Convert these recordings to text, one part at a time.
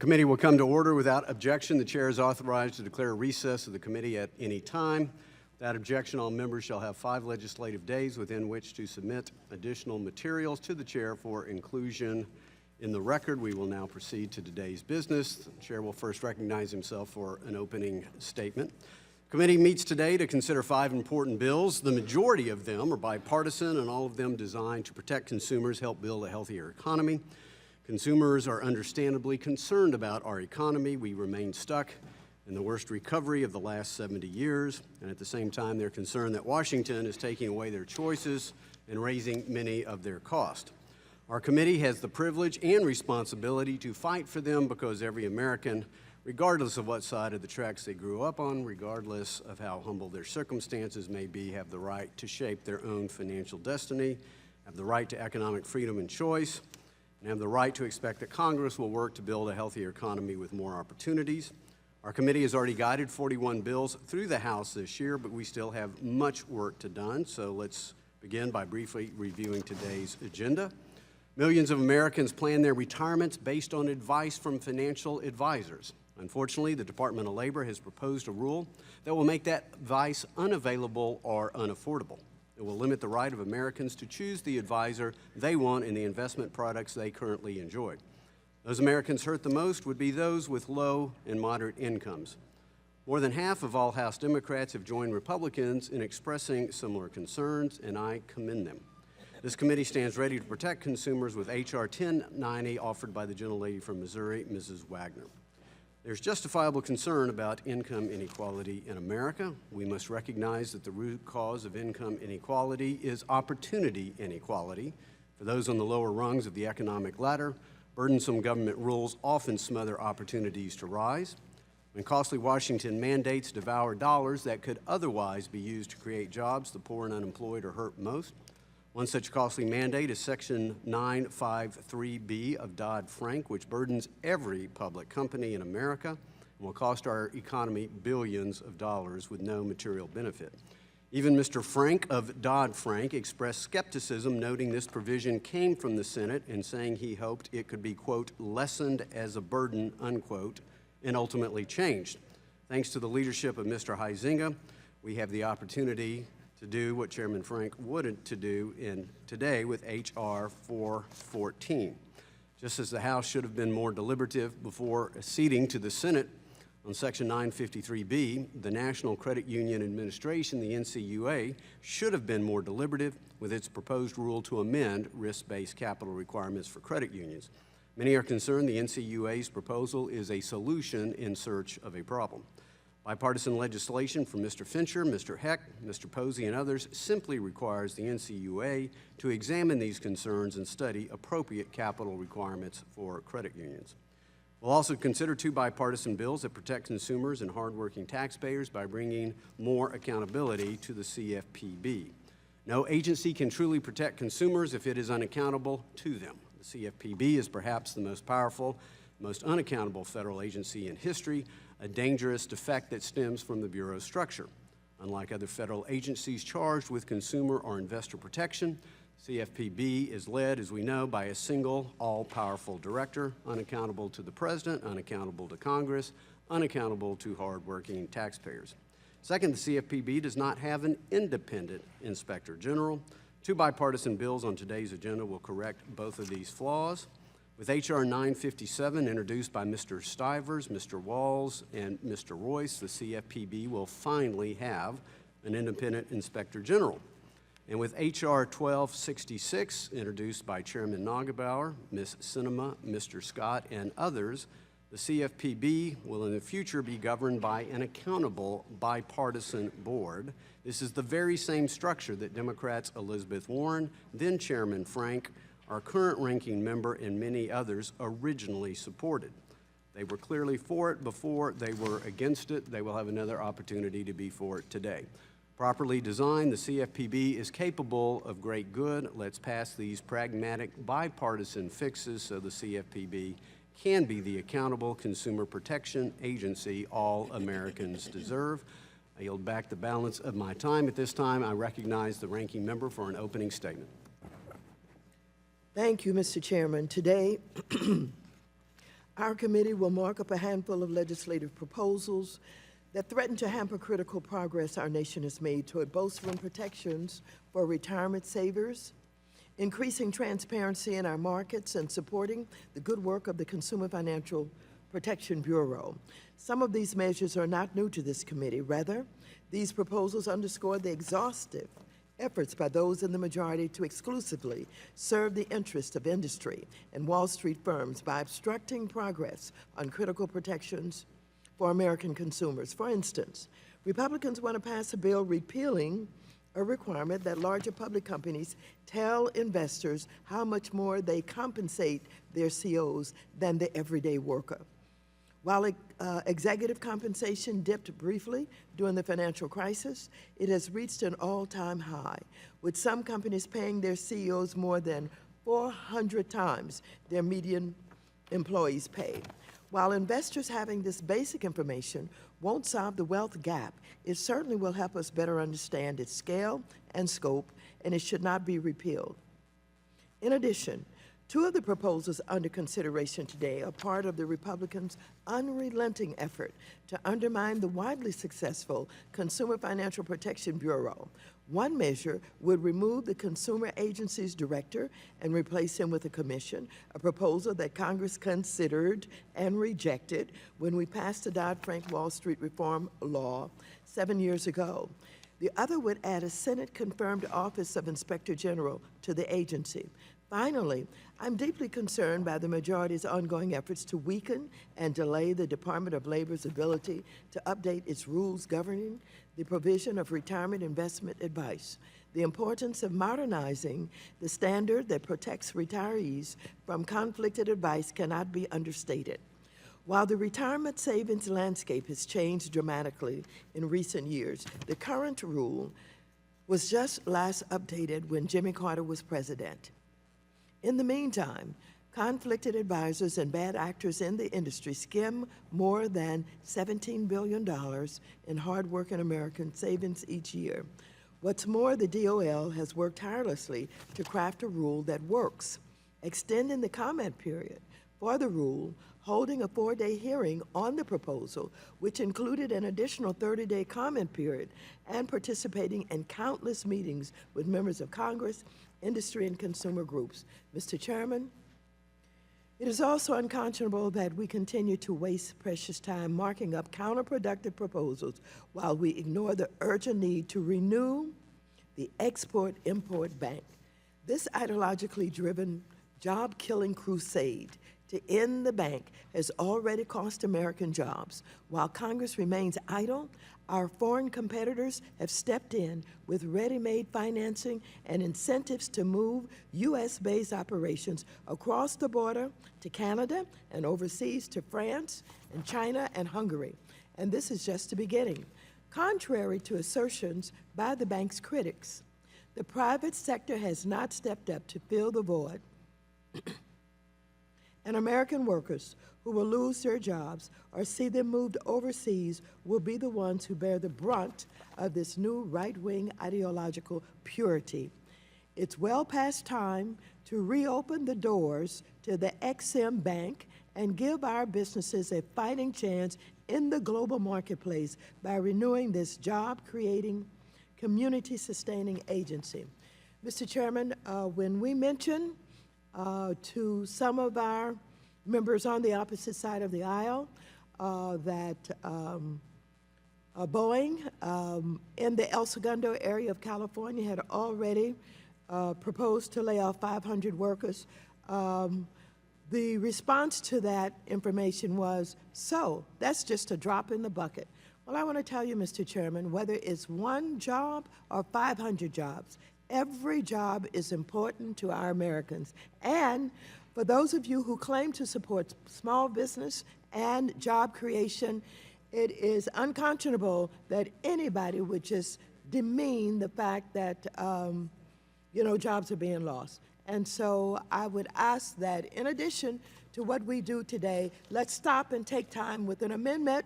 Committee will come to order without objection. The chair is authorized to declare a recess of the committee at any time. Without objection, all members shall have 5 legislative days within which to submit additional materials to the chair for inclusion in the record. We will now proceed to today's business. The chair will first recognize himself for an opening statement. The committee meets today to consider 5 important bills. The majority of them are bipartisan and all of them designed to protect consumers, help build a healthier economy. Consumers are understandably concerned about our economy. We remain stuck in the worst recovery of the last 70 years, and at the same time, they're concerned that Washington is taking away their choices and raising many of their costs. Our committee has the privilege and responsibility to fight for them because every American, regardless of what side of the tracks they grew up on, regardless of how humble their circumstances may be, have the right to shape their own financial destiny, have the right to economic freedom and choice, and have the right to expect that Congress will work to build a healthier economy with more opportunities. Our committee has already guided 41 bills through the House this year, but we still have much work to done, so let's begin by briefly reviewing today's agenda. Millions of Americans plan their retirements based on advice from financial advisors. Unfortunately, the Department of Labor has proposed a rule that will make that advice unavailable or unaffordable. It will limit the right of Americans to choose the advisor they want in the investment products they currently enjoy. Those Americans hurt the most would be those with low and moderate incomes. More than half of all House Democrats have joined Republicans in expressing similar concerns, and I commend them. This committee stands ready to protect consumers with H.R. 1090 offered by the gentlelady from Missouri, Mrs. Wagner. There's justifiable concern about income inequality in America. We must recognize that the root cause of income inequality is opportunity inequality. For those on the lower rungs of the economic ladder, burdensome government rules often smother opportunities to rise. When costly Washington mandates devour dollars that could otherwise be used to create jobs, the poor and unemployed are hurt most. One such costly mandate is Section 953B of Dodd-Frank, which burdens every public company in America and will cost our economy billions of dollars with no material benefit. Even Mr. Frank of Dodd-Frank expressed skepticism, noting this provision came from the Senate and saying he hoped it could be, quote, lessened as a burden, unquote, and ultimately changed. Thanks to the leadership of Mr. Huizenga, we have the opportunity to do what Chairman Frank wanted to do today with H.R. 414. Just as the House should have been more deliberative before acceding to the Senate on Section 953B, the National Credit Union Administration, the NCUA, should have been more deliberative with its proposed rule to amend risk-based capital requirements for credit unions. Many are concerned the NCUA's proposal is a solution in search of a problem. Bipartisan legislation from Mr. Fincher, Mr. Heck, Mr. Posey, and others simply requires the NCUA to examine these concerns and study appropriate capital requirements for credit unions. We'll also consider 2 bipartisan bills that protect consumers and hardworking taxpayers by bringing more accountability to the CFPB. No agency can truly protect consumers if it is unaccountable to them. The CFPB is perhaps the most powerful, most unaccountable federal agency in history, a dangerous defect that stems from the Bureau's structure. Unlike other federal agencies charged with consumer or investor protection, CFPB is led, as we know, by a single, all-powerful director, unaccountable to the president, unaccountable to Congress, unaccountable to hardworking taxpayers. Second, the CFPB does not have an independent inspector general. 2 bipartisan bills on today's agenda will correct both of these flaws. With H.R. 957, introduced by Mr. Stivers, Mr. Walls, and Mr. Royce, the CFPB will finally have an independent inspector general. And with H.R. 1266, introduced by Chairman Nagelbauer, Ms. Sinema, Mr. Scott, and others, the CFPB will in the future be governed by an accountable bipartisan board. This is the very same structure that Democrats Elizabeth Warren, then Chairman Frank, our current ranking member, and many others originally supported. They were clearly for it before, they were against it. They will have another opportunity to be for it today. Properly designed, the CFPB is capable of great good. Let's pass these pragmatic bipartisan fixes so the CFPB can be the accountable consumer protection agency all Americans deserve. I yield back the balance of my time. At this time, I recognize the ranking member for an opening statement. Thank you, Mr. Chairman. Today, Our committee will mark up a handful of legislative proposals that threaten to hamper critical progress our nation has made toward bolstering protections for retirement savers, increasing transparency in our markets, and supporting the good work of the Consumer Financial Protection Bureau. Some of these measures are not new to this committee. Rather, these proposals underscore the exhaustive efforts by those in the majority to exclusively serve the interests of industry and Wall Street firms by obstructing progress on critical protections for American consumers. For instance, Republicans want to pass a bill repealing a requirement that larger public companies tell investors how much more they compensate their CEOs than the everyday worker. While executive compensation dipped briefly during the financial crisis, it has reached an all-time high, with some companies paying their CEOs more than 400 times their median employees' pay. While investors having this basic information won't solve the wealth gap, it certainly will help us better understand its scale and scope, and it should not be repealed. In addition, two of the proposals under consideration today are part of the Republicans' unrelenting effort to undermine the widely successful Consumer Financial Protection Bureau. One measure would remove the Consumer Agency's director and replace him with a commission, a proposal that Congress considered and rejected when we passed the Dodd-Frank Wall Street Reform Law 7 years ago. The other would add a Senate-confirmed Office of Inspector General to the agency. Finally, I'm deeply concerned by the majority's ongoing efforts to weaken and delay the Department of Labor's ability to update its rules governing the provision of retirement investment advice. The importance of modernizing the standard that protects retirees from conflicted advice cannot be understated. While the retirement savings landscape has changed dramatically in recent years, the current rule was just last updated when Jimmy Carter was president. In the meantime, conflicted advisors and bad actors in the industry skim more than $17 billion in hard-working American savings each year. What's more, the DOL has worked tirelessly to craft a rule that works, extending the comment period for the rule, holding a 4-day hearing on the proposal, which included an additional 30-day comment period, and participating in countless meetings with members of Congress, industry, and consumer groups. Mr. Chairman, it is also unconscionable that we continue to waste precious time marking up counterproductive proposals while we ignore the urgent need to renew the Export-Import Bank. This ideologically driven, job-killing crusade to end the bank has already cost American jobs. While Congress remains idle, our foreign competitors have stepped in with ready-made financing and incentives to move U.S.-based operations across the border to Canada and overseas to France and China and Hungary. And this is just the beginning. Contrary to assertions by the bank's critics, the private sector has not stepped up to fill the void, and American workers who will lose their jobs or see them moved overseas will be the ones who bear the brunt of this new right-wing ideological purity. It's well past time to reopen the doors to the Ex-Im Bank and give our businesses a fighting chance in the global marketplace by renewing this job-creating, community-sustaining agency. Mr. Chairman, when we mention to some of our members on the opposite side of the aisle that Boeing in the El Segundo area of California had already proposed to lay off 500 workers, the response to that information was, so that's just a drop in the bucket. Well, I want to tell you, Mr. Chairman, whether it's one job or 500 jobs, every job is important to our Americans. And for those of you who claim to support small business and job creation, it is unconscionable that anybody would just demean the fact that, jobs are being lost. And so I would ask that in addition to what we do today, let's stop and take time with an amendment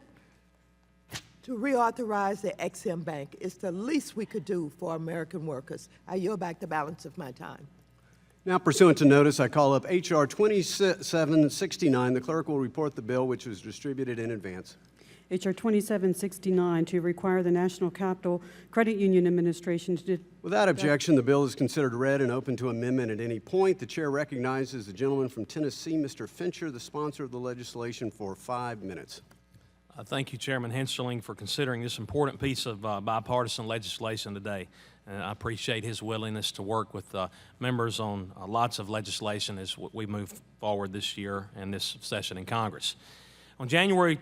to reauthorize the Ex-Im Bank. It's the least we could do for American workers. I yield back the balance of my time. Now pursuant to notice, I call up H.R. 2769. The clerk will report the bill which was distributed in advance. H.R. 2769, to require the National Capital Credit Union Administration to... Without objection, the bill is considered read and open to amendment at any point. The chair recognizes the gentleman from Tennessee, Mr. Fincher, the sponsor of the legislation, for 5 minutes. Thank you, Chairman Hensterling, for considering this important piece of bipartisan legislation today. I appreciate his willingness to work with members on lots of legislation as we move forward this year and this session in Congress. On January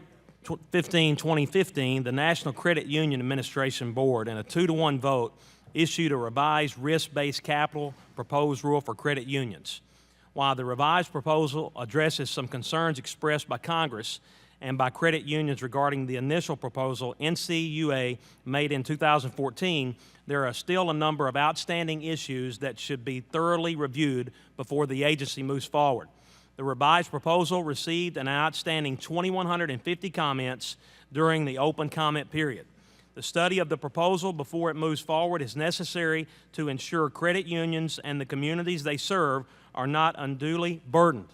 15, 2015, the National Credit Union Administration Board, in a 2-to-1 vote, issued a revised risk-based capital proposed rule for credit unions. While the revised proposal addresses some concerns expressed by Congress and by credit unions regarding the initial proposal NCUA made in 2014, there are still a number of outstanding issues that should be thoroughly reviewed before the agency moves forward. The revised proposal received an outstanding 2,150 comments during the open comment period. The study of the proposal before it moves forward is necessary to ensure credit unions and the communities they serve are not unduly burdened.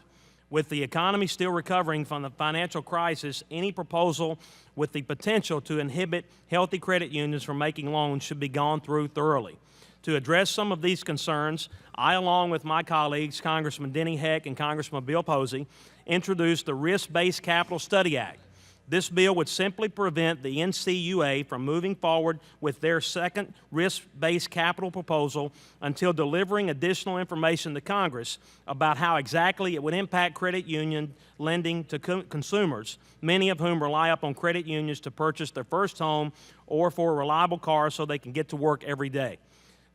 With the economy still recovering from the financial crisis, any proposal with the potential to inhibit healthy credit unions from making loans should be gone through thoroughly. To address some of these concerns, I, along with my colleagues, Congressman Denny Heck and Congressman Bill Posey, introduced the Risk-Based Capital Study Act. This bill would simply prevent the NCUA from moving forward with their second risk-based capital proposal until delivering additional information to Congress about how exactly it would impact credit union lending to consumers, many of whom rely upon credit unions to purchase their first home or for a reliable car so they can get to work every day.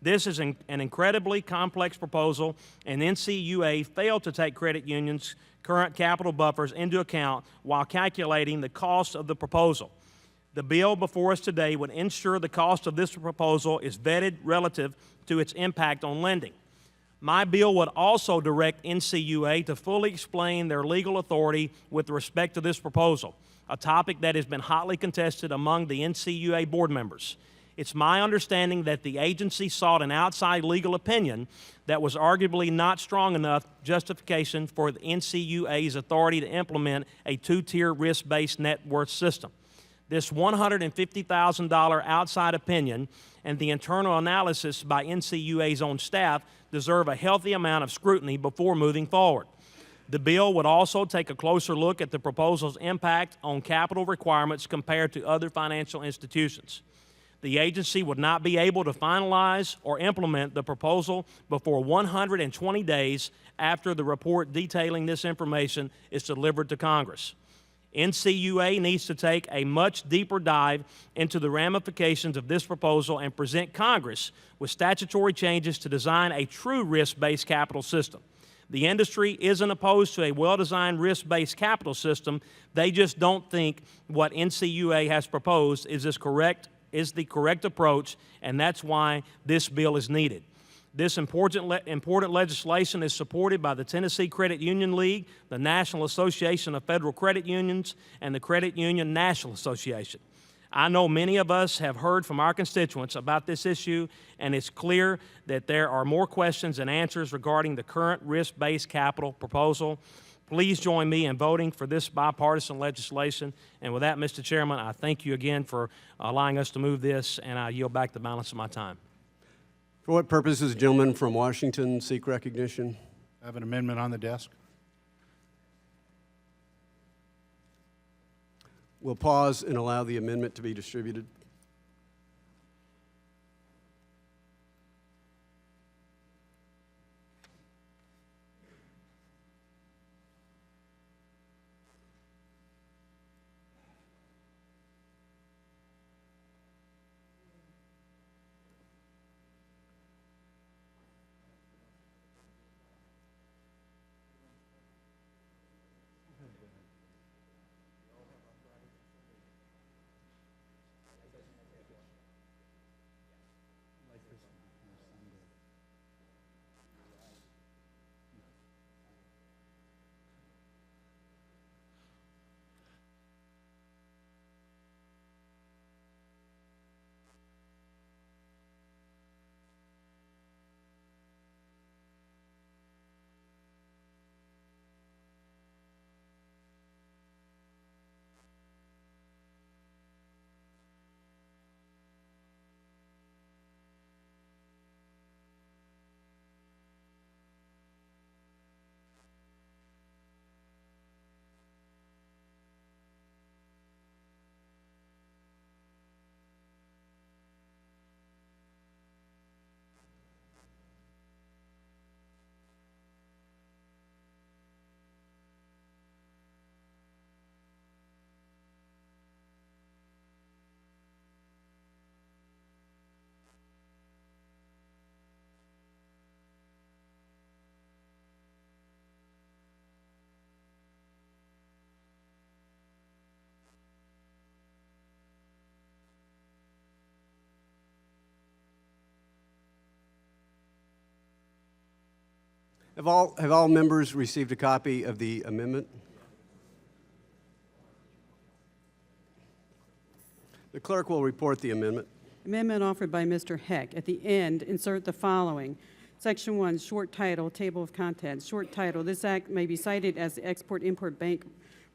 This is an incredibly complex proposal, and NCUA failed to take credit unions' current capital buffers into account while calculating the cost of the proposal. The bill before us today would ensure the cost of this proposal is vetted relative to its impact on lending. My bill would also direct NCUA to fully explain their legal authority with respect to this proposal, a topic that has been hotly contested among the NCUA board members. It's my understanding that the agency sought an outside legal opinion that was arguably not strong enough justification for the NCUA's authority to implement a 2-tier risk-based net worth system. This $150,000 outside opinion and the internal analysis by NCUA's own staff deserve a healthy amount of scrutiny before moving forward. The bill would also take a closer look at the proposal's impact on capital requirements compared to other financial institutions. The agency would not be able to finalize or implement the proposal before 120 days after the report detailing this information is delivered to Congress. NCUA needs to take a much deeper dive into the ramifications of this proposal and present Congress with statutory changes to design a true risk-based capital system. The industry isn't opposed to a well-designed risk-based capital system. They just don't think what NCUA has proposed is the correct approach, and that's why this bill is needed. This important legislation is supported by the Tennessee Credit Union League, the National Association of Federal Credit Unions, and the Credit Union National Association. I know many of us have heard from our constituents about this issue, and it's clear that there are more questions than answers regarding the current risk-based capital proposal. Please join me in voting for this bipartisan legislation. And with that, Mr. Chairman, I thank you again for allowing us to move this, and I yield back the balance of my time. For what purpose does the gentleman from Washington seek recognition? I have an amendment on the desk. We'll pause and allow the amendment to be distributed. Have all members received a copy of the amendment? The clerk will report the amendment. Amendment offered by Mr. Heck. At the end, insert the following. Section 1, short title, table of contents. Short title, this act may be cited as the Export-Import Bank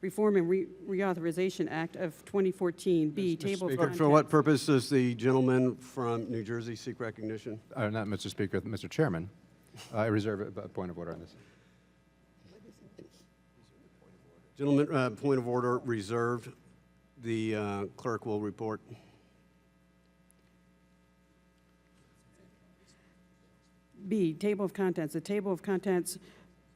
Reform and Reauthorization Act of 2014. B, table of contents. For what purpose does the gentleman from New Jersey seek recognition? Not Mr. Speaker, Mr. Chairman. I reserve a point of order on this. Gentleman, point of order reserved. The clerk will report. B, table of contents. The table of contents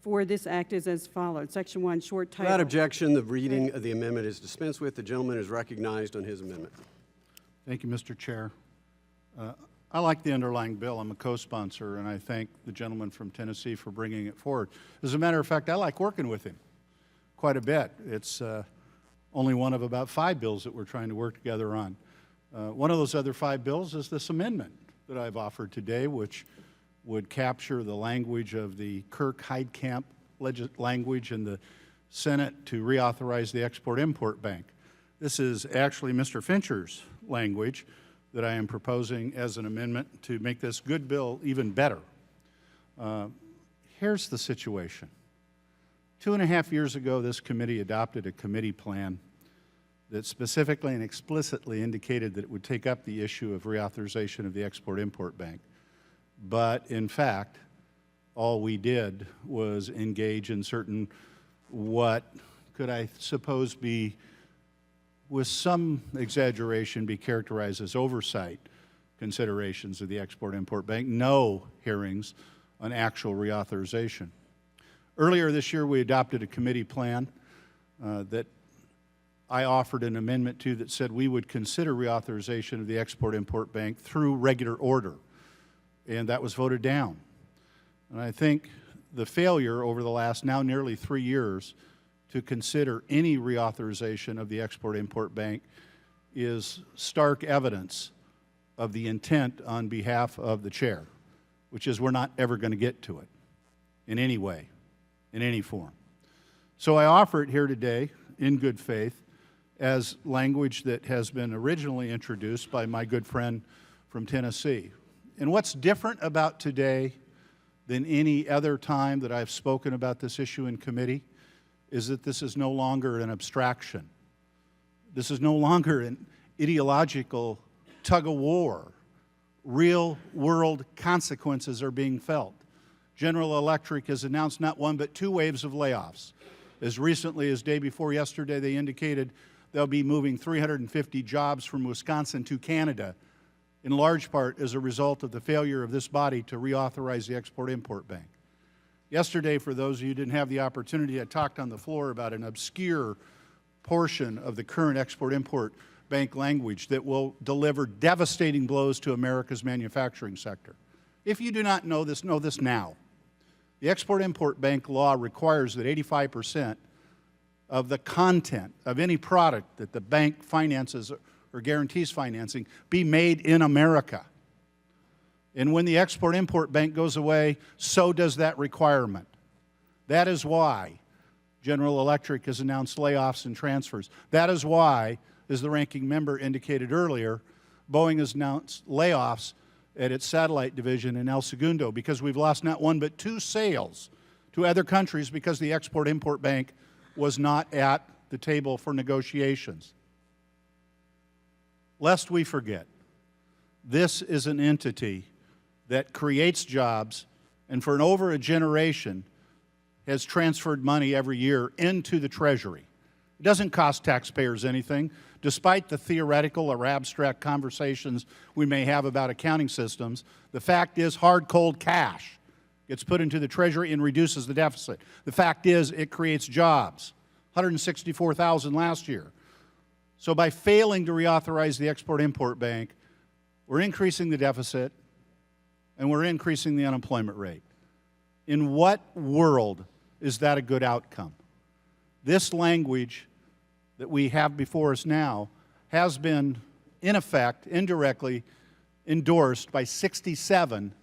for this act is as follows. Section 1, short title. Without objection, the reading of the amendment is dispensed with. The gentleman is recognized on his amendment. Thank you, Mr. Chair. I like the underlying bill. I'm a co-sponsor, and I thank the gentleman from Tennessee for bringing it forward. As a matter of fact, I like working with him quite a bit. It's only one of about 5 bills that we're trying to work together on. One of those other 5 bills is this amendment that I've offered today, which would capture the language of the Kirk-Heidkamp language in the Senate to reauthorize the Export-Import Bank. This is actually Mr. Fincher's language that I am proposing as an amendment to make this good bill even better. Here's the situation. 2.5 years ago, this committee adopted a committee plan that specifically and explicitly indicated that it would take up the issue of reauthorization of the Export-Import Bank. But in fact, all we did was engage in certain, what could I suppose be, with some exaggeration, be characterized as oversight considerations of the Export-Import Bank, no hearings on actual reauthorization. Earlier this year, we adopted a committee plan that I offered an amendment to that said we would consider reauthorization of the Export-Import Bank through regular order, and that was voted down. And I think the failure over the last now nearly 3 years to consider any reauthorization of the Export-Import Bank is stark evidence of the intent on behalf of the chair, which is we're not ever going to get to it in any way, in any form. So I offer it here today in good faith as language that has been originally introduced by my good friend from Tennessee. And what's different about today than any other time that I've spoken about this issue in committee is that this is no longer an abstraction. This is no longer an ideological tug-of-war. Real world consequences are being felt. General Electric has announced not 1 but 2 waves of layoffs. As recently as day before yesterday, they indicated they'll be moving 350 jobs from Wisconsin to Canada, in large part as a result of the failure of this body to reauthorize the Export-Import Bank. Yesterday, for those of you who didn't have the opportunity, I talked on the floor about an obscure portion of the current Export-Import Bank language that will deliver devastating blows to America's manufacturing sector. If you do not know this now. The Export-Import Bank law requires that 85% of the content of any product that the bank finances or guarantees financing be made in America. And when the Export-Import Bank goes away, so does that requirement. That is why General Electric has announced layoffs and transfers. That is why, as the ranking member indicated earlier, Boeing has announced layoffs at its satellite division in El Segundo, because we've lost not 1 but 2 sales to other countries because the Export-Import Bank was not at the table for negotiations. Lest we forget, this is an entity that creates jobs and for over a generation has transferred money every year into the Treasury. It doesn't cost taxpayers anything, despite the theoretical or abstract conversations we may have about accounting systems. The fact is, hard, cold cash gets put into the Treasury and reduces the deficit. The fact is, it creates jobs, 164,000 last year. So by failing to reauthorize the Export-Import Bank, we're increasing the deficit and we're increasing the unemployment rate. In what world is that a good outcome? This language that we have before us now has been, in effect, indirectly endorsed by 67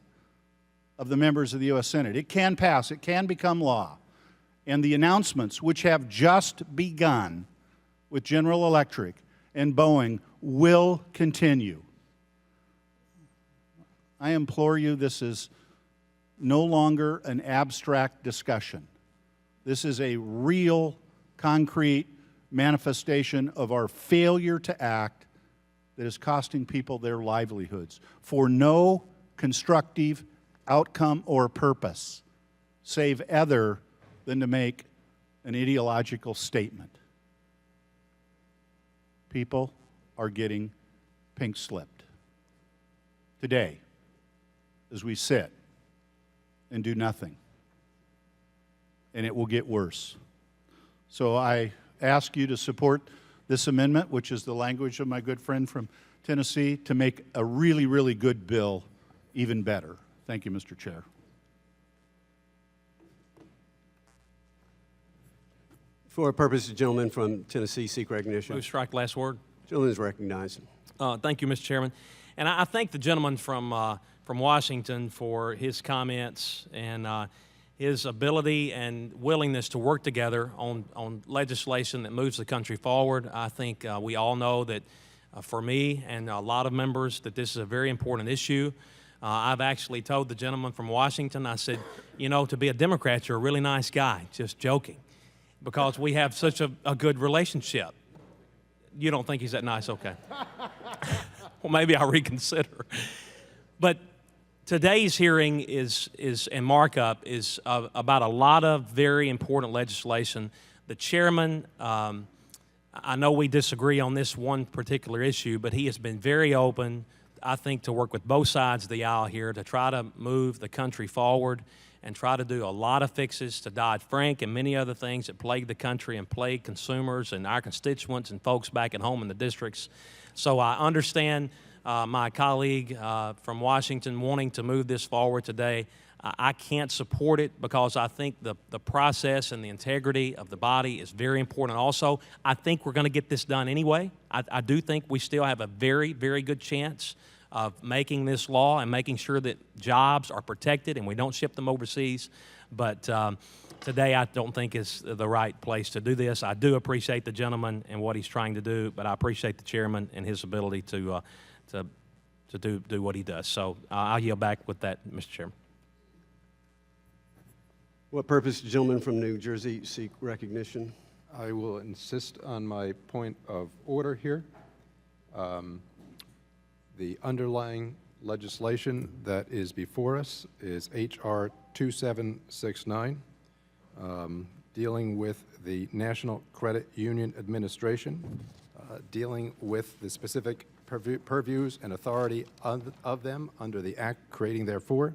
of the members of the U.S. Senate. It can pass. It can become law. And the announcements, which have just begun with General Electric and Boeing, will continue. I implore you, this is no longer an abstract discussion. This is a real, concrete manifestation of our failure to act that is costing people their livelihoods for no constructive outcome or purpose, save other than to make an ideological statement. People are getting pink-slipped. Today, as we sit and do nothing, and it will get worse. So I ask you to support this amendment, which is the language of my good friend from Tennessee, to make a really, really good bill even better. Thank you, Mr. Chair. For a purpose, the gentleman from Tennessee seek recognition. Move strike last word. Gentleman is recognized. Thank you, Mr. Chairman. And I thank the gentleman from Washington for his comments and his ability and willingness to work together on legislation that moves the country forward. I think we all know that for me and a lot of members that this is a very important issue. I've actually told the gentleman from Washington, I said, you know, to be a Democrat, you're a really nice guy, just joking, because we have such a good relationship. You don't think he's that nice? Okay. Well, maybe I'll reconsider. But today's hearing and markup is about a lot of very important legislation. The chairman, I know we disagree on this one particular issue, but he has been very open, I think, to work with both sides of the aisle here to try to move the country forward and try to do a lot of fixes to Dodd-Frank and many other things that plague the country and plague consumers and our constituents and folks back at home in the districts. So I understand my colleague from Washington wanting to move this forward today. I can't support it because I think the process and the integrity of the body is very important. Also, I think we're going to get this done anyway. I do think we still have a very, very good chance of making this law and making sure that jobs are protected and we don't ship them overseas. But today I don't think is the right place to do this. I do appreciate the gentleman and what he's trying to do, but I appreciate the chairman and his ability to do what he does. So I'll yield back with that, Mr. Chairman. What purpose, the gentleman from New Jersey seek recognition? I will insist on my point of order here. The underlying legislation that is before us is H.R. 2769, dealing with the National Credit Union Administration, dealing with the specific purviews and authority of them under the Act creating therefore,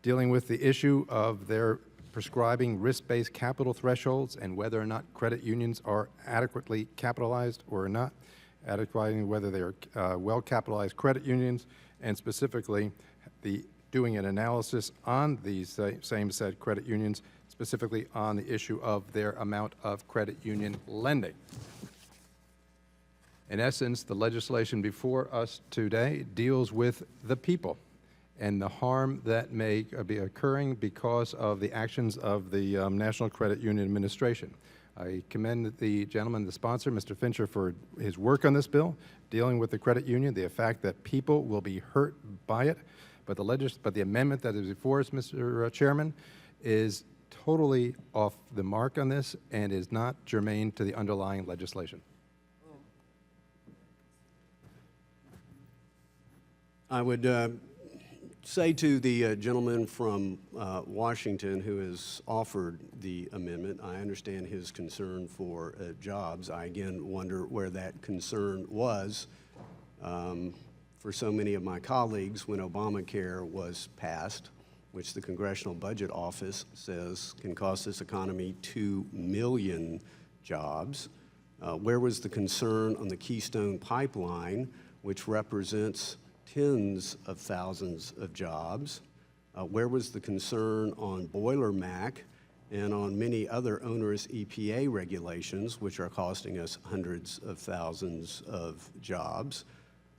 dealing with the issue of their prescribing risk-based capital thresholds and whether or not credit unions are adequately capitalized or not, adequately whether they are well-capitalized credit unions, and specifically doing an analysis on these same said credit unions, specifically on the issue of their amount of credit union lending. In essence, the legislation before us today deals with the people and the harm that may be occurring because of the actions of the National Credit Union Administration. I commend the gentleman, the sponsor, Mr. Fincher, for his work on this bill, dealing with the credit union, the fact that people will be hurt by it. But the amendment that is before us, Mr. Chairman, is totally off the mark on this and is not germane to the underlying legislation. I would say to the gentleman from Washington who has offered the amendment, I understand his concern for jobs. I again wonder where that concern was for so many of my colleagues when Obamacare was passed, which the Congressional Budget Office says can cost this economy 2 million jobs. Where was the concern on the Keystone Pipeline, which represents tens of thousands of jobs? Where was the concern on Boiler Mac and on many other onerous EPA regulations, which are costing us hundreds of thousands of jobs?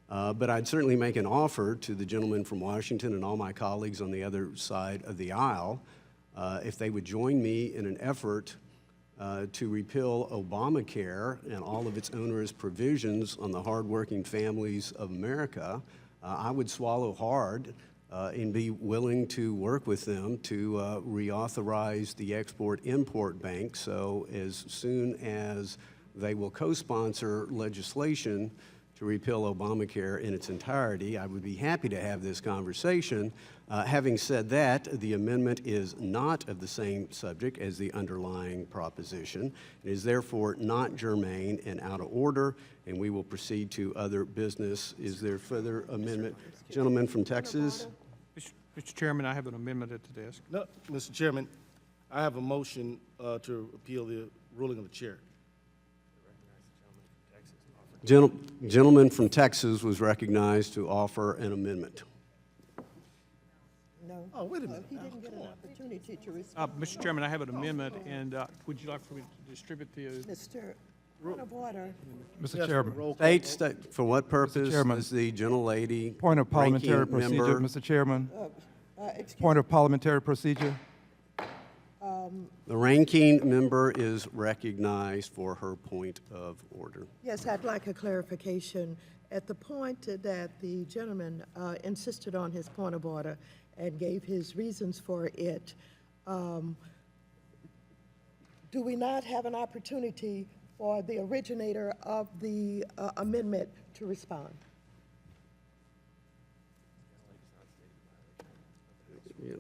But I'd certainly make an offer to the gentleman from Washington and all my colleagues on the other side of the aisle if they would join me in an effort to repeal Obamacare and all of its onerous provisions on the hardworking families of America. I would swallow hard and be willing to work with them to reauthorize the Export-Import Bank, so as soon as they will co-sponsor legislation to repeal Obamacare in its entirety, I would be happy to have this conversation. Having said that, the amendment is not of the same subject as the underlying proposition. It is therefore not germane and out of order, and we will proceed to other business. Is there further amendment? Gentleman from Texas. Mr. Chairman, I have an amendment at the desk. No, Mr. Chairman, I have a motion to appeal the ruling of the chair. Gentleman from Texas was recognized to offer an amendment. No. Oh, wait a minute. He didn't get an opportunity to respond. Mr. Chairman, I have an amendment, and would you like for me to distribute the, Mr. Point of order. Mr. Yes, Chairman, roll call vote. State, for what purpose Chairman. is the gentlelady point of parliamentary ranking procedure, member- Mr. Chairman. Excuse Point of parliamentary procedure. The ranking member is recognized for her point of order. Yes, I'd like a clarification. At the point that the gentleman insisted on his point of order and gave his reasons for it, do we not have an opportunity for the originator of the amendment to respond? Yeah,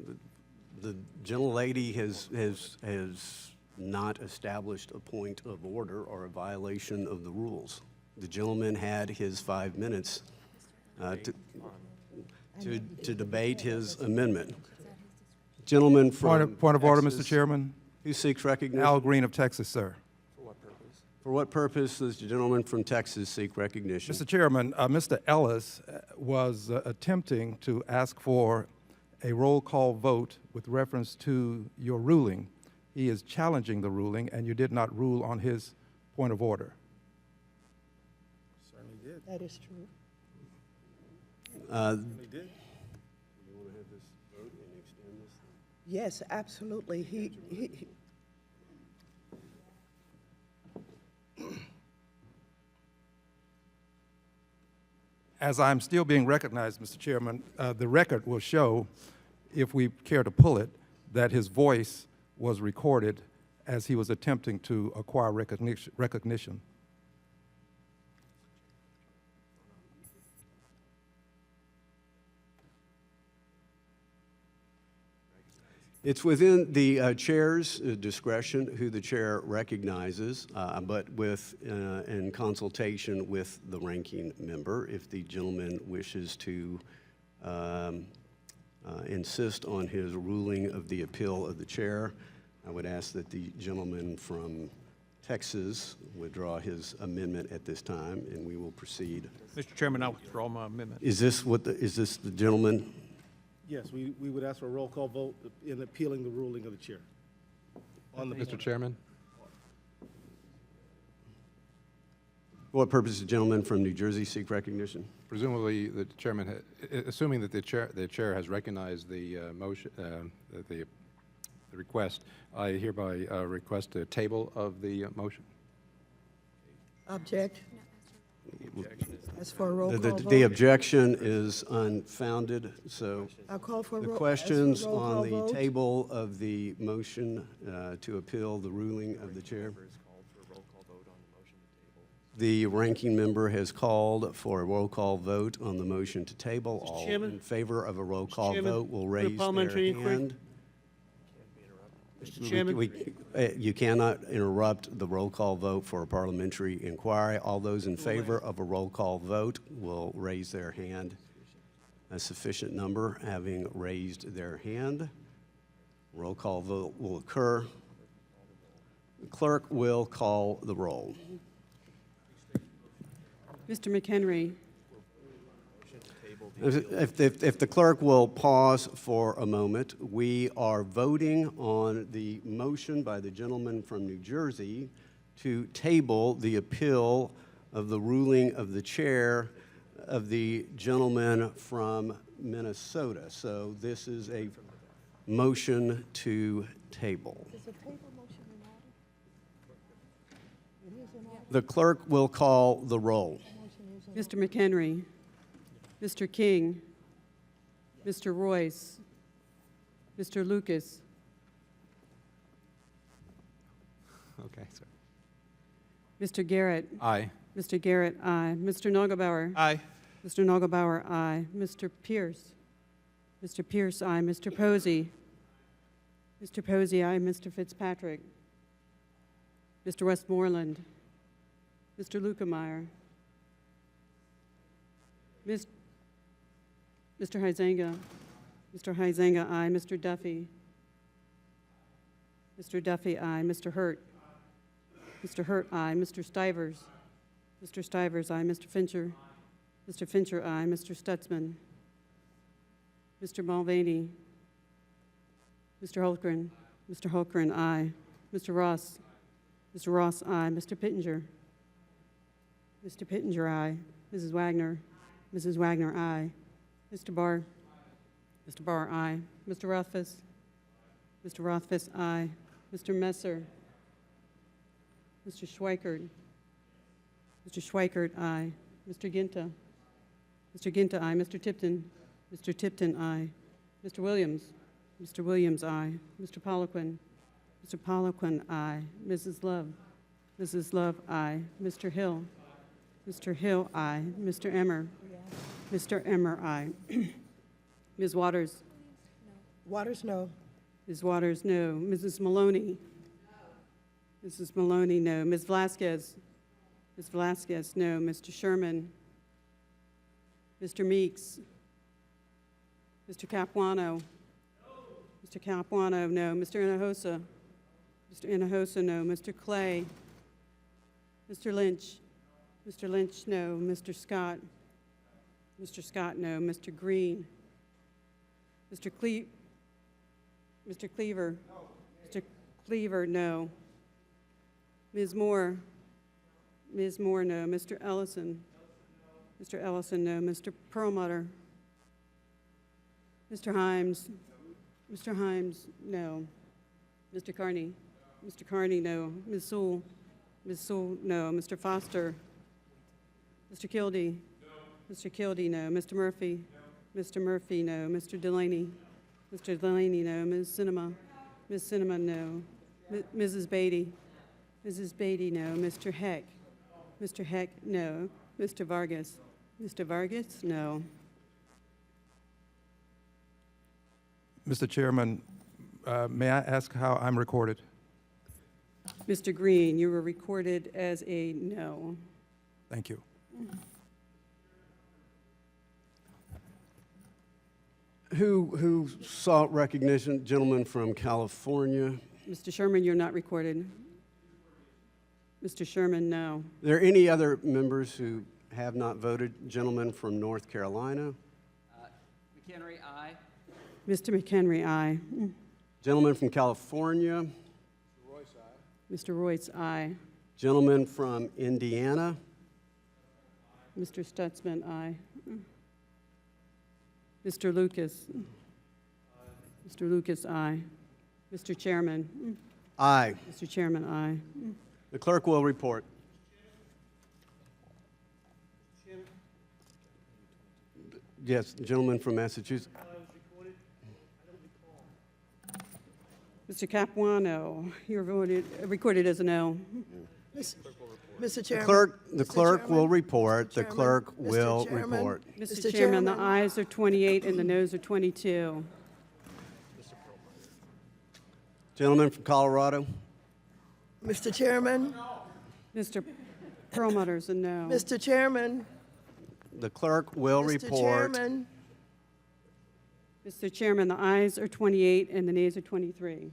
the gentlelady has not established a point of order or a violation of the rules. The gentleman had his 5 minutes to debate his amendment. Gentleman from Point of order, Mr. Texas, Chairman. who seeks recognition? Al Green of Texas, sir. For what purpose does the gentleman from Texas seek recognition? Mr. Chairman, Mr. Ellis was attempting to ask for a roll call vote with reference to your ruling. He is challenging the ruling, and you did not rule on his point of order. Certainly did. That is true. Certainly did. Yes, absolutely. He As I'm still being recognized, Mr. Chairman, the record will show, if we care to pull it, that his voice was recorded as he was attempting to acquire recognition. It's within the chair's discretion who the chair recognizes, but in consultation with the ranking member. If the gentleman wishes to insist on his ruling of the appeal of the chair, I would ask that the gentleman from Texas withdraw his amendment at this time, and we will proceed. Mr. Chairman, I withdraw my amendment. Is this the gentleman? Yes, we would ask for a roll call vote in appealing the ruling of the chair. On the Mr. Chairman, For what purpose does the gentleman from New Jersey seek recognition? presumably the chairman, assuming that the chair has recognized the motion, the request, I hereby request a table of the motion. object. As for a roll call vote. The objection is unfounded, so I'll call for a the roll. questions as for a roll on call the vote. table of the motion to appeal the ruling of the chair. The ranking member has called for a roll call vote on the motion to table. All Chairman? in favor of a roll call Chairman, vote will on a raise their parliamentary inquiry? hand. Mr. Chairman? You cannot interrupt the roll call vote for a parliamentary inquiry. All those in favor of a roll call vote will raise their hand. A sufficient number having raised their hand. Roll call vote will occur. The clerk will call the roll. Mr. McHenry. If the clerk will pause for a moment, we are voting on the motion by the gentleman from New Jersey to table the appeal of the ruling of the chair of the gentleman from Minnesota. So this is a motion to table. The clerk will call the roll. Mr. McHenry, Mr. King, Mr. Royce, Mr. Lucas, Okay, sir. Mr. Garrett, Aye. Mr. Garrett, aye. Mr. Nagelbauer, Aye. Mr. Nagelbauer, aye. Mr. Pierce, Mr. Pierce, aye. Mr. Posey, Mr. Posey, aye. Mr. Fitzpatrick, Mr. Westmoreland, Mr. Lukemeyer, Mr. Huizenga, Mr. Huizenga, aye. Mr. Duffy, Mr. Duffy, aye. Mr. Hurt, Mr. Hurt, aye. Mr. Stivers, Mr. Stivers, aye. Mr. Fincher, Mr. Fincher, aye. Mr. Stutzman, Mr. Mulvaney, Mr. Holgren, Mr. Holgren, aye. Mr. Ross, aye. Mr. Pittenger, Mr. Pittenger, aye. Mrs. Wagner, aye. Mr. Barr, aye. Mr. Rothfuss, aye. Mr. Messer, Mr. Schweikert, aye. Mr. Ginta, aye. Mr. Tipton, aye. Mr. Williams, aye. Mr. Poliquin, aye. Mrs. Love, aye. Mr. Hill, aye. Mr. Emmer, aye. Ms. Waters, Waters, no. Ms. Waters, no. Mrs. Maloney, no. Ms. Vasquez, no. Mr. Sherman, Mr. Meeks, Mr. Capuano, no. Mr. Hinojosa, no. Mr. Clay, Mr. Lynch, no. Mr. Scott, no. Mr. Green, Mr. Cleaver, Mr. Cleaver, no. Ms. Moore, no. Mr. Ellison, no. Mr. Perlmutter, Mr. Himes, no. Mr. Carney, no. Ms. Sewell, no. Mr. Foster, Mr. Kildee, no. Mr. Murphy, no. Mr. Delaney, no. Ms. Cinema, no. Mrs. Beatty, no. Mr. Heck, no. Mr. Vargas, no. Mr. Chairman, may I ask how I'm recorded? Mr. Green, you were recorded as a no. Thank you. Who sought recognition? Gentleman from California. Mr. Sherman, you're not recorded. Mr. Sherman, no. Are there any other members who have not voted? Gentleman from North Carolina. McHenry, aye. Mr. McHenry, aye. Gentleman from California. Mr. Royce, aye. Gentleman from Indiana. Mr. Stutzman, aye. Mr. Lucas. Mr. Lucas, aye. Mr. Chairman. Aye. Mr. Chairman, aye. The clerk will report. Yes, gentleman from Massachusetts. Mr. Capuano, you're recorded as a no. Mr. Chairman. The clerk Chairman. will report. The Chairman. clerk Mr. will Chairman. report. Mr. Chairman, the ayes are 28 and the noes are 22. Gentleman from Colorado. Mr. Chairman. Mr. Perlmutter's a no. Mr. Chairman. The clerk will Mr. report. Chairman. Mr. Chairman, the ayes are 28 and the nays are 23.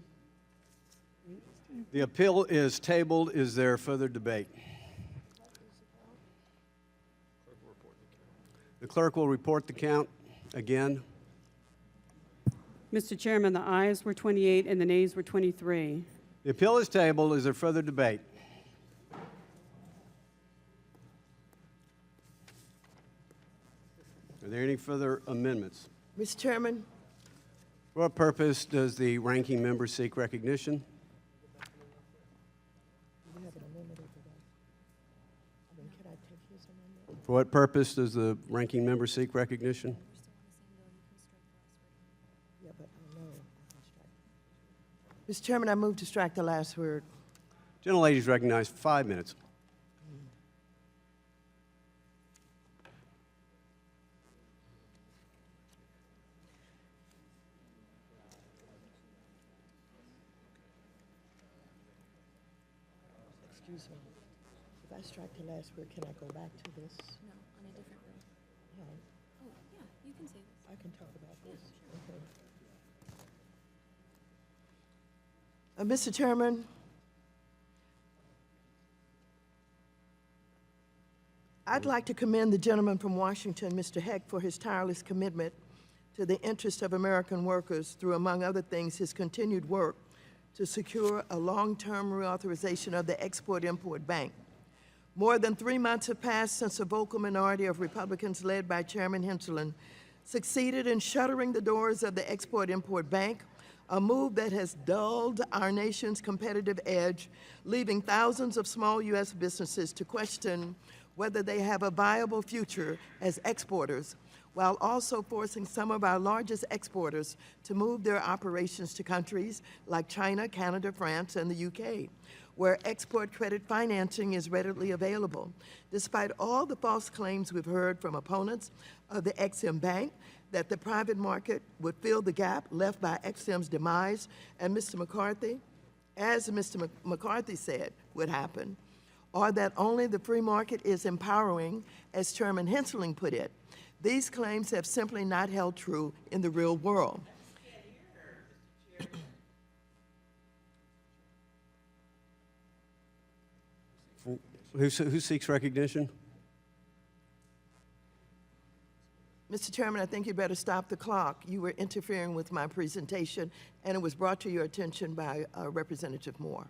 The appeal is tabled. Is there further debate? The clerk will report the count again. Mr. Chairman, the ayes were 28 and the nays were 23. The appeal is tabled. Is there further debate? Are there any further amendments? Mr. Chairman, For what purpose does the ranking member seek recognition? For what purpose does the ranking member seek recognition? Mr. Chairman, I move to strike the last word. Gentlelady is recognized for 5 minutes. Excuse me. If I strike the last word, can I go back to this? No, on a different room. No, Oh, yeah, you can say this. I can talk about this. Okay. Mr. Chairman, I'd like to commend the gentleman from Washington, Mr. Heck, for his tireless commitment to the interests of American workers through, among other things, his continued work to secure a long-term reauthorization of the Export-Import Bank. More than 3 months have passed since a vocal minority of Republicans led by Chairman Henselin succeeded in shuttering the doors of the Export-Import Bank, a move that has dulled our nation's competitive edge, leaving thousands of small U.S. businesses to question whether they have a viable future as exporters, while also forcing some of our largest exporters to move their operations to countries like China, Canada, France, and the UK, where export credit financing is readily available. Despite all the false claims we've heard from opponents of the Ex-Im Bank that the private market would fill the gap left by Ex-Im's demise, and Mr. McCarthy, as Mr. McCarthy said would happen, or that only the free market is empowering, as Chairman Henselin put it. These claims have simply not held true in the real world. Who seeks recognition? Mr. Chairman, I think you better stop the clock. You were interfering with my presentation, and it was brought to your attention by Representative Moore.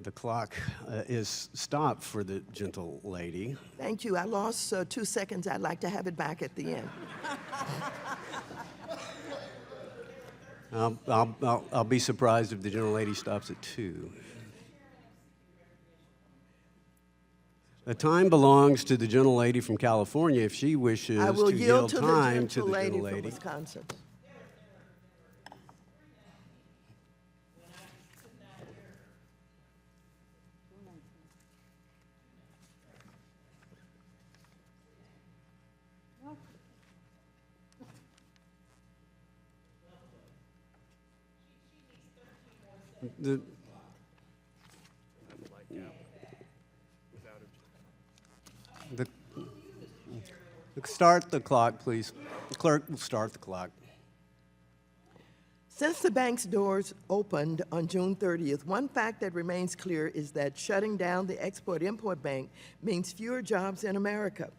The clock is stopped for the gentle lady. Thank you. I lost 2 seconds. I'd like to have it back at the end. I'll be surprised if the gentle lady stops at 2. The time belongs to the gentle lady from California if she wishes I will to yield yield to the time to gentle the lady gentle from lady. Wisconsin. The, start the clock, please. The clerk will start the clock. Since the bank's doors opened on June 30th, one fact that remains clear is that shutting down the Export-Import Bank means fewer jobs in America.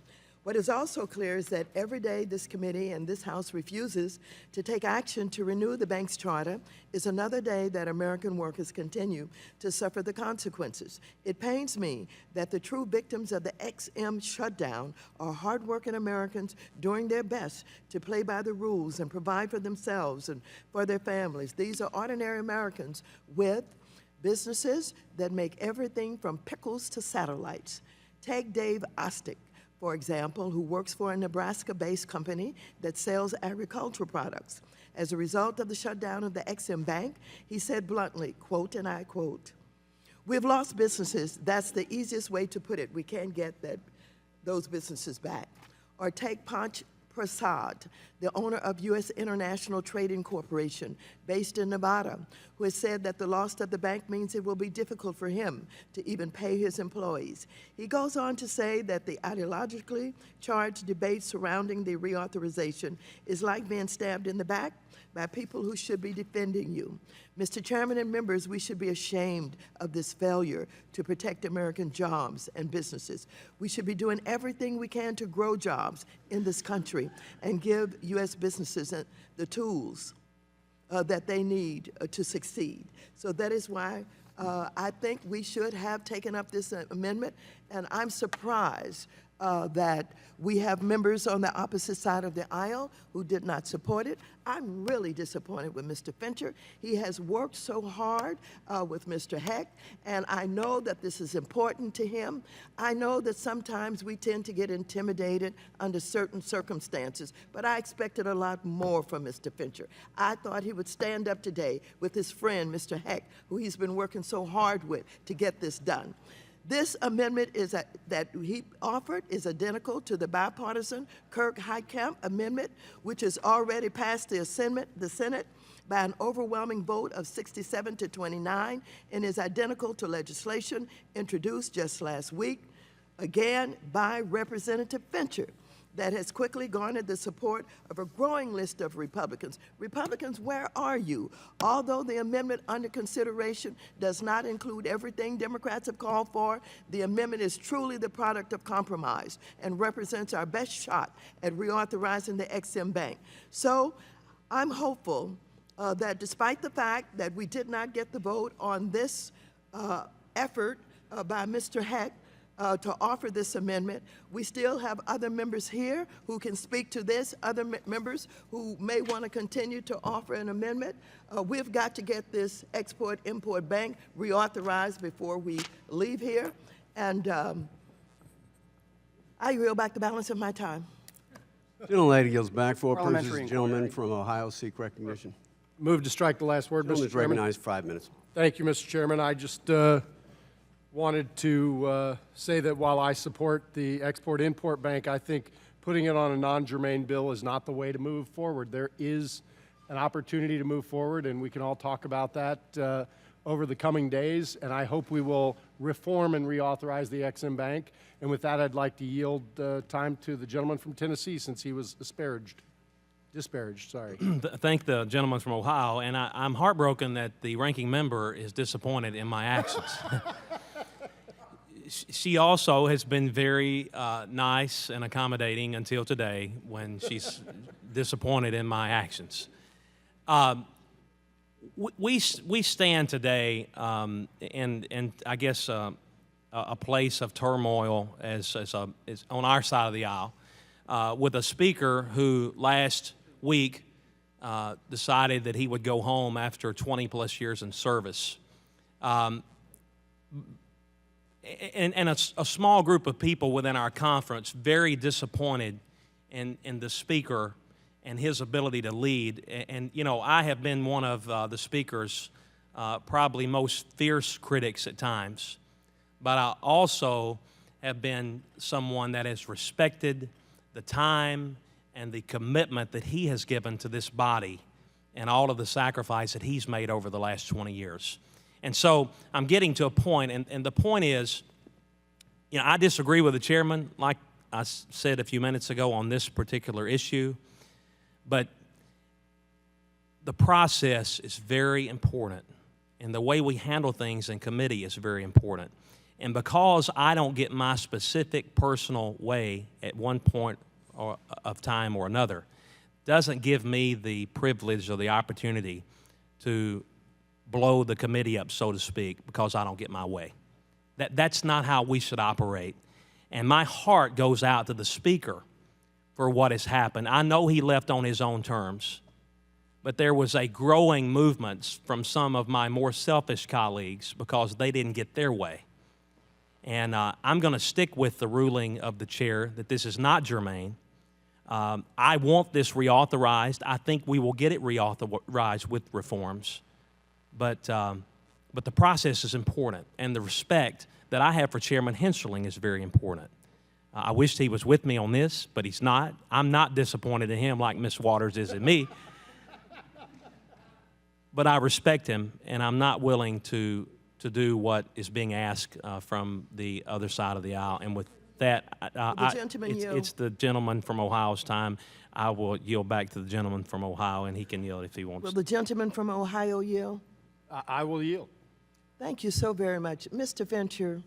What is also clear is that every day this committee and this House refuses to take action to renew the bank's charter is another day that American workers continue to suffer the consequences. It pains me that the true victims of the Ex-Im shutdown are hardworking Americans doing their best to play by the rules and provide for themselves and for their families. These are ordinary Americans with businesses that make everything from pickles to satellites. Take Dave Ostick, for example, who works for a Nebraska-based company that sells agricultural products. As a result of the shutdown of the Ex-Im Bank, he said bluntly, quote, and I quote, "We've lost businesses. That's the easiest way to put it. We can't get those businesses back." Or take Panch Prasad, the owner of U.S. International Trading Corporation, based in Nevada, who has said that the loss of the bank means it will be difficult for him to even pay his employees. He goes on to say that the ideologically charged debate surrounding the reauthorization is like being stabbed in the back by people who should be defending you. Mr. Chairman and members, we should be ashamed of this failure to protect American jobs and businesses. We should be doing everything we can to grow jobs in this country and give U.S. businesses the tools that they need to succeed. So that is why I think we should have taken up this amendment, and I'm surprised that we have members on the opposite side of the aisle who did not support it. I'm really disappointed with Mr. Fincher. He has worked so hard with Mr. Heck, and I know that this is important to him. I know that sometimes we tend to get intimidated under certain circumstances, but I expected a lot more from Mr. Fincher. I thought he would stand up today with his friend, Mr. Heck, who he's been working so hard with to get this done. This amendment that he offered is identical to the bipartisan Kirk-Heitkamp amendment, which has already passed the Senate by an overwhelming vote of 67 to 29, and is identical to legislation introduced just last week, again by Representative Fincher, that has quickly garnered the support of a growing list of Republicans. Republicans, where are you? Although the amendment under consideration does not include everything Democrats have called for, the amendment is truly the product of compromise and represents our best shot at reauthorizing the Ex-Im Bank. So I'm hopeful that despite the fact that we did not get the vote on this effort by Mr. Heck, to offer this amendment, we still have other members here who can speak to this, other members who may want to continue to offer an amendment. We've got to get this Export-Import Bank reauthorized before we leave here. And I yield back the balance of my time. Gentlelady yields back. For purposes, Parliamentary gentleman from Ohio seek recognition. Move to strike the last word, Gentleman Mr. is Chairman. recognized 5 minutes. Thank you, Mr. Chairman. I just wanted to say that while I support the Export-Import Bank, I think putting it on a non-germane bill is not the way to move forward. There is an opportunity to move forward, and we can all talk about that over the coming days, and I hope we will reform and reauthorize the Ex-Im Bank. And with that, I'd like to yield time to the gentleman from Tennessee, since he was disparaged, sorry. Thank the gentleman from Ohio, and I'm heartbroken that the ranking member is disappointed in my actions. She also has been very nice and accommodating until today, when she's disappointed in my actions. We stand today in I guess a place of turmoil as on our side of the aisle, with a speaker who last week decided that he would go home after 20-plus years in service. And a small group of people within our conference very disappointed in the speaker and his ability to lead. And you know, I have been one of the speaker's probably most fierce critics at times, but I also have been someone that has respected the time and the commitment that he has given to this body and all of the sacrifice that he's made over the last 20 years. And so I'm getting to a point, and the point is, you know, I disagree with the chairman, like I said a few minutes ago, on this particular issue, but the process is very important, and the way we handle things in committee is very important. And because I don't get my specific personal way at one point of time or another, doesn't give me the privilege or the opportunity to blow the committee up, so to speak, because I don't get my way. That's not how we should operate. And my heart goes out to the speaker for what has happened. I know he left on his own terms, but there was a growing movement from some of my more selfish colleagues because they didn't get their way. And I'm going to stick with the ruling of the chair that this is not germane. I want this reauthorized. I think we will get it reauthorized with reforms. But the process is important, and the respect that I have for Chairman Hensarling is very important. I wish he was with me on this, but he's not. I'm not disappointed in him like Ms. Waters is in me. But I respect him, and I'm not willing to do what is being asked from the other side of the aisle. And with that, it's the gentleman from Ohio's time. I will yield back to the gentleman from Ohio, and he can yield if he wants. Will the gentleman from Ohio yield? I will yield. Thank you so very much. Mr. Venture,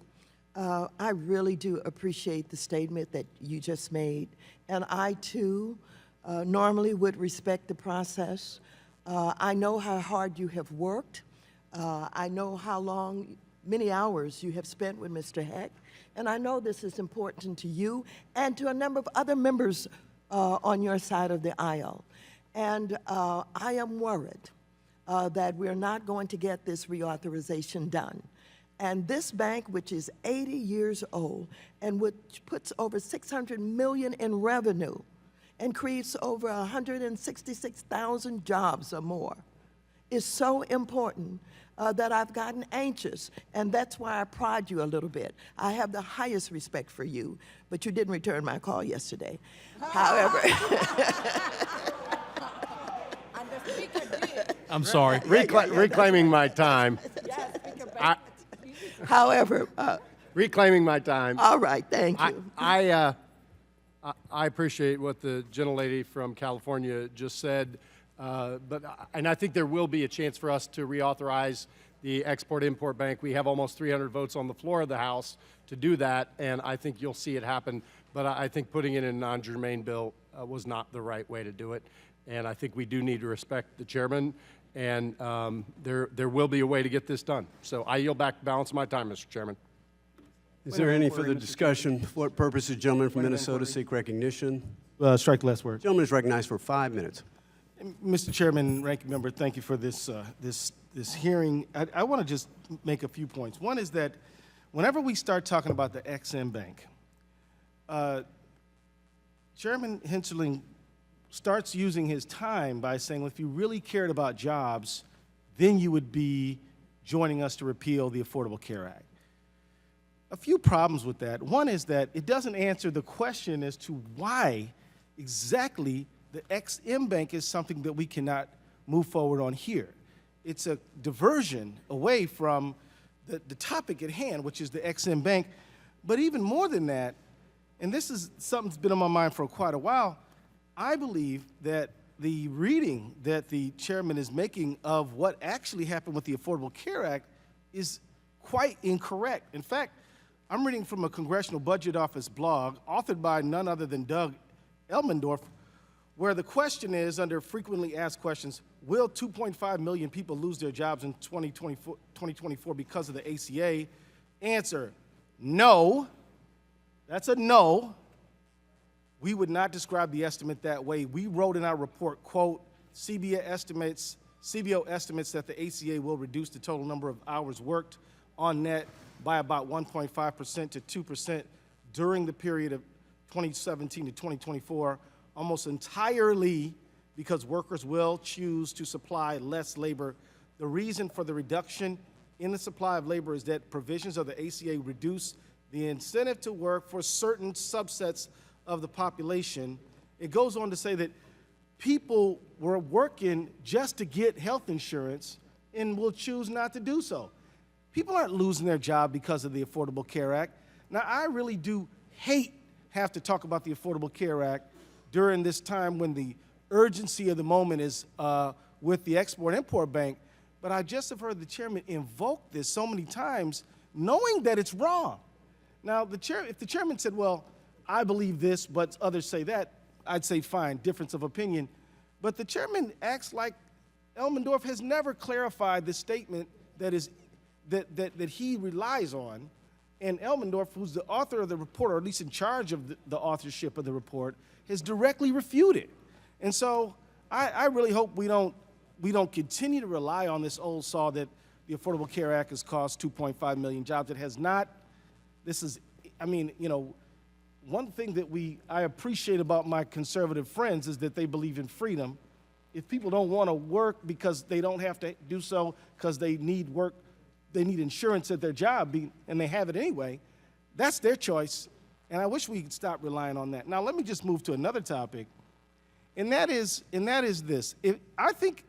I really do appreciate the statement that you just made. And I, too, normally would respect the process. I know how hard you have worked I know how long, many hours you have spent with Mr. Heck, and I know this is important to you and to a number of other members on your side of the aisle. And I am worried that we're not going to get this reauthorization done. And this bank, which is 80 years old and which puts over $600 million in revenue and creates over 166,000 jobs or more, is so important that I've gotten anxious, and that's why I prod you a little bit. I have the highest respect for you, but you didn't return my call yesterday. However, I'm sorry. Reclaiming my time. however, Reclaiming my time. all right, thank you. I appreciate what the gentlelady from California just said, and I think there will be a chance for us to reauthorize the Export-Import Bank. We have almost 300 votes on the floor of the House to do that, and I think you'll see it happen. But I think putting it in a non-germane bill was not the right way to do it, and I think we do need to respect the chairman, and there will be a way to get this done. So I yield back the balance of my time, Mr. Chairman. Is there any further discussion? For what purposes, gentleman from Minnesota seek recognition? Strike the last word. Gentleman is recognized for 5 minutes. Mr. Chairman, ranking member, thank you for this hearing. I want to just make a few points. One is that whenever we start talking about the XM Bank, Chairman Hensarling starts using his time by saying, well, if you really cared about jobs, then you would be joining us to repeal the Affordable Care Act. A few problems with that. One is that it doesn't answer the question as to why exactly the XM Bank is something that we cannot move forward on here. It's a diversion away from the topic at hand, which is the XM Bank. But even more than that, and this is something that's been on my mind for quite a while, I believe that the reading that the chairman is making of what actually happened with the Affordable Care Act is quite incorrect. In fact, I'm reading from a Congressional Budget Office blog authored by none other than Doug Elmendorf, where the question is, under frequently asked questions, will 2.5 million people lose their jobs in 2024 because of the ACA? Answer, no. That's a no. We would not describe the estimate that way. We wrote in our report, quote, CBO estimates that the ACA will reduce the total number of hours worked on net by about 1.5% to 2% during the period of 2017 to 2024, almost entirely because workers will choose to supply less labor. The reason for the reduction in the supply of labor is that provisions of the ACA reduce the incentive to work for certain subsets of the population. It goes on to say that people were working just to get health insurance and will choose not to do so. People aren't losing their job because of the Affordable Care Act. Now, I really do have to talk about the Affordable Care Act during this time when the urgency of the moment is with the Export-Import Bank, but I just have heard the chairman invoke this so many times, knowing that it's wrong. Now, if the chairman said, well, I believe this, but others say that, I'd say fine, difference of opinion. But the chairman acts like Elmendorf has never clarified the statement that he relies on, and Elmendorf, who's the author of the report, or at least in charge of the authorship of the report, has directly refuted. And so I really hope we don't continue to rely on this old saw that the Affordable Care Act has cost 2.5 million jobs. It has not. This is, I mean, you know, one thing that I appreciate about my conservative friends is that they believe in freedom. If people don't want to work because they don't have to do so because they need work, they need insurance at their job, and they have it anyway, that's their choice. And I wish we could stop relying on that. Now, let me just move to another topic, and that is this. I think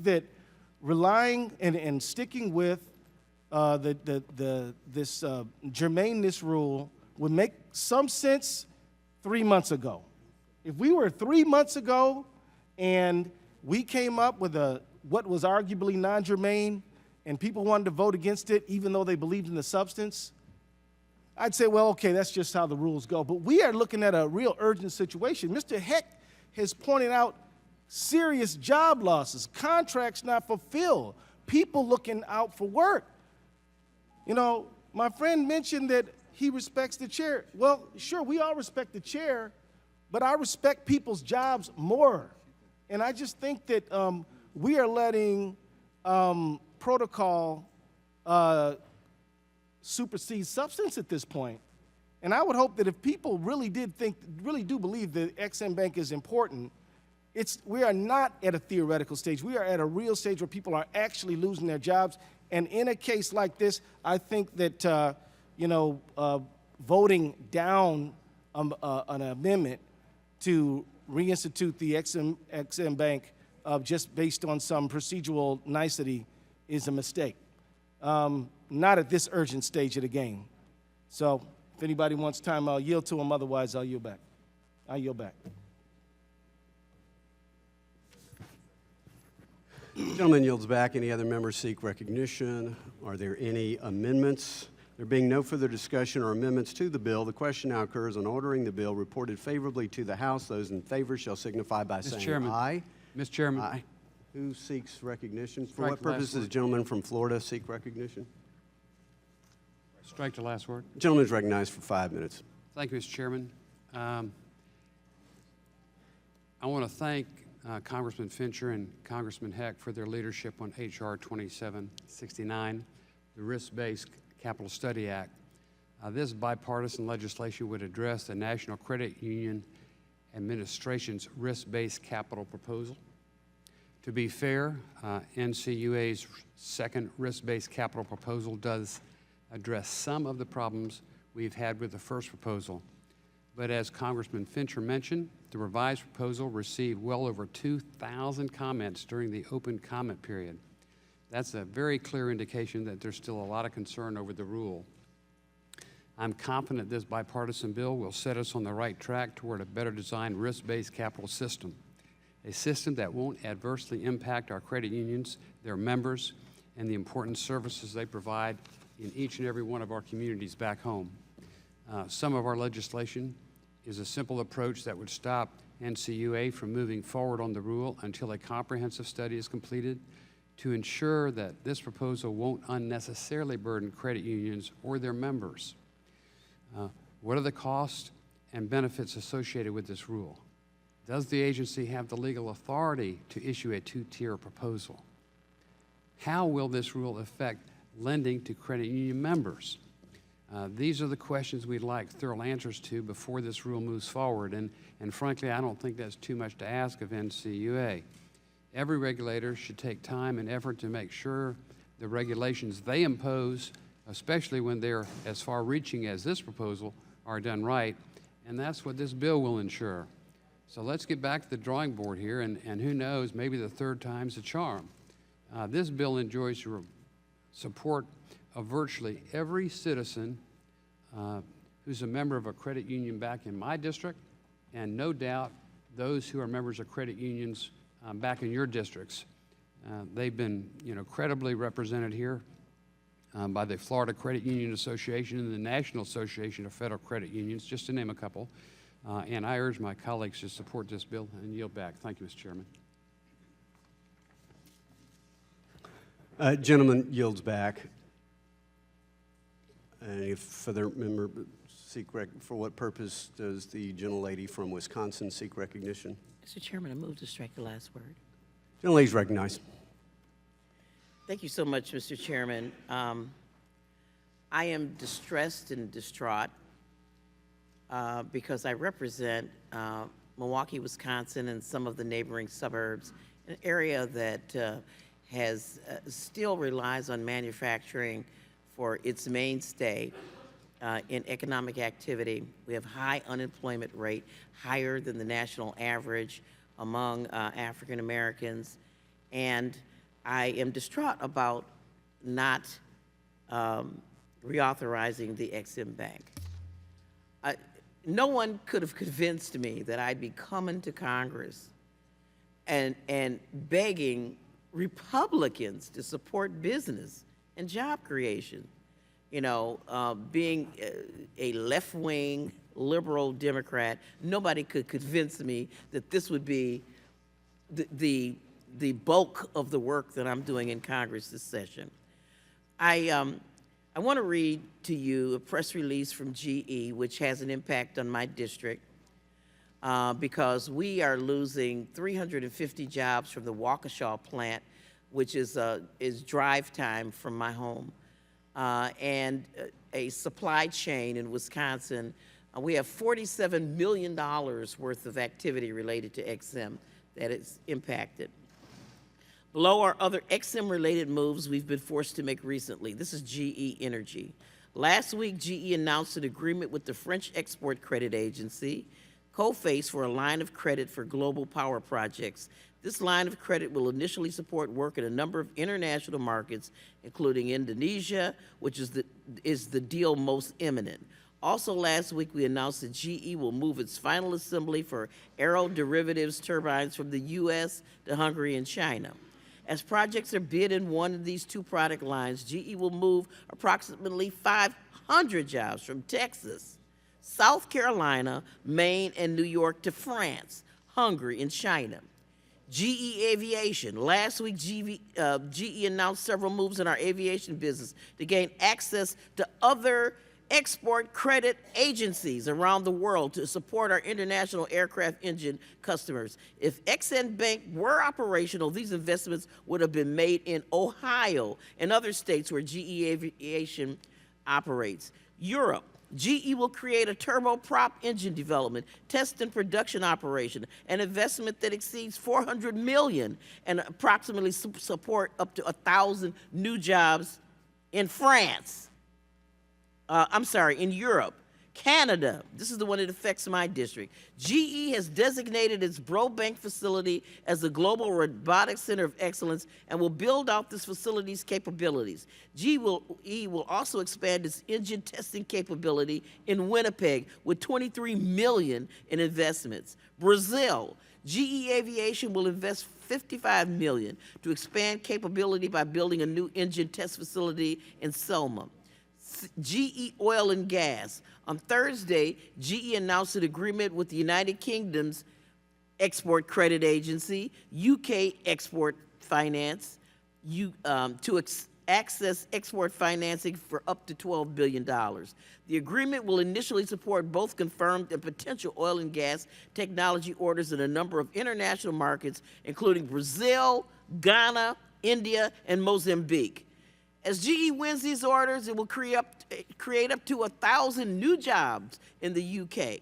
that relying and sticking with this germaneness rule would make some sense 3 months ago. If we were 3 months ago and we came up with what was arguably non-germane and people wanted to vote against it even though they believed in the substance, I'd say, well, okay, that's just how the rules go. But we are looking at a real urgent situation. Mr. Heck has pointed out serious job losses, contracts not fulfilled, people looking out for work. You know, my friend mentioned that he respects the chair. Well, sure, we all respect the chair, but I respect people's jobs more. And I just think that we are letting protocol supersede substance at this point. And I would hope that if people really do believe that XM Bank is important, we are not at a theoretical stage. We are at a real stage where people are actually losing their jobs. And in a case like this, I think that, voting down an amendment to reinstitute the XM Bank just based on some procedural nicety is a mistake. Not at this urgent stage of the game. So if anybody wants time, I'll yield to them. Otherwise, I'll yield back. I yield back. Gentleman yields back. Any other members seek recognition? Are there any amendments? There being no further discussion or amendments to the bill, the question now occurs on ordering the bill reported favorably to the House. Those in favor shall signify by saying Chairman. aye. Mr. Chairman. Aye. Who seeks recognition? For Strike what the last purpose does the word. gentleman from Florida seek recognition? Strike the last word. Gentleman is recognized for 5 minutes. Thank you, Mr. Chairman. I want to thank Congressman Fincher and Congressman Heck for their leadership on H.R. 2769, the Risk-Based Capital Study Act. This bipartisan legislation would address the National Credit Union Administration's risk-based capital proposal. To be fair, NCUA's second risk-based capital proposal does address some of the problems we've had with the first proposal. But as Congressman Fincher mentioned, the revised proposal received well over 2,000 comments during the open comment period. That's a very clear indication that there's still a lot of concern over the rule. I'm confident this bipartisan bill will set us on the right track toward a better designed risk-based capital system, a system that won't adversely impact our credit unions, their members, and the important services they provide in each and every one of our communities back home. Some of our legislation is a simple approach that would stop NCUA from moving forward on the rule until a comprehensive study is completed to ensure that this proposal won't unnecessarily burden credit unions or their members. What are the costs and benefits associated with this rule? Does the agency have the legal authority to issue a two-tier proposal? How will this rule affect lending to credit union members? These are the questions we'd like thorough answers to before this rule moves forward, and frankly, I don't think that's too much to ask of NCUA. Every regulator should take time and effort to make sure the regulations they impose, especially when they're as far-reaching as this proposal, are done right, and that's what this bill will ensure. So let's get back to the drawing board here, and who knows, maybe the third time's a charm. This bill enjoys your support of virtually every citizen who's a member of a credit union back in my district, and no doubt those who are members of credit unions back in your districts. They've been, credibly represented here by the Florida Credit Union Association and the National Association of Federal Credit Unions, just to name a couple. And I urge my colleagues to support this bill and yield back. Thank you, Mr. Chairman. Gentleman yields back. Any further member seek for what purpose does the gentlelady from Wisconsin seek recognition? Mr. Chairman, I move to strike the last word. Gentlelady is recognized. Thank you so much, Mr. Chairman. I am distressed and distraught because I represent Milwaukee, Wisconsin, and some of the neighboring suburbs, an area that still relies on manufacturing for its mainstay in economic activity. We have high unemployment rate, higher than the national average among African Americans, and I am distraught about not reauthorizing the XM Bank. No one could have convinced me that I'd be coming to Congress and begging Republicans to support business and job creation. Being a left-wing liberal Democrat, nobody could convince me that this would be the the bulk of the work that I'm doing in Congress this session. I want to read to you a press release from GE, which has an impact on my district, because we are losing 350 jobs from the Waukesha plant, which is drive time from my home, and a supply chain in Wisconsin. We have $47 million worth of activity related to XM that is impacted. Below are other XM-related moves we've been forced to make recently. This is GE Energy. Last week, GE announced an agreement with the French Export Credit Agency, COFACE, for a line of credit for global power projects. This line of credit will initially support work in a number of international markets, including Indonesia, which is the deal most imminent. Also last week, we announced that GE will move its final assembly for aeroderivatives turbines from the U.S. to Hungary and China. As projects are bid and won in these two product lines, GE will move approximately 500 jobs from Texas, South Carolina, Maine, and New York to France, Hungary, and China. GE Aviation. Last week, GE announced several moves in our aviation business to gain access to other export credit agencies around the world to support our international aircraft engine customers. If XN Bank were operational, these investments would have been made in Ohio and other states where GE Aviation operates. Europe. GE will create a turboprop engine development, test and production operation, an investment that exceeds $400 million and approximately support up to 1,000 new jobs in France. In Europe. Canada, this is the one that affects my district. GE has designated its Brobank facility as the Global Robotics Center of Excellence and will build out this facility's capabilities. GE will also expand its engine testing capability in Winnipeg with $23 million in investments. Brazil, GE Aviation will invest $55 million to expand capability by building a new engine test facility in Selma. GE Oil and Gas. On Thursday, GE announced an agreement with the United Kingdom's Export Credit Agency, UK Export Finance, to access export financing for up to $12 billion. The agreement will initially support both confirmed and potential oil and gas technology orders in a number of international markets, including Brazil, Ghana, India, and Mozambique. As GE wins these orders, it will create up to 1,000 new jobs in the UK.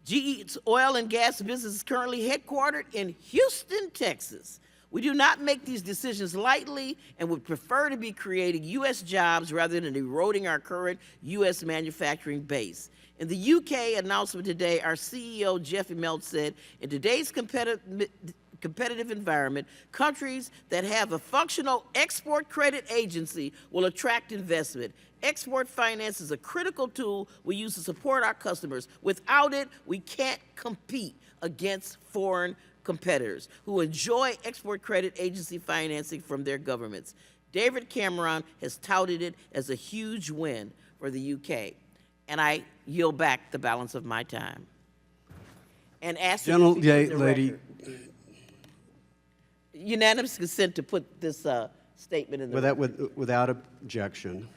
GE's oil and gas business is currently headquartered in Houston, Texas. We do not make these decisions lightly and would prefer to be creating U.S. jobs rather than eroding our current U.S. manufacturing base. In the UK announcement today, our CEO, Jeff Immelt, said, in today's competitive environment, countries that have a functional export credit agency will attract investment. Export finance is a critical tool we use to support our customers. Without it, we can't compete against foreign competitors who enjoy export credit agency financing from their governments. David Cameron has touted it as a huge win for the UK. And I yield back the balance of my time. And ask lady. Unanimous consent to put this statement in the record. Without objection.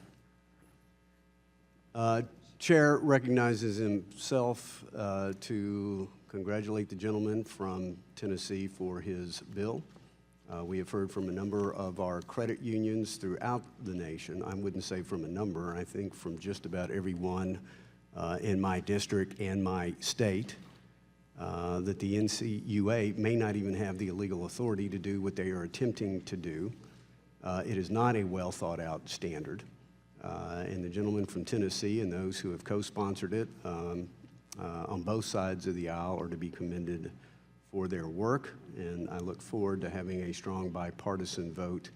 Chair recognizes himself to congratulate the gentleman from Tennessee for his bill. We have heard from a number of our credit unions throughout the nation. I wouldn't say from a number, I think from just about every one in my district and my state, that the NCUA may not even have the legal authority to do what they are attempting to do. It is not a well thought out standard. And the gentleman from Tennessee and those who have co-sponsored it on both sides of the aisle are to be commended for their work. And I look forward to having a strong bipartisan vote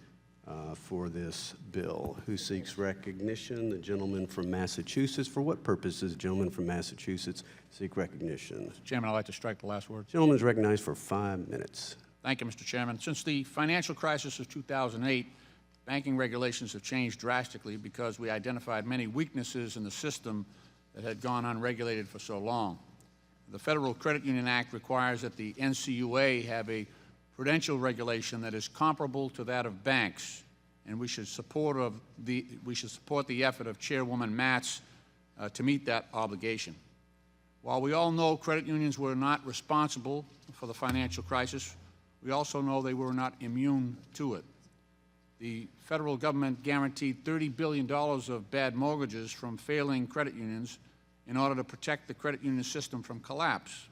for this bill. Who seeks recognition? The gentleman from Massachusetts. For what purpose does the gentleman from Massachusetts seek recognition? Mr. Chairman, I'd like to strike the last word. Gentleman is recognized for 5 minutes. Thank you, Mr. Chairman. Since the financial crisis of 2008, banking regulations have changed drastically because we identified many weaknesses in the system that had gone unregulated for so long. The Federal Credit Union Act requires that the NCUA have a prudential regulation that is comparable to that of banks, and we should support the effort of Chairwoman Matz to meet that obligation. While we all know credit unions were not responsible for the financial crisis, we also know they were not immune to it. The federal government guaranteed $30 billion of bad mortgages from failing credit unions in order to protect the credit union system from collapse.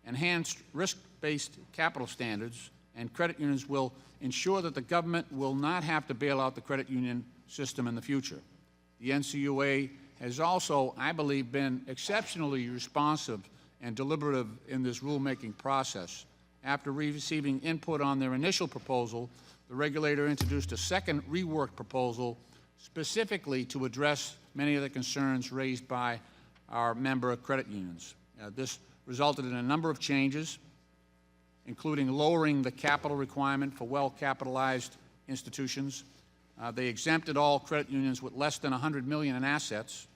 Enhanced risk-based capital standards and credit unions will ensure that the government will not have to bail out the credit union system in the future. The NCUA has also, I believe, been exceptionally responsive and deliberative in this rulemaking process. After receiving input on their initial proposal, the regulator introduced a second reworked proposal specifically to address many of the concerns raised by our member credit unions. This resulted in a number of changes, including lowering the capital requirement for well-capitalized institutions. They exempted all credit unions with less than $100 million in assets,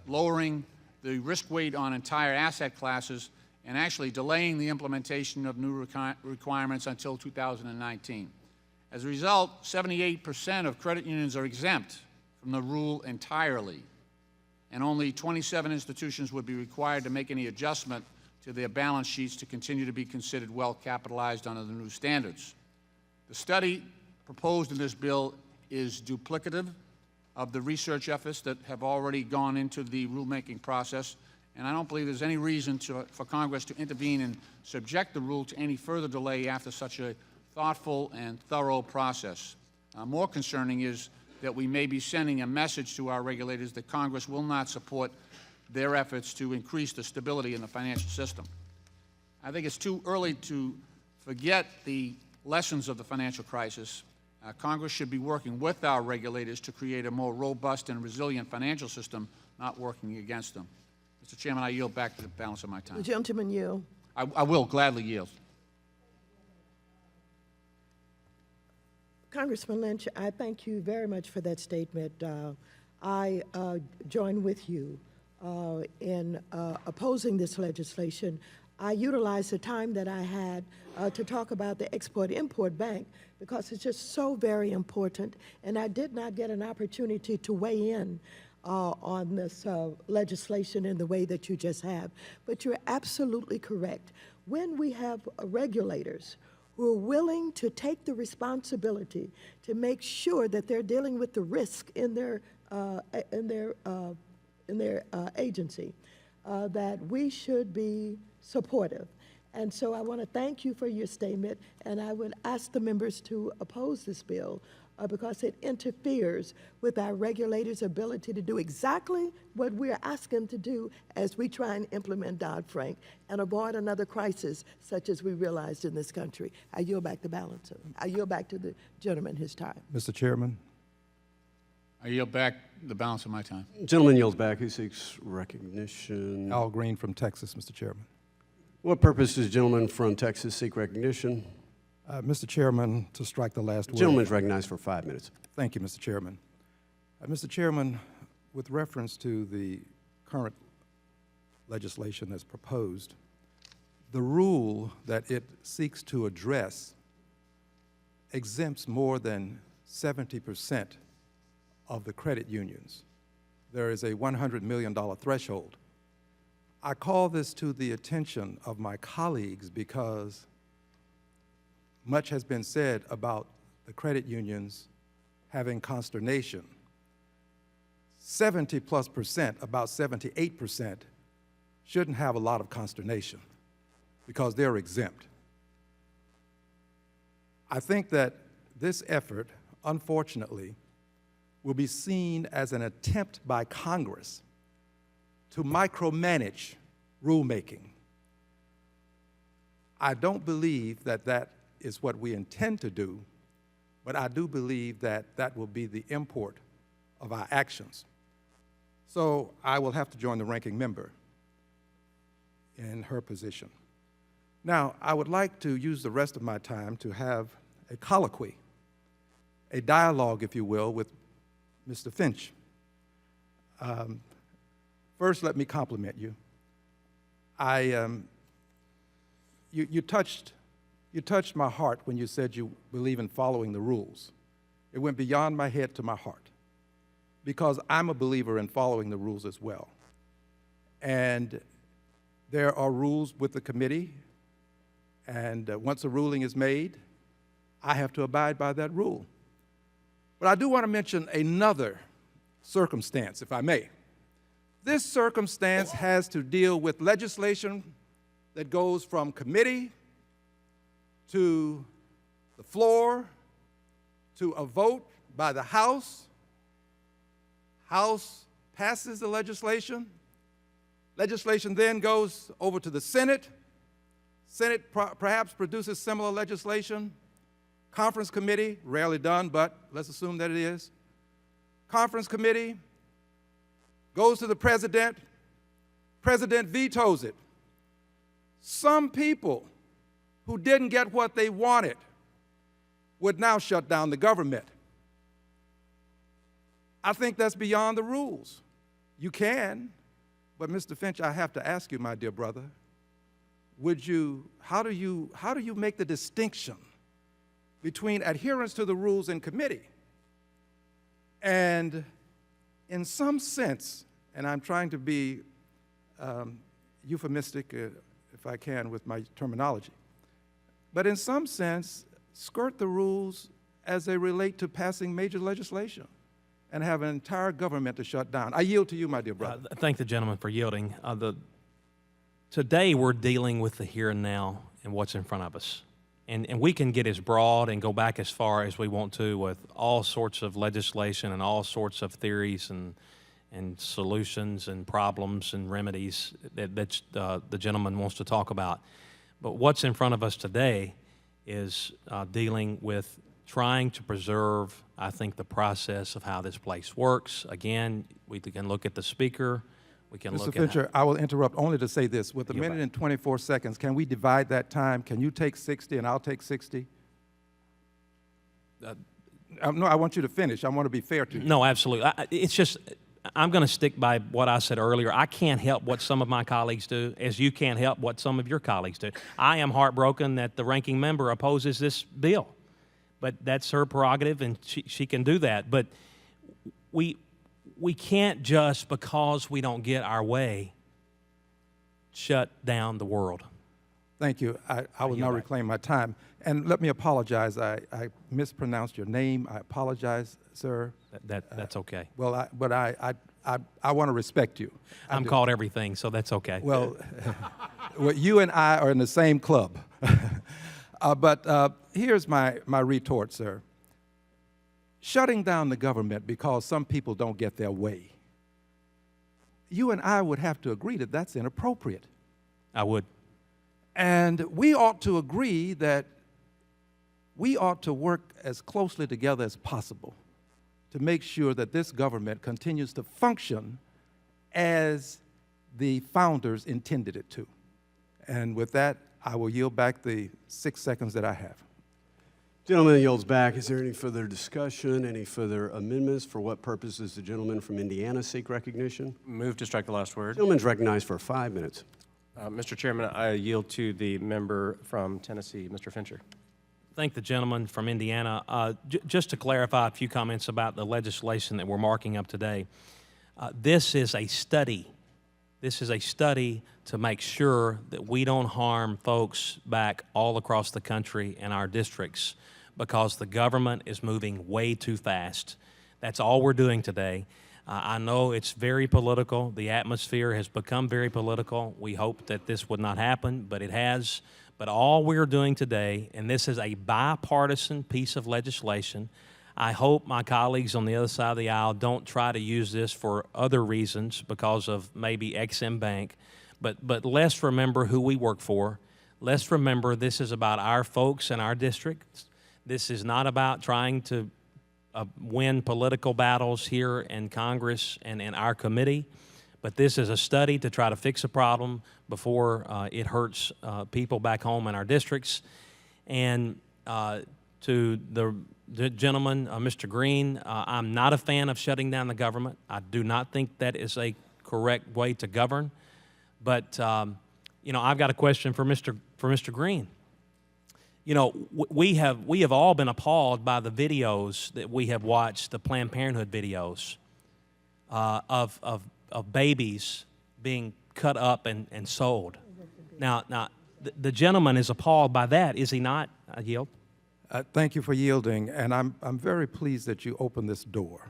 lowering the risk weight on entire asset classes, and actually delaying the implementation of new requirements until 2019. As a result, 78% of credit unions are exempt from the rule entirely, and only 27 institutions would be required to make any adjustment to their balance sheets to continue to be considered well-capitalized under the new standards. The study proposed in this bill is duplicative of the research efforts that have already gone into the rulemaking process, and I don't believe there's any reason for Congress to intervene and subject the rule to any further delay after such a thoughtful and thorough process. More concerning is that we may be sending a message to our regulators that Congress will not support their efforts to increase the stability in the financial system. I think it's too early to forget the lessons of the financial crisis. Congress should be working with our regulators to create a more robust and resilient financial system, not working against them. Mr. Chairman, I yield back to the balance of my time. The gentleman yield. I will gladly yield. Congressman Lynch, I thank you very much for that statement. I join with you in opposing this legislation. I utilized the time that I had to talk about the Export-Import Bank because it's just so very important, and I did not get an opportunity to weigh in on this legislation in the way that you just have. But you're absolutely correct. When we have regulators who are willing to take the responsibility to make sure that they're dealing with the risk in their agency, that we should be supportive. And so I want to thank you for your statement, and I would ask the members to oppose this bill because it interferes with our regulators' ability to do exactly what we're asking them to do as we try and implement Dodd-Frank and avoid another crisis such as we realized in this country. I yield back the balance. I yield back to the gentleman his time. Mr. Chairman. I yield back the balance of my time. Gentleman yields back. Who seeks recognition? Al Green from Texas, Mr. Chairman. What purpose does the gentleman from Texas seek recognition? Mr. Chairman, to strike the last word. The gentleman is recognized for 5 minutes. Thank you, Mr. Chairman. Mr. Chairman, with reference to the current legislation as proposed, the rule that it seeks to address exempts more than 70% of the credit unions. There is a $100 million threshold. I call this to the attention of my colleagues because much has been said about the credit unions having consternation. 70+%, about 78%, shouldn't have a lot of consternation because they're exempt. I think that this effort, unfortunately, will be seen as an attempt by Congress to micromanage rulemaking. I don't believe that that is what we intend to do, but I do believe that that will be the import of our actions. So I will have to join the ranking member in her position. Now, I would like to use the rest of my time to have a colloquy, a dialogue, if you will, with Mr. Finch. First, let me compliment you. You touched my heart when you said you believe in following the rules. It went beyond my head to my heart, because I'm a believer in following the rules as well. And there are rules with the committee, and once a ruling is made, I have to abide by that rule. But I do want to mention another circumstance, if I may. This circumstance has to deal with legislation that goes from committee to the floor to a vote by the House. House passes the legislation. Legislation then goes over to the Senate. Senate perhaps produces similar legislation. Conference committee, rarely done, but let's assume that it is. Conference committee goes to the president. President vetoes it. Some people who didn't get what they wanted would now shut down the government. I think that's beyond the rules. You can, but Mr. Finch, I have to ask you, my dear brother, how do you make the distinction between adherence to the rules in committee and, in some sense, and I'm trying to be euphemistic, if I can, with my terminology, but in some sense, skirt the rules as they relate to passing major legislation and have an entire government to shut down? I yield to you, my dear brother. Thank the gentleman for yielding. Today, we're dealing with the here and now and what's in front of us. And we can get as broad and go back as far as we want to with all sorts of legislation and all sorts of theories and solutions and problems and remedies that the gentleman wants to talk about. But what's in front of us today is dealing with trying to preserve, I think, the process of how this place works. Again, we can look at the speaker. We can look Mr. Fincher, I will interrupt only to say this. With a minute and 24 seconds, can we divide that time? Can you take 60 and I'll take 60? No, I want you to finish. I want to be fair to you. No, absolutely. It's just, I'm going to stick by what I said earlier. I can't help what some of my colleagues do, as you can't help what some of your colleagues do. I am heartbroken that the ranking member opposes this bill, but that's her prerogative, and she can do that. But we can't just, because we don't get our way, shut down the world. Thank you. I will now reclaim my time. And let me apologize. I mispronounced your name. I apologize, sir. That's okay. Well, but I want to respect you. I'm called everything, so that's okay. Well, you and I are in the same club. But here's my retort, sir. Shutting down the government because some people don't get their way, you and I would have to agree that that's inappropriate. I would. And we ought to agree that we ought to work as closely together as possible to make sure that this government continues to function as the founders intended it to. And with that, I will yield back the 6 seconds that I have. Gentleman yields back. Is there any further discussion, any further amendments? For what purpose does the gentleman from Indiana seek recognition? Move to strike the last word. Gentleman's recognized for 5 minutes. Mr. Chairman, I yield to the member from Tennessee, Mr. Fincher. Thank the gentleman from Indiana. Just to clarify a few comments about the legislation that we're marking up today. This is a study. This is a study to make sure that we don't harm folks back all across the country in our districts, because the government is moving way too fast. That's all we're doing today. I know it's very political. The atmosphere has become very political. We hope that this would not happen, but it has. But all we're doing today, and this is a bipartisan piece of legislation, I hope my colleagues on the other side of the aisle don't try to use this for other reasons because of maybe XM Bank, but let's remember who we work for. Let's remember this is about our folks in our districts. This is not about trying to win political battles here in Congress and in our committee, but this is a study to try to fix a problem before it hurts people back home in our districts. And to the gentleman, Mr. Green, I'm not a fan of shutting down the government. I do not think that is a correct way to govern, but I've got a question for Mr. Green. We have all been appalled by the videos that we have watched, the Planned Parenthood videos of babies being cut up and sold. Now, the gentleman is appalled by that, is he not? I yield. Thank you for yielding, and I'm very pleased that you opened this door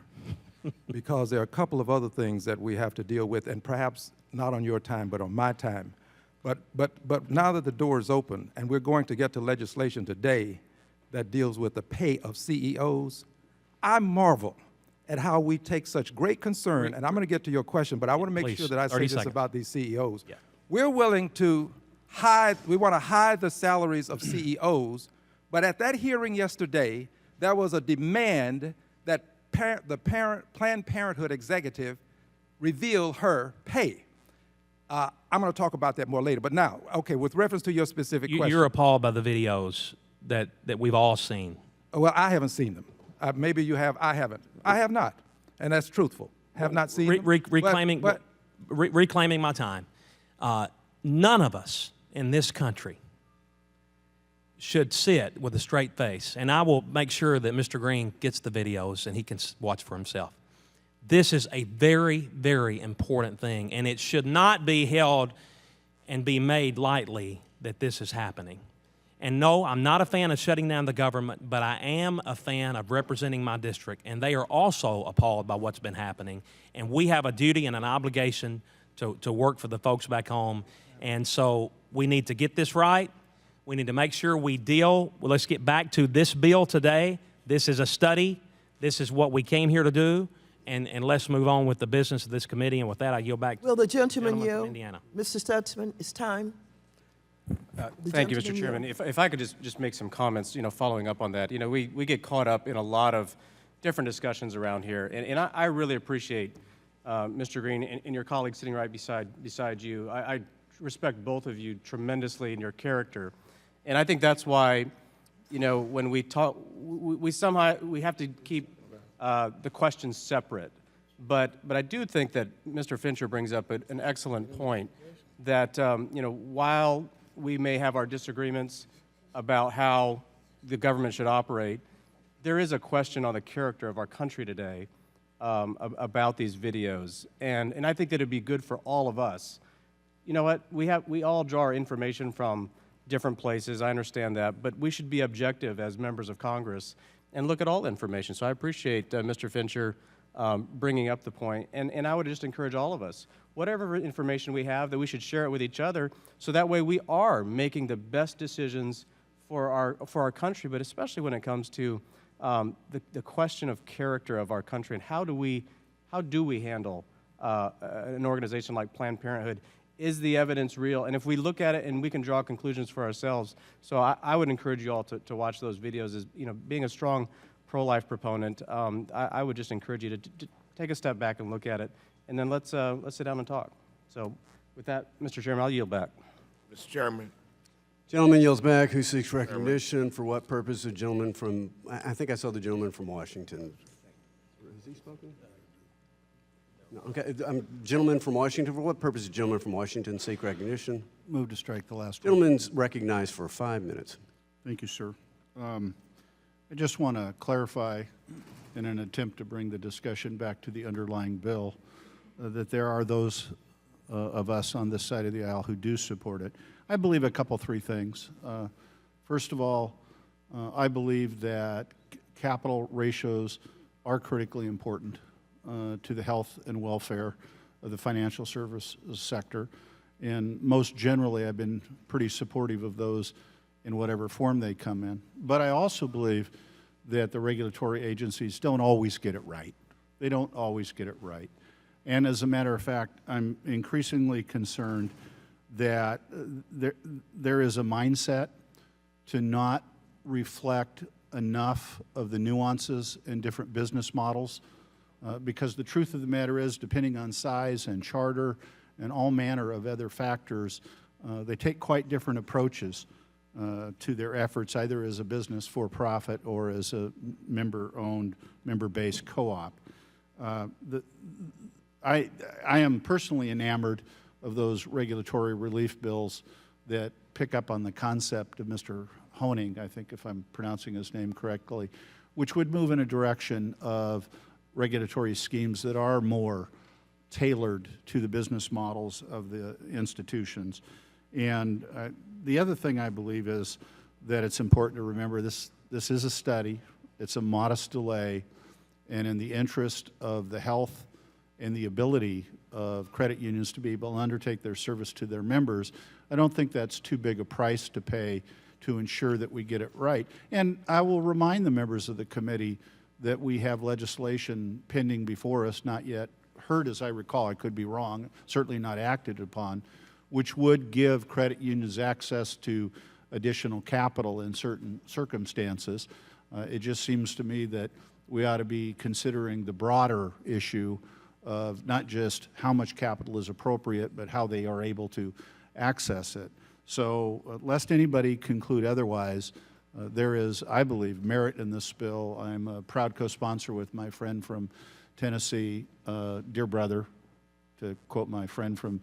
because there are a couple of other things that we have to deal with, and perhaps not on your time, but on my time. But now that the door is open, and we're going to get to legislation today that deals with the pay of CEOs, I marvel at how we take such great concern, and I'm going to get to your question, but I want to make sure that I say this about these CEOs. Yeah. We're willing to we want to hide the salaries of CEOs, but at that hearing yesterday, there was a demand that the Planned Parenthood executive reveal her pay. I'm going to talk about that more later, but now, okay, with reference to your specific question. You're appalled by the videos that we've all seen. Well, I haven't seen them. Maybe you have, I haven't. I have not, and that's truthful. Have not seen them. Reclaiming my time. None of us in this country should sit with a straight face, and I will make sure that Mr. Green gets the videos and he can watch for himself. This is a very, very important thing, and it should not be held and be made lightly that this is happening. And no, I'm not a fan of shutting down the government, but I am a fan of representing my district, and they are also appalled by what's been happening. And we have a duty and an obligation to work for the folks back home. And so we need to get this right. We need to make sure we deal. Well, let's get back to this bill today. This is a study. This is what we came here to do. And let's move on with the business of this committee. And with that, I yield back Will the gentleman from yield? Indiana. Mr. Stutzman, it's time. Thank you, Mr. Chairman. If I could just make some comments, following up on that. We get caught up in a lot of different discussions around here. And I really appreciate, Mr. Green, and your colleague sitting right beside you. I respect both of you tremendously in your character. And I think that's why, when we talk, we have to keep the questions separate. But I do think that Mr. Fincher brings up an excellent point that, while we may have our disagreements about how the government should operate, there is a question on the character of our country today about these videos. And I think that it'd be good for all of us. You know what? We all draw our information from different places. I understand that. But we should be objective as members of Congress and look at all information. So I appreciate Mr. Fincher bringing up the point. And I would just encourage all of us, whatever information we have, that we should share it with each other so that way we are making the best decisions for our country, but especially when it comes to the question of character of our country and how do we handle an organization like Planned Parenthood. Is the evidence real? And if we look at it and we can draw conclusions for ourselves. So I would encourage you all to watch those videos. As being a strong pro-life proponent, I would just encourage you to take a step back and look at it, and then let's sit down and talk. So with that, Mr. Chairman, I'll yield back. Mr. Chairman. Gentleman yields back. Who seeks recognition? For what purpose? A gentleman from, I think I saw the gentleman from Washington. Has he spoken? No, okay, gentleman from Washington. For what purpose does a gentleman from Washington seek recognition? Move to strike the last one. Gentleman's recognized for 5 minutes. Thank you, sir. I just want to clarify, in an attempt to bring the discussion back to the underlying bill, that there are those of us on this side of the aisle who do support it. I believe three things. First of all, I believe that capital ratios are critically important to the health and welfare of the financial services sector. And most generally, I've been pretty supportive of those in whatever form they come in. But I also believe that the regulatory agencies don't always get it right. They don't always get it right. And as a matter of fact, I'm increasingly concerned that there is a mindset to not reflect enough of the nuances in different business models, because the truth of the matter is, depending on size and charter and all manner of other factors, they take quite different approaches to their efforts, either as a business for profit or as a member-owned, member-based co-op. I am personally enamored of those regulatory relief bills that pick up on the concept of Mr. Honing, I think if I'm pronouncing his name correctly, which would move in a direction of regulatory schemes that are more tailored to the business models of the institutions. And the other thing I believe is that it's important to remember this is a study, it's a modest delay, and in the interest of the health and the ability of credit unions to be able to undertake their service to their members, I don't think that's too big a price to pay to ensure that we get it right. And I will remind the members of the committee that we have legislation pending before us, not yet heard as I recall, I could be wrong, certainly not acted upon, which would give credit unions access to additional capital in certain circumstances. It just seems to me that we ought to be considering the broader issue of not just how much capital is appropriate, but how they are able to access it. So lest anybody conclude otherwise, there is, I believe, merit in this bill. I'm a proud co-sponsor with my friend from Tennessee, dear brother, to quote my friend from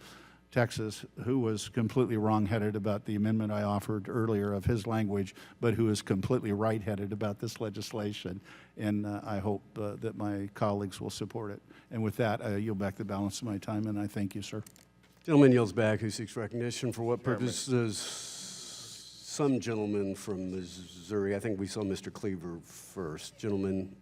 Texas, who was completely wrong-headed about the amendment I offered earlier of his language, but who is completely right-headed about this legislation. And I hope that my colleagues will support it. And with that, I yield back the balance of my time, and I thank you, sir. Gentleman yields back. Who seeks recognition? For what purposes? Some gentleman from Missouri. I think we saw Mr. Cleaver first. Gentleman,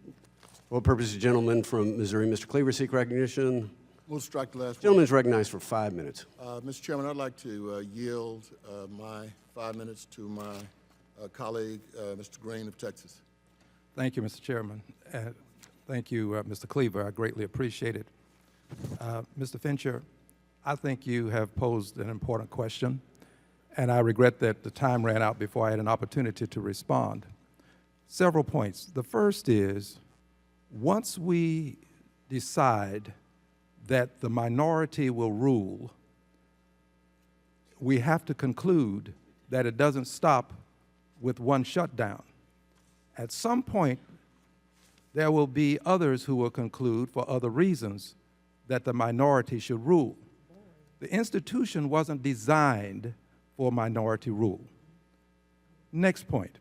for what purposes, gentleman from Missouri? Mr. Cleaver seek recognition. We'll strike the last one. Gentleman's recognized for 5 minutes. Mr. Chairman, I'd like to yield my 5 minutes to my colleague, Mr. Green of Texas. Thank you, Mr. Chairman. Thank you, Mr. Cleaver. I greatly appreciate it. Mr. Fincher, I think you have posed an important question, and I regret that the time ran out before I had an opportunity to respond. Several points. The first is, once we decide that the minority will rule, we have to conclude that it doesn't stop with one shutdown. At some point, there will be others who will conclude, for other reasons, that the minority should rule. The institution wasn't designed for minority rule. Next point.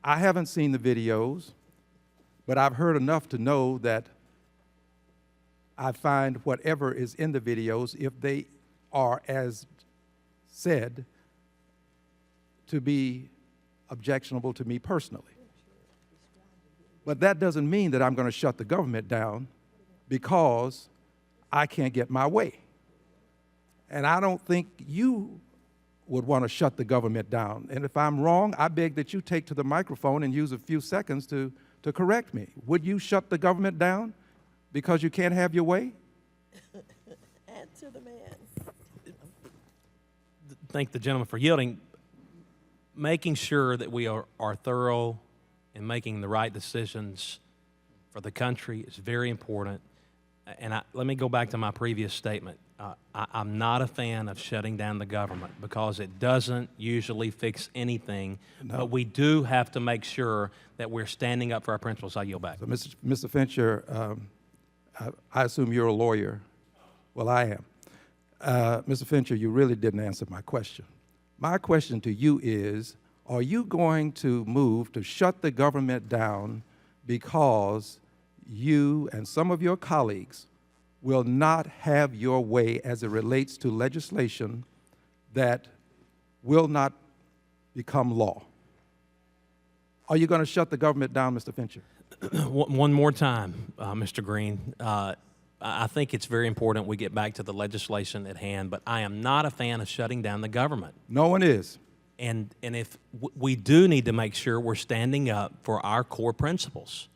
I haven't seen the videos, but I've heard enough to know that I find whatever is in the videos, if they are as said, to be objectionable to me personally. But that doesn't mean that I'm going to shut the government down because I can't get my way. And I don't think you would want to shut the government down. And if I'm wrong, I beg that you take to the microphone and use a few seconds to correct me. Would you shut the government down because you can't have your way? Answer the man. Thank the gentleman for yielding. Making sure that we are thorough in making the right decisions for the country is very important. And let me go back to my previous statement. I'm not a fan of shutting down the government because it doesn't usually fix anything. No. But we do have to make sure that we're standing up for our principles. I yield back. So, Mr. Fincher, I assume you're a lawyer. Well, I am. Mr. Fincher, you really didn't answer my question. My question to you is, are you going to move to shut the government down because you and some of your colleagues will not have your way as it relates to legislation that will not become law? Are you going to shut the government down, Mr. Fincher? One more time, Mr. Green. I think it's very important we get back to the legislation at hand, but I am not a fan of shutting down the government. No one is. And if we do need to make sure we're standing up for our core principles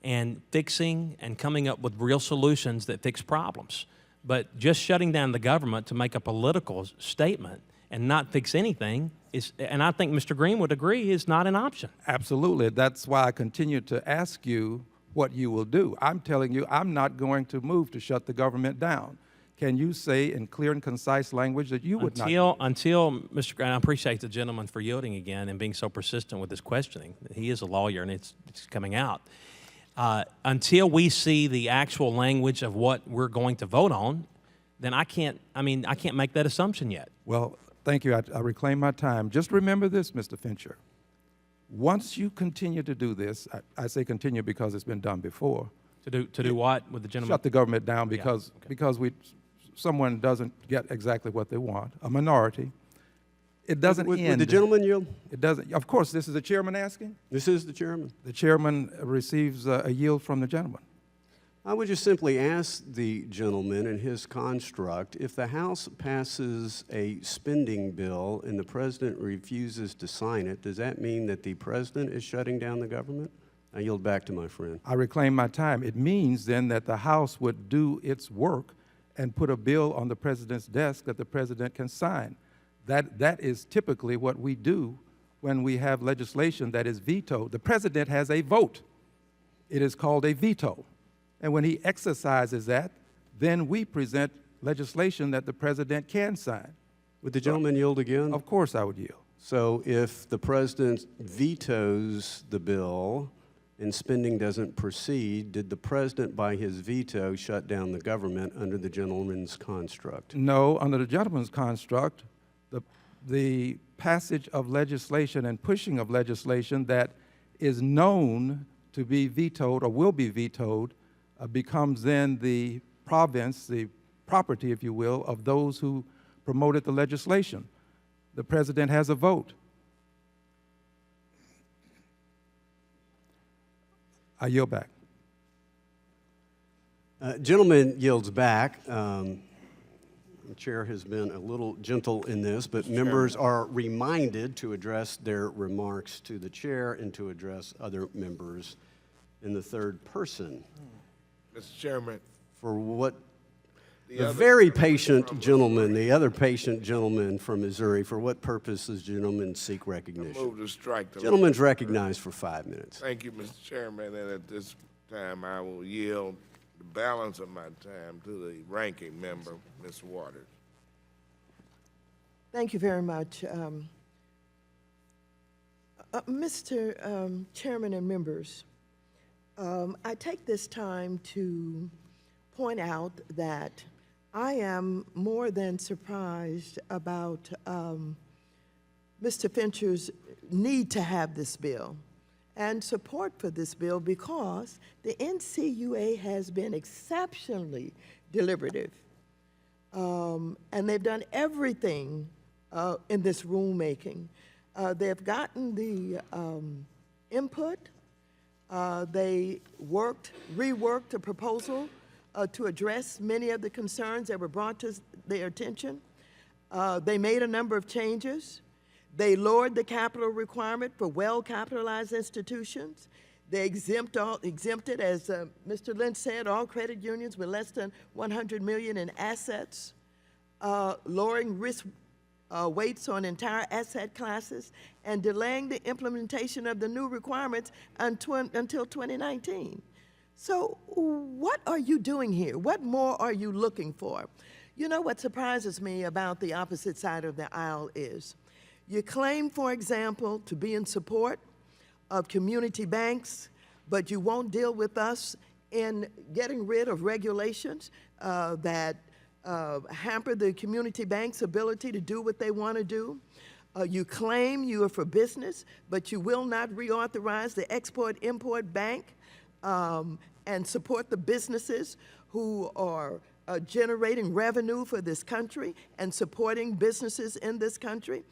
and fixing and coming up with real solutions that fix problems. But just shutting down the government to make a political statement and not fix anything is, and I think Mr. Green would agree, is not an option. Absolutely. That's why I continue to ask you what you will do. I'm telling you, I'm not going to move to shut the government down. Can you say in clear and concise language that you would not? Until Mr. Green, I appreciate the gentleman for yielding again and being so persistent with his questioning. He is a lawyer and it's coming out. Until we see the actual language of what we're going to vote on, then I can't make that assumption yet. Well, thank you. I reclaim my time. Just remember this, Mr. Fincher. Once you continue to do this, I say continue because it's been done before. To do what with the gentleman? Shut the government down because, Yeah, okay. someone doesn't get exactly what they want, a minority. It doesn't Would end. the gentleman yield? It doesn't. Of course, this is the chairman asking. This is the chairman. The chairman receives a yield from the gentleman. I would just simply ask the gentleman in his construct, if the House passes a spending bill and the president refuses to sign it, does that mean that the president is shutting down the government? I yield back to my friend. I reclaim my time. It means then that the House would do its work and put a bill on the president's desk that the president can sign. That is typically what we do when we have legislation that is vetoed. The president has a vote. It is called a veto. And when he exercises that, then we present legislation that the president can sign. Would the gentleman yield again? Of course I would yield. So if the president vetoes the bill and spending doesn't proceed, did the president, by his veto, shut down the government under the gentleman's construct? No, under the gentleman's construct, the passage of legislation and pushing of legislation that is known to be vetoed or will be vetoed becomes then the province, the property, if you will, of those who promoted the legislation. The president has a vote. I yield back. Gentleman yields back. The chair has been a little gentle in this, but members are reminded to address their remarks to the chair and to address other members in the third person. Mr. Chairman. For what the very patient gentleman, the other patient gentleman from Missouri, for what purpose does the gentleman seek recognition? Move to strike the Gentleman's recognized for 5 minutes. Thank you, Mr. Chairman, and at this time I will yield the balance of my time to the ranking member, Ms. Waters. Thank you very much. Mr. Chairman and members, I take this time to point out that I am more than surprised about Mr. Fincher's need to have this bill and support for this bill because the NCUA has been exceptionally deliberative. And they've done everything in this rulemaking. They've gotten the input. They reworked the proposal to address many of the concerns that were brought to their attention. They made a number of changes. They lowered the capital requirement for well-capitalized institutions. They exempted, as Mr. Lynch said, all credit unions with less than $100 million in assets, lowering risk weights on entire asset classes, and delaying the implementation of the new requirements until 2019. So what are you doing here? What more are you looking for? You know what surprises me about the opposite side of the aisle is you claim, for example, to be in support of community banks, but you won't deal with us in getting rid of regulations that hamper the community bank's ability to do what they want to do. You claim you are for business, but you will not reauthorize the Export-Import Bank and support the businesses who are generating revenue for this country and supporting businesses in this country.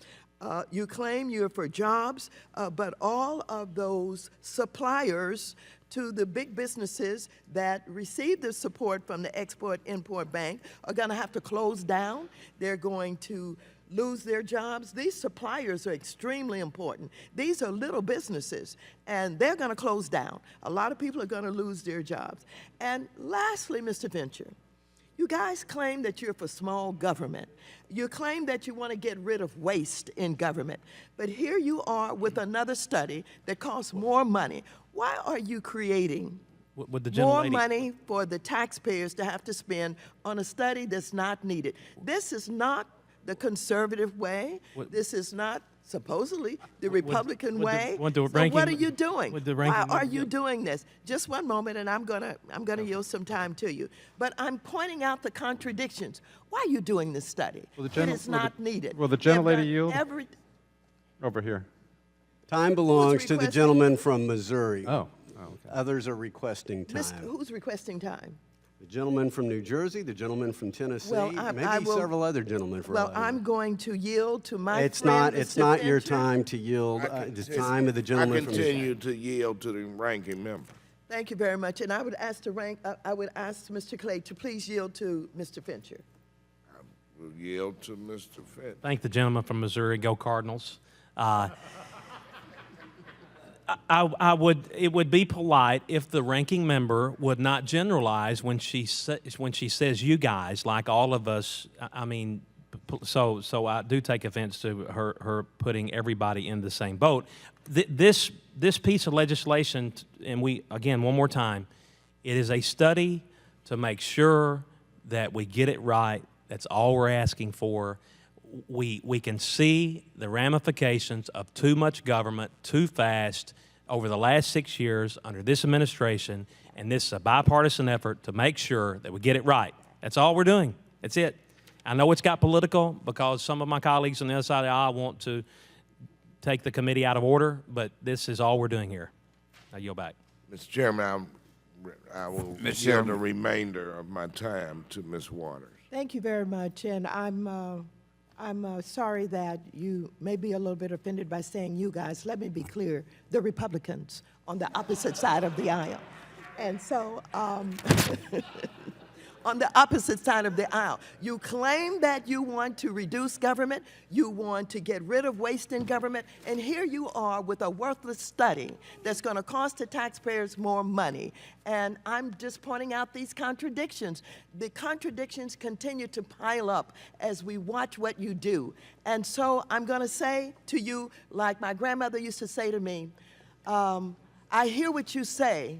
You claim you're for jobs, but all of those suppliers to the big businesses that receive the support from the Export-Import Bank are going to have to close down. They're going to lose their jobs. These suppliers are extremely important. These are little businesses, and they're going to close down. A lot of people are going to lose their jobs. And lastly, Mr. Fincher, you guys claim that you're for small government. You claim that you want to get rid of waste in government. But here you are with another study that costs more money. Why are you creating more money for the taxpayers to have to spend on a study that's not needed? This is not the conservative way. This is not supposedly the Republican way. would the So ranking- what are you doing? would the Why ranking are member- you doing this? Just one moment, and I'm gonna yield some time to you. But I'm pointing out the contradictions. Why are you doing this study? It is not needed. Will the We have gentlelady done yield? every- Over here. Time belongs to the requesting? gentleman from Missouri. Oh, okay. Others are requesting Miss- time. Who's requesting time? The gentleman from New Jersey, the gentleman from Tennessee, Well, I maybe will- several other gentlemen for Well, all I know. I'm going to yield to my It's friend, not, it's Mr. not your Fincher. time to yield, it's time of the I gentleman from Missouri. continue to yield to the ranking member. Thank you very much, and I would ask Mr. Clay to please yield to Mr. Fincher. We'll yield to Mr. Fitz. Thank the gentleman from Missouri. Go Cardinals. It would be polite if the ranking member would not generalize when she says you guys, like all of us. I mean, so I do take offense to her putting everybody in the same boat. This piece of legislation, and we, again, one more time, it is a study to make sure that we get it right. That's all we're asking for. We can see the ramifications of too much government, too fast, over the last 6 years under this administration, and this is a bipartisan effort to make sure that we get it right. That's all we're doing. That's it. I know it's got political because some of my colleagues on the other side of the aisle want to take the committee out of order, but this is all we're doing here. I yield back. Mr. Chairman, I will yield the remainder of my time to Ms. Waters. Thank you very much, and I'm sorry that you may be a little bit offended by saying you guys. Let me be clear, the Republicans on the opposite side of the aisle. And so, on the opposite side of the aisle, you claim that you want to reduce government, you want to get rid of waste in government, and here you are with a worthless study that's going to cost the taxpayers more money. And I'm just pointing out these contradictions. The contradictions continue to pile up as we watch what you do. And so I'm going to say to you, like my grandmother used to say to me, I hear what you say,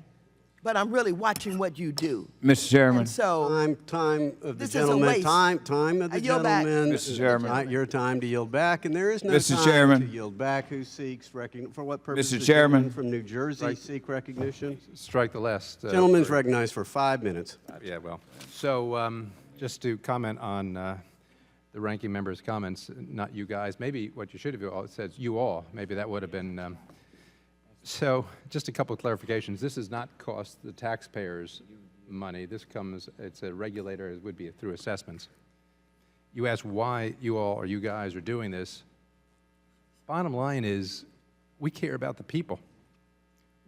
but I'm really watching what you do. Mr. Chairman. And so Time of the this is a gentleman. waste. Time of the I yield back. gentleman. Mr. Chairman. Not your time to yield back, and there is no Mr. time Chairman. to yield back. Who seeks recognition? For what purpose? Mr. does the Chairman. gentleman from New Jersey seek recognition? Strike the last. Gentleman's recognized for 5 minutes. Yeah, well, so just to comment on the ranking member's comments, not you guys, maybe what you should have all said, you all, maybe that would have been, so just a couple of clarifications. This does not cost the taxpayers money. This comes, it's a regulator, it would be through assessments. You ask why you all or you guys are doing this. Bottom line is, we care about the people.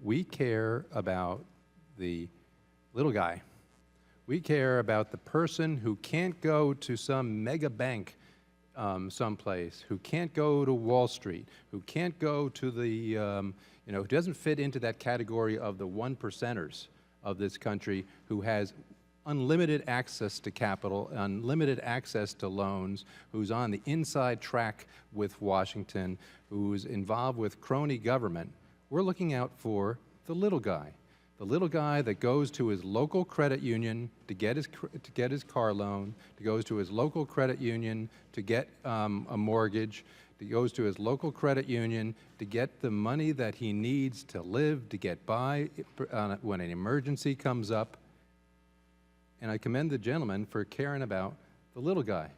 We care about the little guy. We care about the person who can't go to some mega bank someplace, who can't go to Wall Street, who can't go to the, who doesn't fit into that category of the 1%ers of this country, who has unlimited access to capital, unlimited access to loans, who's on the inside track with Washington, who's involved with crony government. We're looking out for the little guy. The little guy that goes to his local credit union to get his car loan, to goes to his local credit union to get a mortgage, to goes to his local credit union to get the money that he needs to live, to get by when an emergency comes up. And I commend the gentleman for caring about the little guy.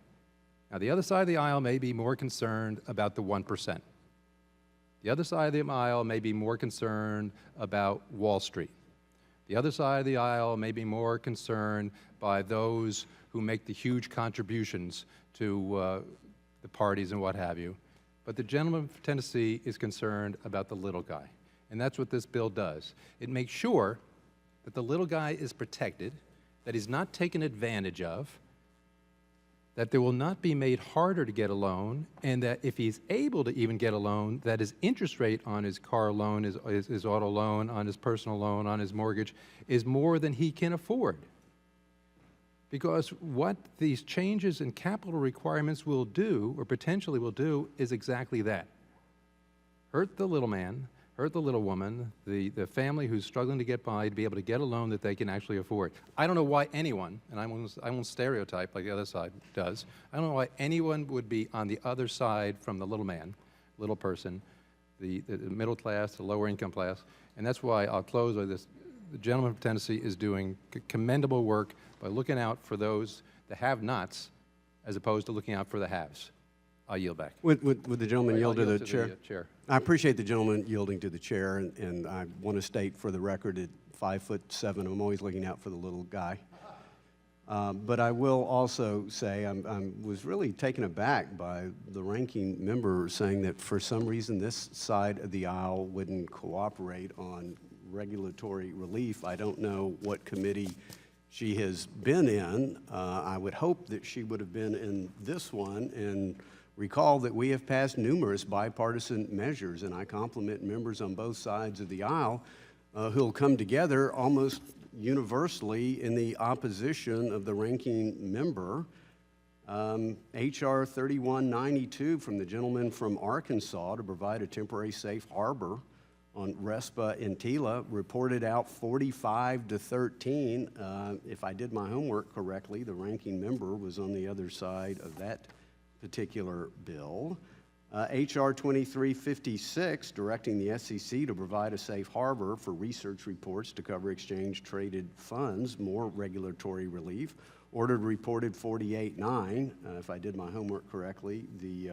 Now, the other side of the aisle may be more concerned about the 1%. The other side of the aisle may be more concerned about Wall Street. The other side of the aisle may be more concerned by those who make the huge contributions to the parties and what have you. But the gentleman from Tennessee is concerned about the little guy. And that's what this bill does. It makes sure that the little guy is protected, that he's not taken advantage of, that there will not be made harder to get a loan, and that if he's able to even get a loan, that his interest rate on his car loan, his auto loan, on his personal loan, on his mortgage, is more than he can afford. Because what these changes in capital requirements will do, or potentially will do, is exactly that. Hurt the little man, hurt the little woman, the family who's struggling to get by, to be able to get a loan that they can actually afford. I don't know why anyone, and I won't stereotype like the other side does, I don't know why anyone would be on the other side from the little man, little person, the middle class, the lower income class. And that's why I'll close with this. The gentleman from Tennessee is doing commendable work by looking out for those, the have-nots, as opposed to looking out for the haves. I'll yield back. Would the gentleman yield to I'll the chair? chair. I appreciate the gentleman yielding to the chair, and I want to state for the record at 5'7", I'm always looking out for the little guy. But I will also say I was really taken aback by the ranking member saying that for some reason this side of the aisle wouldn't cooperate on regulatory relief. I don't know what committee she has been in. I would hope that she would have been in this one, and recall that we have passed numerous bipartisan measures, and I compliment members on both sides of the aisle who'll come together almost universally in the opposition of the ranking member. H.R. 3192 from the gentleman from Arkansas to provide a temporary safe harbor on RESPA and TILA reported out 45-13. If I did my homework correctly, the ranking member was on the other side of that particular bill. H.R. 2356, directing the SEC to provide a safe harbor for research reports to cover exchange-traded funds, more regulatory relief, ordered reported 48-9. If I did my homework correctly, the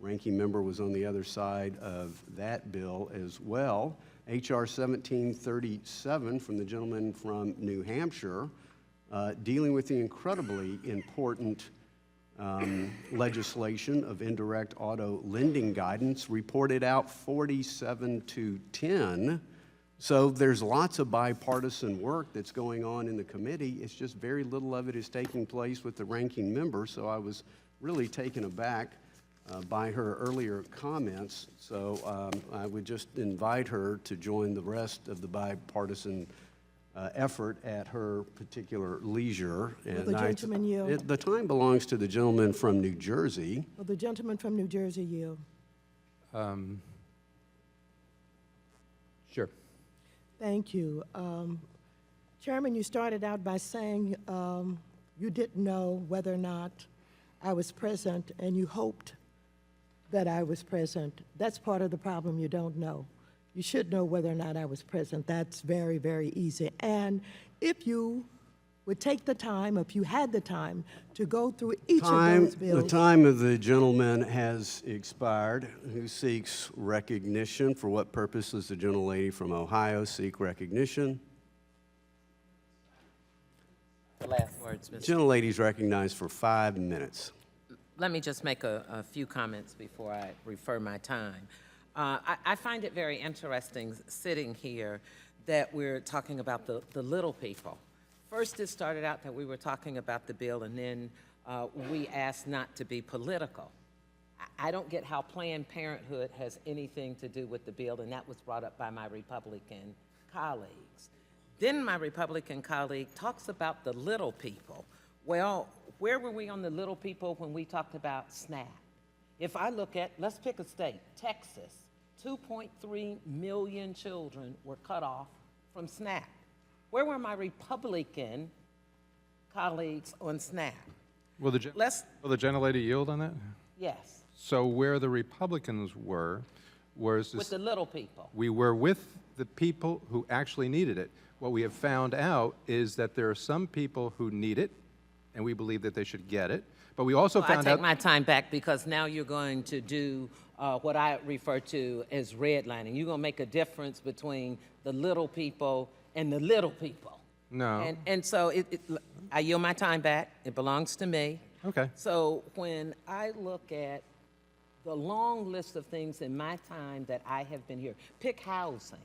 ranking member was on the other side of that bill as well. H.R. 1737 from the gentleman from New Hampshire, dealing with the incredibly important legislation of indirect auto lending guidance, reported out 47-10. So there's lots of bipartisan work that's going on in the committee. It's just very little of it is taking place with the ranking member. So I was really taken aback by her earlier comments. So I would just invite her to join the rest of the bipartisan effort at her particular leisure. Will the gentleman yield? The time belongs to the gentleman from New Jersey. Will the gentleman from New Jersey yield? Sure. Thank you. Chairman, you started out by saying you didn't know whether or not I was present, and you hoped that I was present. That's part of the problem. You don't know. You should know whether or not I was present. That's very, very easy. And if you would take the time, if you had the time, to go through each of those bills. The time of the gentleman has expired. Who seeks recognition? For what purpose does the gentlelady from Ohio seek recognition? The last words, Mr. Gentlelady's recognized for 5 minutes. Let me just make a few comments before I refer my time. I find it very interesting sitting here that we're talking about the little people. First, it started out that we were talking about the bill, and then we asked not to be political. I don't get how Planned Parenthood has anything to do with the bill, and that was brought up by my Republican colleagues. Then my Republican colleague talks about the little people. Well, where were we on the little people when we talked about SNAP? If I look at, let's pick a state, Texas, 2.3 million children were cut off from SNAP. Where were my Republican colleagues on SNAP? Will the gentlelady yield on that? Yes. So where the Republicans were was With the little people. we were with the people who actually needed it. What we have found out is that there are some people who need it, and we believe that they should get it. But we also found I out— take my time back because now you're going to do what I refer to as redlining. You're going to make a difference between the little people and the little people. No. And so I yield my time back. It belongs to me. Okay. So when I look at the long list of things in my time that I have been here, pick housing,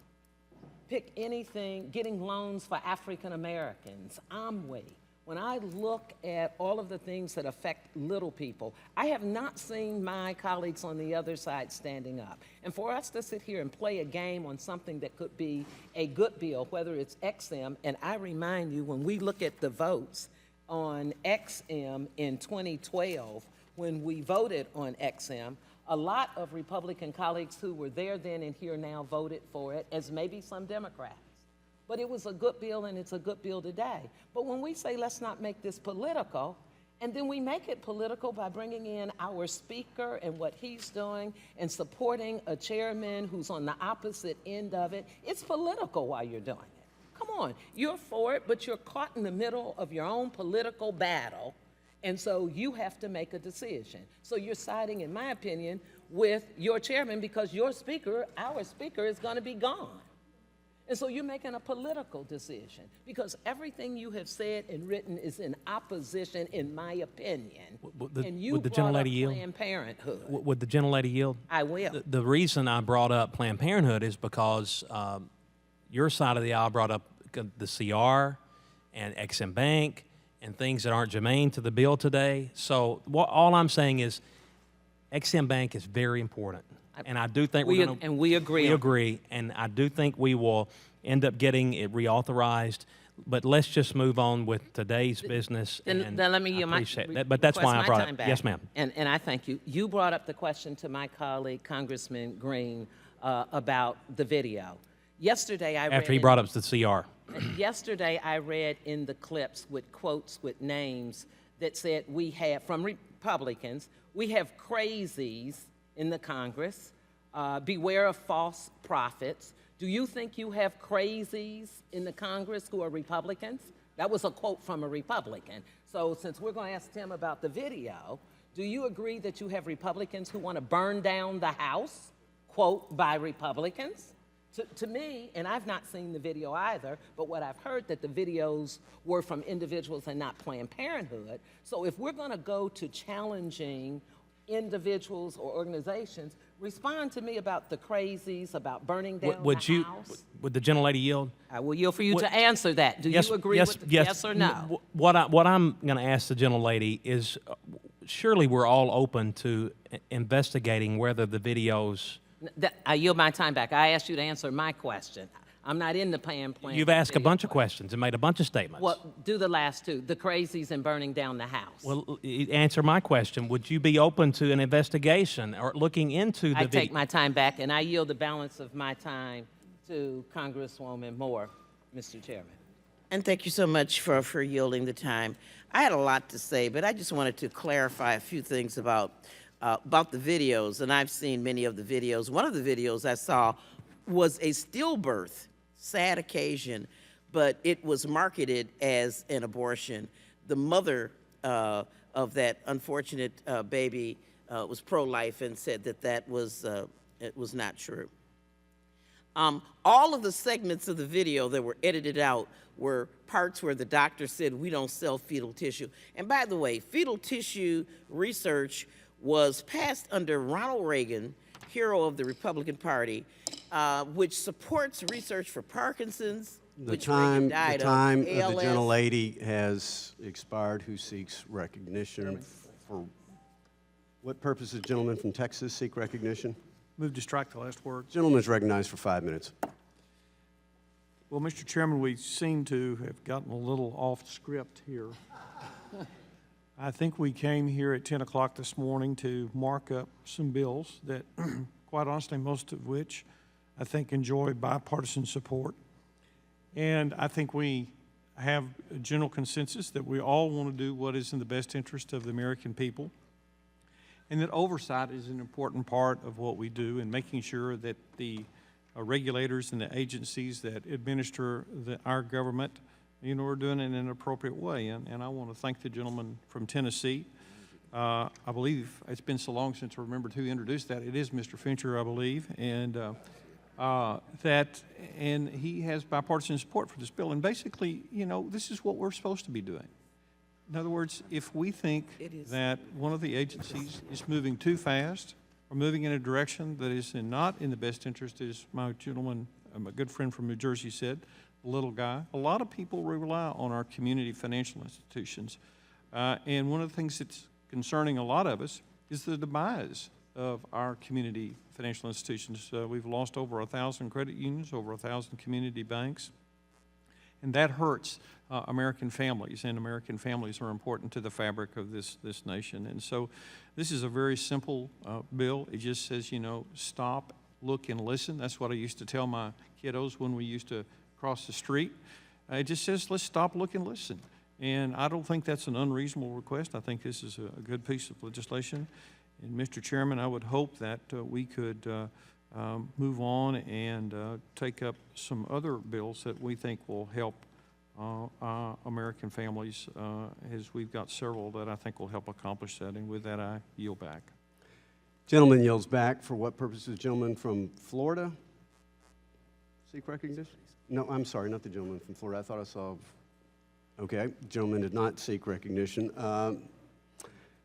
pick anything, getting loans for African Americans, Amway. When I look at all of the things that affect little people, I have not seen my colleagues on the other side standing up. And for us to sit here and play a game on something that could be a good bill, whether it's XM, and I remind you, when we look at the votes on XM in 2012, when we voted on XM, a lot of Republican colleagues who were there then and here now voted for it, as maybe some Democrats. But it was a good bill, and it's a good bill today. But when we say let's not make this political, And then we make it political by bringing in our speaker and what he's doing and supporting a chairman who's on the opposite end of it. It's political while you're doing it. Come on, you're for it, but you're caught in the middle of your own political battle, and so you have to make a decision. So you're siding, in my opinion, with your chairman because your speaker, our speaker, is going to be gone. And so you're making a political decision because everything you have said and written is in opposition, in my opinion. And you would the brought up gentlelady yield? Planned Parenthood. Would the gentlelady yield? I will. The reason I brought up Planned Parenthood is because your side of the aisle brought up the CR and Ex-Im Bank and things that aren't germane to the bill today. So all I'm saying is Ex-Im Bank is very important. And I do think we're going to... And we agree. We agree, and I do think we will end up getting it reauthorized. But let's just move on with today's business. Then let me appreciate that. But that's why I brought it. Yes, ma'am. And I thank you. You brought up the question to my colleague, Congressman Green, about the video. Yesterday, I read... After he brought up the CR. Yesterday, I read in the clips with quotes with names that said we have, from Republicans, we have crazies in the Congress. Beware of false prophets. Do you think you have crazies in the Congress who are Republicans? That was a quote from a Republican. So since we're going to ask Tim about the video, do you agree that you have Republicans who want to burn down the House, quote, by Republicans? To me, and I've not seen the video either, but what I've heard that the videos were from individuals and not Planned Parenthood. So if we're going to go to challenging individuals or organizations, respond to me about the crazies, about burning down the House. Would the gentlelady yield? I will yield for you to answer that. Do you agree with yes or no? What I'm going to ask the gentlelady is, surely we're all open to investigating whether the videos... I yield my time back. I asked you to answer my question. I'm not in the plan. You've asked a bunch of questions and made a bunch of statements. Well, do the last two, the crazies and burning down the House. Well, answer my question. Would you be open to an investigation or looking into the I take my time back, and I yield the balance of my time to Congresswoman Moore, Mr. Chairman. And thank you so much for yielding the time. I had a lot to say, but I just wanted to clarify a few things about the videos, and I've seen many of the videos. One of the videos I saw was a stillbirth, sad occasion, but it was marketed as an abortion. The mother of that unfortunate baby was pro-life and said that it was not true. All of the segments of the video that were edited out were parts where the doctor said, we don't sell fetal tissue. And by the way, fetal tissue research was passed under Ronald Reagan, hero of the Republican Party, which supports research for Parkinson's, which Reagan died of, ALS. The time of the gentlelady has expired who seeks recognition. For what purpose does the gentleman from Texas seek recognition? Move to strike the last word. Gentleman is recognized for 5 minutes. Well, Mr. Chairman, we seem to have gotten a little off script here. I think we came here at 10 o'clock this morning to mark up some bills that, quite honestly, most of which I think enjoy bipartisan support. And I think we have a general consensus that we all want to do what is in the best interest of the American people, and that oversight is an important part of what we do in making sure that the regulators and the agencies that administer our government, are doing it in an appropriate way. And I want to thank the gentleman from Tennessee. I believe it's been so long since I remembered who introduced that. It is Mr. Fincher, I believe, and and he has bipartisan support for this bill. And basically, this is what we're supposed to be doing. In other words, if we think that one of the agencies is moving too fast or moving in a direction that is not in the best interest, as my gentleman, my good friend from New Jersey said, the little guy, a lot of people rely on our community financial institutions. And one of the things that's concerning a lot of us is the demise of our community financial institutions. We've lost over 1,000 credit unions, over 1,000 community banks. And that hurts American families, and American families are important to the fabric of this nation. And so this is a very simple bill. It just says, stop, look, and listen. That's what I used to tell my kiddos when we used to cross the street. It just says, let's stop, look, and listen. And I don't think that's an unreasonable request. I think this is a good piece of legislation. And Mr. Chairman, I would hope that we could move on and take up some other bills that we think will help American families, as we've got several that I think will help accomplish that. And with that, I yield back. Gentleman yields back. For what purposes? Gentleman from Florida? Seek recognition? No, I'm sorry, not the gentleman from Florida. I thought I saw. Okay, gentleman did not seek recognition.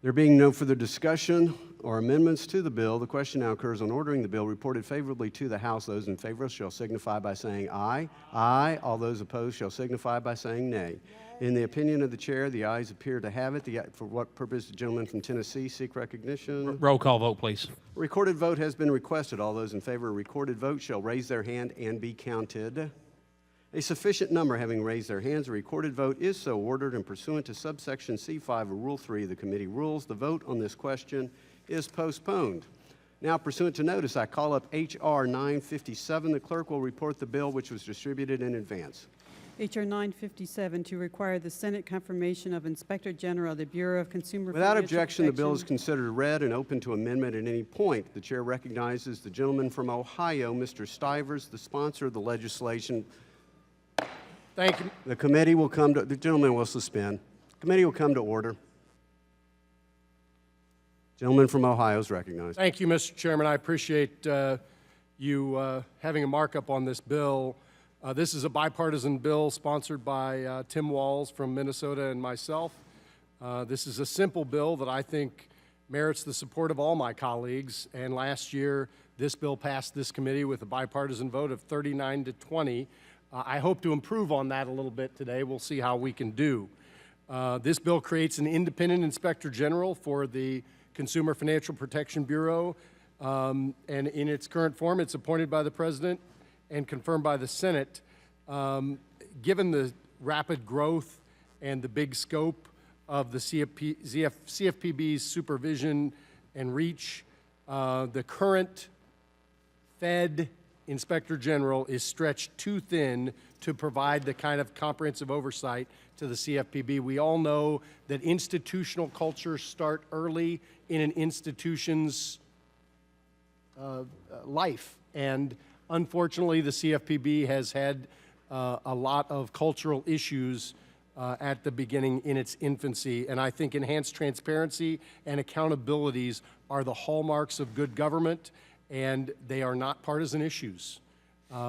There being no further discussion or amendments to the bill, the question now occurs on ordering the bill reported favorably to the House. Those in favor shall signify by saying aye. Aye. All those opposed shall signify by saying nay. In the opinion of the chair, the ayes appear to have it. For what purpose the gentleman from Tennessee seek recognition? Roll call vote, please. Recorded vote has been requested. All those in favor of recorded vote shall raise their hand and be counted. A sufficient number having raised their hands, a recorded vote is so ordered, and pursuant to subsection C5 of Rule 3 of the committee rules, the vote on this question is postponed. Now, pursuant to notice, I call up H.R. 957. The clerk will report the bill which was distributed in advance. H.R. 957, to require the Senate confirmation of Inspector General of the Bureau of Consumer Without Financial objection, the bill is Protection. considered read and open to amendment at any point. The chair recognizes the gentleman from Ohio, Mr. Stivers, the sponsor of the legislation. Thank you. The committee will come to, the gentleman will suspend. Committee will come to order. Gentleman from Ohio is recognized. Thank you, Mr. Chairman. I appreciate you having a markup on this bill. This is a bipartisan bill sponsored by Tim Walz from Minnesota and myself. This is a simple bill that I think merits the support of all my colleagues. And last year, this bill passed this committee with a bipartisan vote of 39 to 20. I hope to improve on that a little bit today. We'll see how we can do. This bill creates an independent inspector general for the Consumer Financial Protection Bureau. And in its current form, it's appointed by the President and confirmed by the Senate. Given the rapid growth and the big scope of the CFPB's supervision and reach, the current Fed Inspector General is stretched too thin to provide the kind of comprehensive oversight to the CFPB. We all know that institutional cultures start early in an institution's life, and unfortunately the CFPB has had a lot of cultural issues at the beginning in its infancy, and I think enhanced transparency and accountabilities are the hallmarks of good government, and they are not partisan issues.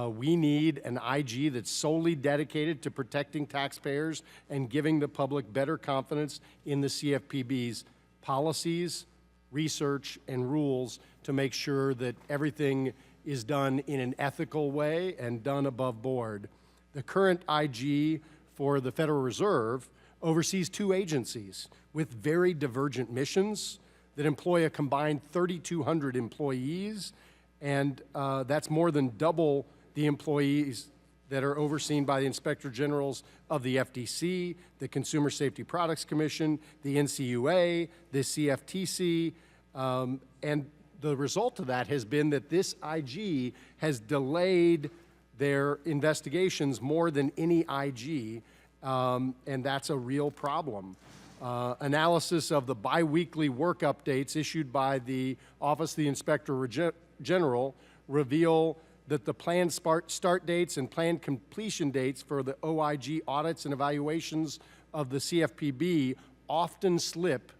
We need an IG that's solely dedicated to protecting taxpayers and giving the public better confidence in the CFPB's policies, research, and rules to make sure that everything is done in an ethical way and done above board. The current IG for the Federal Reserve oversees two agencies with very divergent missions that employ a combined 3,200 employees, and that's more than double the employees that are overseen by the Inspector Generals of the FTC, the Consumer Safety Products Commission, the NCUA, the CFTC, and the result of that has been that this IG has delayed their investigations more than any IG, and that's a real problem. Analysis of the biweekly work updates issued by the Office of the Inspector General reveal that the planned start dates and planned completion dates for the OIG audits and evaluations of the CFPB often slip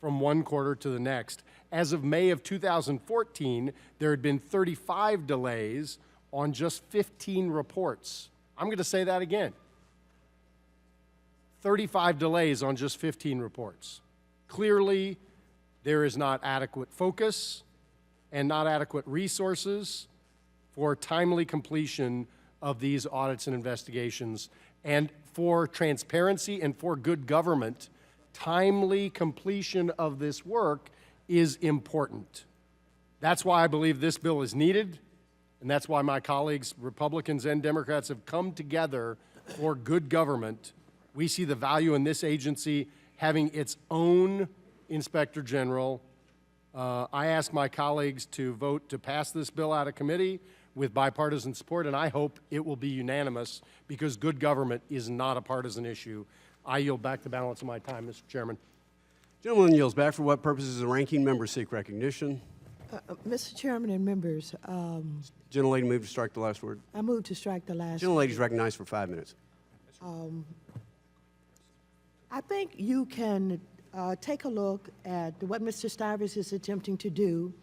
from one quarter to the next. As of May of 2014, there had been 35 delays on just 15 reports. I'm going to say that again. 35 delays on just 15 reports. Clearly, there is not adequate focus and not adequate resources for timely completion of these audits and investigations. And for transparency and for good government, timely completion of this work is important. That's why I believe this bill is needed, and that's why my colleagues, Republicans and Democrats, have come together for good government. We see the value in this agency having its own Inspector General. I ask my colleagues to vote to pass this bill out of committee with bipartisan support, and I hope it will be unanimous because good government is not a partisan issue. I yield back the balance of my time, Mr. Chairman. Gentleman yields back. For what purposes does the ranking member seek recognition? Mr. Chairman and members, Gentlelady move to strike the last word. I move to strike the last. Gentlelady is recognized for 5 minutes. I think you can take a look at what Mr. Stivers is attempting to do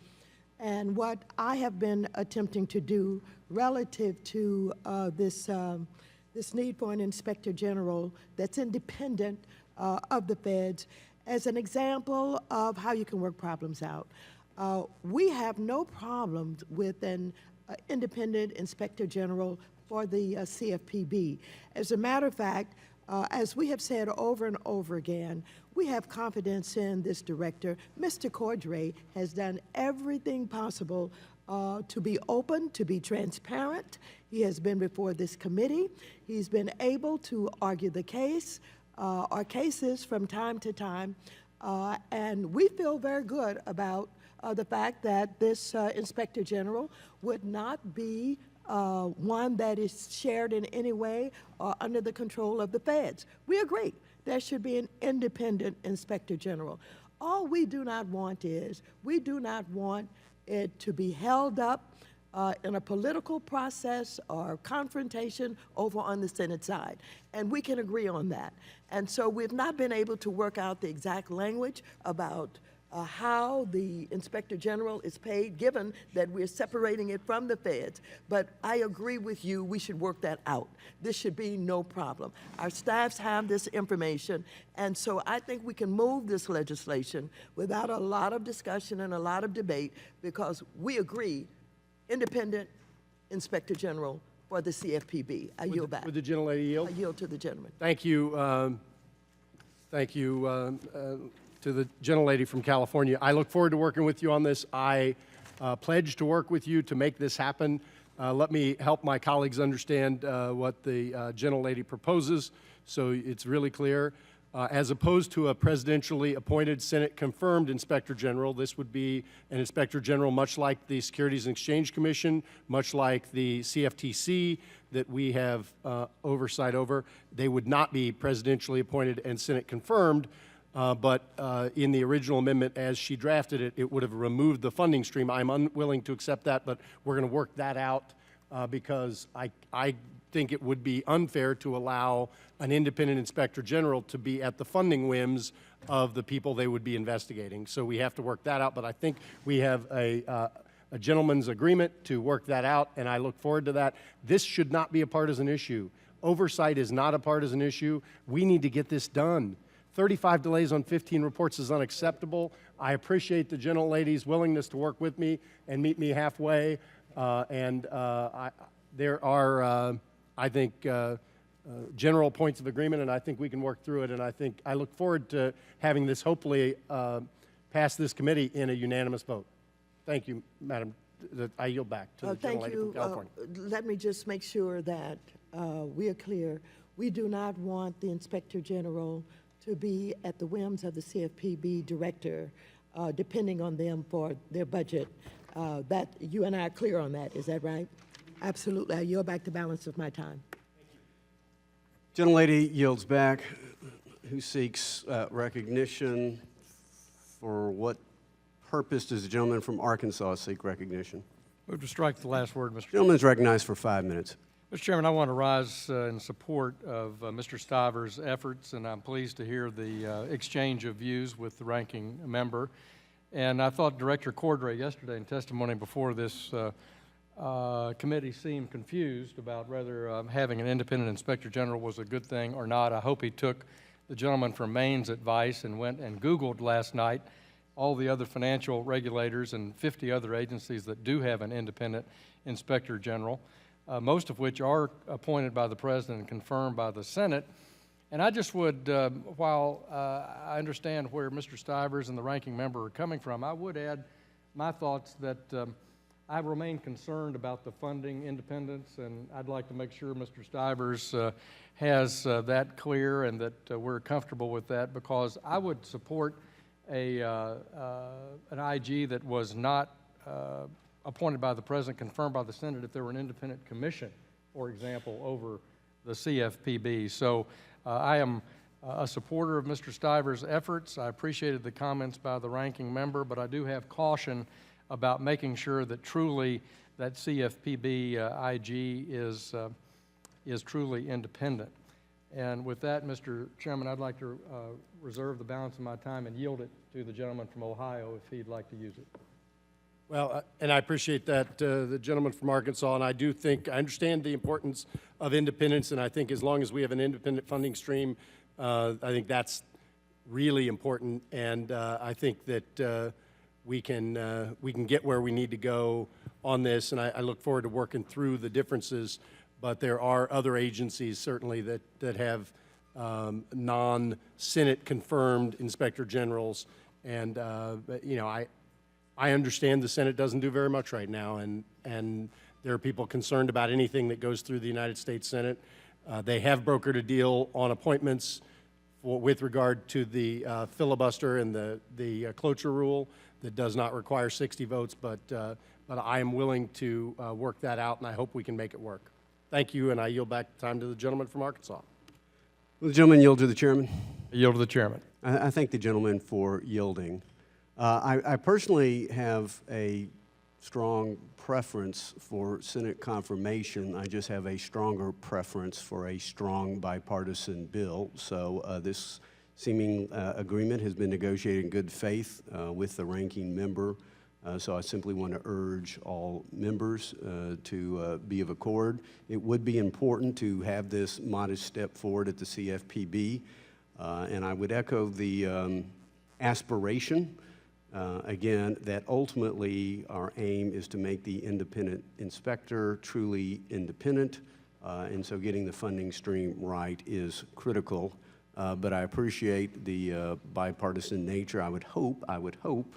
and what I have been attempting to do relative to this need for an inspector general that's independent of the feds as an example of how you can work problems out. We have no problems with an independent inspector general for the CFPB. As a matter of fact, as we have said over and over again, we have confidence in this director. Mr. Cordray has done everything possible to be open, to be transparent. He has been before this committee. He's been able to argue the case, or cases from time to time, and we feel very good about the fact that this Inspector General would not be one that is shared in any way or under the control of the feds. We agree there should be an independent Inspector General. All we do not want is, we do not want it to be held up in a political process or confrontation over on the Senate side. And we can agree on that. And so we've not been able to work out the exact language about how the Inspector General is paid, given that we're separating it from the feds. But I agree with you, we should work that out. This should be no problem. Our staffs have this information, and so I think we can move this legislation without a lot of discussion and a lot of debate, because we agree, independent Inspector General for the CFPB. I yield back. Would the gentlelady yield? I yield to the gentleman. Thank you. Thank you to the gentlelady from California. I look forward to working with you on this. I pledge to work with you to make this happen. Let me help my colleagues understand what the gentlelady proposes so it's really clear. As opposed to a presidentially appointed Senate-confirmed Inspector General, this would be an Inspector General much like the Securities and Exchange Commission, much like the CFTC that we have oversight over. They would not be presidentially appointed and Senate-confirmed, but in the original amendment as she drafted it, it would have removed the funding stream. I'm unwilling to accept that, but we're going to work that out because I think it would be unfair to allow an independent Inspector General to be at the funding whims of the people they would be investigating. So we have to work that out, but I think we have a gentleman's agreement to work that out, and I look forward to that. This should not be a partisan issue. Oversight is not a partisan issue. We need to get this done. 35 delays on 15 reports is unacceptable. I appreciate the gentlelady's willingness to work with me and meet me halfway, there are, I think, general points of agreement, and I think we can work through it, and I look forward to having this hopefully pass this committee in a unanimous vote. Thank you, Madam. I yield back to the gentlelady from California. Let me just make sure that we are clear. We do not want the Inspector General to be at the whims of the CFPB director, depending on them for their budget. That you and I are clear on that, is that right? Absolutely. I yield back the balance of my time. Gentlelady yields back. Who seeks recognition? For what purpose does the gentleman from Arkansas seek recognition? Move to strike the last word, Mr. Chairman. Gentleman's recognized for 5 minutes. Mr. Chairman, I want to rise in support of Mr. Stivers' efforts, and I'm pleased to hear the exchange of views with the ranking member. And I thought Director Cordray yesterday in testimony before this committee seemed confused about whether having an independent Inspector General was a good thing or not. I hope he took the gentleman from Maine's advice and went and Googled last night all the other financial regulators and 50 other agencies that do have an independent Inspector General, most of which are appointed by the President and confirmed by the Senate. And I just would, while I understand where Mr. Stivers and the ranking member are coming from, I would add my thoughts that I remain concerned about the funding independence, and I'd like to make sure Mr. Stivers has that clear and that we're comfortable with that, because I would support an IG that was not appointed by the President, confirmed by the Senate, if there were an independent commission, for example, over the CFPB. So I am a supporter of Mr. Stiver's efforts. I appreciated the comments by the ranking member, but I do have caution about making sure that truly that CFPB IG is truly independent. And with that, Mr. Chairman, I'd like to reserve the balance of my time and yield it to the gentleman from Ohio if he'd like to use it. Well, and I appreciate that, the gentleman from Arkansas, and I understand the importance of independence, and I think as long as we have an independent funding stream, I think that's really important, and I think that we can get where we need to go on this, and I look forward to working through the differences. But there are other agencies certainly that have non-Senate confirmed inspector generals, and you know, I understand the Senate doesn't do very much right now, and there are people concerned about anything that goes through the United States Senate. They have brokered a deal on appointments with regard to the filibuster and the cloture rule that does not require 60 votes, but I am willing to work that out, and I hope we can make it work. Thank you, and I yield back the time to the gentleman from Arkansas. Will the gentleman yield to the chairman? I yield to the chairman. I thank the gentleman for yielding. I personally have a strong preference for Senate confirmation. I just have a stronger preference for a strong bipartisan bill. So this seeming agreement has been negotiated in good faith with the ranking member. So I simply want to urge all members to be of accord. It would be important to have this modest step forward at the CFPB, and I would echo the aspiration, again, that ultimately our aim is to make the independent inspector truly independent, and so getting the funding stream right is critical. But I appreciate the bipartisan nature. I would hope,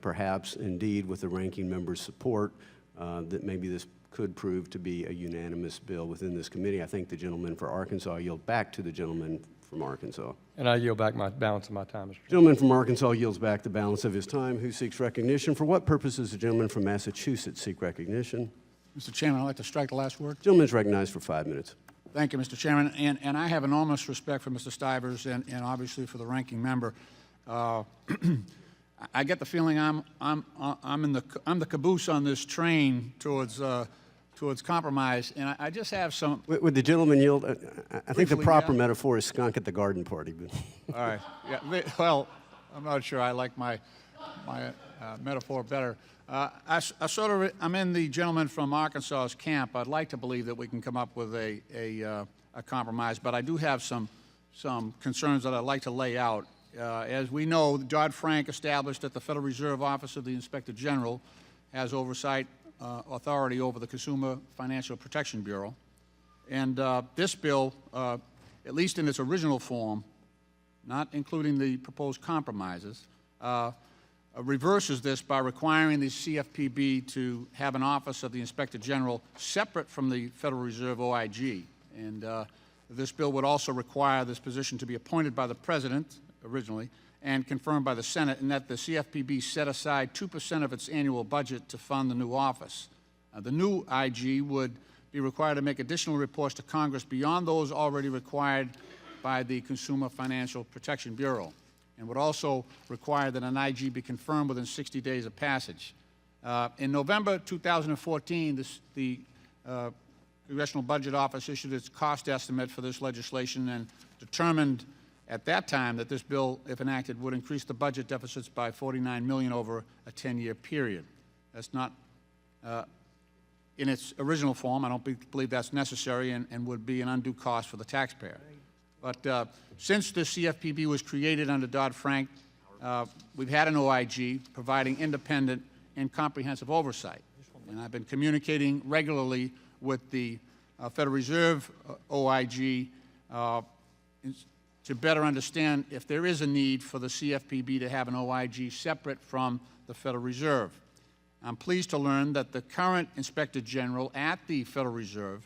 perhaps indeed with the ranking member's support, that maybe this could prove to be a unanimous bill within this committee. I thank the gentleman for Arkansas. I yield back to the gentleman from Arkansas. And I yield back my balance of my time, Mr. Chairman. Gentleman from Arkansas yields back the balance of his time. Who seeks recognition? For what purpose does the gentleman from Massachusetts seek recognition? Mr. Chairman, I'd like to strike the last word. Gentleman is recognized for 5 minutes. Thank you, Mr. Chairman. And I have enormous respect for Mr. Stivers and obviously for the ranking member. I get the feeling I'm the caboose on this train towards compromise, and I just have some. Would the gentleman yield? I think the Briefly, proper yeah. metaphor is skunk at the garden party. But All right. Yeah. Well, I'm not sure. I like my metaphor better. I'm in the gentleman from Arkansas's camp. I'd like to believe that we can come up with a compromise, but I do have some concerns that I'd like to lay out. As we know, Dodd-Frank established that the Federal Reserve Office of the Inspector General has oversight authority over the Consumer Financial Protection Bureau. And this bill, at least in its original form, not including the proposed compromises, reverses this by requiring the CFPB to have an office of the Inspector General separate from the Federal Reserve OIG. And this bill would also require this position to be appointed by the President originally and confirmed by the Senate, and that the CFPB set aside 2% of its annual budget to fund the new office. The new IG would be required to make additional reports to Congress beyond those already required by the Consumer Financial Protection Bureau, and would also require that an IG be confirmed within 60 days of passage. In November 2014, the Congressional Budget Office issued its cost estimate for this legislation and determined at that time that this bill, if enacted, would increase the budget deficits by $49 million over a 10-year period. That's not, in its original form, I don't believe that's necessary and would be an undue cost for the taxpayer. But since the CFPB was created under Dodd-Frank, we've had an OIG providing independent and comprehensive oversight. And I've been communicating regularly with the Federal Reserve OIG to better understand if there is a need for the CFPB to have an OIG separate from the Federal Reserve. I'm pleased to learn that the current Inspector General at the Federal Reserve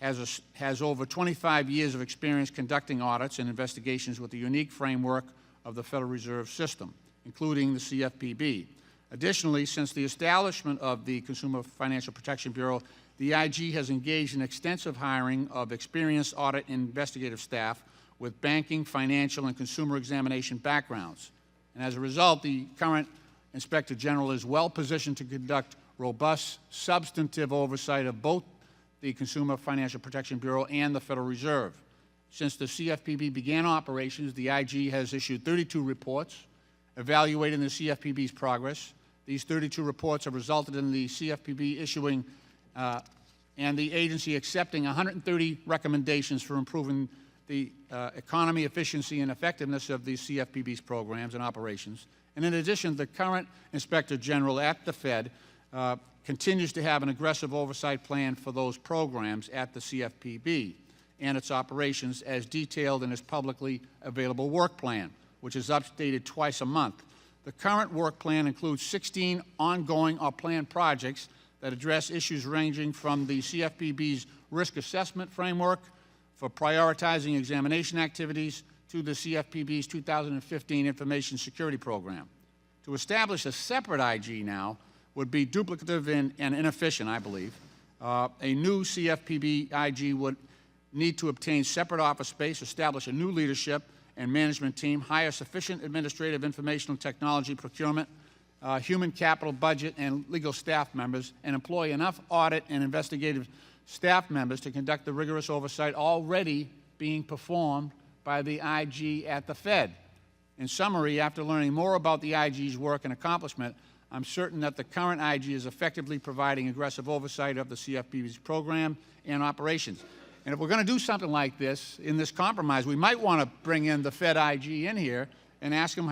has over 25 years of experience conducting audits and investigations with the unique framework of the Federal Reserve System, including the CFPB. Additionally, since the establishment of the Consumer Financial Protection Bureau, the IG has engaged in extensive hiring of experienced audit and investigative staff with banking, financial, and consumer examination backgrounds. And as a result, the current Inspector General is well positioned to conduct robust, substantive oversight of both the Consumer Financial Protection Bureau and the Federal Reserve. Since the CFPB began operations, the IG has issued 32 reports evaluating the CFPB's progress. These 32 reports have resulted in the CFPB issuing and the agency accepting 130 recommendations for improving the economy, efficiency, and effectiveness of the CFPB's programs and operations. And in addition, the current Inspector General at the Fed continues to have an aggressive oversight plan for those programs at the CFPB and its operations as detailed in its publicly available work plan, which is updated twice a month. The current work plan includes 16 ongoing or planned projects that address issues ranging from the CFPB's risk assessment framework for prioritizing examination activities to the CFPB's 2015 Information Security Program. To establish a separate IG now would be duplicative and inefficient, I believe. A new CFPB IG would need to obtain separate office space, establish a new leadership and management team, hire sufficient administrative, informational technology, procurement, human capital, budget, and legal staff members, and employ enough audit and investigative staff members to conduct the rigorous oversight already being performed by the IG at the Fed. In summary, after learning more about the IG's work and accomplishment, I'm certain that the current IG is effectively providing aggressive oversight of the CFPB's program and operations. And if we're going to do something like this, in this compromise, we might want to bring in the Fed IG in here and ask them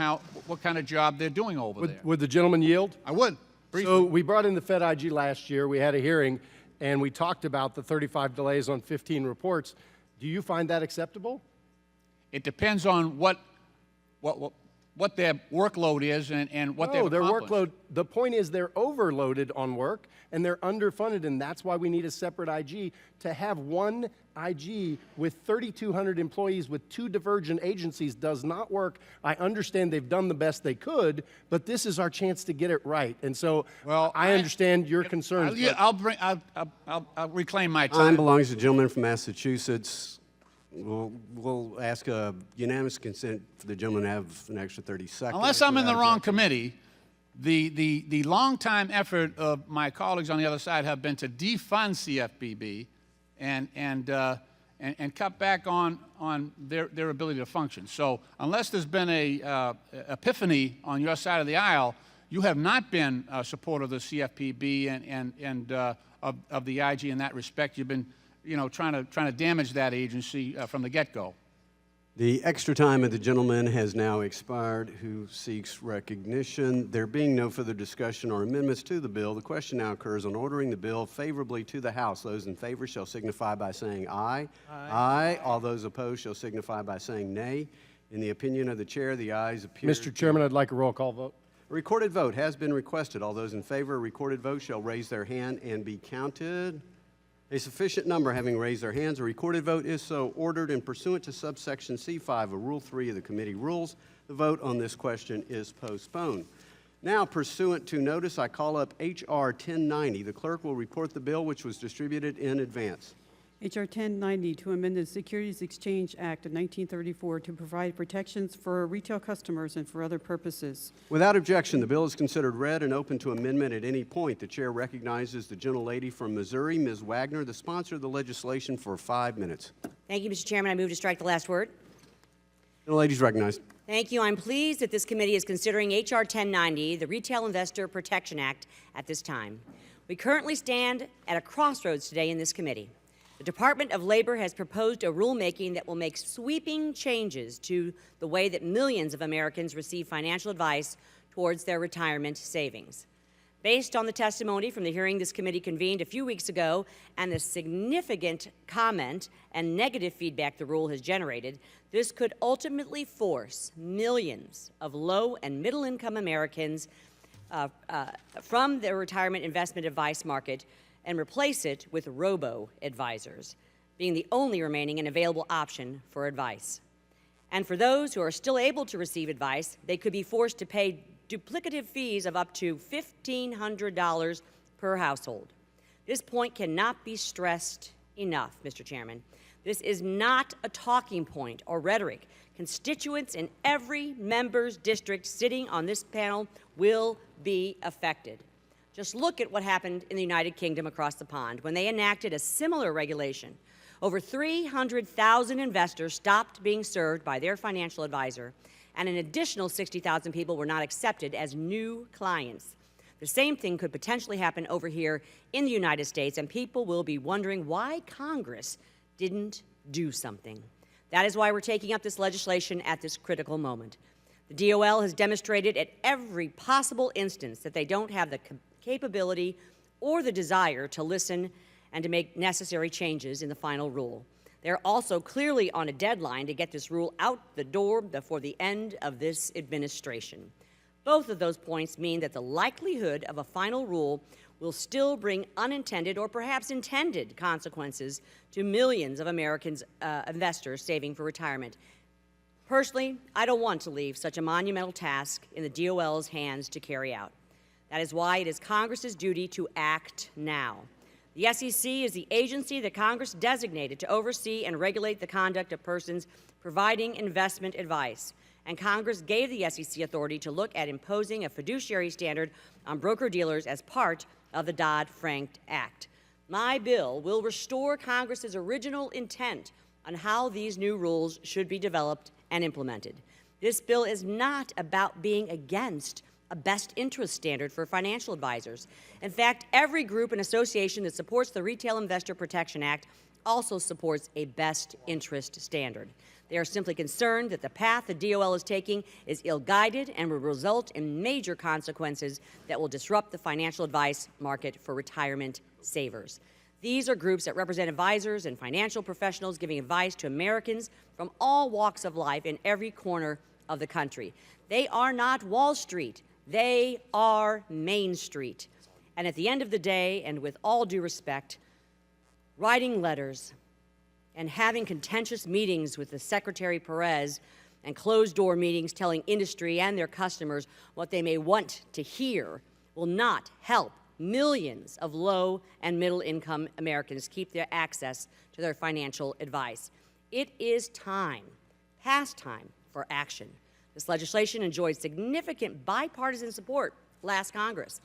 what kind of job they're doing over there. Would the gentleman yield? I would. Briefly. So we brought in the Fed IG last year. We had a hearing, and we talked about the 35 delays on 15 reports. Do you find that acceptable? It depends on what their workload is and what they've accomplished. Their workload, the point is they're overloaded on work and they're underfunded, and that's why we need a separate IG. To have one IG with 3,200 employees with two divergent agencies does not work. I understand they've done the best they could, but this is our chance to get it right. And so I understand your concerns. I'll reclaim my time. Time belongs to the gentleman from Massachusetts. We'll ask a unanimous consent for the gentleman to have an extra 30 seconds. Unless I'm in the wrong committee, the long-time effort of my colleagues on the other side have been to defund CFPB and cut back on their ability to function. So unless there's been a epiphany on your side of the aisle, you have not been a supporter of the CFPB and of the IG in that respect. You've been trying to damage that agency from the get-go. The extra time of the gentleman has now expired who seeks recognition. There being no further discussion or amendments to the bill, the question now occurs on ordering the bill favorably to the House. Those in favor shall signify by saying aye. Aye. All those opposed shall signify by saying nay. In the opinion of the chair, the ayes appear. Mr. Chairman, I'd like a roll call vote. A recorded vote has been requested. All those in favor, a recorded vote shall raise their hand and be counted. A sufficient number having raised their hands, a recorded vote is so ordered, and pursuant to subsection C5 of Rule 3 of the committee rules, the vote on this question is postponed. Now, pursuant to notice, I call up H.R. 1090. The clerk will report the bill which was distributed in advance. H.R. 1090 to amend the Securities Exchange Act of 1934 to provide protections for retail customers and for other purposes. Without objection, the bill is considered read and open to amendment at any point. The chair recognizes the gentlelady from Missouri, Ms. Wagner, the sponsor of the legislation, for 5 minutes. Thank you, Mr. Chairman. I move to strike the last word. Gentlelady is recognized. Thank you. I'm pleased that this committee is considering H.R. 1090, the Retail Investor Protection Act, at this time. We currently stand at a crossroads today in this committee. The Department of Labor has proposed a rulemaking that will make sweeping changes to the way that millions of Americans receive financial advice towards their retirement savings. Based on the testimony from the hearing this committee convened a few weeks ago and the significant comment and negative feedback the rule has generated, this could ultimately force millions of low and middle-income Americans from the retirement investment advice market and replace it with robo-advisors, being the only remaining and available option for advice. And for those who are still able to receive advice, they could be forced to pay duplicative fees of up to $1,500 per household. This point cannot be stressed enough, Mr. Chairman. This is not a talking point or rhetoric. Constituents in every member's district sitting on this panel will be affected. Just look at what happened in the United Kingdom across the pond when they enacted a similar regulation. Over 300,000 investors stopped being served by their financial advisor, and an additional 60,000 people were not accepted as new clients. The same thing could potentially happen over here in the United States, and people will be wondering why Congress didn't do something. That is why we're taking up this legislation at this critical moment. The DOL has demonstrated at every possible instance that they don't have the capability or the desire to listen and to make necessary changes in the final rule. They're also clearly on a deadline to get this rule out the door before the end of this administration. Both of those points mean that the likelihood of a final rule will still bring unintended or perhaps intended consequences to millions of Americans, investors saving for retirement. Personally, I don't want to leave such a monumental task in the DOL's hands to carry out. That is why it is Congress's duty to act now. The SEC is the agency that Congress designated to oversee and regulate the conduct of persons providing investment advice. And Congress gave the SEC authority to look at imposing a fiduciary standard on broker-dealers as part of the Dodd-Frank Act. My bill will restore Congress's original intent on how these new rules should be developed and implemented. This bill is not about being against a best interest standard for financial advisors. In fact, every group and association that supports the Retail Investor Protection Act also supports a best interest standard. They are simply concerned that the path the DOL is taking is ill-guided and will result in major consequences that will disrupt the financial advice market for retirement savers. These are groups that represent advisors and financial professionals giving advice to Americans from all walks of life in every corner of the country. They are not Wall Street. They are Main Street. And at the end of the day, and with all due respect, writing letters and having contentious meetings with the Secretary Perez and closed-door meetings telling industry and their customers what they may want to hear will not help millions of low and middle-income Americans keep their access to their financial advice. It is time, past time, for action. This legislation enjoyed significant bipartisan support last Congress,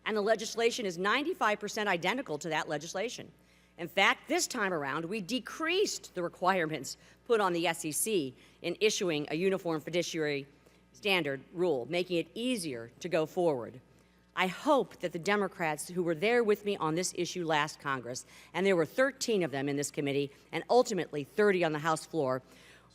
and the legislation is 95% identical to that legislation. In fact, this time around, we decreased the requirements put on the SEC in issuing a uniform fiduciary standard rule, making it easier to go forward. I hope that the Democrats who were there with me on this issue last Congress, and there were 13 of them in this committee and ultimately 30 on the House floor,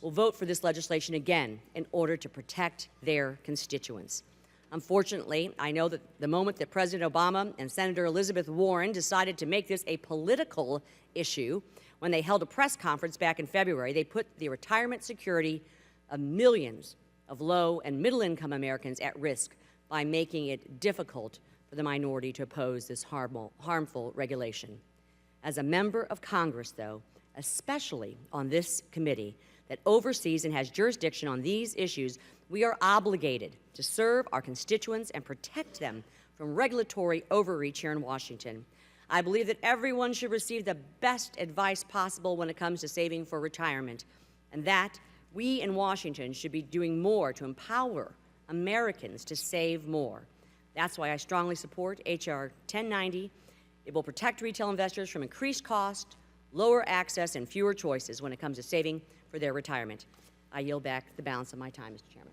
will vote for this legislation again in order to protect their constituents. Unfortunately, I know that the moment that President Obama and Senator Elizabeth Warren decided to make this a political issue, when they held a press conference back in February, they put the retirement security of millions of low and middle-income Americans at risk by making it difficult for the minority to oppose this harmful regulation. As a member of Congress, though, especially on this committee that oversees and has jurisdiction on these issues, we are obligated to serve our constituents and protect them from regulatory overreach here in Washington. I believe that everyone should receive the best advice possible when it comes to saving for retirement, and that we in Washington should be doing more to empower Americans to save more. That's why I strongly support H.R. 1090. It will protect retail investors from increased cost, lower access, and fewer choices when it comes to saving for their retirement. I yield back the balance of my time, Mr. Chairman.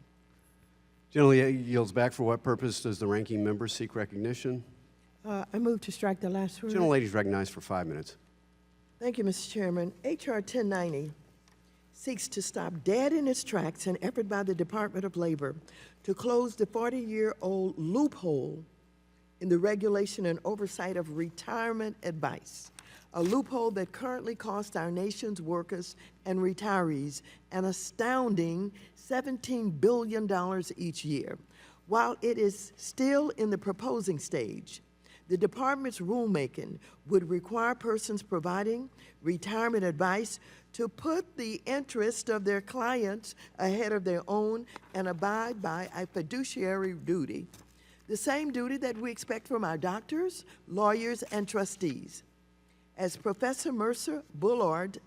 Gentleman yields back. For what purpose does the ranking member seek recognition? I move to strike the last word. Gentlelady is recognized for 5 minutes. Thank you, Mr. Chairman. H.R. 1090 seeks to stop dead in its tracks an effort by the Department of Labor to close the 40-year-old loophole in the regulation and oversight of retirement advice, a loophole that currently costs our nation's workers and retirees an astounding $17 billion each year. While it is still in the proposing stage, the department's rulemaking would require persons providing retirement advice to put the interest of their clients ahead of their own and abide by a fiduciary duty the same duty that we expect from our doctors, lawyers, and trustees. As Professor Mercer Bullard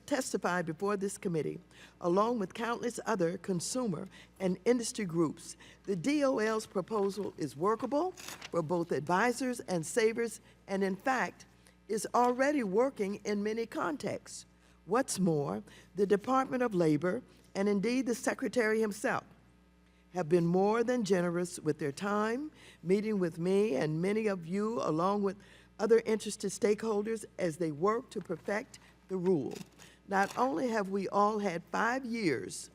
testified before this committee, along with countless other consumer and industry groups, the DOL's proposal is workable for both advisors and savers, and in fact, is already working in many contexts. What's more, the Department of Labor, and indeed the Secretary himself, have been more than generous with their time, meeting with me and many of you, along with other interested stakeholders, as they work to perfect the rule. Not only have we all had 5 years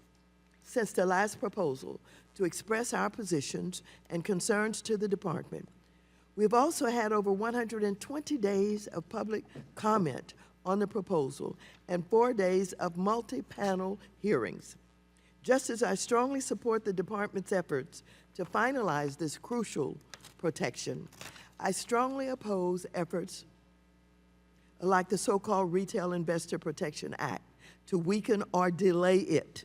since the last proposal to express our positions and concerns to the department, we've also had over 120 days of public comment on the proposal and 4 days of multi-panel hearings. Just as I strongly support the department's efforts to finalize this crucial protection, I strongly oppose efforts like the so-called Retail Investor Protection Act to weaken or delay it.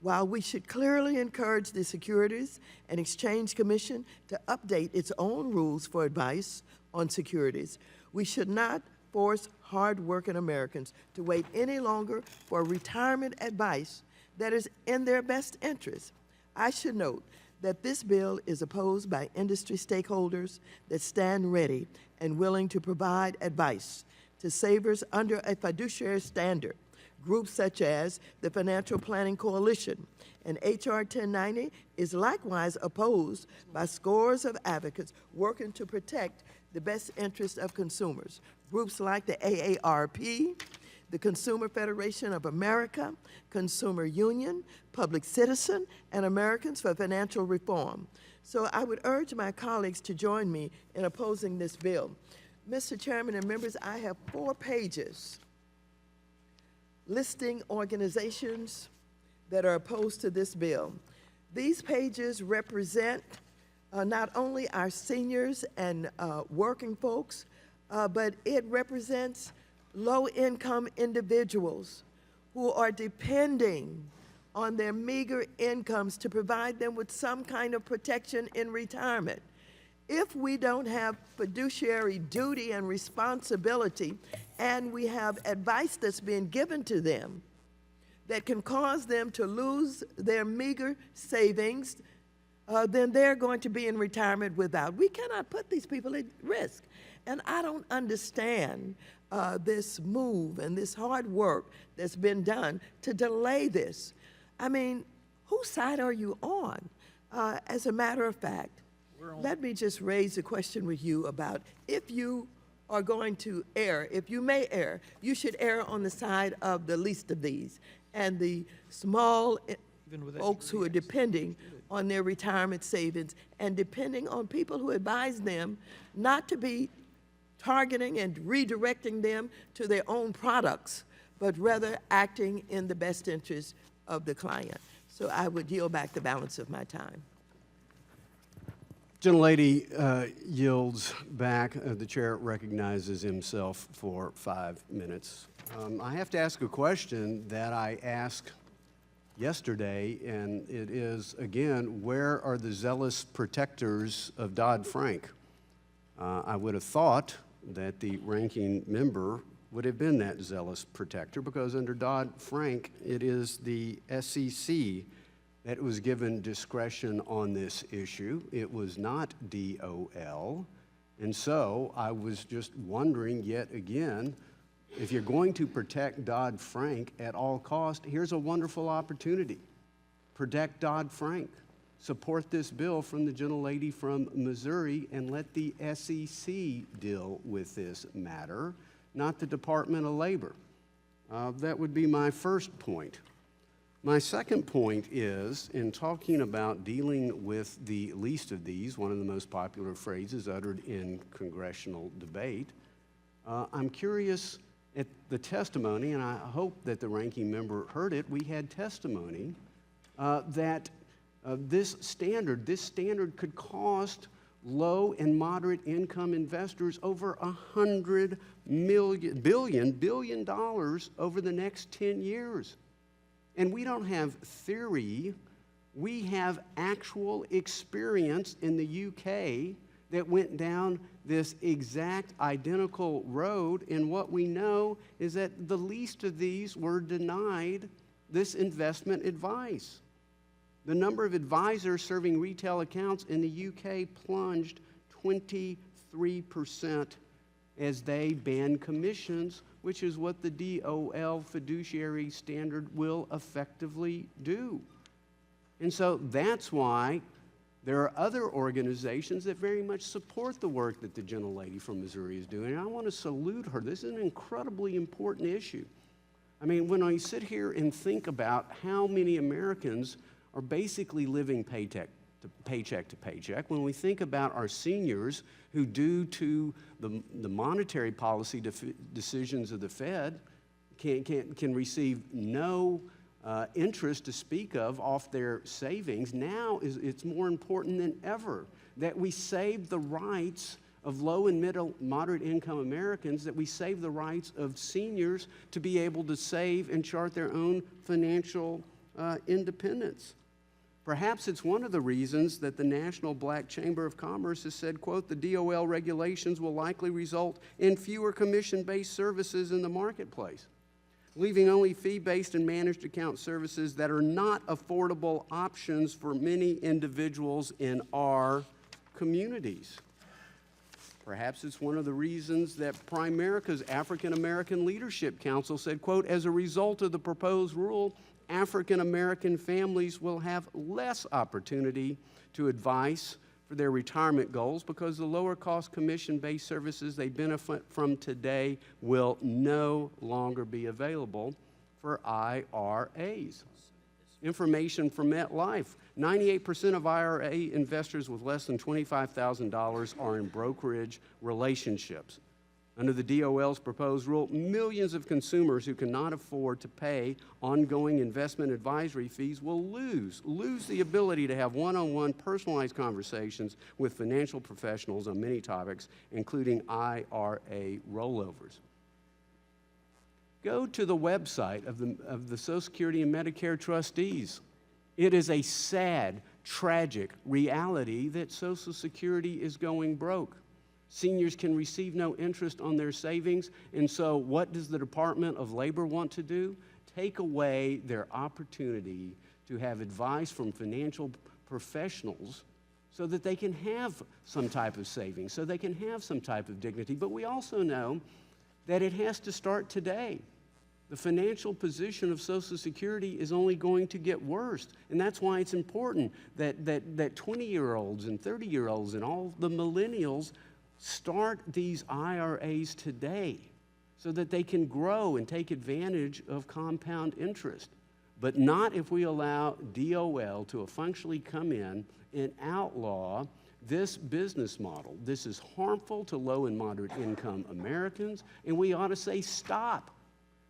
While we should clearly encourage the Securities and Exchange Commission to update its own rules for advice on securities, we should not force hard-working Americans to wait any longer for retirement advice that is in their best interest. I should note that this bill is opposed by industry stakeholders that stand ready and willing to provide advice to savers under a fiduciary standard. Groups such as the Financial Planning Coalition and H.R. 1090 is likewise opposed by scores of advocates working to protect the best interests of consumers. Groups like the AARP, the Consumer Federation of America, Consumer Union, Public Citizen, and Americans for Financial Reform. So I would urge my colleagues to join me in opposing this bill. Mr. Chairman and members, I have 4 pages listing organizations that are opposed to this bill. These pages represent not only our seniors and working folks, but it represents low-income individuals who are depending on their meager incomes to provide them with some kind of protection in retirement. If we don't have fiduciary duty and responsibility, and we have advice that's being given to them that can cause them to lose their meager savings, then they're going to be in retirement without. We cannot put these people at risk. And I don't understand this move and this hard work that's been done to delay this. I mean, whose side are you on? As a matter of fact, let me just raise a question with you about if you are going to err, if you may err, you should err on the side of the least of these and the small folks who are depending on their retirement savings and depending on people who advise them not to be targeting and redirecting them to their own products, but rather acting in the best interest of the client. So I would yield back the balance of my time. Gentlelady yields back. The chair recognizes himself for 5 minutes. I have to ask a question that I asked yesterday, and it is, again, where are the zealous protectors of Dodd-Frank? I would have thought that the ranking member would have been that zealous protector, because under Dodd-Frank, it is the SEC that was given discretion on this issue. It was not DOL. And so I was just wondering yet again, if you're going to protect Dodd-Frank at all cost, here's a wonderful opportunity. Protect Dodd-Frank. Support this bill from the gentlelady from Missouri and let the SEC deal with this matter, not the Department of Labor. That would be my first point. My second point is, in talking about dealing with the least of these, one of the most popular phrases uttered in congressional debate, I'm curious at the testimony, and I hope that the ranking member heard it. We had testimony that this standard could cost low and moderate income investors over $100 billion over the next 10 years. And we don't have theory We have actual experience in the UK that went down this exact identical road, and what we know is that the least of these were denied this investment advice. The number of advisors serving retail accounts in the UK plunged 23% as they banned commissions, which is what the DOL fiduciary standard will effectively do. And so that's why there are other organizations that very much support the work that the gentlelady from Missouri is doing. And I want to salute her. This is an incredibly important issue. I mean, when I sit here and think about how many Americans are basically living paycheck to paycheck, when we think about our seniors who, due to the monetary policy decisions of the Fed, can receive no interest to speak of off their savings, now it's more important than ever that we save the rights of low and moderate income Americans, that we save the rights of seniors to be able to save and chart their own financial independence. Perhaps it's one of the reasons that the National Black Chamber of Commerce has said, quote, the DOL regulations will likely result in fewer commission-based services in the marketplace, leaving only fee-based and managed account services that are not affordable options for many individuals in our communities. Perhaps it's one of the reasons that Primerica's African American Leadership Council said, quote, as a result of the proposed rule, African American families will have less opportunity to advise for their retirement goals because the lower cost commission-based services they benefit from today will no longer be available for IRAs. Information from MetLife, 98% of IRA investors with less than $25,000 are in brokerage relationships. Under the DOL's proposed rule, millions of consumers who cannot afford to pay ongoing investment advisory fees will lose the ability to have one-on-one personalized conversations with financial professionals on many topics, including IRA rollovers. Go to the website of the Social Security and Medicare trustees. It is a sad, tragic reality that Social Security is going broke. Seniors can receive no interest on their savings, and so what does the Department of Labor want to do? Take away their opportunity to have advice from financial professionals so that they can have some type of savings, so they can have some type of dignity. But we also know that it has to start today. The financial position of Social Security is only going to get worse, and that's why it's important that 20-year-olds and 30-year-olds and all the millennials start these IRAs today so that they can grow and take advantage of compound interest, but not if we allow DOL to functionally come in and outlaw this business model. This is harmful to low and moderate income Americans, and we ought to say stop.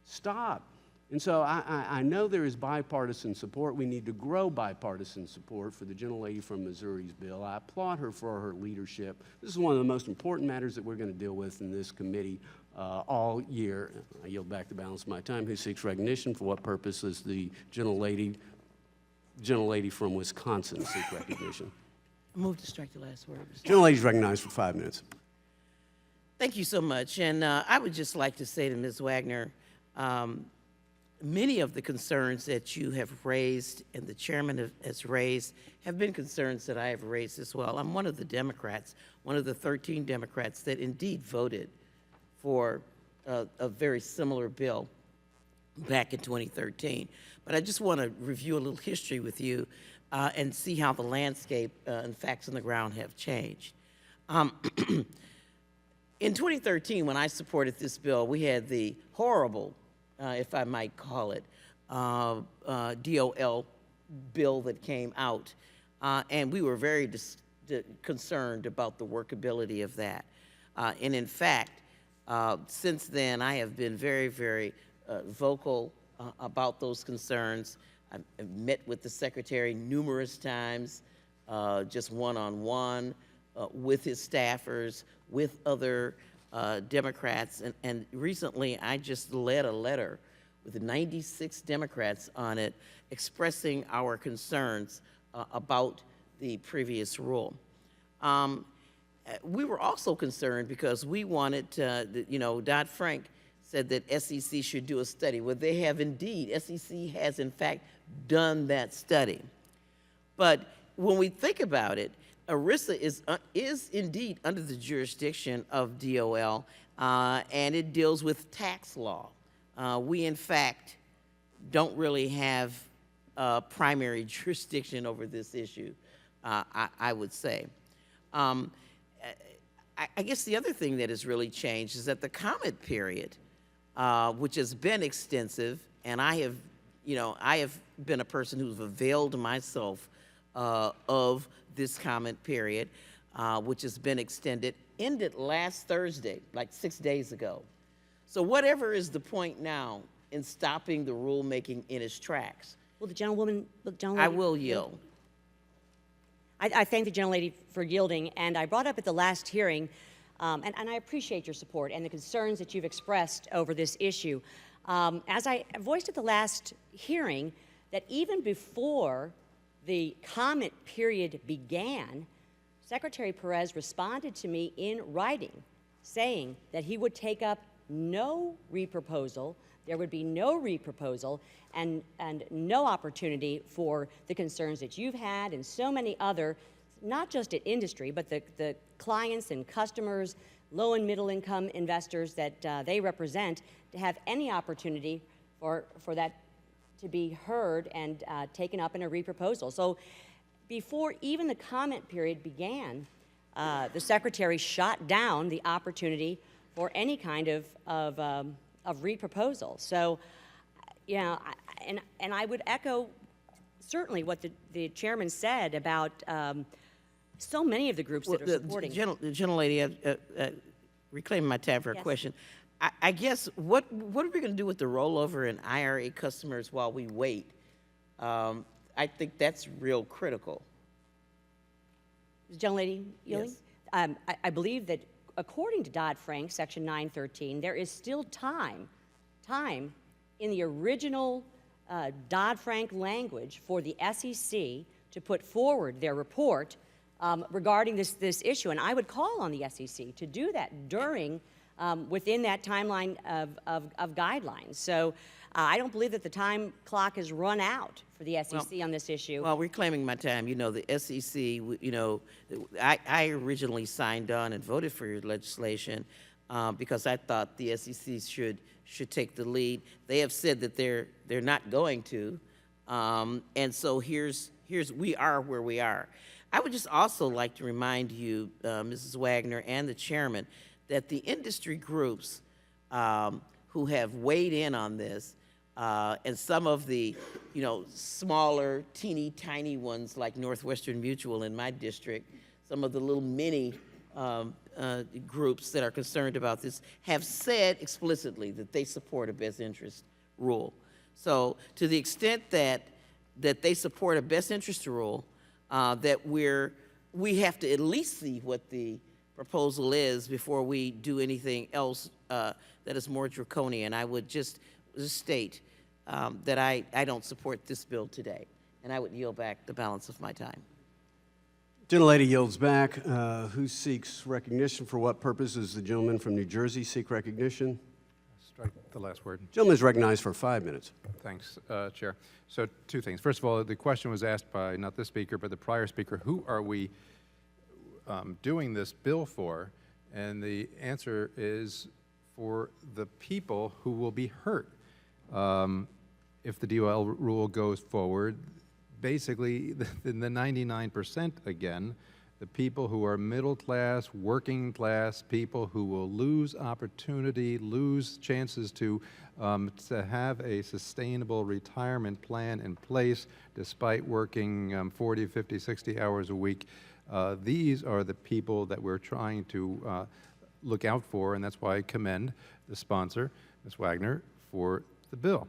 Stop. And so I know there is bipartisan support. We need to grow bipartisan support for the gentlelady from Missouri's bill. I applaud her for her leadership. This is one of the most important matters that we're going to deal with in this committee all year. I yield back the balance of my time. Who seeks recognition? For what purpose does the gentlelady from Wisconsin seek recognition? I move to strike the last word. Gentlelady's recognized for 5 minutes. Thank you so much. And I would just like to say to Ms. Wagner, many of the concerns that you have raised and the chairman has raised have been concerns that I have raised as well. I'm one of the Democrats, one of the 13 Democrats that indeed voted for a very similar bill back in 2013. But I just want to review a little history with you and see how the landscape and facts on the ground have changed. In 2013, when I supported this bill, we had the horrible, if I might call it, DOL bill that came out, and we were very concerned about the workability of that. And in fact, since then, I have been very, very vocal about those concerns. I've met with the secretary numerous times, just one-on-one, with his staffers, with other Democrats, and recently I just led a letter with 96 Democrats on it expressing our concerns about the previous rule. We were also concerned because we wanted, Dodd-Frank said that SEC should do a study. Well, they have indeed. SEC has, in fact, done that study. But when we think about it, ERISA is indeed under the jurisdiction of DOL, and it deals with tax law. We, in fact, don't really have primary jurisdiction over this issue, I would say. I guess the other thing that has really changed is that the comment period, which has been extensive, and I have been a person who's availed myself of this comment period, which has been extended, ended last Thursday, like 6 days ago. So whatever is the point now in stopping the rulemaking in its tracks? Will the gentlewoman, I will yield. I thank the gentlelady for yielding, and I brought up at the last hearing, and I appreciate your support and the concerns that you've expressed over this issue. As I voiced at the last hearing, that even before the comment period began, Secretary Perez responded to me in writing, saying that he would take up no reproposal, there would be no reproposal, and no opportunity for the concerns that you've had and so many other, not just at industry, but the clients and customers, low and middle income investors that they represent, to have any opportunity for that to be heard and taken up in a reproposal. So before even the comment period began, the Secretary shot down the opportunity for any kind of reproposal. So, and I would echo certainly what the chairman said about so many of the groups that are supporting. The gentlelady, reclaiming my time for a question. I guess, what are we going to do with the rollover in IRA customers while we wait? I think that's real critical. Gentlelady Ewing? Yes. I believe that according to Dodd-Frank, Section 913, there is still time in the original Dodd-Frank language for the SEC to put forward their report regarding this issue. And I would call on the SEC to do that during, within that timeline of guidelines. So I don't believe that the time clock has run out for the SEC on this issue. Well, reclaiming my time, the SEC, I originally signed on and voted for your legislation because I thought the SEC should take the lead. They have said that they're not going to, and so we are where we are. I would just also like to remind you, Mrs. Wagner and the chairman, that the industry groups who have weighed in on this, and some of the, smaller, teeny tiny ones like Northwestern Mutual in my district, some of the little mini groups that are concerned about this have said explicitly that they support a best interest rule. So to the extent that they support a best interest rule, that we have to at least see what the proposal is before we do anything else that is more draconian. I would just state that I don't support this bill today, and I would yield back the balance of my time. Gentlelady yields back. Who seeks recognition? For what purpose does the gentleman from New Jersey seek recognition? Strike the last word. Gentleman is recognized for 5 minutes. Thanks, Chair. So two things. First of all, the question was asked by not this speaker, but the prior speaker, who are we doing this bill for? And the answer is for the people who will be hurt if the DOL rule goes forward. Basically, the 99% again, the people who are middle class, working class, people who will lose opportunity, lose chances to have a sustainable retirement plan in place despite working 40, 50, 60 hours a week. These are the people that we're trying to look out for, and that's why I commend the sponsor, Ms. Wagner, for the bill.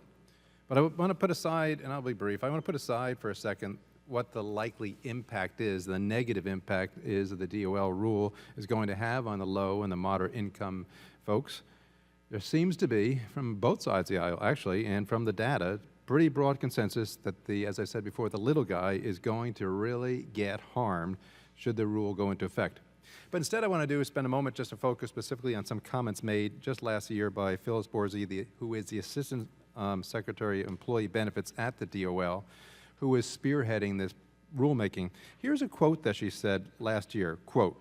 But I want to put aside, and I'll be brief, I want to put aside for a second what the likely impact is, the negative impact is that the DOL rule is going to have on the low and the moderate income folks. There seems to be, from both sides of the aisle actually, and from the data, pretty broad consensus that as I said before, the little guy is going to really get harmed should the rule go into effect. But instead, I want to do is spend a moment just to focus specifically on some comments made just last year by Phyllis Borsey, who is the Assistant Secretary of Employee Benefits at the DOL, who is spearheading this rulemaking. Here's a quote that she said last year, quote,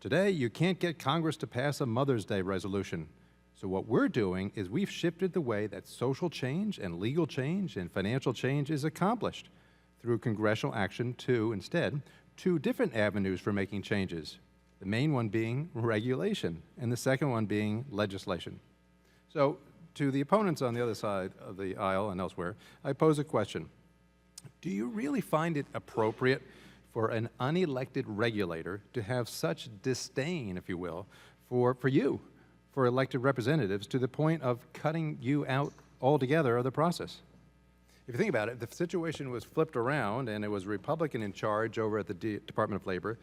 "Today, you can't get Congress to pass a Mother's Day resolution. So what we're doing is we've shifted the way that social change and legal change and financial change is accomplished through congressional action to, instead, two different avenues for making changes. The main one being regulation, and the second one being legislation." So, to the opponents on the other side of the aisle and elsewhere, I pose a question. Do you really find it appropriate for an unelected regulator to have such disdain, if you will, for you, for elected representatives, to the point of cutting you out altogether of the process? If you think about it, the situation was flipped around and it was Republican in charge over at the Department of Labor.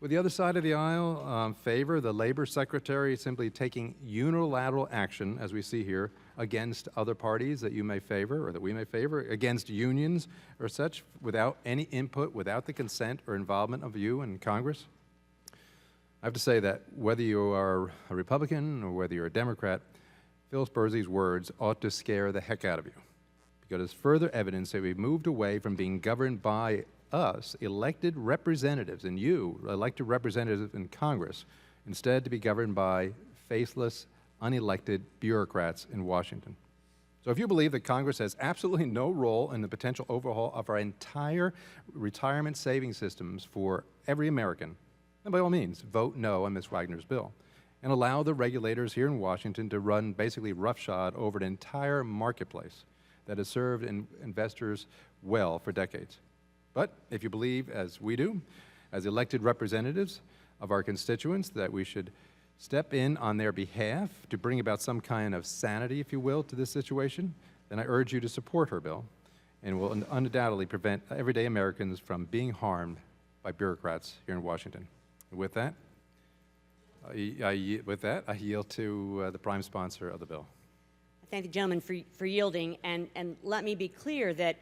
Would the other side of the aisle favor the Labor Secretary simply taking unilateral action, as we see here, against other parties that you may favor or that we may favor, against unions or such, without any input, without the consent or involvement of you in Congress? I have to say that whether you are a Republican or whether you're a Democrat, Phyllis Borsey's words ought to scare the heck out of you, because it's further evidence that we've moved away from being governed by us, elected representatives, and you, elected representatives in Congress, instead to be governed by faceless, unelected bureaucrats in Washington. So if you believe that Congress has absolutely no role in the potential overhaul of our entire retirement savings systems for every American, then by all means, vote no on Ms. Wagner's bill and allow the regulators here in Washington to run basically roughshod over an entire marketplace that has served investors well for decades. But if you believe, as we do, as elected representatives of our constituents, that we should step in on their behalf to bring about some kind of sanity, if you will, to this situation, then I urge you to support her bill and will undoubtedly prevent everyday Americans from being harmed by bureaucrats here in Washington. And with that, I yield to the prime sponsor of the bill. I thank the gentleman for yielding, and let me be clear that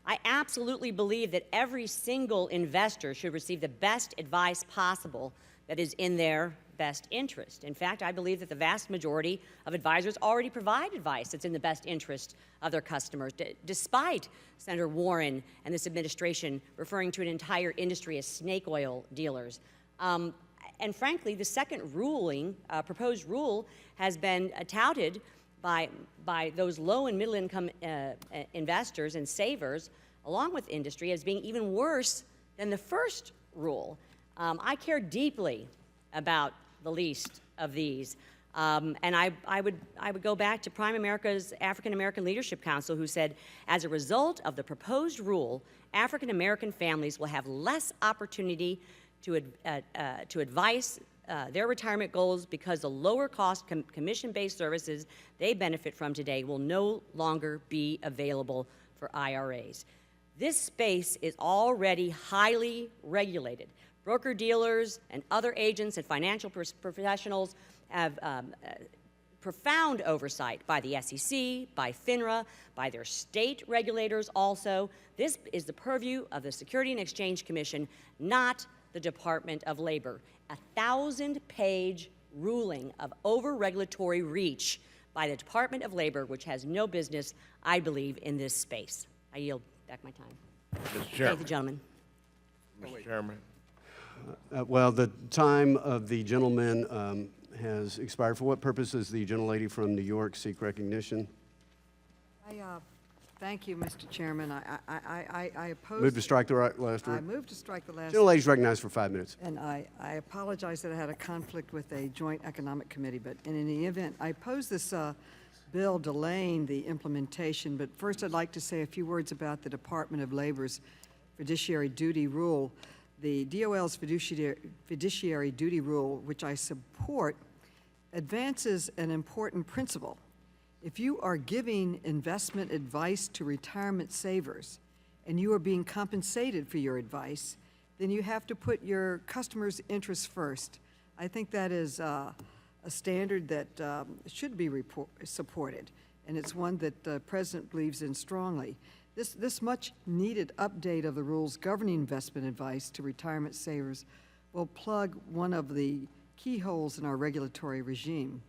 I absolutely believe that every single investor should receive the best advice possible that is in their best interest. In fact, I believe that the vast majority of advisors already provide advice that's in the best interest of their customers, despite Senator Warren and this administration referring to an entire industry as snake oil dealers. And frankly, the second proposed rule has been touted by those low and middle income investors and savers, along with industry, as being even worse than the first rule. I care deeply about the least of these. And I would go back to Prime America's African American Leadership Council, who said, as a result of the proposed rule, African American families will have less opportunity to advise their retirement goals because the lower cost commission-based services they benefit from today will no longer be available for IRAs. This space is already highly regulated. Broker-dealers and other agents and financial professionals have profound oversight by the SEC, by FINRA, by their state regulators also. This is the purview of the Securities and Exchange Commission, not the Department of Labor. A 1,000-page ruling of over-regulatory reach by the Department of Labor, which has no business, I believe, in this space. I yield back my time. Mr. Chairman. Thank the gentleman. Mr. Chairman. Well, the time of the gentleman has expired. For what purpose does the gentlelady from New York seek recognition? Thank you, Mr. Chairman. I oppose... Move to strike the last word. I move to strike the last... Gentlelady's recognized for 5 minutes. And I apologize that I had a conflict with a joint economic committee, but in any event, I oppose this bill delaying the implementation, but first I'd like to say a few words about the Department of Labor's fiduciary duty rule. The DOL's fiduciary duty rule, which I support, advances an important principle. If you are giving investment advice to retirement savers and you are being compensated for your advice, then you have to put your customers' interests first. I think that is a standard that should be supported. and it's one that the President believes in strongly. This much-needed update of the rules governing investment advice to retirement savers will plug one of the key holes in our regulatory regime.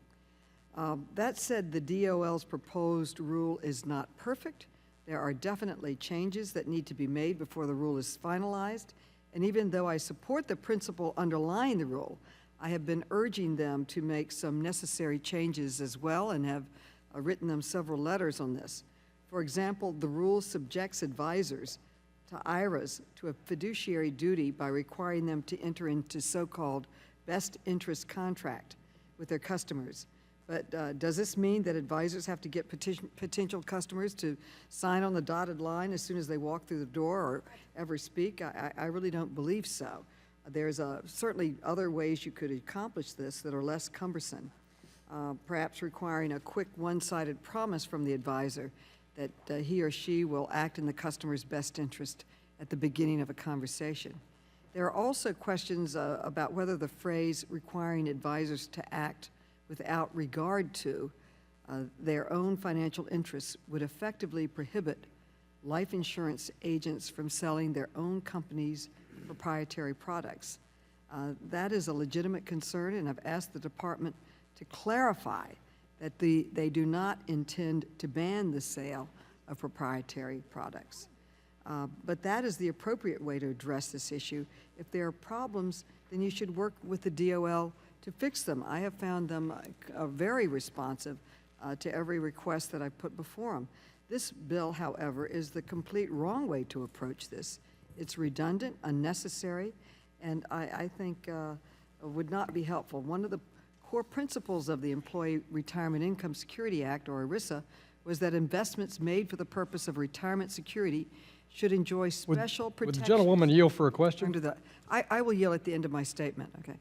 That said, the DOL's proposed rule is not perfect. There are definitely changes that need to be made before the rule is finalized, and even though I support the principle underlying the rule, I have been urging them to make some necessary changes as well and have written them several letters on this. For example, the rule subjects advisors to IRAs to a fiduciary duty by requiring them to enter into so-called best interest contract with their customers. But does this mean that advisors have to get potential customers to sign on the dotted line as soon as they walk through the door or ever speak? I really don't believe so. There's certainly other ways you could accomplish this that are less cumbersome, perhaps requiring a quick one-sided promise from the advisor that he or she will act in the customer's best interest at the beginning of a conversation. There are also questions about whether the phrase requiring advisors to act without regard to their own financial interests would effectively prohibit life insurance agents from selling their own company's proprietary products. That is a legitimate concern, and I've asked the department to clarify that they do not intend to ban the sale of proprietary products. But that is the appropriate way to address this issue. If there are problems, then you should work with the DOL to fix them. I have found them very responsive to every request that I put before them. This bill, however, is the complete wrong way to approach this. It's redundant, unnecessary, and I think would not be helpful. One of the core principles of the Employee Retirement Income Security Act, or ERISA, was that investments made for the purpose of retirement security should enjoy special protections. Would the gentlewoman yield for a question? I will yield at the end of my statement, okay?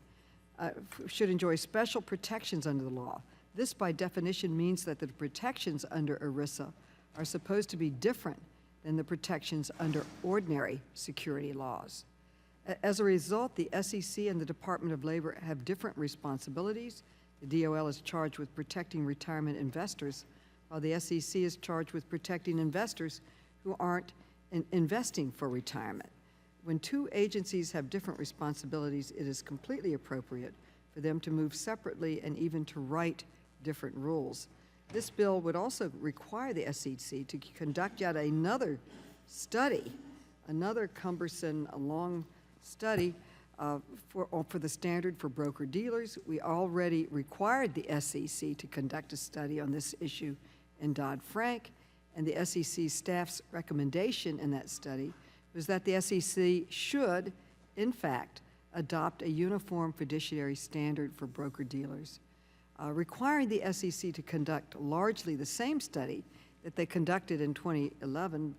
Should enjoy special protections under the law. This, by definition, means that the protections under ERISA are supposed to be different than the protections under ordinary security laws. As a result, the SEC and the Department of Labor have different responsibilities. The DOL is charged with protecting retirement investors, while the SEC is charged with protecting investors who aren't investing for retirement. When two agencies have different responsibilities, it is completely appropriate for them to move separately and even to write different rules. This bill would also require the SEC to conduct yet another study, another cumbersome, long study for the standard for broker-dealers. We already required the SEC to conduct a study on this issue in Dodd-Frank, and the SEC staff's recommendation in that study was that the SEC should, in fact, adopt a uniform fiduciary standard for broker-dealers. Requiring the SEC to conduct largely the same study that they conducted in 2011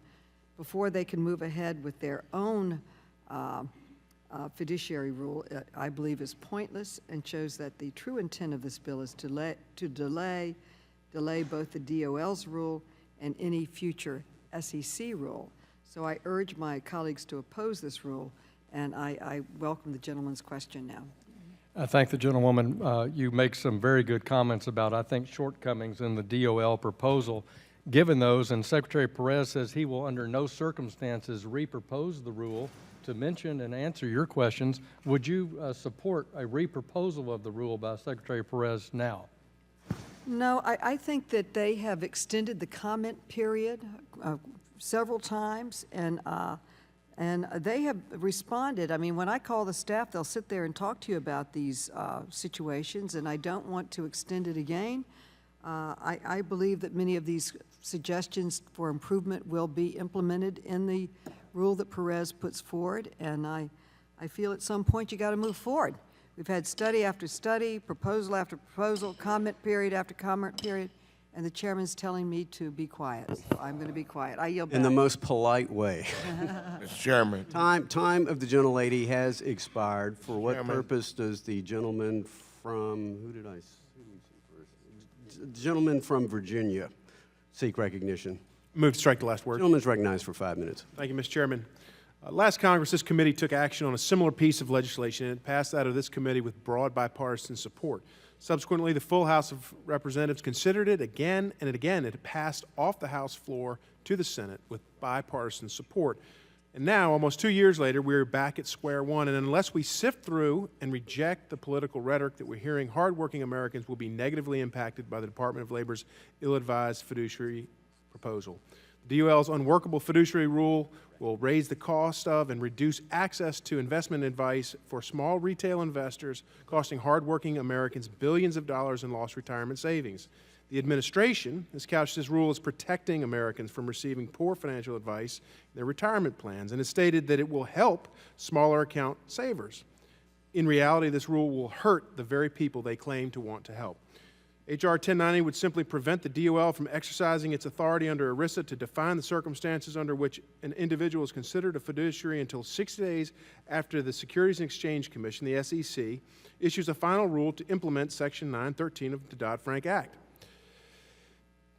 before they can move ahead with their own fiduciary rule, I believe is pointless and shows that the true intent of this bill is to delay both the DOL's rule and any future SEC rule. So I urge my colleagues to oppose this rule, and I welcome the gentleman's question now. I thank the gentlewoman. You make some very good comments about, I think, shortcomings in the DOL proposal. Given those, and Secretary Perez says he will under no circumstances repropose the rule to mention and answer your questions, would you support a reproposal of the rule by Secretary Perez now? No, I think that they have extended the comment period several times, and they have responded. I mean, when I call the staff, they'll sit there and talk to you about these situations, and I don't want to extend it again. I believe that many of these suggestions for improvement will be implemented in the rule that Perez puts forward, and I feel at some point you got to move forward. We've had study after study, proposal after proposal, comment period after comment period, and the chairman's telling me to be quiet. So I'm going to be quiet. I yield back. In the most polite way. Mr. Chairman. Time of the gentlelady has expired. For what purpose does the gentleman from, who did we see first? The gentleman from Virginia seek recognition? Move to strike the last word. Gentleman's recognized for 5 minutes. Thank you, Mr. Chairman. Last Congress, this committee took action on a similar piece of legislation, and it passed out of this committee with broad bipartisan support. Subsequently, the full House of Representatives considered it again and again. It passed off the House floor to the Senate with bipartisan support. And now, almost 2 years later, we're back at square one. And unless we sift through and reject the political rhetoric that we're hearing, hardworking Americans will be negatively impacted by the Department of Labor's ill-advised fiduciary proposal. The DOL's unworkable fiduciary rule will raise the cost of and reduce access to investment advice for small retail investors, costing hardworking Americans billions of dollars in lost retirement savings. The administration has couched this rule as protecting Americans from receiving poor financial advice in their retirement plans and has stated that it will help smaller account savers. In reality, this rule will hurt the very people they claim to want to help. H.R. 1090 would simply prevent the DOL from exercising its authority under ERISA to define the circumstances under which an individual is considered a fiduciary until 60 days after the Securities and Exchange Commission, the SEC, issues a final rule to implement Section 913 of the Dodd-Frank Act.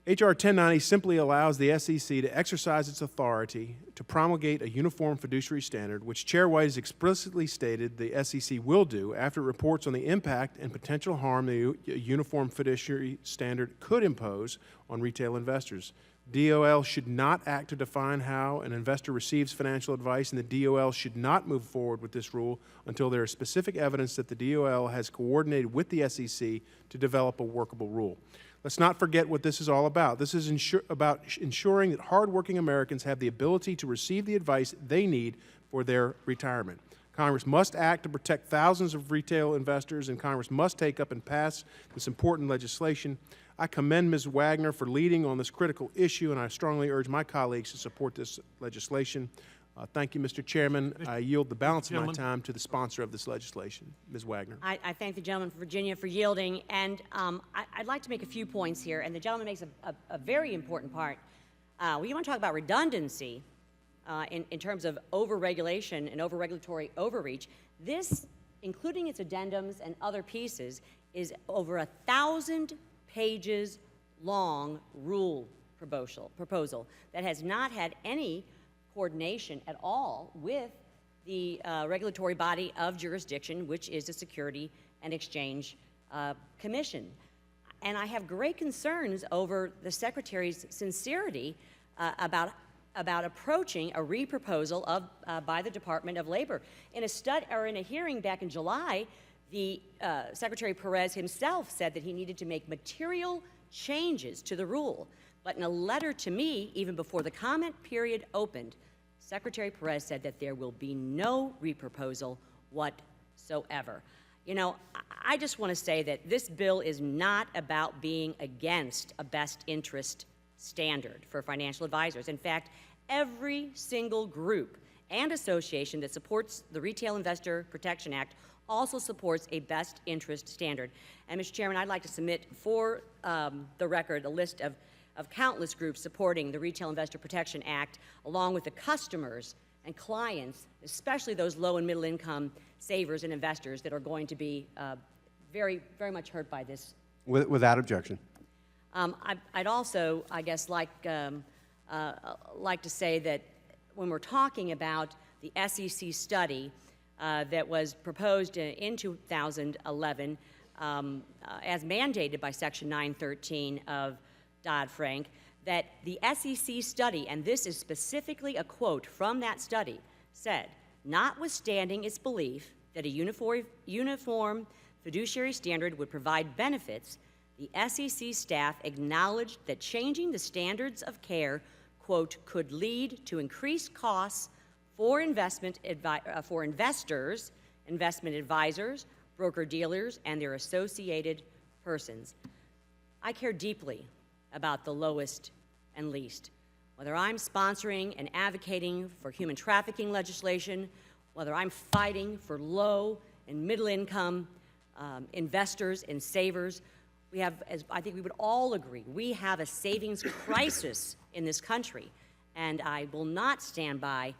H.R. 1090 simply allows the SEC to exercise its authority to promulgate a uniform fiduciary standard, which Chair White has explicitly stated the SEC will do after it reports on the impact and potential harm the uniform fiduciary standard could impose on retail investors. DOL should not act to define how an investor receives financial advice, and the DOL should not move forward with this rule until there is specific evidence that the DOL has coordinated with the SEC to develop a workable rule. Let's not forget what this is all about. This is about ensuring that hardworking Americans have the ability to receive the advice they need for their retirement. Congress must act to protect thousands of retail investors, and Congress must take up and pass this important legislation. I commend Ms. Wagner for leading on this critical issue, and I strongly urge my colleagues to support this legislation. Thank you, Mr. Chairman. I yield the balance of my time to the sponsor of this legislation, Ms. Wagner. I thank the gentleman from Virginia for yielding, and I'd like to make a few points here, and the gentleman makes a very important part. We want to talk about redundancy in terms of over-regulation and over-regulatory overreach. This, including its addendums and other pieces, is over 1,000 pages long rule proposal that has not had any coordination at all with the regulatory body of jurisdiction, which is the Security and Exchange Commission. And I have great concerns over the Secretary's sincerity about approaching a reproposal by the Department of Labor. In a hearing back in July, the Secretary Perez himself said that he needed to make material changes to the rule. But in a letter to me, even before the comment period opened, Secretary Perez said that there will be no reproposal whatsoever. You know, I just want to say that this bill is not about being against a best interest standard for financial advisors. In fact, every single group and association that supports the Retail Investor Protection Act also supports a best interest standard. And Mr. Chairman, I'd like to submit for the record a list of countless groups supporting the Retail Investor Protection Act, along with the customers and clients, especially those low and middle income savers and investors that are going to be very, very much hurt by this. Without objection. I'd also, I guess, like to say that when we're talking about the SEC study that was proposed in 2011, as mandated by Section 913 of Dodd-Frank, that the SEC study, and this is specifically a quote from that study, said, notwithstanding its belief that a uniform fiduciary standard would provide benefits, the SEC staff acknowledged that changing the standards of care, quote, could lead to increased costs for investors, investment advisors, broker-dealers, and their associated persons. I care deeply about the lowest and least. Whether I'm sponsoring and advocating for human trafficking legislation, whether I'm fighting for low and middle income investors and savers, we have, as I think we would all agree, we have a savings crisis in this country, and I will not stand by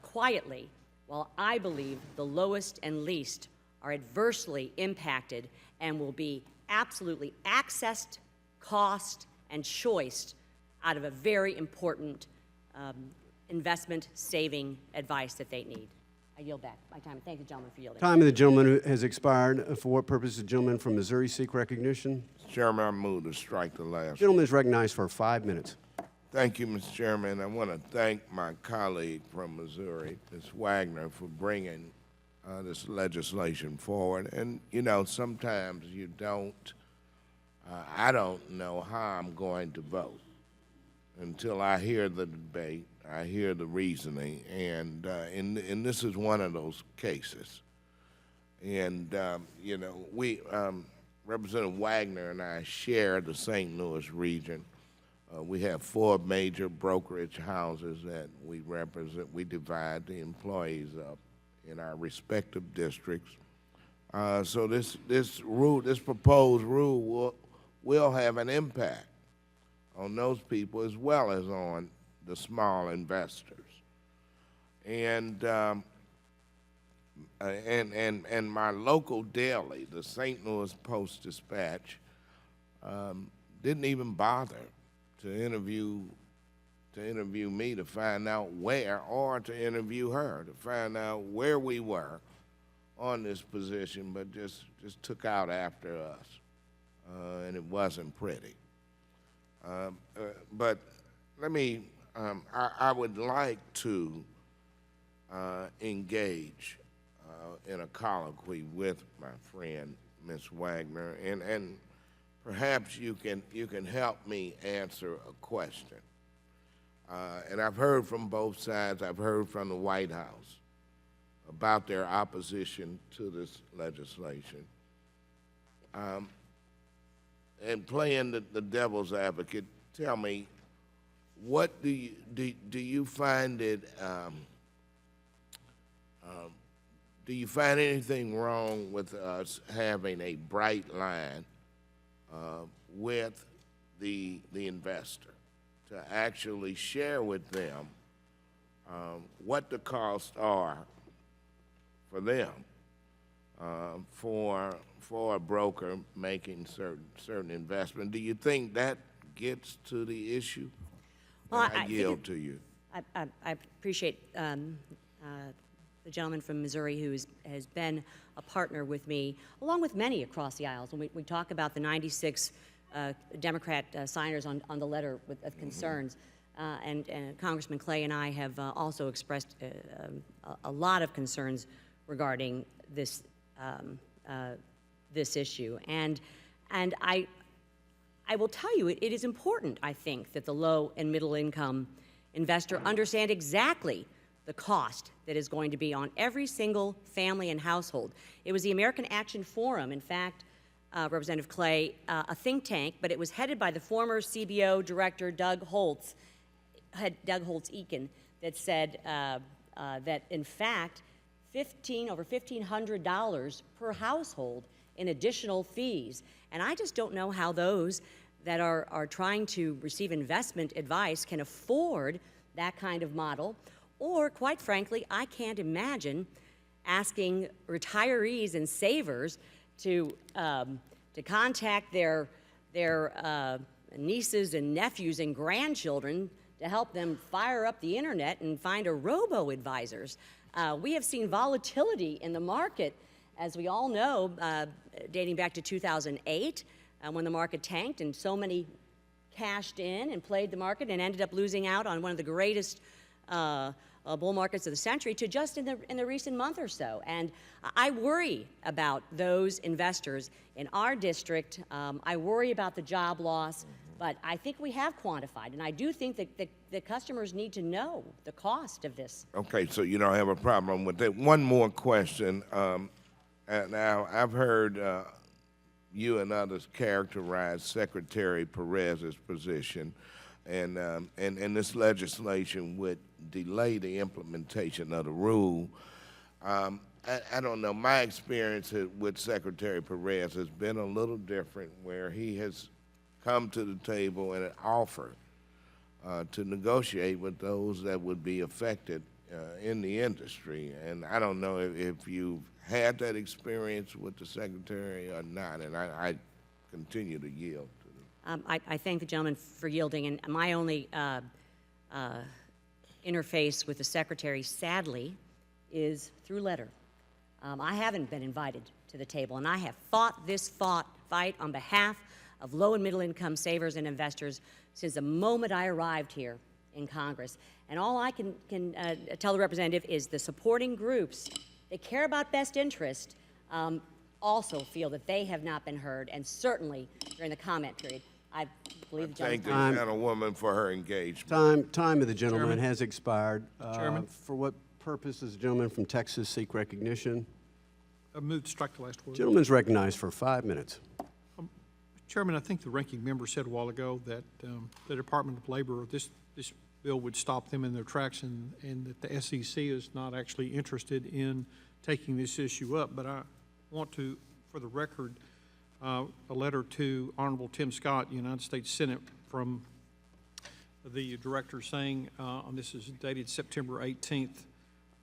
quietly while I believe the lowest and least are adversely impacted and will be absolutely accessed, cost, and choiced out of a very important investment saving advice that they need. I yield back my time. Thank the gentleman for yielding. Time of the gentleman has expired. For what purpose does the gentleman from Missouri seek recognition? Mr. Chairman, I move to strike the last. Gentleman is recognized for 5 minutes. Thank you, Mr. Chairman. I want to thank my colleague from Missouri, Ms. Wagner, for bringing this legislation forward. And, you know, sometimes you don't, I don't know how I'm going to vote until I hear the debate, I hear the reasoning, and this is one of those cases. And, you know, Representative Wagner and I share the St. Louis region. We have 4 major brokerage houses that we represent. We divide the employees up in our respective districts. So this proposed rule will have an impact on those people as well as on the small investors. And my local daily, the St. Louis Post-Dispatch, didn't even bother to interview me to find out where, or to interview her to find out where we were on this position, but just took out after us, and it wasn't pretty. But let me, I would like to engage in a colloquy with my friend, Ms. Wagner, and perhaps you can help me answer a question. And I've heard from both sides. I've heard from the White House about their opposition to this legislation. And playing the devil's advocate, tell me, what do you find it? Do you find anything wrong with us having a bright line with the investor to actually share with them what the costs are for them for a broker making certain investment? Do you think that gets to the issue? Well, I yield to you. I appreciate the gentleman from Missouri who has been a partner with me, along with many across the aisles. When we talk about the 96 Democrat signers on the letter of concerns, and Congressman Clay and I have also expressed a lot of concerns regarding this this issue. And I will tell you, it is important, I think, that the low and middle income investor understand exactly the cost that is going to be on every single family and household. It was the American Action Forum, in fact, Representative Clay, a think tank, but it was headed by the former CBO director, Doug Holtz-Eakin, that said that, in fact, over $1,500 per household in additional fees. And I just don't know how those that are trying to receive investment advice can afford that kind of model. Or, quite frankly, I can't imagine asking retirees and savers to contact their nieces and nephews and grandchildren to help them fire up the internet and find a robo-advisors. We have seen volatility in the market, as we all know, dating back to 2008, when the market tanked and so many cashed in and played the market and ended up losing out on one of the greatest bull markets of the century, to just in the recent month or so. And I worry about those investors in our district. I worry about the job loss, but I think we have quantified, and I do think that the customers need to know the cost of this. Okay, so you don't have a problem with that. One more question. Now, I've heard you and others characterize Secretary Perez's position, and this legislation would delay the implementation of the rule. I don't know. My experience with Secretary Perez has been a little different, where he has come to the table and offered to negotiate with those that would be affected in the industry. And I don't know if you've had that experience with the Secretary or not, and I continue to yield to them. I thank the gentleman for yielding, and my only interface with the Secretary, sadly, is through letter. I haven't been invited to the table, and I have fought this fight on behalf of low and middle income savers and investors since the moment I arrived here in Congress. And all I can tell the representative is the supporting groups that care about best interest also feel that they have not been heard, and certainly during the comment period. I believe the Thank the gentleman. gentlewoman for her engagement. Time of the gentleman Chairman. has expired. Chairman. For what purpose does the gentleman from Texas seek recognition? I move to strike the last word. Gentleman's recognized for 5 minutes. Chairman, I think the ranking member said a while ago that the Department of Labor, this bill would stop them in their tracks, and that the SEC is not actually interested in taking this issue up. But I want to, for the record, a letter to Honorable Tim Scott, United States Senate, from the director saying, and this is dated September 18th,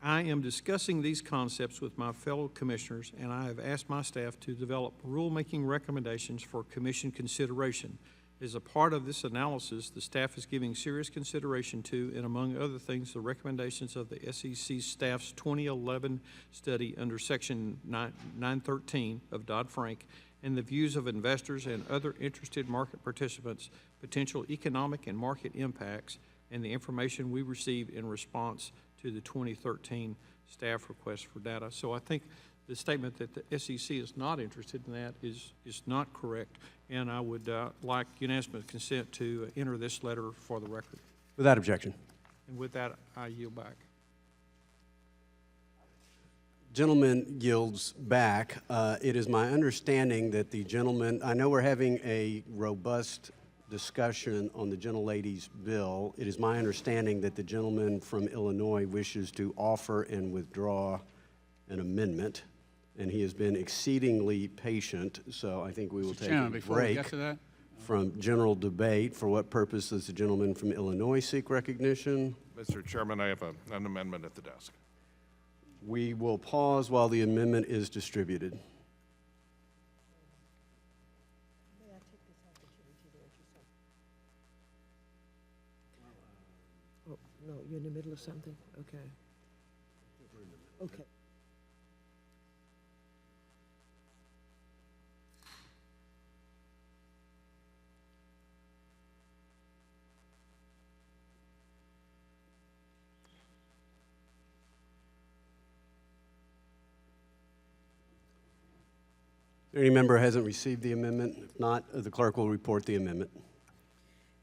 I am discussing these concepts with my fellow commissioners, and I have asked my staff to develop rulemaking recommendations for commission consideration. As a part of this analysis, the staff is giving serious consideration to, and among other things, the recommendations of the SEC staff's 2011 study under Section 913 of Dodd-Frank, and the views of investors and other interested market participants, potential economic and market impacts, and the information we receive in response to the 2013 staff request for data. So I think the statement that the SEC is not interested in that is not correct, and I would like unanimous consent to enter this letter for the record. Without objection. And with that, I yield back. Gentleman yields back. It is my understanding that the gentleman, I know we're having a robust discussion on the gentlelady's bill. It is my understanding that the gentleman from Illinois wishes to offer and withdraw an amendment, and he has been exceedingly patient, so I think we will Mr. take Chairman, a before we break get to that, from general debate. For what purpose does the gentleman from Illinois seek recognition? Mr. Chairman, I have an amendment at the desk. We will pause while the amendment is distributed. Oh, no, you're in the middle of something? Okay. Okay. Any member hasn't received the amendment? If not, the clerk will report the amendment.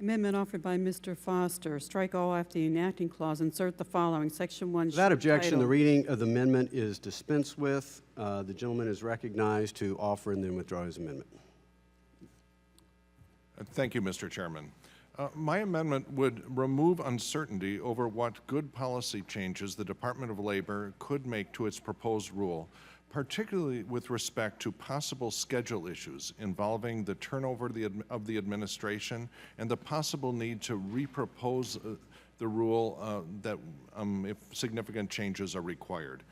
Amendment offered by Mr. Foster, strike all after the enacting clause, insert the following, Section 1. Without objection, title. the reading of the amendment is dispensed with. The gentleman is recognized to offer and then withdraw his amendment. Thank you, Mr. Chairman. My amendment would remove uncertainty over what good policy changes the Department of Labor could make to its proposed rule, particularly with respect to possible schedule issues involving the turnover of the administration and the possible need to repropose the rule if significant changes are required.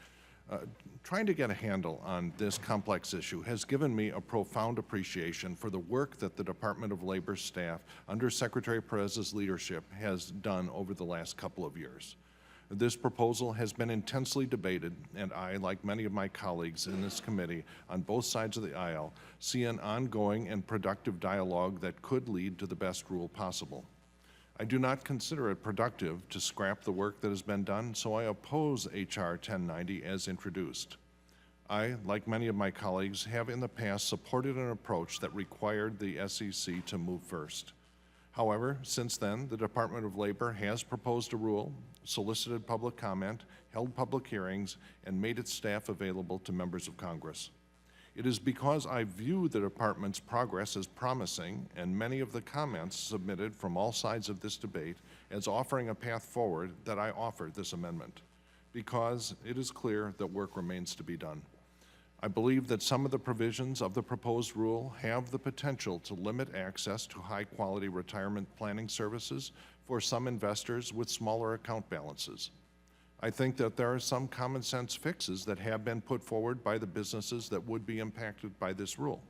Trying to get a handle on this complex issue has given me a profound appreciation for the work that the Department of Labor staff under Secretary Perez's leadership has done over the last couple of years. This proposal has been intensely debated, and I, like many of my colleagues in this committee on both sides of the aisle, see an ongoing and productive dialogue that could lead to the best rule possible. I do not consider it productive to scrap the work that has been done, so I oppose H.R. 1090 as introduced. I, like many of my colleagues, have in the past supported an approach that required the SEC to move first. However, since then, the Department of Labor has proposed a rule, solicited public comment, held public hearings, and made its staff available to members of Congress. It is because I view the Department's progress as promising and many of the comments submitted from all sides of this debate as offering a path forward that I offered this amendment, because it is clear that work remains to be done. I believe that some of the provisions of the proposed rule have the potential to limit access to high-quality retirement planning services for some investors with smaller account balances. I think that there are some common sense fixes that have been put forward by the businesses that would be impacted by this rule.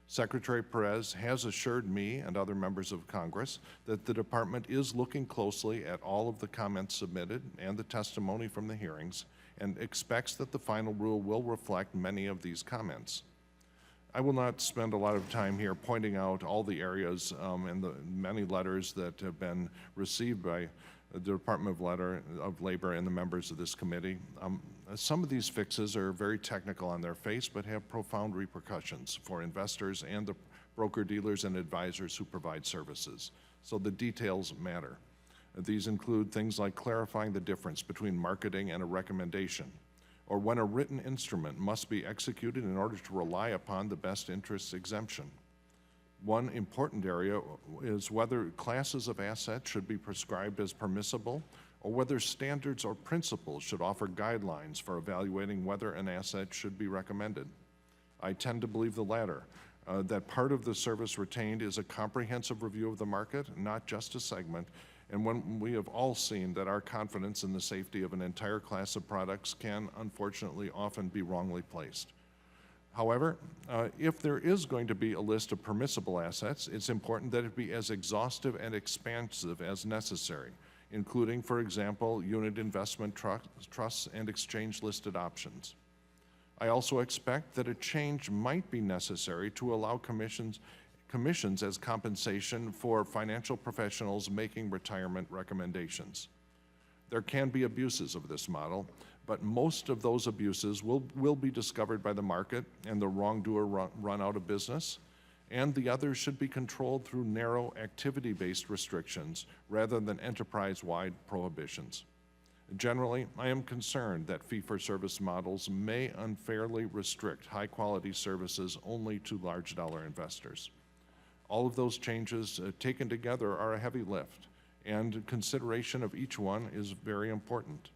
Secretary Perez has assured me and other members of Congress that the Department is looking closely at all of the comments submitted and the testimony from the hearings, and expects that the final rule will reflect many of these comments. I will not spend a lot of time here pointing out all the areas and the many letters that have been received by the Department of Labor and the members of this committee. Some of these fixes are very technical on their face, but have profound repercussions for investors and the broker-dealers and advisors who provide services. So the details matter. These include things like clarifying the difference between marketing and a recommendation, or when a written instrument must be executed in order to rely upon the best interests exemption. One important area is whether classes of assets should be prescribed as permissible, or whether standards or principles should offer guidelines for evaluating whether an asset should be recommended. I tend to believe the latter, that part of the service retained is a comprehensive review of the market, not just a segment, and when we have all seen that our confidence in the safety of an entire class of products can, unfortunately, often be wrongly placed. However, if there is going to be a list of permissible assets, it's important that it be as exhaustive and expansive as necessary, including, for example, unit investment trusts and exchange-listed options. I also expect that a change might be necessary to allow commissions as compensation for financial professionals making retirement recommendations. There can be abuses of this model, but most of those abuses will be discovered by the market and the wrongdoer run out of business, and the others should be controlled through narrow activity-based restrictions rather than enterprise-wide prohibitions. Generally, I am concerned that fee-for-service models may unfairly restrict high-quality services only to large-dollar investors. All of those changes taken together are a heavy lift, and consideration of each one is very important.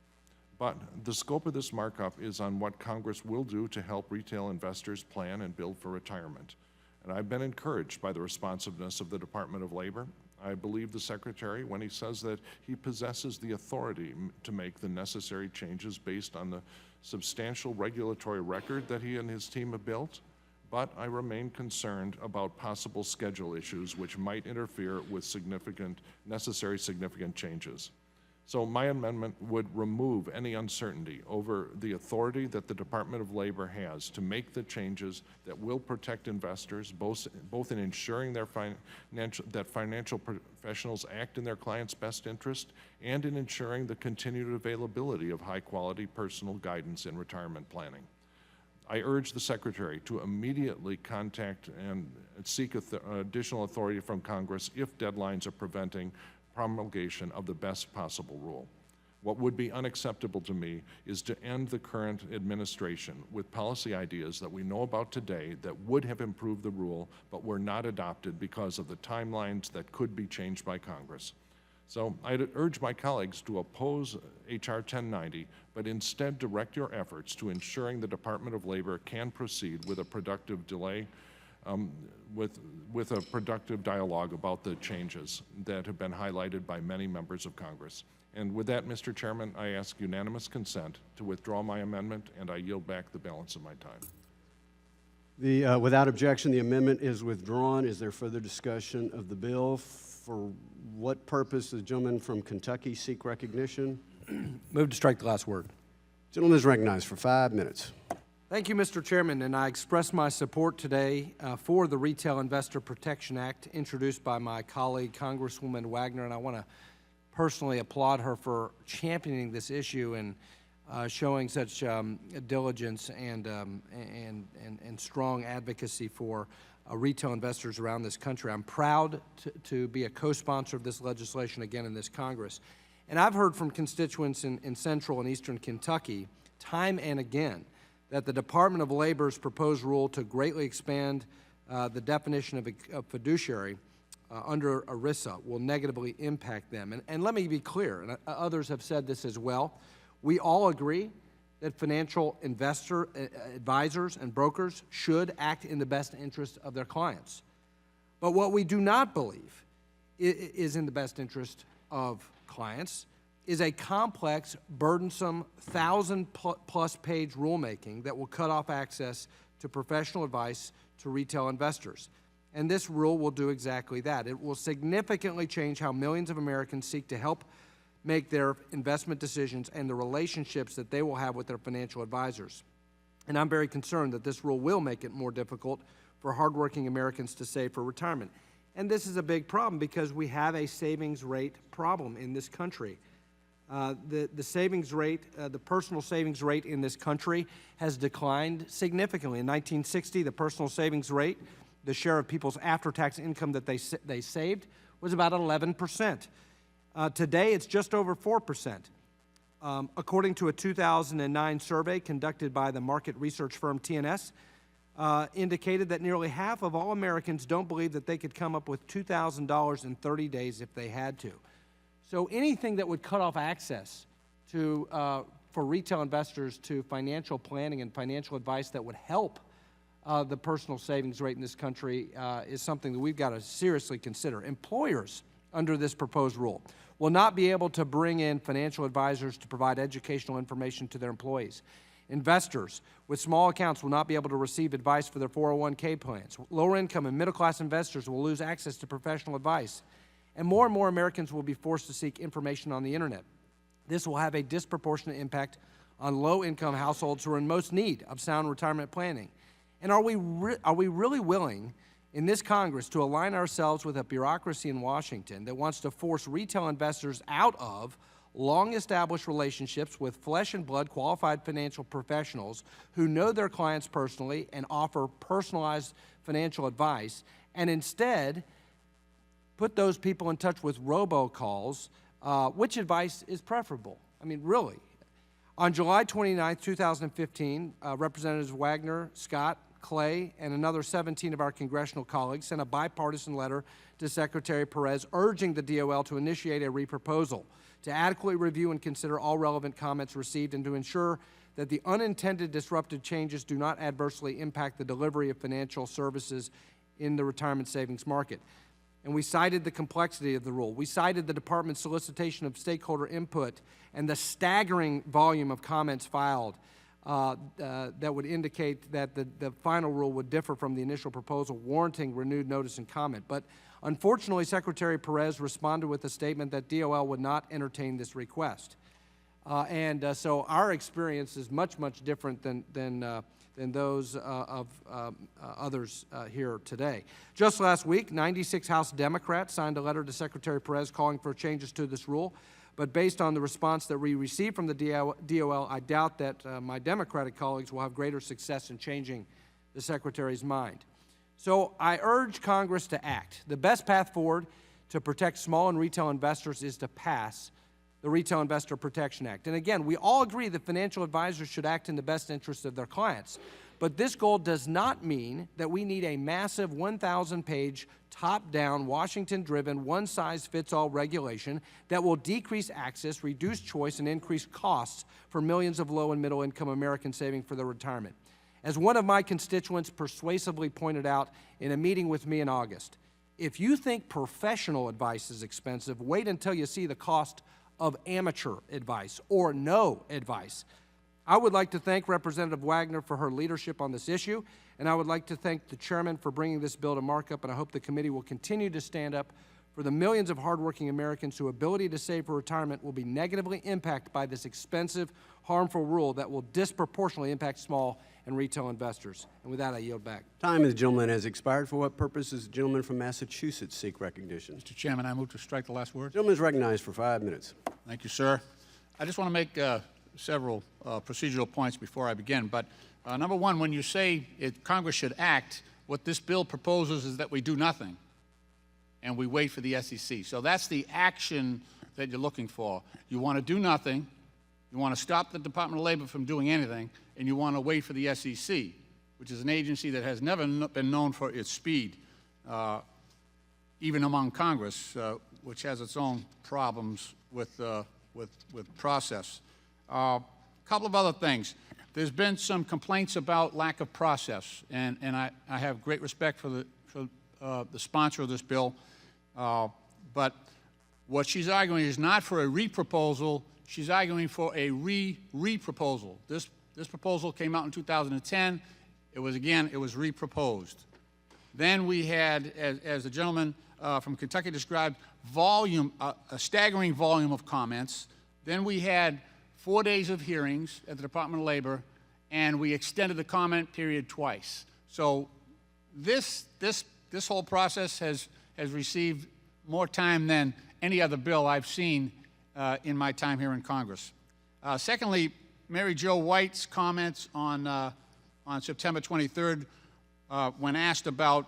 But the scope of this markup is on what Congress will do to help retail investors plan and build for retirement. And I've been encouraged by the responsiveness of the Department of Labor. I believe the Secretary when he says that he possesses the authority to make the necessary changes based on the substantial regulatory record that he and his team have built. But I remain concerned about possible schedule issues which might interfere with necessary significant changes. So my amendment would remove any uncertainty over the authority that the Department of Labor has to make the changes that will protect investors, both in ensuring that financial professionals act in their clients' best interest and in ensuring the continued availability of high-quality personal guidance in retirement planning. I urge the Secretary to immediately contact and seek additional authority from Congress if deadlines are preventing promulgation of the best possible rule. What would be unacceptable to me is to end the current administration with policy ideas that we know about today that would have improved the rule but were not adopted because of the timelines that could be changed by Congress. So I'd urge my colleagues to oppose H.R. 1090, but instead direct your efforts to ensuring the Department of Labor can proceed with a productive delay, with a productive dialogue about the changes that have been highlighted by many members of Congress. And with that, Mr. Chairman, I ask unanimous consent to withdraw my amendment, and I yield back the balance of my time. Without objection, the amendment is withdrawn. Is there further discussion of the bill? For what purpose does the gentleman from Kentucky seek recognition? Move to strike the last word. Gentleman is recognized for 5 minutes. Thank you, Mr. Chairman, and I express my support today for the Retail Investor Protection Act introduced by my colleague, Congresswoman Wagner, and I want to personally applaud her for championing this issue and showing such diligence and strong advocacy for retail investors around this country. I'm proud to be a co-sponsor of this legislation again in this Congress. And I've heard from constituents in central and eastern Kentucky time and again that the Department of Labor's proposed rule to greatly expand the definition of fiduciary under ERISA will negatively impact them. And let me be clear, and others have said this as well, we all agree that financial advisors and brokers should act in the best interest of their clients. But what we do not believe is in the best interest of clients is a complex, burdensome, 1,000-plus page rulemaking that will cut off access to professional advice to retail investors. And this rule will do exactly that. It will significantly change how millions of Americans seek to help make their investment decisions and the relationships that they will have with their financial advisors. And I'm very concerned that this rule will make it more difficult for hardworking Americans to save for retirement. And this is a big problem because we have a savings rate problem in this country. The savings rate, the personal savings rate in this country has declined significantly. In 1960, the personal savings rate, the share of people's after-tax income that they saved, was about 11%. Today, it's just over 4%. According to a 2009 survey conducted by the market research firm TNS, indicated that nearly half of all Americans don't believe that they could come up with $2,000 in 30 days if they had to. So anything that would cut off access to, for retail investors to financial planning and financial advice that would help the personal savings rate in this country is something that we've got to seriously consider. Employers, under this proposed rule, will not be able to bring in financial advisors to provide educational information to their employees. Investors with small accounts will not be able to receive advice for their 401k plans. Lower income and middle class investors will lose access to professional advice. And more Americans will be forced to seek information on the internet. This will have a disproportionate impact on low-income households who are in most need of sound retirement planning. And are we really willing in this Congress to align ourselves with a bureaucracy in Washington that wants to force retail investors out of long-established relationships with flesh and blood qualified financial professionals who know their clients personally and offer personalized financial advice, and instead put those people in touch with robocalls? Which advice is preferable? I mean, really. On July 29, 2015, Representatives Wagner, Scott, Clay, and another 17 of our congressional colleagues sent a bipartisan letter to Secretary Perez urging the DOL to initiate a reproposal, to adequately review and consider all relevant comments received, and to ensure that the unintended disruptive changes do not adversely impact the delivery of financial services in the retirement savings market. And we cited the complexity of the rule. We cited the Department's solicitation of stakeholder input and the staggering volume of comments filed that would indicate that the final rule would differ from the initial proposal, warranting renewed notice and comment. But unfortunately, Secretary Perez responded with a statement that DOL would not entertain this request. So our experience is much different than those of others here today. Just last week, 96 House Democrats signed a letter to Secretary Perez calling for changes to this rule. But based on the response that we received from the DOL, I doubt that my Democratic colleagues will have greater success in changing the Secretary's mind. So I urge Congress to act. The best path forward to protect small and retail investors is to pass the Retail Investor Protection Act. And again, we all agree that financial advisors should act in the best interest of their clients. But this goal does not mean that we need a massive 1,000-page, top-down, Washington-driven, one-size-fits-all regulation that will decrease access, reduce choice, and increase costs for millions of low- and middle-income Americans saving for their retirement. As one of my constituents persuasively pointed out in a meeting with me in August, if you think professional advice is expensive, wait until you see the cost of amateur advice or no advice. I would like to thank Representative Wagner for her leadership on this issue, and I would like to thank the chairman for bringing this bill to markup, and I hope the committee will continue to stand up for the millions of hardworking Americans whose ability to save for retirement will be negatively impacted by this expensive, harmful rule that will disproportionately impact small and retail investors. And with that, I yield back. Time of the gentleman has expired. For what purpose does the gentleman from Massachusetts seek recognition? Mr. Chairman, I move to strike the last word. Gentleman is recognized for 5 minutes. Thank you, sir. I just want to make several procedural points before I begin. But number one, when you say Congress should act, what this bill proposes is that we do nothing and we wait for the SEC. So that's the action that you're looking for. You want to do nothing, you want to stop the Department of Labor from doing anything, and you want to wait for the SEC, which is an agency that has never been known for its speed, even among Congress, which has its own problems with process. A couple of other things. There's been some complaints about lack of process, and I have great respect for the sponsor of this bill, but what she's arguing is not for a re-proposal, she's arguing for a re-proposal. This proposal came out in 2010. It was re-proposed. Then we had, as the gentleman from Kentucky described volume, a staggering volume of comments. Then we had 4 days of hearings at the Department of Labor, and we extended the comment period twice. So this whole process has received more time than any other bill I've seen in my time here in Congress. Secondly, Mary Jo White's comments on September 23rd, when asked about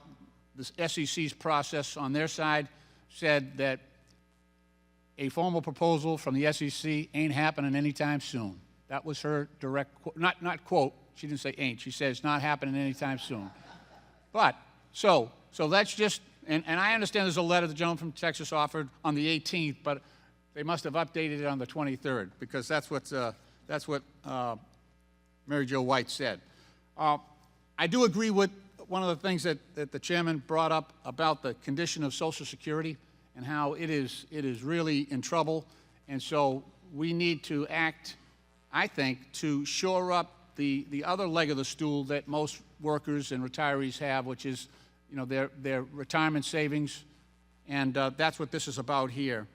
the SEC's process on their side, said that a formal proposal from the SEC ain't happening anytime soon. That was her direct quote, not quote, she didn't say ain't, she said it's not happening anytime soon. But, so that's just, and I understand there's a letter the gentleman from Texas offered on the 18th, but they must have updated it on the 23rd, because that's what Mary Jo White said. I do agree with one of the things that the chairman brought up about the condition of Social Security and how it is really in trouble. And so we need to act, I think, to shore up the other leg of the stool that most workers and retirees have, which is, you know, their retirement savings. And that's what this is about here.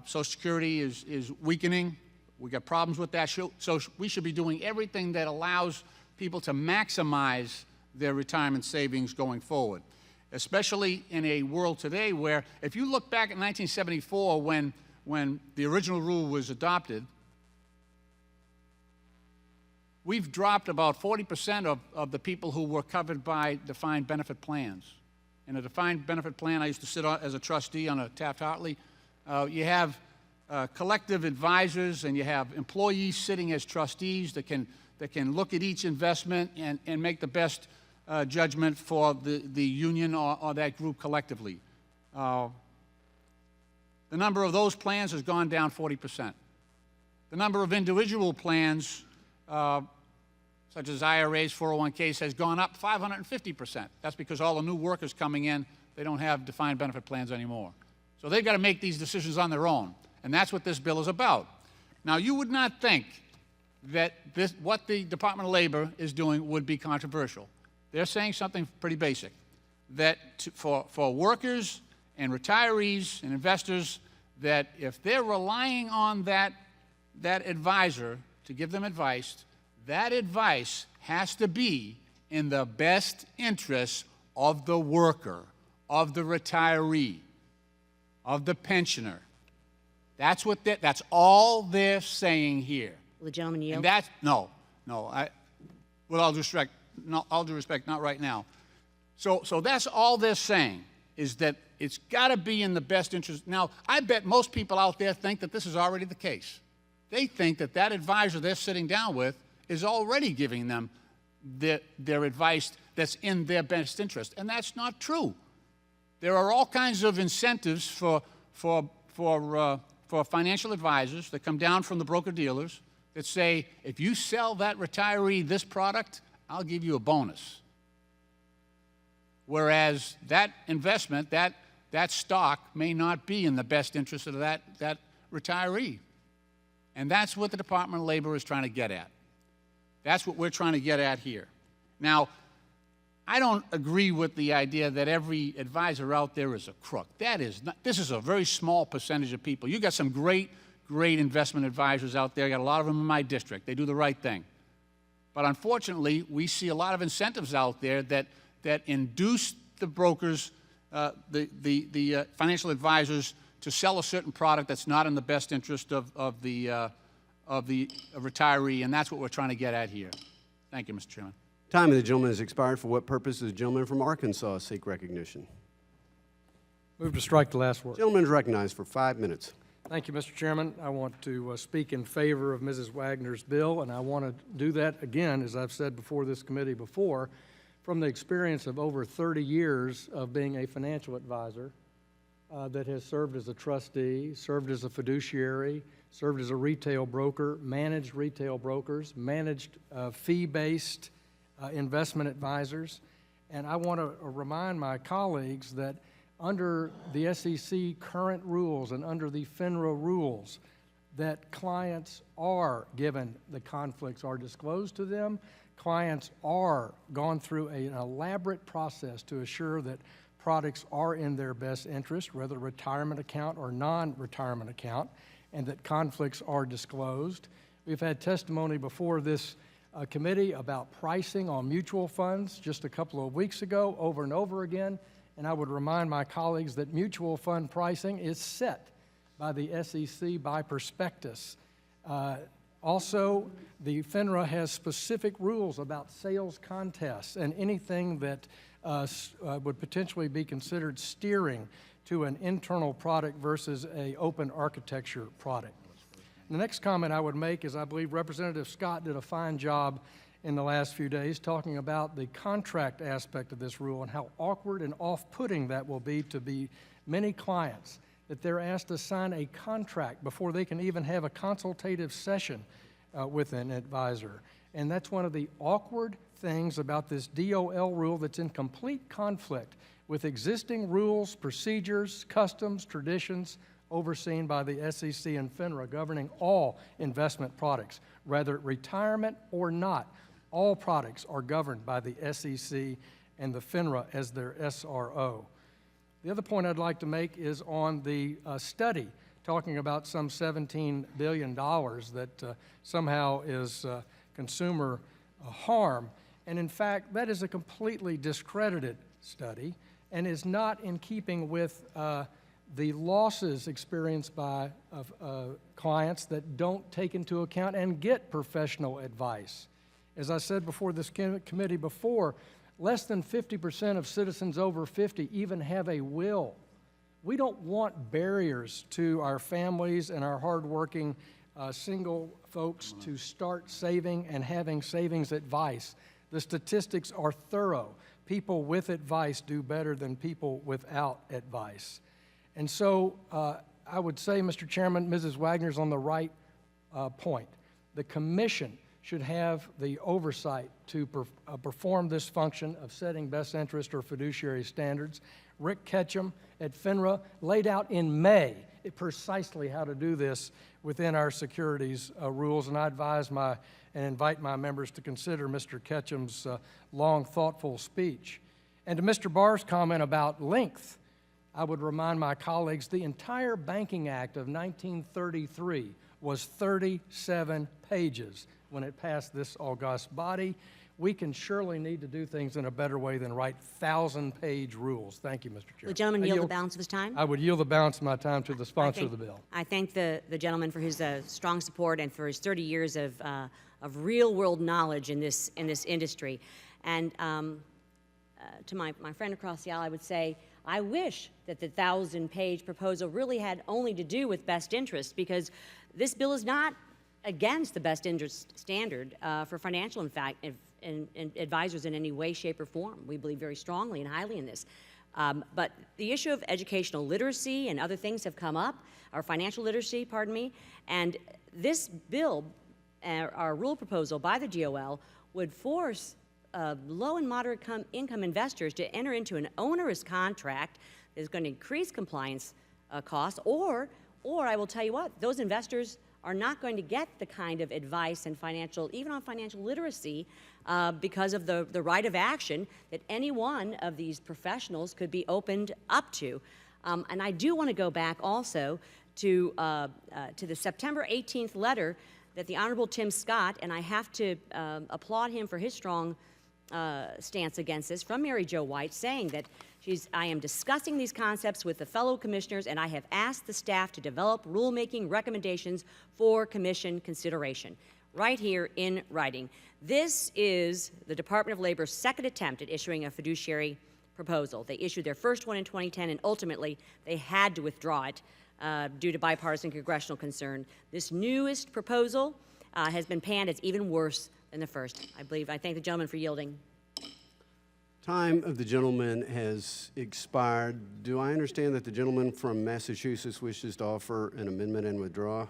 Social Security is weakening. We got problems with that. So we should be doing everything that allows people to maximize their retirement savings going forward, especially in a world today where, if you look back at 1974 when the original rule was adopted, we've dropped about 40% of the people who were covered by defined benefit plans. In a defined benefit plan, I used to sit as a trustee on a Taft-Hartley. You have collective advisors and you have employees sitting as trustees that can look at each investment and make the best judgment for the union or that group collectively. The number of those plans has gone down 40%. The number of individual plans, such as IRAs, 401ks, has gone up 550%. That's because all the new workers coming in, they don't have defined benefit plans anymore. So they've got to make these decisions on their own, and that's what this bill is about. Now, you would not think that what the Department of Labor is doing would be controversial. They're saying something pretty basic, that for workers and retirees and investors, that if they're relying on that advisor to give them advice, that advice has to be in the best interest of the worker, of the retiree, of the pensioner. That's all they're saying here. Will the gentleman yield? And that's, with all due respect, not right now. So that's all they're saying, is that it's got to be in the best interest. Now, I bet most people out there think that this is already the case. They think that advisor they're sitting down with is already giving them their advice that's in their best interest, and that's not true. There are all kinds of incentives for financial advisors that come down from the broker-dealers that say, if you sell that retiree this product, I'll give you a bonus. Whereas that investment, that stock may not be in the best interest of that retiree. And that's what the Department of Labor is trying to get at. That's what we're trying to get at here. Now, I don't agree with the idea that every advisor out there is a crook. This is a very small percentage of people. You've got some great investment advisors out there. I got a lot of them in my district. They do the right thing. But unfortunately, we see a lot of incentives out there that induce the brokers, the financial advisors, to sell a certain product that's not in the best interest of the retiree, and that's what we're trying to get at here. Thank you, Mr. Chairman. Time of the gentleman has expired. For what purpose does the gentleman from Arkansas seek recognition? Move to strike the last word. Gentleman is recognized for 5 minutes. Thank you, Mr. Chairman. I want to speak in favor of Mrs. Wagner's bill, and I want to do that again, as I've said before this committee before, from the experience of over 30 years of being a financial advisor that has served as a trustee, served as a fiduciary, served as a retail broker, managed retail brokers, managed fee-based investment advisors. And I want to remind my colleagues that under the SEC current rules and under the FINRA rules, that clients are given the conflicts are disclosed to them. Clients are gone through an elaborate process to assure that products are in their best interest, whether retirement account or non-retirement account, and that conflicts are disclosed. We've had testimony before this committee about pricing on mutual funds just a couple of weeks ago, over and over again, and I would remind my colleagues that mutual fund pricing is set by the SEC by prospectus. Also, the FINRA has specific rules about sales contests and anything that would potentially be considered steering to an internal product versus an open architecture product. The next comment I would make is I believe Representative Scott did a fine job in the last few days talking about the contract aspect of this rule and how awkward and off-putting that will be to many clients, that they're asked to sign a contract before they can even have a consultative session with an advisor. And that's one of the awkward things about this DOL rule that's in complete conflict with existing rules, procedures, customs, traditions overseen by the SEC and FINRA governing all investment products. Whether retirement or not, all products are governed by the SEC and the FINRA as their SRO. The other point I'd like to make is on the study talking about some $17 billion that somehow is consumer harm. And in fact, that is a completely discredited study and is not in keeping with the losses experienced by clients that don't take into account and get professional advice. As I said before this committee before, less than 50% of citizens over 50 even have a will. We don't want barriers to our families and our hardworking single folks to start saving and having savings advice. The statistics are thorough. People with advice do better than people without advice. And so I would say, Mr. Chairman, Mrs. Wagner's on the right point. The Commission should have the oversight to perform this function of setting best interest or fiduciary standards. Rick Ketchum at FINRA laid out in May precisely how to do this within our securities rules, and I advise and invite my members to consider Mr. Ketchum's long, thoughtful speech. And to Mr. Barr's comment about length, I would remind my colleagues the entire Banking Act of 1933 was 37 pages when it passed this august body. We can surely need to do things in a better way than write 1,000-page rules. Thank you, Mr. Chairman. Will the gentleman yield the balance of his time? I would yield the balance of my time to the sponsor of the bill. I thank the gentleman for his strong support and for his 30 years of real-world knowledge in this industry. And to my friend across the aisle, I would say, I wish that the 1,000-page proposal really had only to do with best interest, because this bill is not against the best interest standard for financial advisors in any way, shape, or form. We believe very strongly and highly in this. But the issue of educational literacy and other things have come up, or financial literacy, pardon me, and this bill, our rule proposal by the DOL, would force low and moderate income investors to enter into an onerous contract that is going to increase compliance costs, or I will tell you what, those investors are not going to get the kind of advice and even on financial literacy because of the right of action that any one of these professionals could be opened up to. And I do want to go back also to the September 18th letter that the Honorable Tim Scott, and I have to applaud him for his strong stance against this, from Mary Jo White, saying that I am discussing these concepts with the fellow commissioners, and I have asked the staff to develop rulemaking recommendations for commission consideration. Right here in writing. This is the Department of Labor's second attempt at issuing a fiduciary proposal. They issued their first one in 2010, and ultimately they had to withdraw it due to bipartisan congressional concern. This newest proposal has been panned as even worse than the first. I thank the gentleman for yielding. Time of the gentleman has expired. Do I understand that the gentleman from Massachusetts wishes to offer an amendment and withdraw?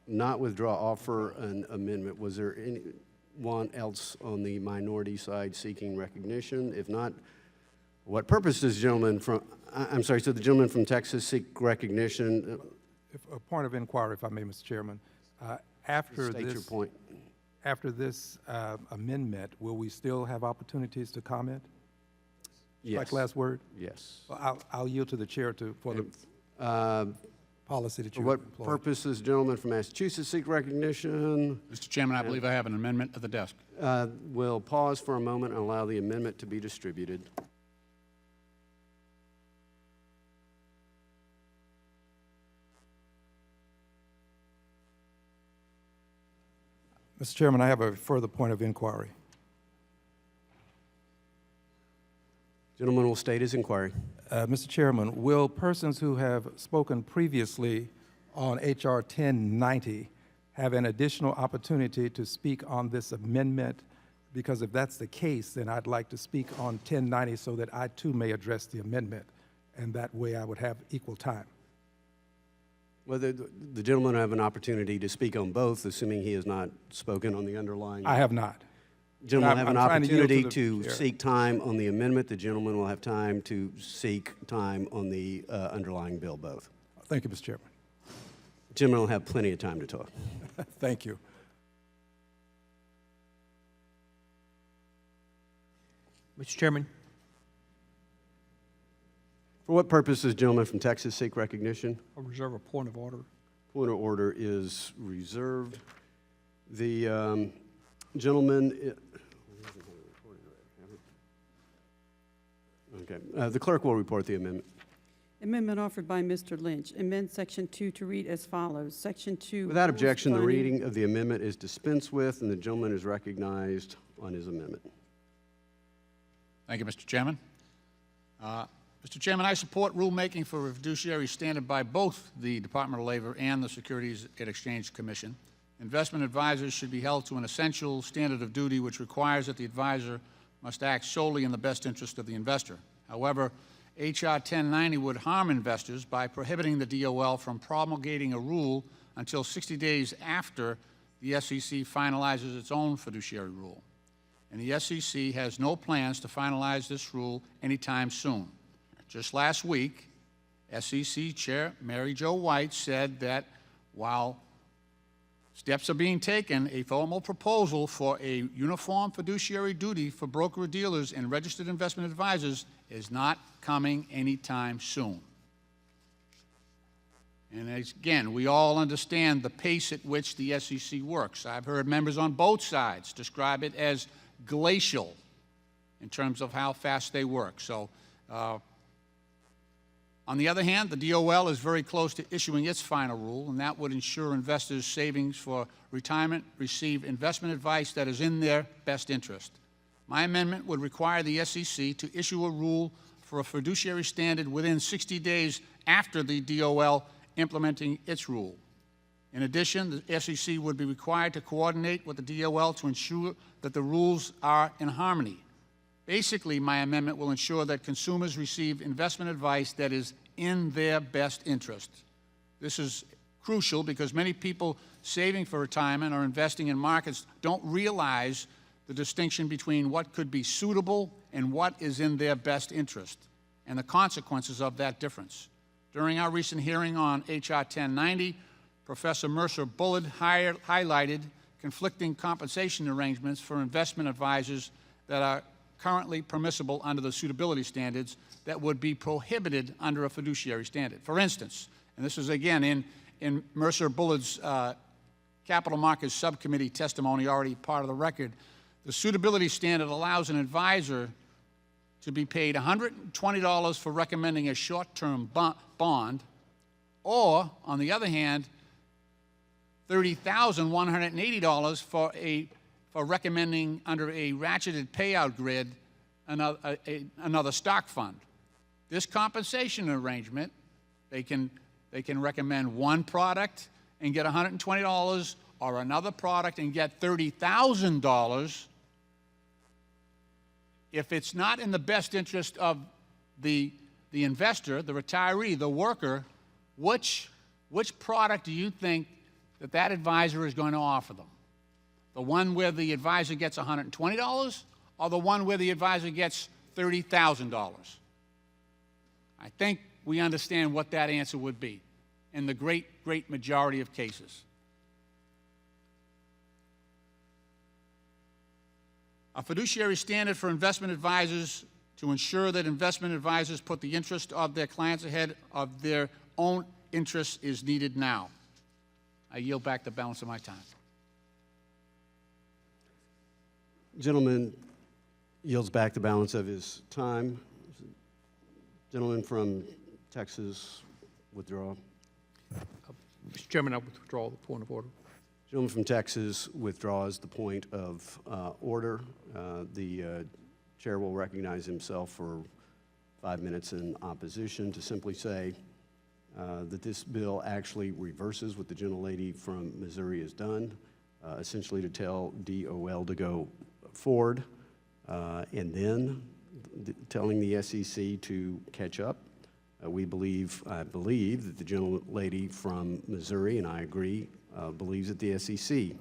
Not withdraw, offer an amendment. Was there anyone else on the minority side seeking recognition? If not, what purpose does the gentleman from, so the gentleman from Texas seek recognition? A point of inquiry, if I may, Mr. Chairman. State your point. After this amendment, will we still have opportunities to comment? Yes. Like last word? Yes. Well, I'll yield to the chair for the policy that For you what employ. purposes, gentleman from Massachusetts seek recognition? Mr. Chairman, I believe I have an amendment at the desk. We'll pause for a moment and allow the amendment to be distributed. Mr. Chairman, I have a further point of inquiry. Gentleman will state his inquiry. Mr. Chairman, will persons who have spoken previously on H.R. 1090 have an additional opportunity to speak on this amendment? Because if that's the case, then I'd like to speak on 1090 so that I too may address the amendment, and that way I would have equal time. Well, the gentleman will have an opportunity to speak on both, assuming he has not spoken on the underlying. I have not. Gentleman will have an I'm trying to yield opportunity to the to chair. seek time on the amendment. The gentleman will have time to seek time on the underlying bill, both. Thank you, Mr. Chairman. The gentleman will have plenty of time to talk. Thank you. Mr. Chairman. For what purposes, gentleman from Texas seek recognition? I'll reserve a point of order. Point of order is reserved. The gentleman, okay, the clerk will report the amendment. Amendment offered by Mr. Lynch. Amend Section 2 to read as follows. Section 2. Without rules objection, the funding- reading of the amendment is dispensed with, and the gentleman is recognized on his amendment. Thank you, Mr. Chairman. Mr. Chairman, I support rulemaking for a fiduciary standard by both the Department of Labor and the Securities and Exchange Commission. Investment advisors should be held to an essential standard of duty which requires that the advisor must act solely in the best interest of the investor. However, H.R. 1090 would harm investors by prohibiting the DOL from promulgating a rule until 60 days after the SEC finalizes its own fiduciary rule. And the SEC has no plans to finalize this rule anytime soon. Just last week, SEC Chair Mary Jo White said that while steps are being taken, a formal proposal for a uniform fiduciary duty for broker-dealers and registered investment advisors is not coming anytime soon. And again, we all understand the pace at which the SEC works. I've heard members on both sides describe it as glacial in terms of how fast they work. So, on the other hand, the DOL is very close to issuing its final rule, and that would ensure investors' savings for retirement receive investment advice that is in their best interest. My amendment would require the SEC to issue a rule for a fiduciary standard within 60 days after the DOL implementing its rule. In addition, the SEC would be required to coordinate with the DOL to ensure that the rules are in harmony. Basically, my amendment will ensure that consumers receive investment advice that is in their best interest. This is crucial because many people saving for retirement or investing in markets don't realize the distinction between what could be suitable and what is in their best interest, and the consequences of that difference. During our recent hearing on H.R. 1090, Professor Mercer Bullard highlighted conflicting compensation arrangements for investment advisors that are currently permissible under the suitability standards that would be prohibited under a fiduciary standard. For instance, and this is again in Mercer Bullard's Capital Markets Subcommittee testimony, already part of the record, the suitability standard allows an advisor to be paid $120 for recommending a short-term bond, or, on the other hand, $30,180 for recommending under a ratcheted payout grid another stock fund. This compensation arrangement, they can recommend one product and get $120, or another product and get $30,000. If it's not in the best interest of the investor, the retiree, the worker, which product do you think that advisor is going to offer them? The one where the advisor gets $120, or the one where the advisor gets $30,000? I think we understand what that answer would be in the great majority of cases. A fiduciary standard for investment advisors to ensure that investment advisors put the interest of their clients ahead of their own interests is needed now. I yield back the balance of my time. Gentleman yields back the balance of his time. Gentleman from Texas, withdraw. Mr. Chairman, I withdraw the point of order. Gentleman from Texas withdraws the point of order. The chair will recognize himself for 5 minutes in opposition to simply say that this bill actually reverses what the gentlelady from Missouri has done, essentially to tell DOL to go forward, and then telling the SEC to catch up. I believe that the gentlelady from Missouri, and I agree, believes that the SEC,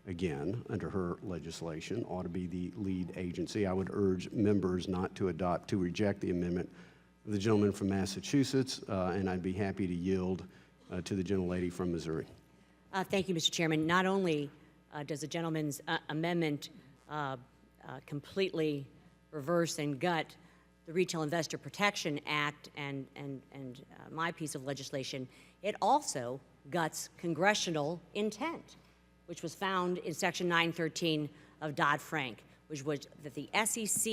again, under her legislation, ought to be the lead agency. I would urge members not to reject the amendment of the gentleman from Massachusetts, and I'd be happy to yield to the gentlelady from Missouri. Thank you, Mr. Chairman. Not only does the gentleman's amendment completely reverse and gut the Retail Investor Protection Act and my piece of legislation, it also guts congressional intent, which was found in Section 913 of Dodd-Frank, which was that the SEC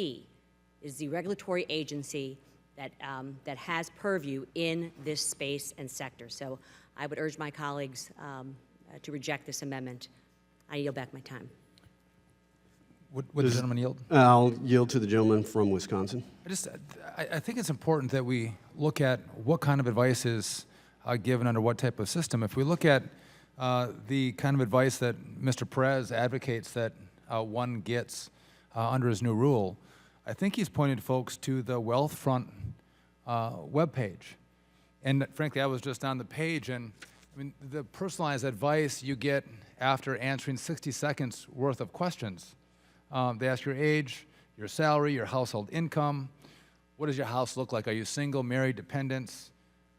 is the regulatory agency that has purview in this space and sector. So I would urge my colleagues to reject this amendment. I yield back my time. Would the gentleman yield? I'll yield to the gentleman from Wisconsin. I think it's important that we look at what kind of advice is given under what type of system. If we look at the kind of advice that Mr. Perez advocates that one gets under his new rule, I think he's pointed folks to the Wealthfront webpage. And frankly, I was just on the page, and I mean, the personalized advice you get after answering 60 seconds worth of questions. They ask your age, your salary, your household income. What does your house look like? Are you single, married, dependents?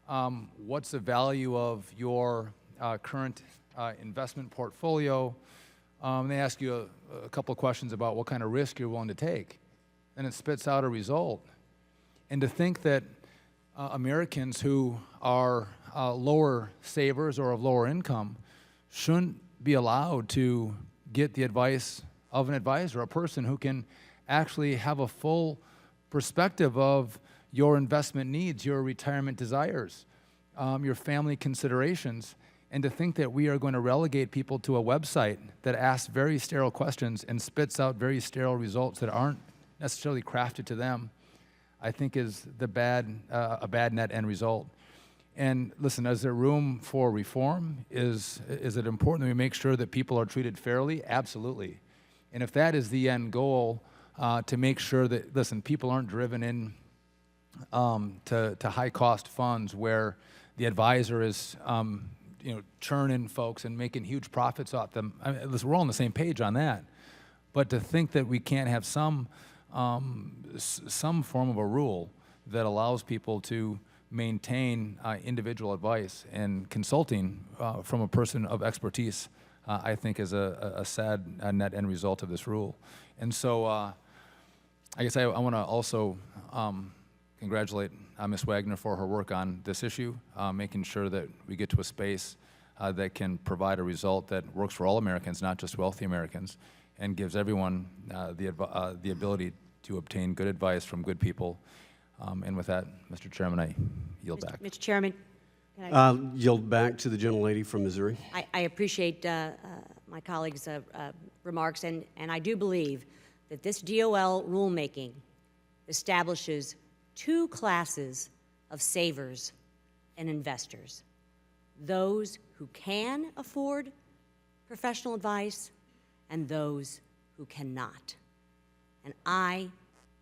What's the value of your current investment portfolio? They ask you a couple of questions about what kind of risk you're willing to take. And it spits out a result. And to think that Americans who are lower savers or of lower income shouldn't be allowed to get the advice of an advisor, a person who can actually have a full perspective of your investment needs, your retirement desires, your family considerations, and to think that we are going to relegate people to a website that asks very sterile questions and spits out very sterile results that aren't necessarily crafted to them, I think is a bad net end result. And listen, is there room for reform? Is it important that we make sure that people are treated fairly? Absolutely. And if that is the end goal, to make sure that, listen, people aren't driven in to high-cost funds where the advisor is, churning folks and making huge profits off them. I mean, listen, we're all on the same page on that. But to think that we can't have some form of a rule that allows people to maintain individual advice and consulting from a person of expertise, I think is a sad net end result of this rule. And so I guess I want to also congratulate Ms. Wagner for her work on this issue, making sure that we get to a space that can provide a result that works for all Americans, not just wealthy Americans, and gives everyone the ability to obtain good advice from good people. And with that, Mr. Chairman, I yield back. Mr. Chairman, can I'll yield back to the gentlelady from Missouri. I appreciate my colleagues' remarks, and I do believe that this DOL rulemaking establishes two classes of savers and investors: those who can afford professional advice and those who cannot. And I,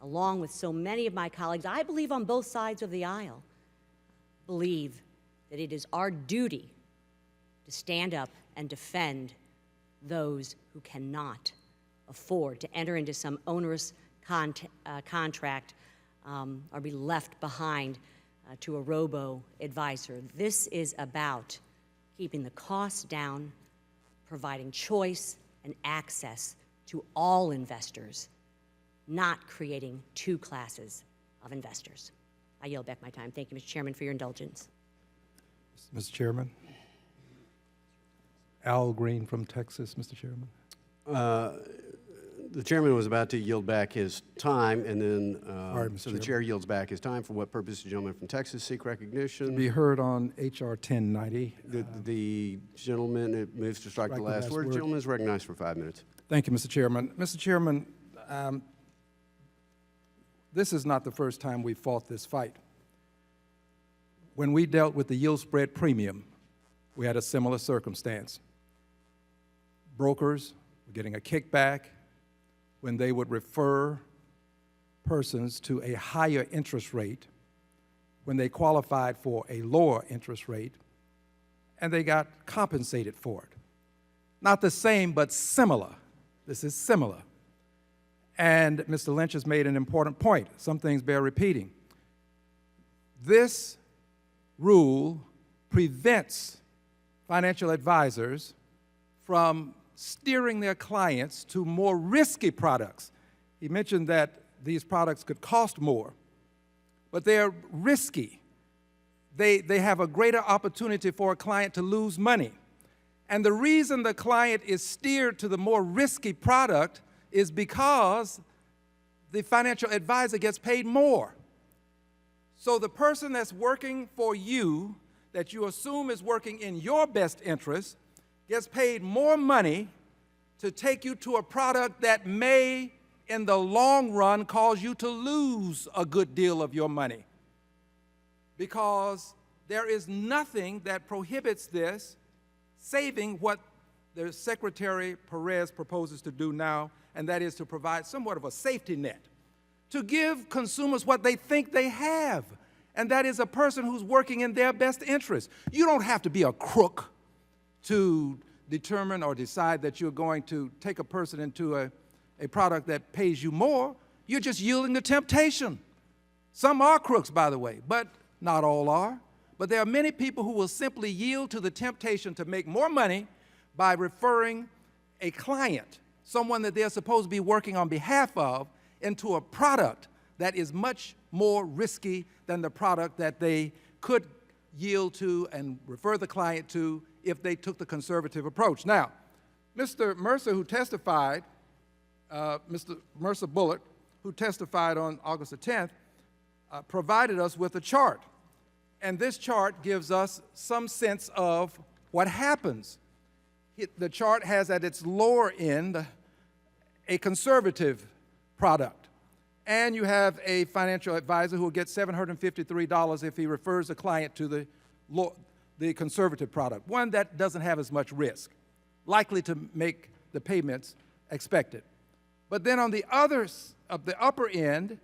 along with so many of my colleagues, I believe on both sides of the aisle, believe that it is our duty to stand up and defend those who cannot afford to enter into some onerous contract or be left behind to a robo-advisor. This is about keeping the costs down, providing choice and access to all investors, not creating two classes of investors. I yield back my time. Thank you, Mr. Chairman, for your indulgence. Mr. Chairman. Al Green from Texas, Mr. Chairman. The chairman was about to yield back his time, and then, right, Mr. so the chair yields back his time. For what purpose the gentleman from Texas seek recognition? Be heard on H.R. 1090. The gentleman, it moves to strike the last word. The gentleman is recognized for 5 minutes. Thank you, Mr. Chairman. Mr. Chairman, this is not the first time we fought this fight. When we dealt with the yield spread premium, we had a similar circumstance. Brokers were getting a kickback when they would refer persons to a higher interest rate when they qualified for a lower interest rate, and they got compensated for it. Not the same, but similar. This is similar. And Mr. Lynch has made an important point. Some things bear repeating. This rule prevents financial advisors from steering their clients to more risky products. He mentioned that these products could cost more, but they're risky. They have a greater opportunity for a client to lose money. And the reason the client is steered to the more risky product is because the financial advisor gets paid more. So the person that's working for you, that you assume is working in your best interest, gets paid more money to take you to a product that may, in the long run, cause you to lose a good deal of your money. Because there is nothing that prohibits this, saving what the Secretary Perez proposes to do now, and that is to provide somewhat of a safety net, to give consumers what they think they have, and that is a person who's working in their best interest. You don't have to be a crook to determine or decide that you're going to take a person into a product that pays you more. You're just yielding to temptation. Some are crooks, by the way, but not all are. But there are many people who will simply yield to the temptation to make more money by referring a client, someone that they're supposed to be working on behalf of, into a product that is much more risky than the product that they could yield to and refer the client to if they took the conservative approach. Now, Mr. Mercer, who testified, Mr. Mercer Bullock, who testified on August the 10th, provided us with a chart. And this chart gives us some sense of what happens. The chart has at its lower end a conservative product. And you have a financial advisor who will get $753 if he refers the client to the conservative product, one that doesn't have as much risk, likely to make the payments expected. But then on the upper end,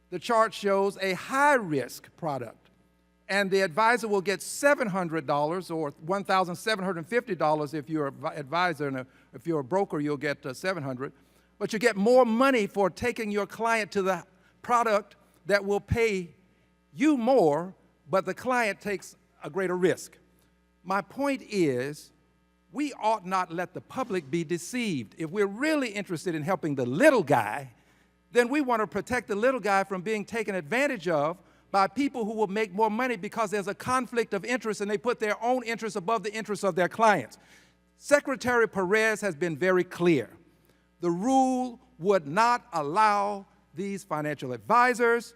the chart shows a high-risk product. And the advisor will get $700 or $1,750 if you're an advisor, and if you're a broker, you'll get $700. But you get more money for taking your client to the product that will pay you more, but the client takes a greater risk. My point is, we ought not let the public be deceived. If we're really interested in helping the little guy, then we want to protect the little guy from being taken advantage of by people who will make more money because there's a conflict of interest and they put their own interests above the interests of their clients. Secretary Perez has been very clear. The rule would not allow these financial advisors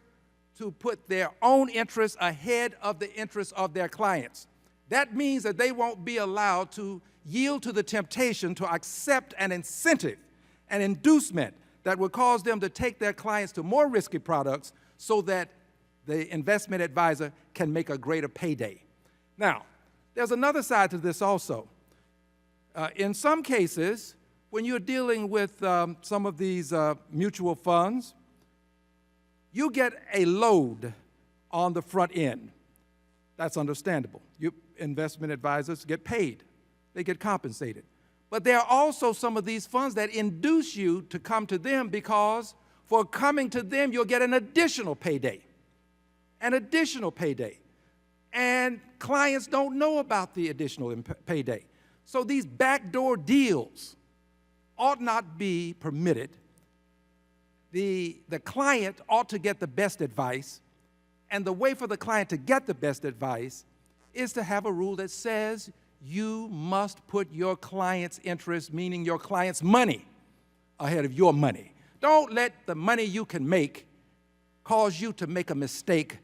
to put their own interests ahead of the interests of their clients. That means that they won't be allowed to yield to the temptation to accept an incentive, an inducement that would cause them to take their clients to more risky products so that the investment advisor can make a greater payday. Now, there's another side to this also. In some cases, when you're dealing with some of these mutual funds, you get a load on the front end. That's understandable. Investment advisors get paid. They get compensated. But there are also some of these funds that induce you to come to them because for coming to them, you'll get an additional payday. An additional payday. And clients don't know about the additional payday. So these backdoor deals ought not be permitted the client ought to get the best advice, and the way for the client to get the best advice is to have a rule that says you must put your client's interest, meaning your client's money, ahead of your money. Don't let the money you can make cause you to make a mistake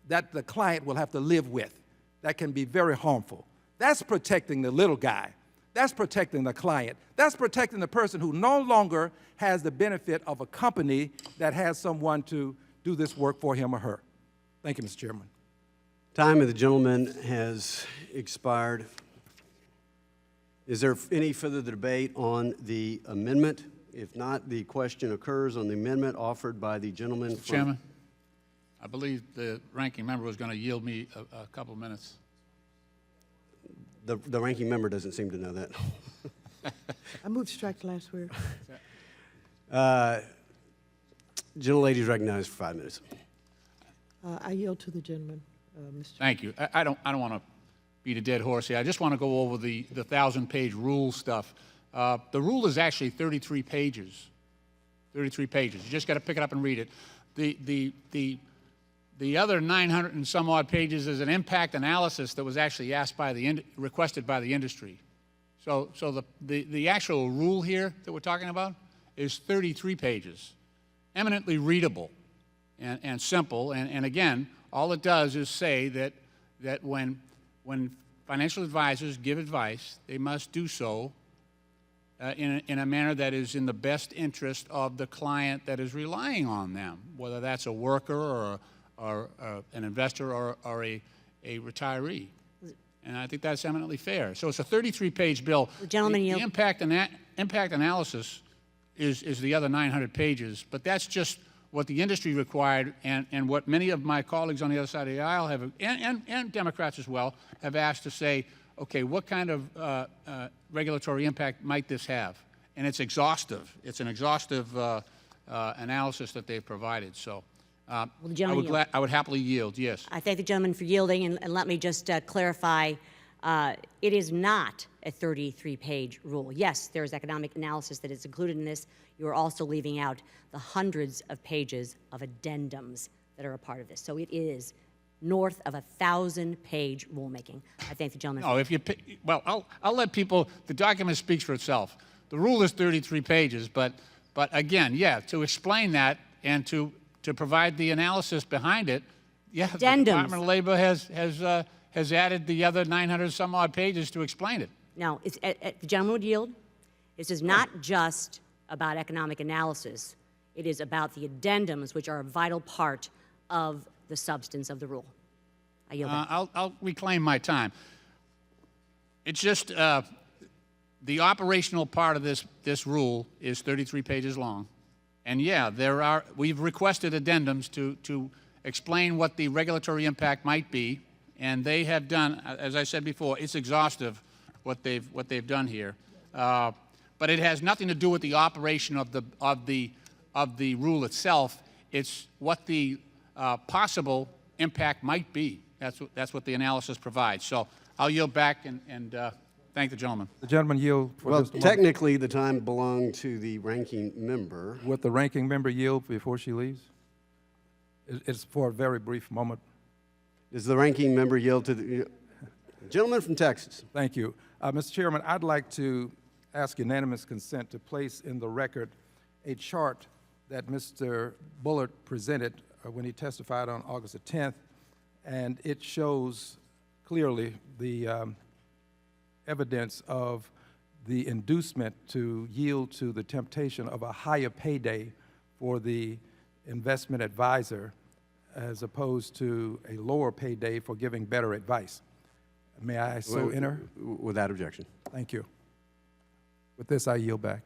that the client will have to live with. That can be very harmful. That's protecting the little guy. That's protecting the client. That's protecting the person who no longer has the benefit of a company that has someone to do this work for him or her. Thank you, Mr. Chairman. Time of the gentleman has expired. Is there any further debate on the amendment? If not, the question occurs on the amendment offered by the gentleman Mr. Chairman, I believe the ranking member was going to yield me a couple of minutes. The ranking member doesn't seem to know that. I move to strike the last word. Gentlelady is recognized for 5 minutes. I yield to the gentleman, Mr. Thank you. I don't want to beat a dead horse here. I just want to go over the 1,000-page rule stuff. The rule is actually 33 pages. 33 pages. You just got to pick it up and read it. The other 900 and some odd pages is an impact analysis that was actually requested by the industry. So the actual rule here that we're talking about is 33 pages, eminently readable and simple. And again, all it does is say that when financial advisors give advice, they must do so in a manner that is in the best interest of the client that is relying on them, whether that's a worker or an investor or a retiree. And I think that's eminently fair. So it's a 33-page bill. Gentleman, the impact analysis is the other 900 pages, but that's just what the industry required and what many of my colleagues on the other side of the aisle have, and Democrats as well, have asked to say, okay, what kind of regulatory impact might this have? And it's exhaustive. It's an exhaustive analysis that they've provided. So I would happily yield, yes. I thank the gentleman for yielding, and let me just clarify, it is not a 33-page rule. Yes, there is economic analysis that is included in this. You are also leaving out the hundreds of pages of addendums that are a part of this. So it is north of 1,000-page rulemaking. I thank the gentleman. Well, I'll let people, the document speaks for itself. The rule is 33 pages, but again, yeah, to explain that and to provide the analysis behind it, yeah, Addendums. The Department of Labor has added the other 900 some odd pages to explain it. No, the gentleman would yield. This is not just about economic analysis. It is about the addendums, which are a vital part of the substance of the rule. I yield back. I'll reclaim my time. It's just the operational part of this rule is 33 pages long. And yeah, we've requested addendums to explain what the regulatory impact might be, and they have done, as I said before, it's exhaustive what they've done here. But it has nothing to do with the operation of the rule itself. It's what the possible impact might be. That's what the analysis provides. So I'll yield back and thank the gentleman. The gentleman yield for Well, just a moment. technically, the time belonged to the ranking member. Would the ranking member yield before she leaves? It's for a very brief moment. Does the ranking member yield to the gentleman from Texas? Thank you. Mr. Chairman, I'd like to ask unanimous consent to place in the record a chart that Mr. Bullard presented when he testified on August the 10th, and it shows clearly the evidence of the inducement to yield to the temptation of a higher payday for the investment advisor as opposed to a lower payday for giving better advice. May I so enter? Without objection. Thank you. With this, I yield back.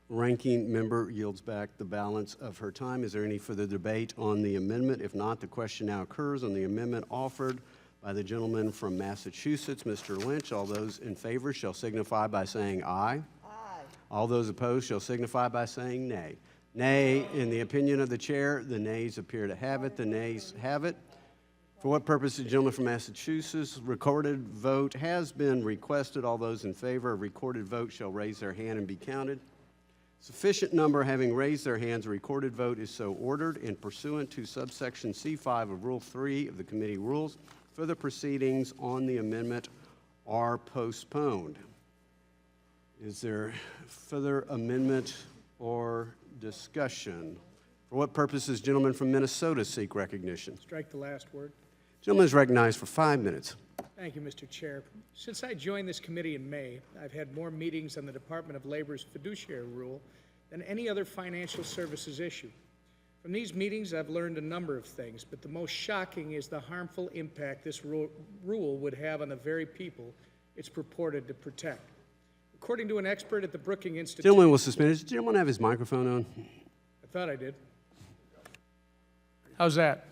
Ranking member yields back the balance of her time. Is there any further debate on the amendment? If not, the question now occurs on the amendment offered by the gentleman from Massachusetts, Mr. Lynch. All those in favor shall signify by saying aye. Aye. All those opposed shall signify by saying nay. Nay, in the opinion of the chair, the nays appear to have it. The nays have it. For what purpose the gentleman from Massachusetts? Recorded vote has been requested. All those in favor of recorded vote shall raise their hand and be counted. Sufficient number having raised their hands, a recorded vote is so ordered, and pursuant to subsection C5 of Rule 3 of the committee rules, further proceedings on the amendment are postponed. Is there further amendment or discussion? For what purposes gentleman from Minnesota seek recognition? Strike the last word. Gentleman is recognized for 5 minutes. Thank you, Mr. Chair. Since I joined this committee in May, I've had more meetings on the Department of Labor's fiduciary rule than any other financial services issue. From these meetings, I've learned a number of things, but the most shocking is the harmful impact this rule would have on the very people it's purported to protect. According to an expert at the Brookings Institute... Gentleman will suspend. Does the gentleman have his microphone on? I thought I did. How's that?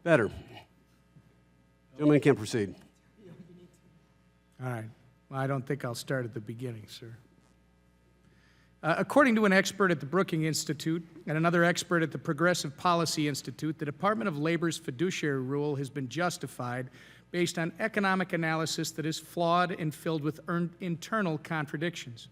Better. Gentleman can proceed. All right. Well, I don't think I'll start at the beginning, sir. According to an expert at the Brookings Institute and another expert at the Progressive Policy Institute, the Department of Labor's fiduciary rule has been justified based on economic analysis that is flawed and filled with internal contradictions.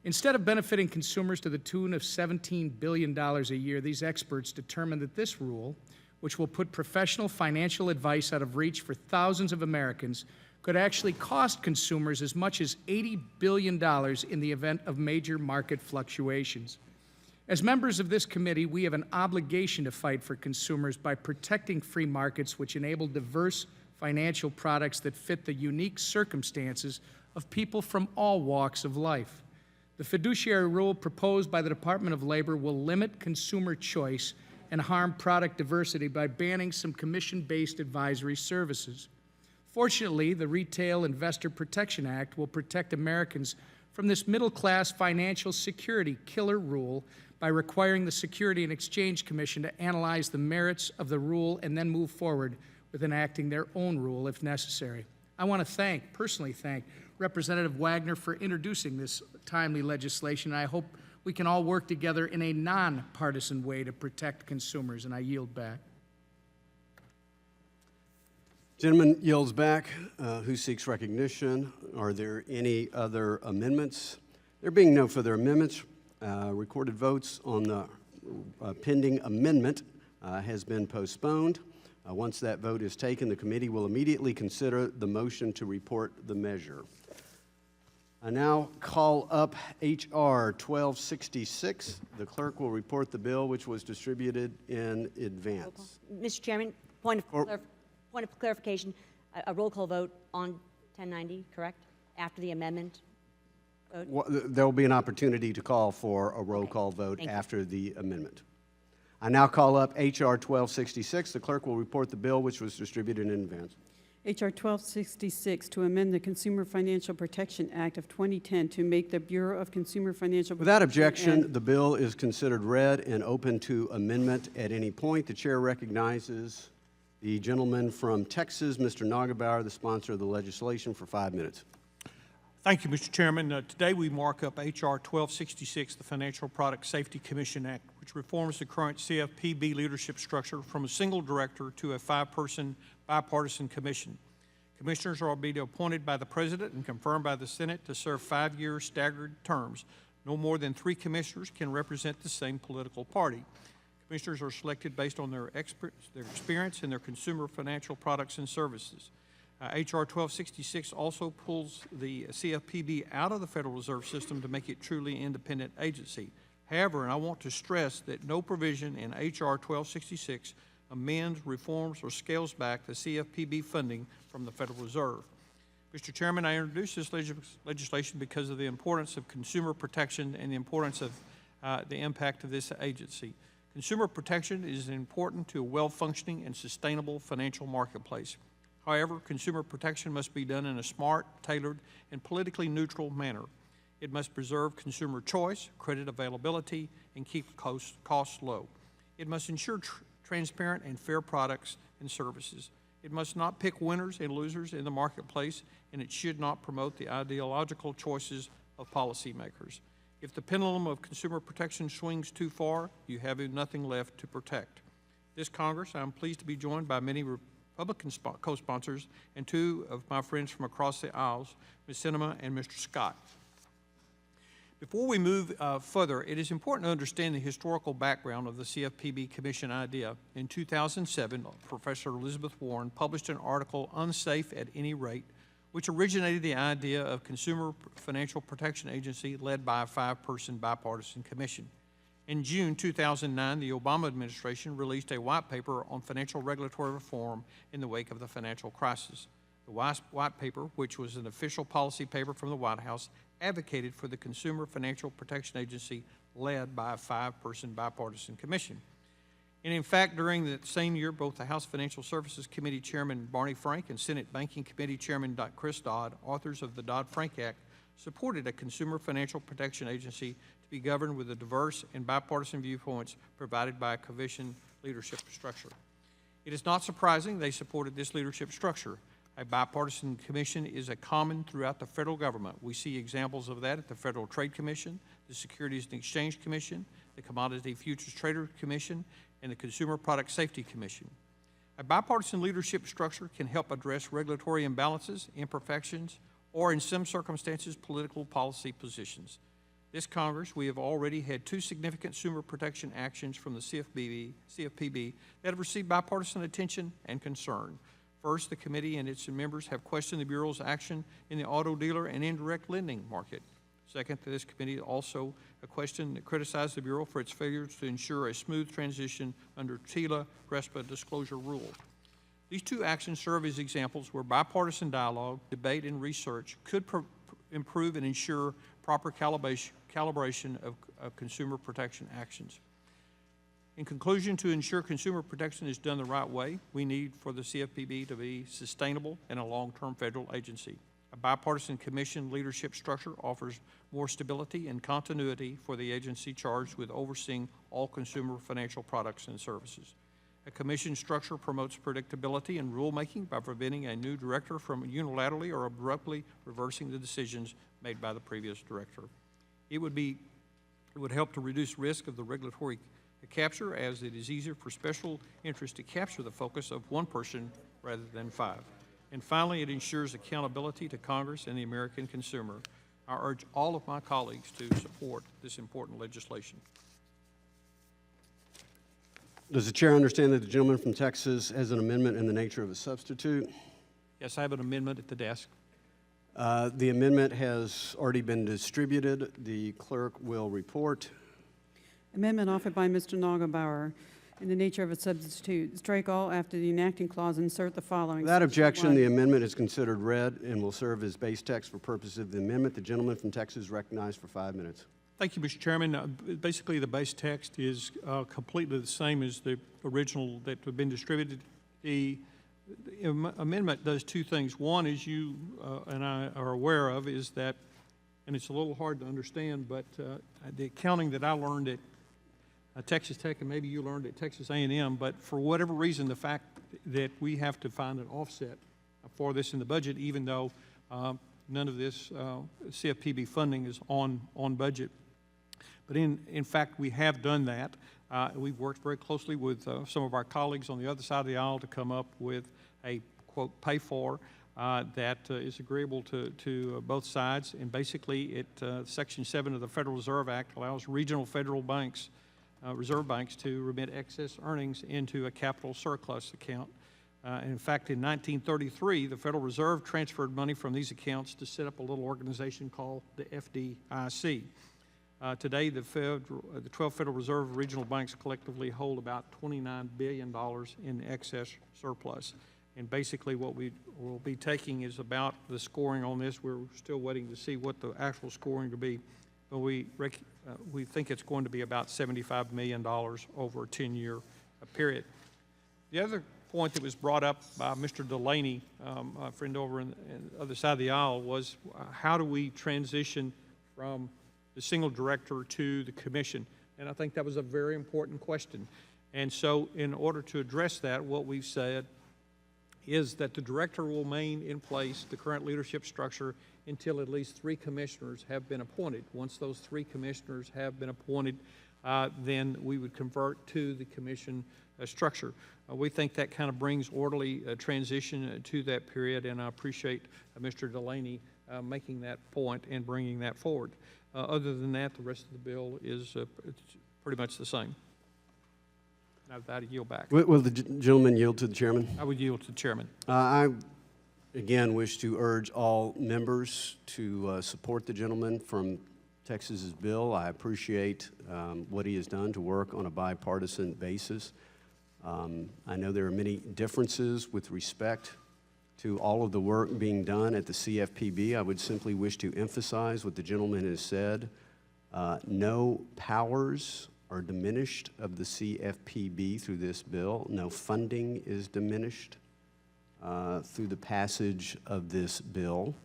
Instead of benefiting consumers to the tune of $17 billion a year, these experts determined that this rule, which will put professional financial advice out of reach for thousands of Americans, could actually cost consumers as much as $80 billion in the event of major market fluctuations. As members of this committee, we have an obligation to fight for consumers by protecting free markets which enable diverse financial products that fit the unique circumstances of people from all walks of life. The fiduciary rule proposed by the Department of Labor will limit consumer choice and harm product diversity by banning some commission-based advisory services. Fortunately, the Retail Investor Protection Act will protect Americans from this middle-class financial security killer rule by requiring the Security and Exchange Commission to analyze the merits of the rule and then move forward with enacting their own rule if necessary. I want to personally thank Representative Wagner for introducing this timely legislation, and I hope we can all work together in a nonpartisan way to protect consumers, and I yield back. Gentleman yields back. Who seeks recognition? Are there any other amendments? There being no further amendments, recorded votes on the pending amendment has been postponed. Once that vote is taken, the committee will immediately consider the motion to report the measure. I now call up H.R. 1266. The clerk will report the bill which was distributed in advance. Mr. Chairman, point of clarification, a roll call vote on 1090, correct? After the amendment vote? There will be an opportunity to call for a roll call vote after the amendment. I now call up H.R. 1266. The clerk will report the bill which was distributed in advance. H.R. 1266 to amend the Consumer Financial Protection Act of 2010 to make the Bureau of Consumer Financial Protection. Without objection, the bill is considered read and open to amendment at any point. The chair recognizes the gentleman from Texas, Mr. Nagelbauer, the sponsor of the legislation, for 5 minutes. Thank you, Mr. Chairman. Today we mark up H.R. 1266, the Financial Product Safety Commission Act, which reforms the current CFPB leadership structure from a single director to a 5-person bipartisan commission. Commissioners are to be appointed by the President and confirmed by the Senate to serve 5-year staggered terms. No more than 3 commissioners can represent the same political party. Commissioners are selected based on their experience in their consumer financial products and services. H.R. 1266 also pulls the CFPB out of the Federal Reserve System to make it truly an independent agency. However, and I want to stress that no provision in H.R. 1266 amends, reforms, or scales back the CFPB funding from the Federal Reserve. Mr. Chairman, I introduced this legislation because of the importance of consumer protection and the importance of the impact of this agency. Consumer protection is important to a well-functioning and sustainable financial marketplace. However, consumer protection must be done in a smart, tailored, and politically neutral manner. It must preserve consumer choice, credit availability, and keep costs low. It must ensure transparent and fair products and services. It must not pick winners and losers in the marketplace, and it should not promote the ideological choices of policymakers. If the pendulum of consumer protection swings too far, you have nothing left to protect. This Congress, I am pleased to be joined by many Republican co-sponsors, and 2 of my friends from across the aisles, Ms. Sinema and Mr. Scott. Before we move further, it is important to understand the historical background of the CFPB Commission idea. In 2007, Professor Elizabeth Warren published an article, Unsafe at Any Rate, which originated the idea of Consumer Financial Protection Agency led by a 5-person bipartisan commission. In June 2009, the Obama administration released a white paper on financial regulatory reform in the wake of the financial crisis. The white paper, which was an official policy paper from the White House, advocated for the Consumer Financial Protection Agency led by a 5-person bipartisan commission. And in fact, during the same year, both the House Financial Services Committee Chairman Barney Frank and Senate Banking Committee Chairman Chris Dodd, authors of the Dodd-Frank Act, supported a Consumer Financial Protection Agency to be governed with the diverse and bipartisan viewpoints provided by a commission leadership structure. It is not surprising they supported this leadership structure. A bipartisan commission is common throughout the federal government. We see examples of that at the Federal Trade Commission, the Securities and Exchange Commission, the Commodity Futures Trader Commission, and the Consumer Product Safety Commission. A bipartisan leadership structure can help address regulatory imbalances, imperfections, or in some circumstances, political policy positions. This Congress, we have already had 2 significant consumer protection actions from the CFPB that have received bipartisan attention and concern. First, the committee and its members have questioned the Bureau's action in the auto dealer and indirect lending market. Second, this committee also questioned and criticized the Bureau for its failures to ensure a smooth transition under TILA RESPA disclosure rule. These 2 actions serve as examples where bipartisan dialogue, debate, and research could improve and ensure proper calibration of consumer protection actions. In conclusion, to ensure consumer protection is done the right way, we need for the CFPB to be sustainable and a long-term federal agency. A bipartisan commission leadership structure offers more stability and continuity for the agency charged with overseeing all consumer financial products and services. A commission structure promotes predictability and rulemaking by preventing a new director from unilaterally or abruptly reversing the decisions made by the previous director. It would help to reduce risk of the regulatory capture, as it is easier for special interests to capture the focus of one person rather than 5. And finally, it ensures accountability to Congress and the American consumer. I urge all of my colleagues to support this important legislation. Does the chair understand that the gentleman from Texas has an amendment in the nature of a substitute? Yes, I have an amendment at the desk. The amendment has already been distributed. The clerk will report. Amendment offered by Mr. Nagelbauer in the nature of a substitute. Strike all after the enacting clause, insert the following. Without objection, the Section 1. amendment is considered read and will serve as base text for purposes of the amendment. The gentleman from Texas is recognized for 5 minutes. Thank you, Mr. Chairman. Basically, the base text is completely the same as the original that had been distributed. The amendment does 2 things. One, as you and I are aware of, is that, and it's a little hard to understand, but the accounting that I learned at Texas Tech, and maybe you learned at Texas A&M, but for whatever reason, the fact that we have to find an offset for this in the budget, even though none of this CFPB funding is on budget. But in fact, we have done that. We've worked very closely with some of our colleagues on the other side of the aisle to come up with a, quote, pay for that is agreeable to both sides. And basically, Section 7 of the Federal Reserve Act allows regional federal banks, reserve banks, to remit excess earnings into a capital surplus account. In fact, in 1933, the Federal Reserve transferred money from these accounts to set up a little organization called the FDIC. Today, the 12 Federal Reserve regional banks collectively hold about $29 billion in excess surplus. And basically what we will be taking is about the scoring on this. We're still waiting to see what the actual scoring to be, but we think it's going to be about $75 million over a 10-year period. The other point that was brought up by Mr. Delaney, a friend over on the other side of the aisle, was how do we transition from the single director to the commission? And I think that was a very important question. And so in order to address that, what we've said is that the director will remain in place, the current leadership structure, until at least 3 commissioners have been appointed. Once those 3 commissioners have been appointed, then we would convert to the commission structure. We think that kind of brings orderly transition to that period, and I appreciate Mr. Delaney making that point and bringing that forward. Other than that, the rest of the bill is pretty much the same. Now, with that, I yield back. Will the gentleman yield to the chairman? I would yield to the chairman. I, again, wish to urge all members to support the gentleman from Texas's bill. I appreciate what he has done to work on a bipartisan basis. I know there are many differences with respect to all of the work being done at the CFPB. I would simply wish to emphasize what the gentleman has said. No powers are diminished of the CFPB through this bill. No funding is diminished through the passage of this bill.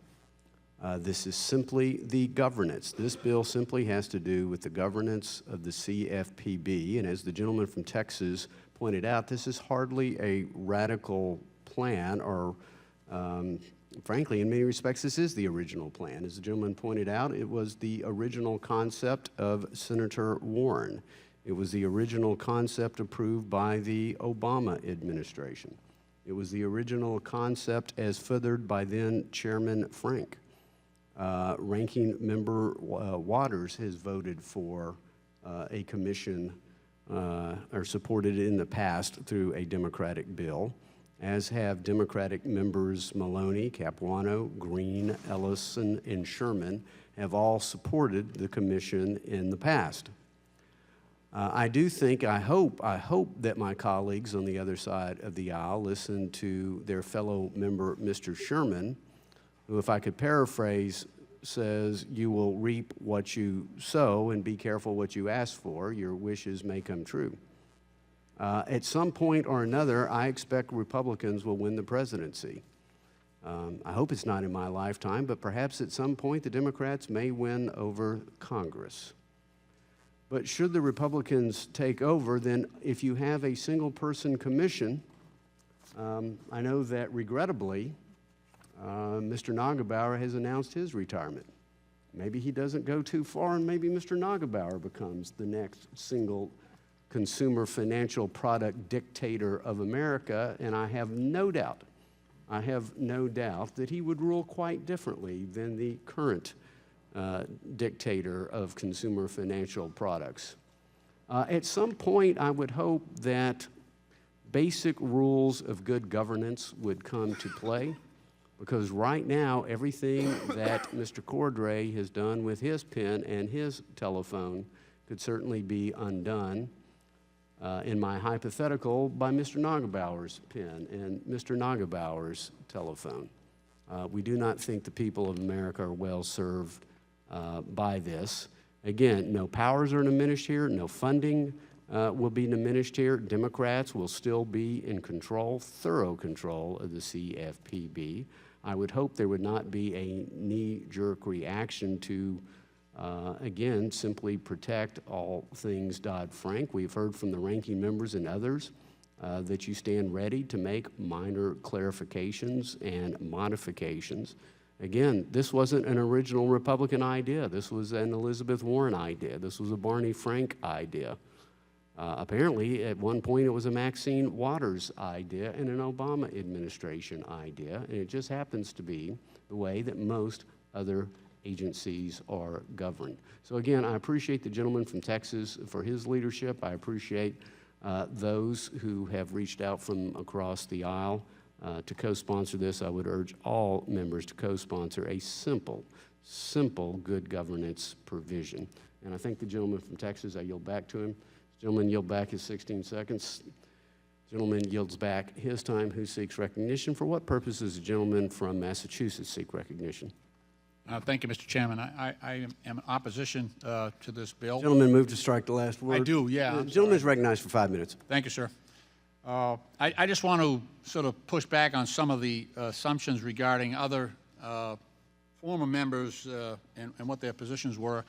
This is simply the governance. This bill simply has to do with the governance of the CFPB, and as the gentleman from Texas pointed out, this is hardly a radical plan, or frankly, in many respects, this is the original plan. As the gentleman pointed out, it was the original concept of Senator Warren. It was the original concept approved by the Obama administration. It was the original concept as furthered by then Chairman Frank. Ranking Member Waters has voted for a commission or supported it in the past through a Democratic bill, as have Democratic members Maloney, Capuano, Green, Ellison, and Sherman have all supported the commission in the past. I do think, I hope that my colleagues on the other side of the aisle listen to their fellow member, Mr. Sherman, who, if I could paraphrase, says, "You will reap what you sow, and be careful what you ask for. Your wishes may come true." At some point or another, I expect Republicans will win the presidency. I hope it's not in my lifetime, but perhaps at some point the Democrats may win over Congress. But should the Republicans take over, then if you have a single-person commission, I know that regrettably, Mr. Nagelbauer has announced his retirement. Maybe he doesn't go too far, and maybe Mr. Nagelbauer becomes the next single consumer financial product dictator of America, and I have no doubt that he would rule quite differently than the current dictator of consumer financial products. At some point, I would hope that basic rules of good governance would come to play, because right now, everything that Mr. Cordray has done with his pen and his telephone could certainly be undone, in my hypothetical, by Mr. Nagelbauer's pen and Mr. Nagelbauer's telephone. We do not think the people of America are well served by this. Again, no powers are diminished here, no funding will be diminished here. Democrats will still be in control, thorough control of the CFPB. I would hope there would not be a knee-jerk reaction to, again, simply protect all things Dodd-Frank. We've heard from the ranking members and others that you stand ready to make minor clarifications and modifications. Again, this wasn't an original Republican idea. This was an Elizabeth Warren idea. This was a Barney Frank idea. Apparently, at one point, it was a Maxine Waters idea and an Obama administration idea, and it just happens to be the way that most other agencies are governed. So again, I appreciate the gentleman from Texas for his leadership. I appreciate those who have reached out from across the aisle to co-sponsor this. I would urge all members to co-sponsor a simple good governance provision. And I thank the gentleman from Texas. I yield back to him. Gentleman yield back his 16 seconds. Gentleman yields back his time. Who seeks recognition? For what purpose does the gentleman from Massachusetts seek recognition? Thank you, Mr. Chairman. I am in opposition to this bill. Gentleman, move to strike the last word. I do, yeah. The gentleman is recognized for 5 minutes. Thank you, sir. I just want to sort of push back on some of the assumptions regarding other former members and what their positions were.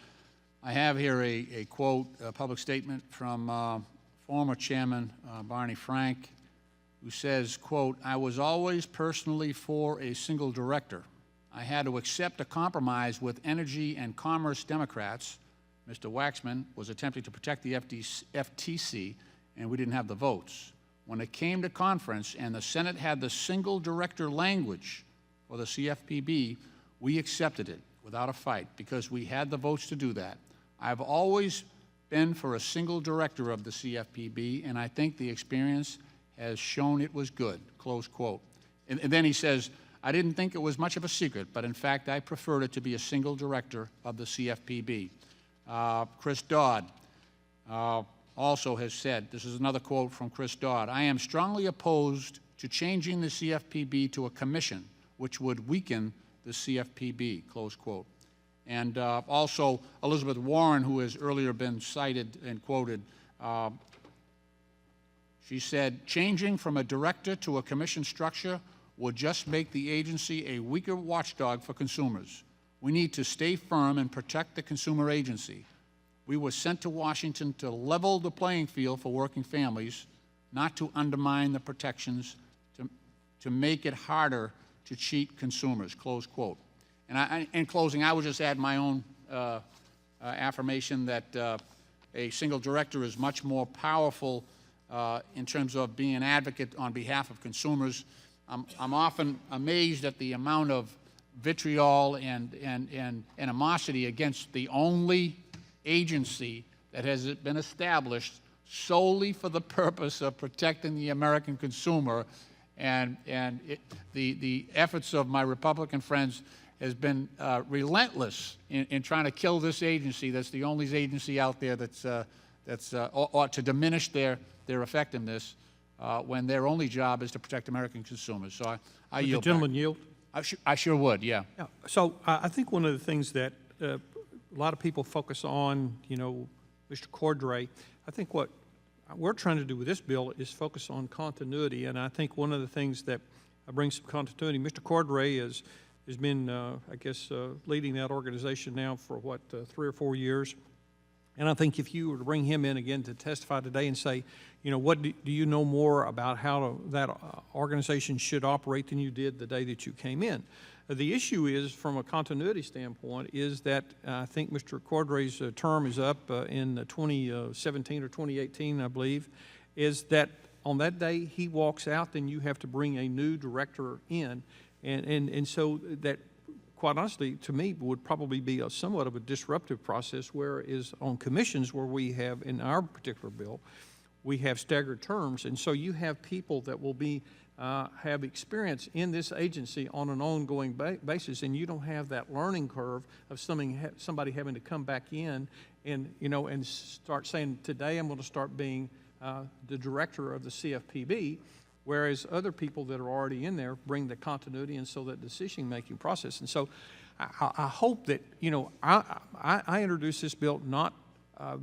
I have here a quote, a public statement from former Chairman Barney Frank, who says, quote, "I was always personally for a single director. I had to accept a compromise with Energy and Commerce Democrats, Mr. Waxman was attempting to protect the FTC, and we didn't have the votes. When it came to conference and the Senate had the single director language for the CFPB, we accepted it without a fight because we had the votes to do that. I've always been for a single director of the CFPB, and I think the experience has shown it was good, close quote. And then he says, I didn't think it was much of a secret, but in fact, I preferred it to be a single director of the CFPB. Chris Dodd also has said, this is another quote from Chris Dodd, I am strongly opposed to changing the CFPB to a commission, which would weaken the CFPB, close quote. And also Elizabeth Warren, who has earlier been cited and quoted, she said, changing from a director to a commission structure would just make the agency a weaker watchdog for consumers. We need to stay firm and protect the consumer agency. We were sent to Washington to level the playing field for working families, not to undermine the protections, to make it harder to cheat consumers, close quote. And in closing, I would just add my own affirmation that a single director is much more powerful in terms of being an advocate on behalf of consumers. I'm often amazed at the amount of vitriol and animosity against the only agency that has been established solely for the purpose of protecting the American consumer. The efforts of my Republican friends has been relentless in trying to kill this agency. That's the only agency out there that's ought to diminish their effectiveness when their only job is to protect American consumers. So I yield. The gentleman back. yield? I sure would, yeah. Yeah. So I think one of the things that a lot of people focus on, Mr. Cordray, I think what we're trying to do with this bill is focus on continuity, and I think one of the things that brings some continuity, Mr. Cordray has been, leading that organization now for, 3 or 4 years. And I think if you were to bring him in again to testify today and say, what do you know more about how that organization should operate than you did the day that you came in? The issue is, from a continuity standpoint, is that I think Mr. Cordray's term is up in 2017 or 2018, I believe, is that on that day he walks out, then you have to bring a new director in. And so that, quite honestly, to me, would probably be somewhat of a disruptive process, whereas on commissions where we have, in our particular bill, we have staggered terms. And so you have people that will be have experience in this agency on an ongoing basis, and you don't have that learning curve of somebody having to come back in and, and start saying, today I'm going to start being the director of the CFPB, whereas other people that are already in there bring the continuity and so that decision-making process. And so I hope that, I introduced this bill not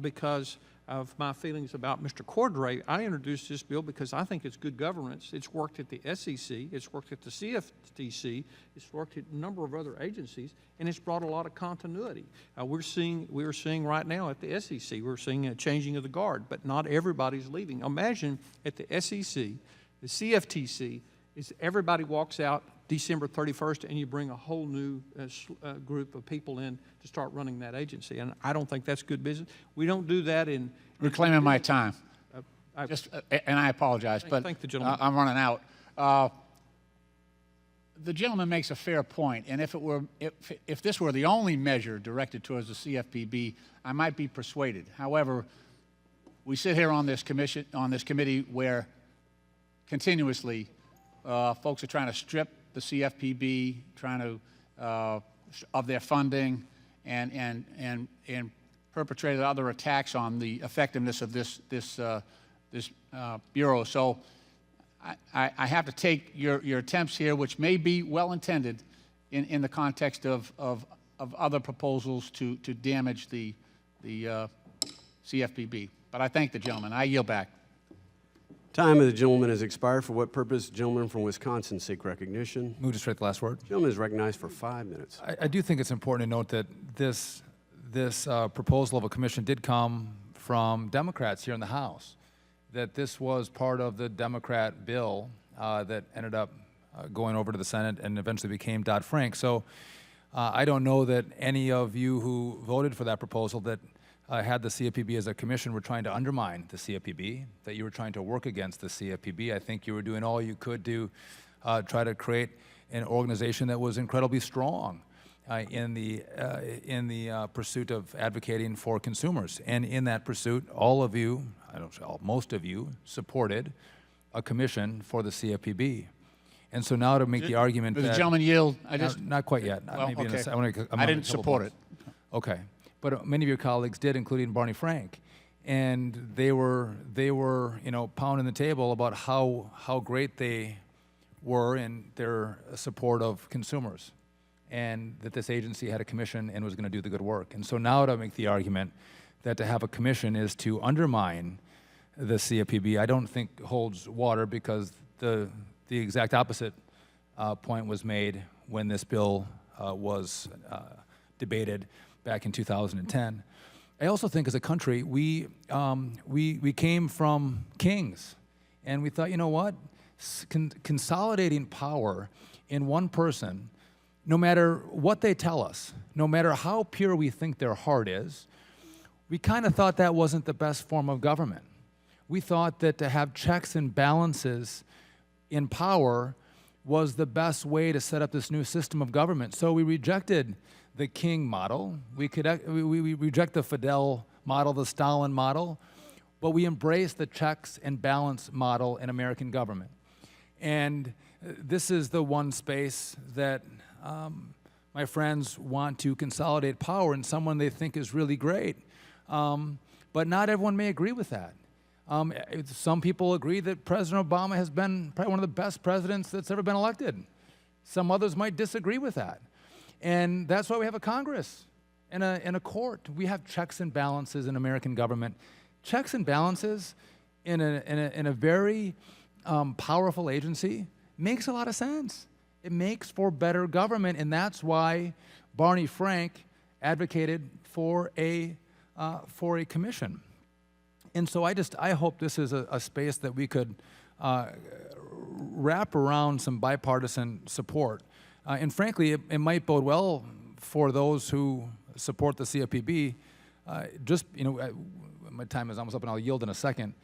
because of my feelings about Mr. Cordray. I introduced this bill because I think it's good governance. It's worked at the SEC, it's worked at the CFTC, it's worked at a number of other agencies, and it's brought a lot of continuity. We're seeing right now at the SEC, we're seeing a changing of the guard, but not everybody's leaving. Imagine at the SEC, the CFTC, is everybody walks out December 31st and you bring a whole new group of people in to start running that agency. And I don't think that's good business. We don't do that in... Reclaiming my time. And I apologize, but thank the gentleman. I'm running out. The gentleman makes a fair point, and if this were the only measure directed towards the CFPB, I might be persuaded. However, we sit here on this committee where continuously folks are trying to strip the CFPB, trying to of their funding, and perpetrate other attacks on the effectiveness of this bureau. So I have to take your attempts here, which may be well intended, in the context of other proposals to damage the CFPB. But I thank the gentleman. I yield back. Time of the gentleman has expired. For what purpose? Gentleman from Wisconsin seek recognition. Move to strike the last word. Gentleman is recognized for 5 minutes. I do think it's important to note that this proposal of a commission did come from Democrats here in the House, that this was part of the Democrat bill that ended up going over to the Senate and eventually became Dodd-Frank. So I don't know that any of you who voted for that proposal that had the CFPB as a commission were trying to undermine the CFPB, that you were trying to work against the CFPB. I think you were doing all you could to try to create an organization that was incredibly strong in the pursuit of advocating for consumers. And in that pursuit, all of you, I don't know, most of you, supported a commission for the CFPB. And so now to make the argument Does that... the gentleman yield? Not quite yet. Well, Maybe in a okay. sec- I wanna- I'm I on a didn't couple support points. it. Okay. But many of your colleagues did, including Barney Frank. And they were pounding the table about how great they were in their support of consumers, and that this agency had a commission and was going to do the good work. And so now to make the argument that to have a commission is to undermine the CFPB, I don't think holds water, because the exact opposite point was made when this bill was debated back in 2010. I also think as a country, we came from kings, and we thought, you know what? Consolidating power in one person, no matter what they tell us, no matter how pure we think their heart is, we kind of thought that wasn't the best form of government. We thought that to have checks and balances in power was the best way to set up this new system of government. So we rejected the king model. We reject the Fidel model, the Stalin model, but we embraced the checks and balance model in American government. And this is the one space that my friends want to consolidate power in someone they think is really great. But not everyone may agree with that. Some people agree that President Obama has been probably one of the best presidents that's ever been elected. Some others might disagree with that. And that's why we have a Congress and a court. We have checks and balances in American government. Checks and balances in a very powerful agency makes a lot of sense. It makes for better government, and that's why Barney Frank advocated for a commission. And so I hope this is a space that we could wrap around some bipartisan support. And frankly, it might bode well for those who support the CFPB. My time is almost up, and I'll yield in a second.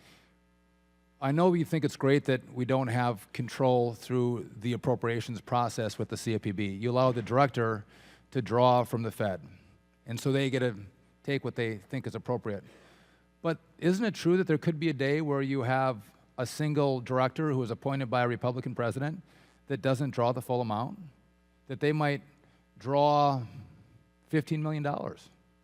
I know we think it's great that we don't have control through the appropriations process with the CFPB. You allow the director to draw from the Fed, and so they get to take what they think is appropriate. But isn't it true that there could be a day where you have a single director who is appointed by a Republican president that doesn't draw the full amount? That they might draw $15 million or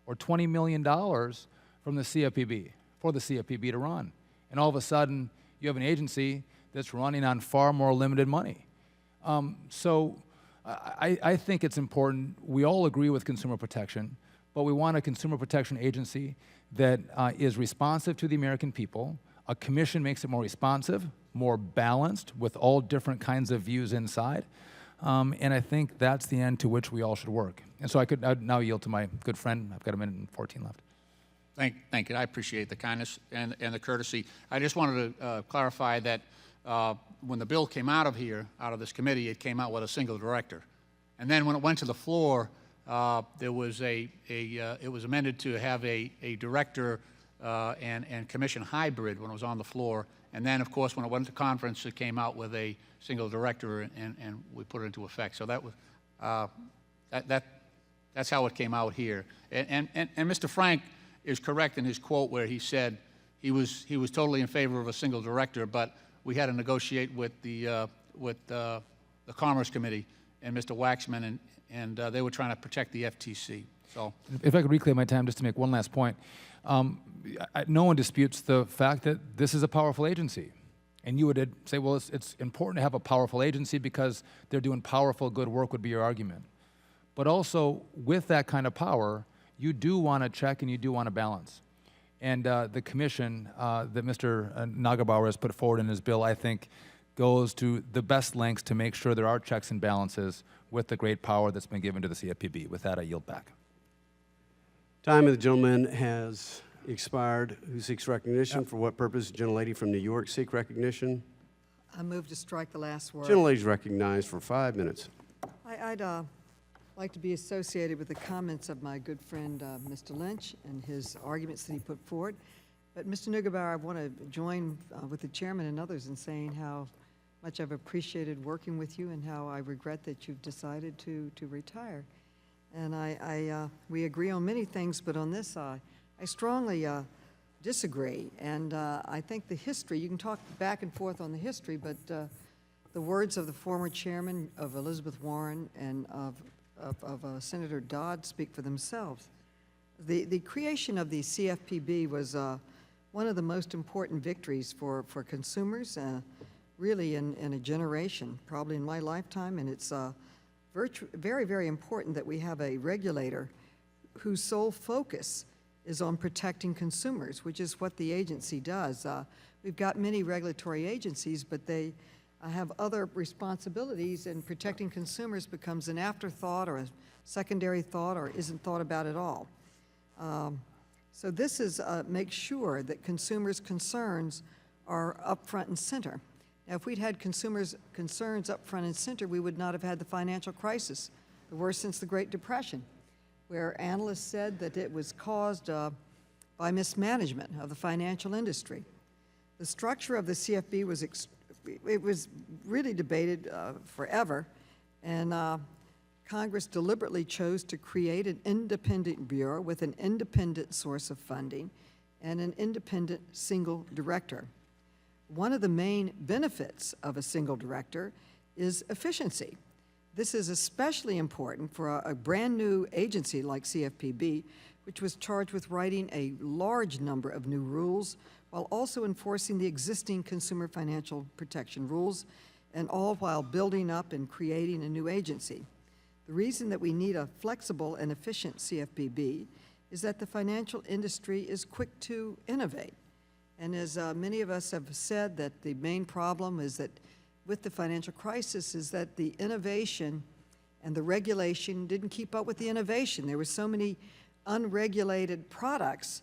$20 million from the CFPB, for the CFPB to run. And all of a sudden, you have an agency that's running on far more limited money. So I think it's important. We all agree with consumer protection, but we want a consumer protection agency that is responsive to the American people. A commission makes it more responsive, more balanced, with all different kinds of views inside. And I think that's the end to which we all should work. And so I'd now yield to my good friend. I've got a minute and 14 left. Thank you. I appreciate the kindness and the courtesy. I just wanted to clarify that when the bill came out of this committee, it came out with a single director. And then when it went to the floor, it was amended to have a director and commission hybrid when it was on the floor. And then, of course, when it went to conference, it came out with a single director, and we put it into effect. So that was that's how it came out here. And Mr. Frank is correct in his quote where he said he was totally in favor of a single director, but we had to negotiate with the Commerce Committee and Mr. Waxman, and they were trying to protect the FTC. So, if I could reclaim my time just to make one last point, no one disputes the fact that this is a powerful agency. And you would say, well, it's important to have a powerful agency because they're doing powerful, good work, would be your argument. But also, with that kind of power, you do want to check and you do want to balance. And the commission that Mr. Nagelbauer has put forward in his bill, I think, goes to the best lengths to make sure there are checks and balances with the great power that's been given to the CFPB. With that, I yield back. Time of the gentleman has expired. Who seeks recognition? For what purpose? Gentlelady from New York seek recognition. I move to strike the last word. Gentlelady's recognized for 5 minutes. I'd like to be associated with the comments of my good friend, Mr. Lynch, and his arguments that he put forward. But Mr. Neugebauer, I want to join with the chairman and others in saying how much I've appreciated working with you and how I regret that you've decided to retire. And we agree on many things, but on this, I strongly disagree. And I think the history, you can talk back and forth on the history, but the words of the former chairman, of Elizabeth Warren, and of Senator Dodd speak for themselves. The creation of the CFPB was one of the most important victories for consumers, really in a generation, probably in my lifetime, and it's very, very important that we have a regulator whose sole focus is on protecting consumers, which is what the agency does. We've got many regulatory agencies, but they have other responsibilities, and protecting consumers becomes an afterthought or a secondary thought or isn't thought about at all. So this is make sure that consumers' concerns are up front and center. Now, if we'd had consumers' concerns up front and center, we would not have had the financial crisis, the worst since the Great Depression, where analysts said that it was caused by mismanagement of the financial industry. The structure of the CFB was really debated forever, and Congress deliberately chose to create an independent bureau with an independent source of funding and an independent single director. One of the main benefits of a single director is efficiency. This is especially important for a brand new agency like CFPB, which was charged with writing a large number of new rules while also enforcing the existing consumer financial protection rules, and all while building up and creating a new agency. The reason that we need a flexible and efficient CFPB is that the financial industry is quick to innovate. And as many of us have said, that the main problem is that with the financial crisis is that the innovation and the regulation didn't keep up with the innovation. There were so many unregulated products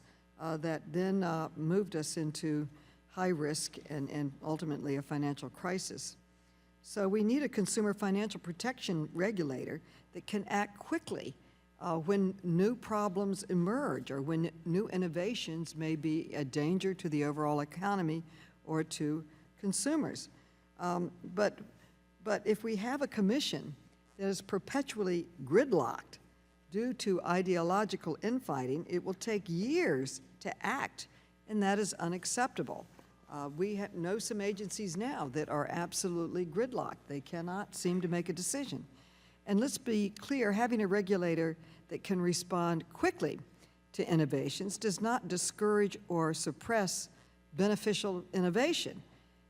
that then moved us into high risk and ultimately a financial crisis. So we need a consumer financial protection regulator that can act quickly when new problems emerge or when new innovations may be a danger to the overall economy or to consumers. But if we have a commission that is perpetually gridlocked due to ideological infighting, it will take years to act, and that is unacceptable. We know some agencies now that are absolutely gridlocked. They cannot seem to make a decision. And let's be clear, having a regulator that can respond quickly to innovations does not discourage or suppress beneficial innovation.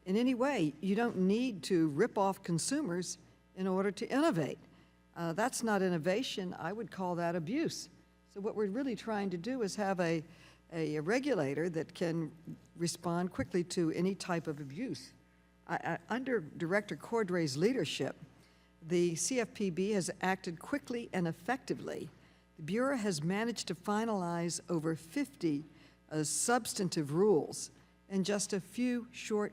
In any way, you don't need to rip off consumers in order to innovate. That's not innovation. I would call that abuse. So what we're really trying to do is have a regulator that can respond quickly to any type of abuse. Under Director Cordray's leadership, the CFPB has acted quickly and effectively. The Bureau has managed to finalize over 50 substantive rules in just a few short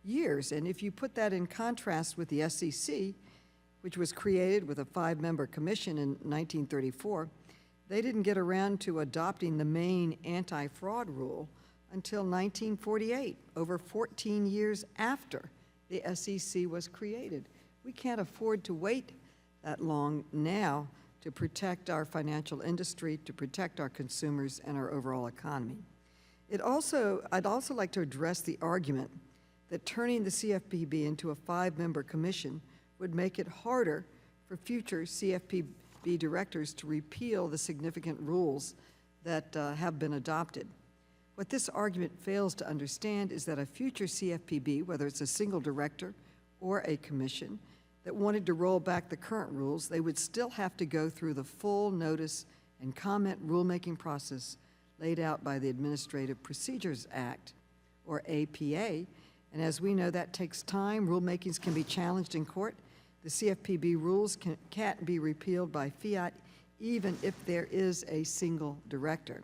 years. And if you put that in contrast with the SEC, which was created with a 5-member commission in 1934, they didn't get around to adopting the main anti-fraud rule until 1948, over 14 years after the SEC was created. We can't afford to wait that long now to protect our financial industry, to protect our consumers and our overall economy. I'd also like to address the argument that turning the CFPB into a 5-member commission would make it harder for future CFPB directors to repeal the significant rules that have been adopted. What this argument fails to understand is that a future CFPB, whether it's a single director or a commission, that wanted to roll back the current rules, they would still have to go through the full notice and comment rulemaking process laid out by the Administrative Procedures Act, or APA. And as we know, that takes time. Rulemakings can be challenged in court. The CFPB rules can't be repealed by fiat, even if there is a single director.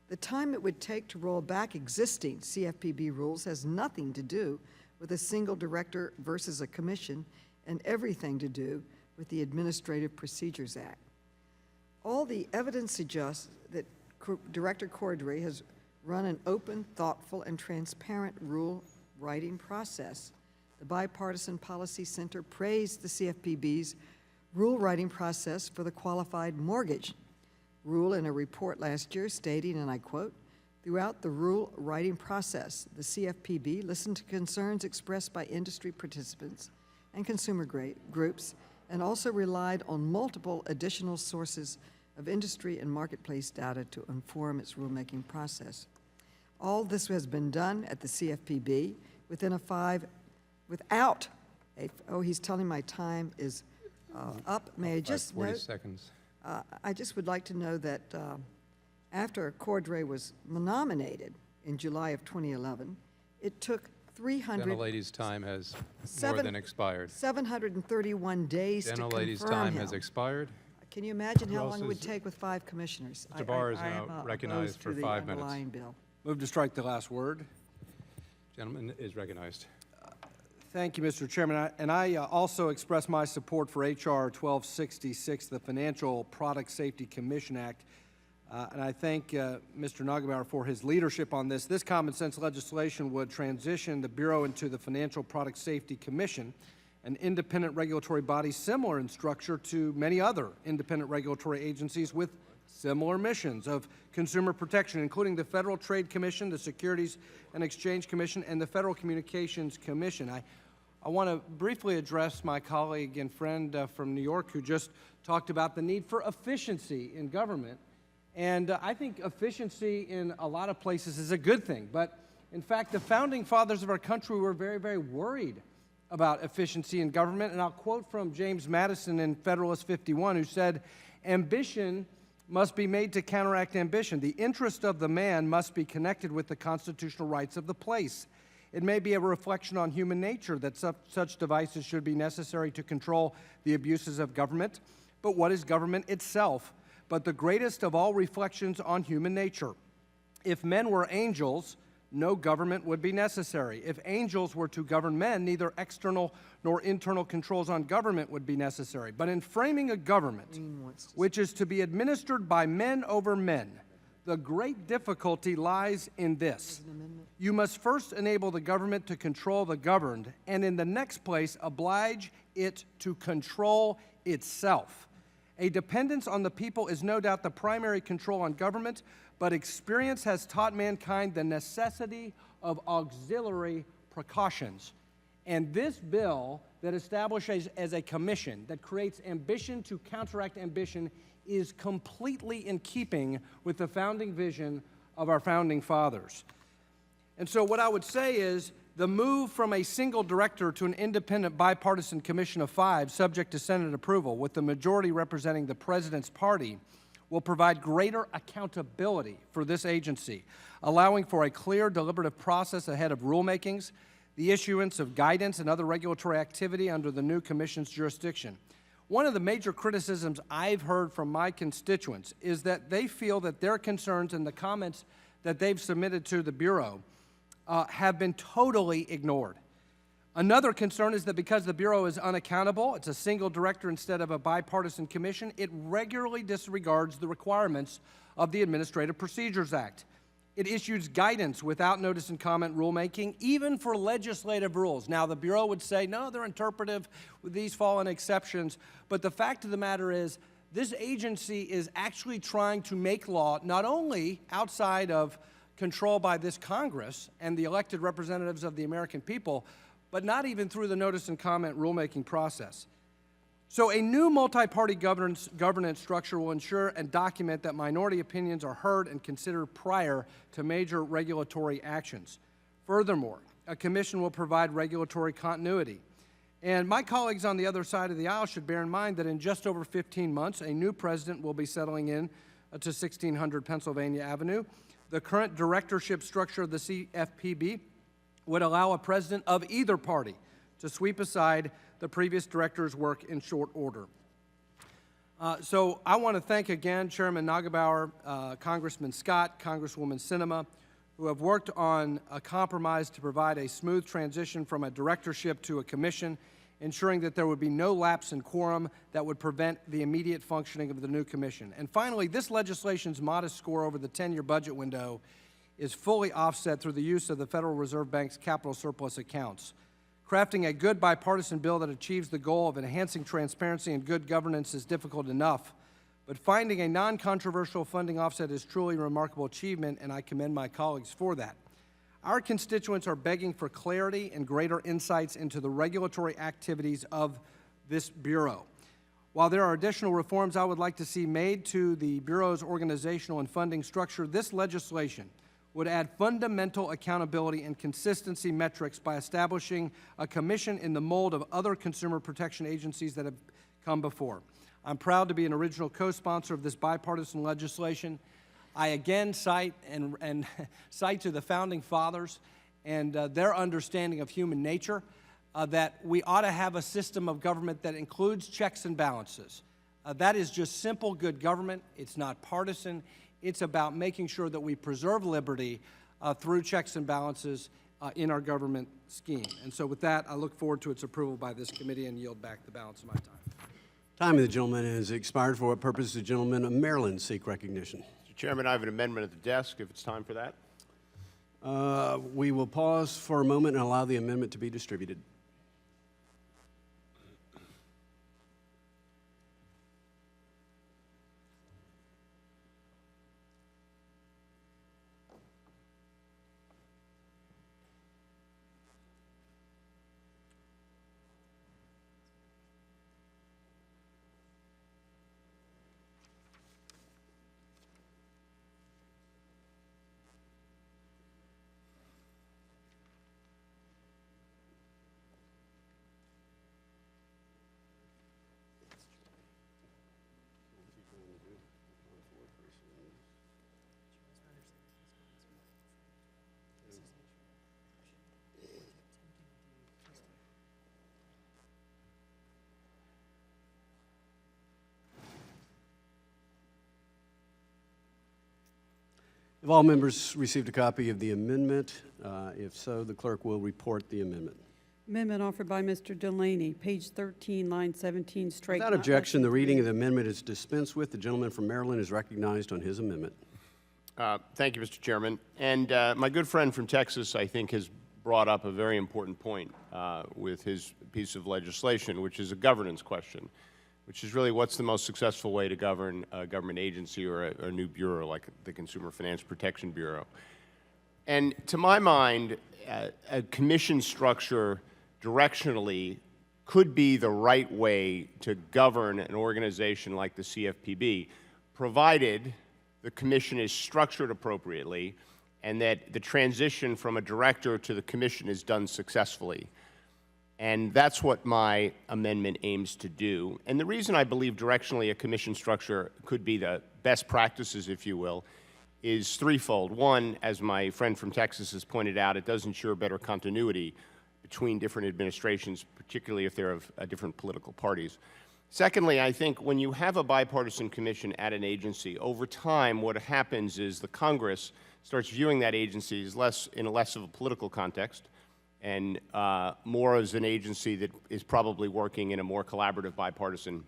The time it would take to roll back existing CFPB rules has nothing to do with a single director versus a commission, and everything to do with the Administrative Procedures Act. All the evidence suggests that Director Cordray has run an open, thoughtful, and transparent rule writing process. The Bipartisan Policy Center praised the CFPB's rule writing process for the qualified mortgage rule in a report last year stating, and I quote, "Throughout the rule writing process, the CFPB listened to concerns expressed by industry participants and consumer groups and also relied on multiple additional sources of industry and marketplace data to inform its rulemaking process. All this has been done at the CFPB without a, oh, he's telling my time is up. May I just 40 note? seconds. I just would like to know that after Cordray was nominated in July of 2011, it took 300... Gentlelady's time has more than expired. 731 days to confirm Gentlelady's time has expired. Can you imagine Who how else long it would is- take with 5 commissioners? Mr. Barr is I now am recognized opposed for to the 5 minutes. underlying bill. Move to strike the last word. Gentleman is recognized. Thank you, Mr. Chairman. I also express my support for H.R. 1266, the Financial Product Safety Commission Act. And I thank Mr. Nagelbauer for his leadership on this. This common sense legislation would transition the Bureau into the Financial Product Safety Commission, an independent regulatory body similar in structure to many other independent regulatory agencies with similar missions of consumer protection, including the Federal Trade Commission, the Securities and Exchange Commission, and the Federal Communications Commission. I want to briefly address my colleague and friend from New York who just talked about the need for efficiency in government. And I think efficiency in a lot of places is a good thing. But in fact, the founding fathers of our country were very, very worried about efficiency in government. And I'll quote from James Madison in Federalist 51, who said, "Ambition must be made to counteract ambition. The interest of the man must be connected with the constitutional rights of the place. It may be a reflection on human nature that such devices should be necessary to control the abuses of government. But what is government itself but the greatest of all reflections on human nature? If men were angels, no government would be necessary. If angels were to govern men, neither external nor internal controls on government would be necessary. But in framing a government which is to be administered by men over men, the great difficulty lies in this. You must first enable the government to control the governed, and in the next place, oblige it to control itself. A dependence on the people is no doubt the primary control on government, but experience has taught mankind the necessity of auxiliary precautions. And this bill that establishes as a commission that creates ambition to counteract ambition is completely in keeping with the founding vision of our founding fathers. And so what I would say is the move from a single director to an independent bipartisan commission of 5, subject to Senate approval, with the majority representing the president's party, will provide greater accountability for this agency, allowing for a clear, deliberative process ahead of rulemakings, the issuance of guidance, and other regulatory activity under the new commission's jurisdiction. One of the major criticisms I've heard from my constituents is that they feel that their concerns and the comments that they've submitted to the Bureau have been totally ignored. Another concern is that because the Bureau is unaccountable, it's a single director instead of a bipartisan commission, it regularly disregards the requirements of the Administrative Procedures Act. It issues guidance without notice and comment rulemaking, even for legislative rules. Now, the Bureau would say, no, they're interpretive, these fall in exceptions, but the fact of the matter is, this agency is actually trying to make law not only outside of control by this Congress and the elected representatives of the American people, but not even through the notice and comment rulemaking process. So a new multi-party governance structure will ensure and document that minority opinions are heard and considered prior to major regulatory actions. Furthermore, a commission will provide regulatory continuity. And my colleagues on the other side of the aisle should bear in mind that in just over 15 months, a new president will be settling in to 1600 Pennsylvania Avenue. The current directorship structure of the CFPB would allow a president of either party to sweep aside the previous director's work in short order. So I want to thank again Chairman Nagelbauer, Congressman Scott, Congresswoman Sinema, who have worked on a compromise to provide a smooth transition from a directorship to a commission ensuring that there would be no lapse in quorum that would prevent the immediate functioning of the new commission. And finally, this legislation's modest score over the 10-year budget window is fully offset through the use of the Federal Reserve Bank's capital surplus accounts. Crafting a good bipartisan bill that achieves the goal of enhancing transparency and good governance is difficult enough, but finding a non-controversial funding offset is truly a remarkable achievement, and I commend my colleagues for that. Our constituents are begging for clarity and greater insights into the regulatory activities of this Bureau. While there are additional reforms I would like to see made to the Bureau's organizational and funding structure, this legislation would add fundamental accountability and consistency metrics by establishing a commission in the mold of other consumer protection agencies that have come before. I'm proud to be an original co-sponsor of this bipartisan legislation. I again cite cite to the Founding Fathers and their understanding of human nature, that we ought to have a system of government that includes checks and balances. That is just simple good government. It's not partisan. It's about making sure that we preserve liberty through checks and balances in our government scheme. And so with that, I look forward to its approval by this committee and yield back the balance of my time. Time of the gentleman has expired. For what purpose does the gentleman of Maryland seek recognition? Mr. Chairman, I have an amendment at the desk, if it's time for that. We will pause for a moment and allow the amendment to be distributed. Have all members received a copy of the amendment? If so, the clerk will report the amendment. Amendment offered by Mr. Delaney, page 13, line 17, strike. Without objection, the reading of the amendment is dispensed with. The gentleman from Maryland is recognized on his amendment. Thank you, Mr. Chairman. And my good friend from Texas, I think, has brought up a very important point with his piece of legislation, which is a governance question, which is really what's the most successful way to govern a government agency or a new bureau like the Consumer Finance Protection Bureau. And to my mind, a commission structure directionally could be the right way to govern an organization like the CFPB, provided the commission is structured appropriately and that the transition from a director to the commission is done successfully. And that's what my amendment aims to do. And the reason I believe directionally a commission structure could be the best practices, if you will, is threefold. One, as my friend from Texas has pointed out, it does ensure better continuity between different administrations, particularly if they're of different political parties. Secondly, I think when you have a bipartisan commission at an agency, over time what happens is the Congress starts viewing that agency as in less of a political context and more as an agency that is probably working in a more collaborative bipartisan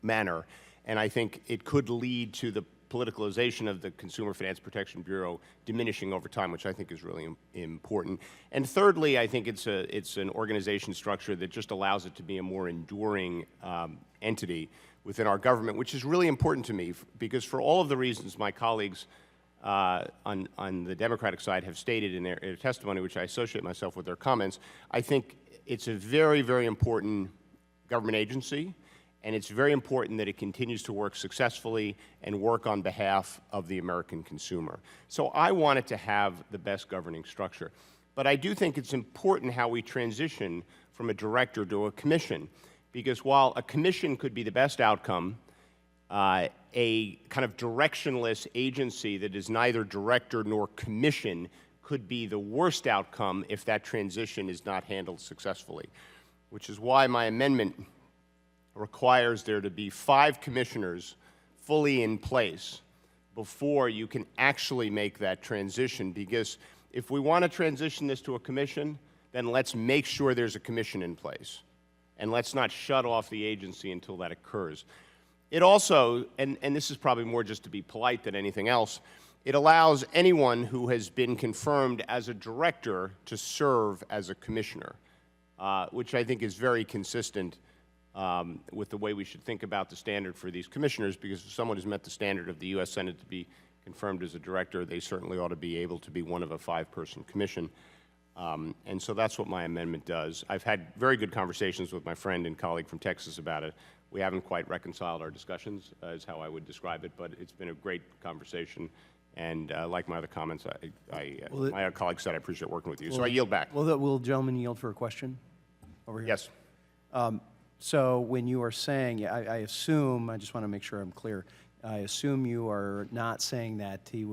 manner. And I think it could lead to the politicalization of the Consumer Finance Protection Bureau diminishing over time, which I think is really important. And thirdly, I think it's an organization structure that just allows it to be a more enduring entity within our government, which is really important to me because for all of the reasons my colleagues on the Democratic side have stated in their testimony, which I associate myself with their comments, I think it's a very, very important government agency, and it's very important that it continues to work successfully and work on behalf of the American consumer. So I want it to have the best governing structure. But I do think it's important how we transition from a director to a commission, because while a commission could be the best outcome, a kind of directionless agency that is neither director nor commission could be the worst outcome if that transition is not handled successfully, which is why my amendment requires there to be 5 commissioners fully in place before you can actually make that transition, because if we want to transition this to a commission, then let's make sure there's a commission in place. and let's not shut off the agency until that occurs. It also, and this is probably more just to be polite than anything else, it allows anyone who has been confirmed as a director to serve as a commissioner, which I think is very consistent with the way we should think about the standard for these commissioners, because if someone has met the standard of the U.S. Senate to be confirmed as a director, they certainly ought to be able to be one of a 5-person commission. And so that's what my amendment does. I've had very good conversations with my friend and colleague from Texas about it. We haven't quite reconciled our discussions, is how I would describe it, but it's been a great conversation. And like my other comments, my other colleague said, I appreciate working with you. So I yield back. Will the gentleman yield for a question over here? Yes. So when you are saying, I assume, I just want to make sure I'm clear, I assume you are not saying that he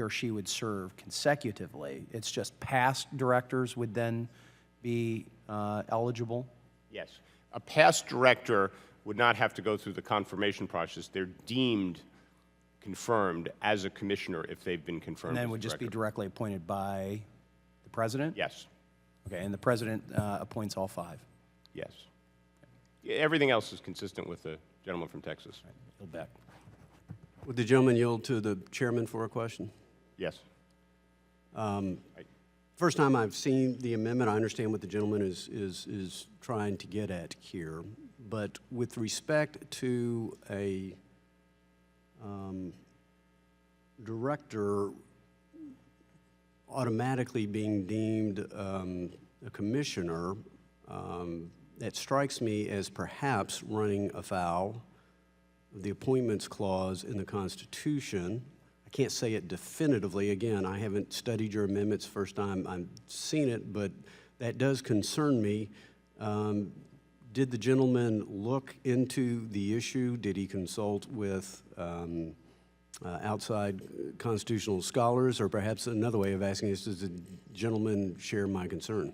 or she would serve consecutively. It's just past directors would then be eligible? Yes. A past director would not have to go through the confirmation process. They're deemed confirmed as a commissioner if they've been confirmed. And then as would a just be director. directly appointed by the president? Yes. Okay, and the president appoints all 5? Yes. Everything else is consistent with the gentleman from Texas. Yield back. Would the gentleman yield to the chairman for a question? Yes. First time I've seen the amendment, I understand what the gentleman is trying to get at here. But with respect to a director automatically being deemed a commissioner, that strikes me as perhaps running afoul of the Appointments Clause in the Constitution. I can't say it definitively. Again, I haven't studied your amendments first time I've seen it, but that does concern me. Did the gentleman look into the issue? Did he consult with outside constitutional scholars? Or perhaps another way of asking this, does the gentleman share my concern?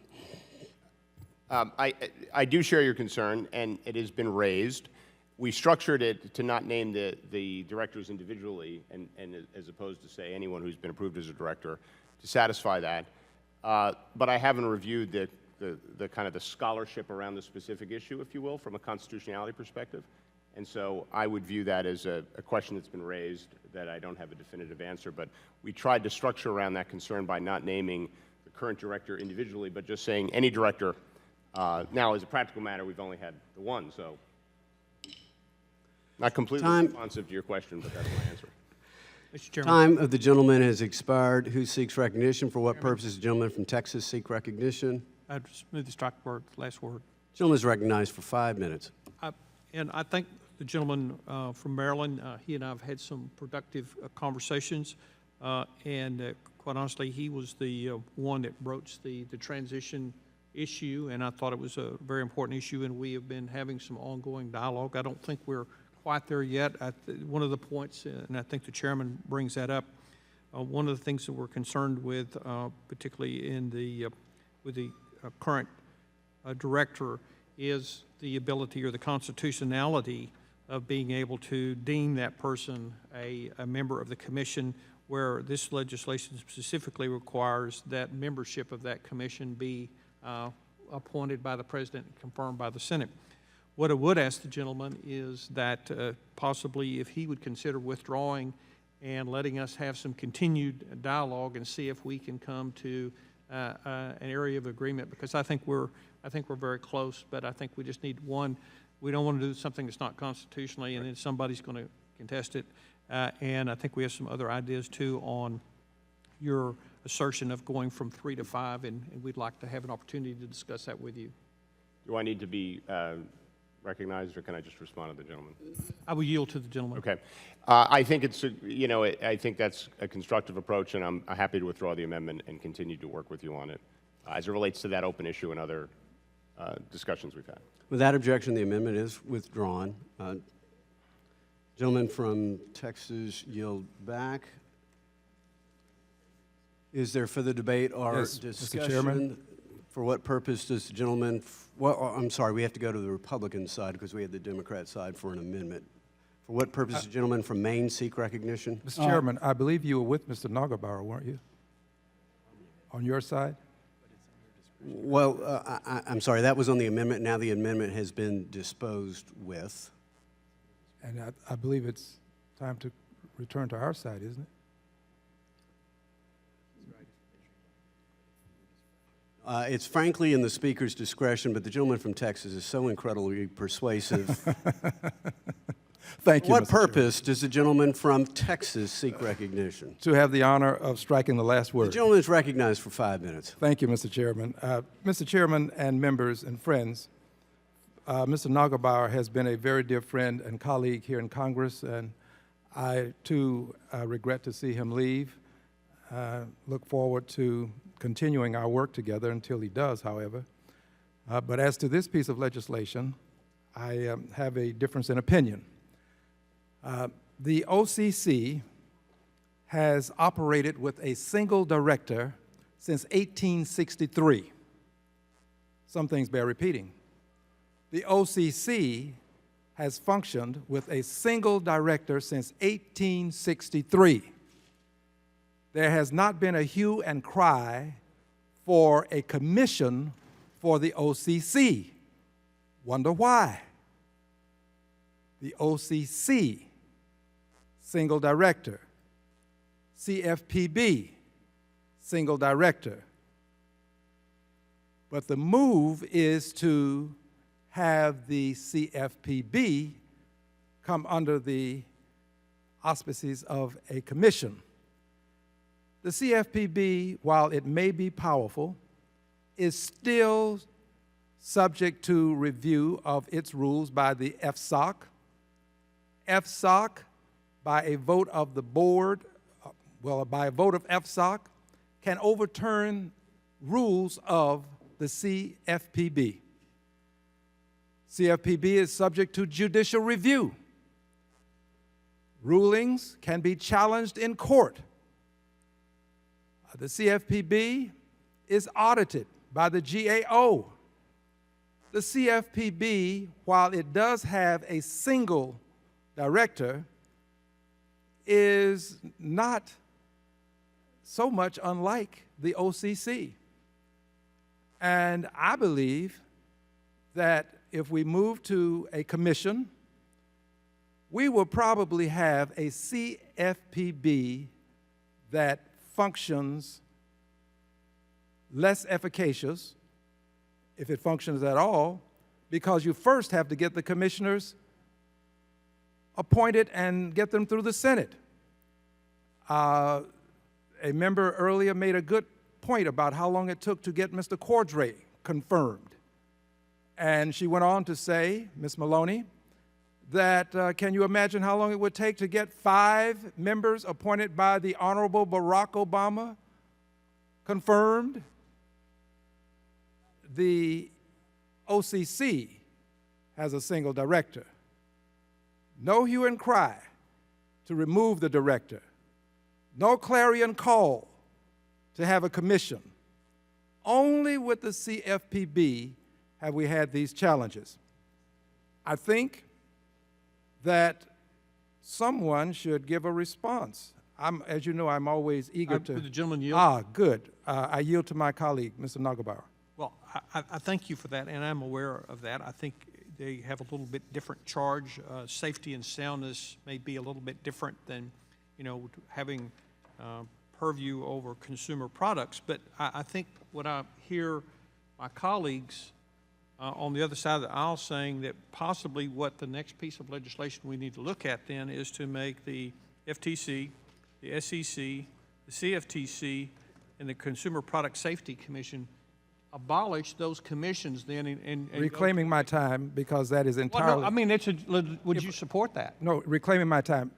I do share your concern, and it has been raised. We structured it to not name the directors individually, and as opposed to say anyone who's been approved as a director, to satisfy that. But I haven't reviewed the kind of the scholarship around the specific issue, if you will, from a constitutionality perspective. And so I would view that as a question that's been raised that I don't have a definitive answer. But we tried to structure around that concern by not naming the current director individually, but just saying any director. Now, as a practical matter, we've only had the one, so not completely responsive to your question, but that's my answer. Mr. Chairman. Time of the gentleman has expired. Who seeks recognition? For what purpose does the gentleman from Texas seek recognition? I'd smooth the strike word, last word. Gentleman is recognized for 5 minutes. And I think the gentleman from Maryland, he and I have had some productive conversations, and quite honestly, he was the one that broached the transition issue, and I thought it was a very important issue, and we have been having some ongoing dialogue. I don't think we're quite there yet. One of the points, and I think the chairman brings that up, one of the things that we're concerned with, particularly in with the current director, is the ability or the constitutionality of being able to deem that person a member of the commission, where this legislation specifically requires that membership of that commission be appointed by the president and confirmed by the Senate. What I would ask the gentleman is that possibly if he would consider withdrawing and letting us have some continued dialogue and see if we can come to an area of agreement, because I think we're very close, but I think we just need one. We don't want to do something that's not constitutionally, and then somebody's going to contest it. And I think we have some other ideas too on your assertion of going from 3 to 5, and we'd like to have an opportunity to discuss that with you. Do I need to be recognized, or can I just respond to the gentleman? I will yield to the gentleman. Okay. I think it's, I think that's a constructive approach, and I'm happy to withdraw the amendment and continue to work with you on it as it relates to that open issue and other discussions we've had. Without objection, the amendment is withdrawn. Gentleman from Texas, yield back. Is there further debate or Yes, discussion? Mr. Chairman. For what purpose does the gentleman, well, I'm sorry, we have to go to the Republican side because we have the Democrat side for an amendment. For what purpose does the gentleman from Maine seek recognition? Mr. Chairman, I believe you were with Mr. Nagelbauer, weren't you? On your side? Well, I'm sorry, that was on the amendment. Now the amendment has been disposed with. And I believe it's time to return to our side, isn't it? It's frankly in the speaker's discretion, but the gentleman from Texas is so incredibly persuasive. Thank you, What Mr. Chairman. purpose does the gentleman from Texas seek recognition? To have the honor of striking the last The word. gentleman is recognized for 5 minutes. Thank you, Mr. Chairman. Mr. Chairman and members and friends, Mr. Nagelbauer has been a very dear friend and colleague here in Congress, and I, too, regret to see him leave. Look forward to continuing our work together until he does, however. But as to this piece of legislation, I have a difference in opinion. The OCC has operated with a single director since 1863. Some things bear repeating. The OCC has functioned with a single director since 1863. There has not been a hue and cry for a commission for the OCC. Wonder why? The OCC, single director. CFPB, single director. But the move is to have the CFPB come under the auspices of a commission. The CFPB, while it may be powerful, is still subject to review of its rules by the FSOC. FSOC, by a vote of the board, by a vote of FSOC, can overturn rules of the CFPB. CFPB is subject to judicial review. Rulings can be challenged in court. The CFPB is audited by the GAO. The CFPB, while it does have a single director, is not so much unlike the OCC. And I believe that if we move to a commission, we will probably have a CFPB that functions less efficacious, if it functions at all, because you first have to get the commissioners appointed and get them through the Senate. A member earlier made a good point about how long it took to get Mr. Cordray confirmed. And she went on to say, Ms. Maloney, that can you imagine how long it would take to get 5 members appointed by the Honorable Barack Obama confirmed? The OCC has a single director. No hue and cry to remove the director. No clarion call to have a commission. Only with the CFPB have we had these challenges. I think that someone should give a response. As you know, I'm always eager to. Would the gentleman yield? Good. I yield to my colleague, Mr. Nagelbauer. Well, I thank you for that, and I'm aware of that. I think they have a little bit different charge. Safety and soundness may be a little bit different than, having purview over consumer products. But I think what I hear my colleagues on the other side of the aisle saying that possibly what the next piece of legislation we need to look at then is to make the FTC, the SEC, the CFTC, and the Consumer Product Safety Commission abolish those commissions then and reclaiming my time, because that is entirely. Well, no, would you support that? No, reclaiming my time.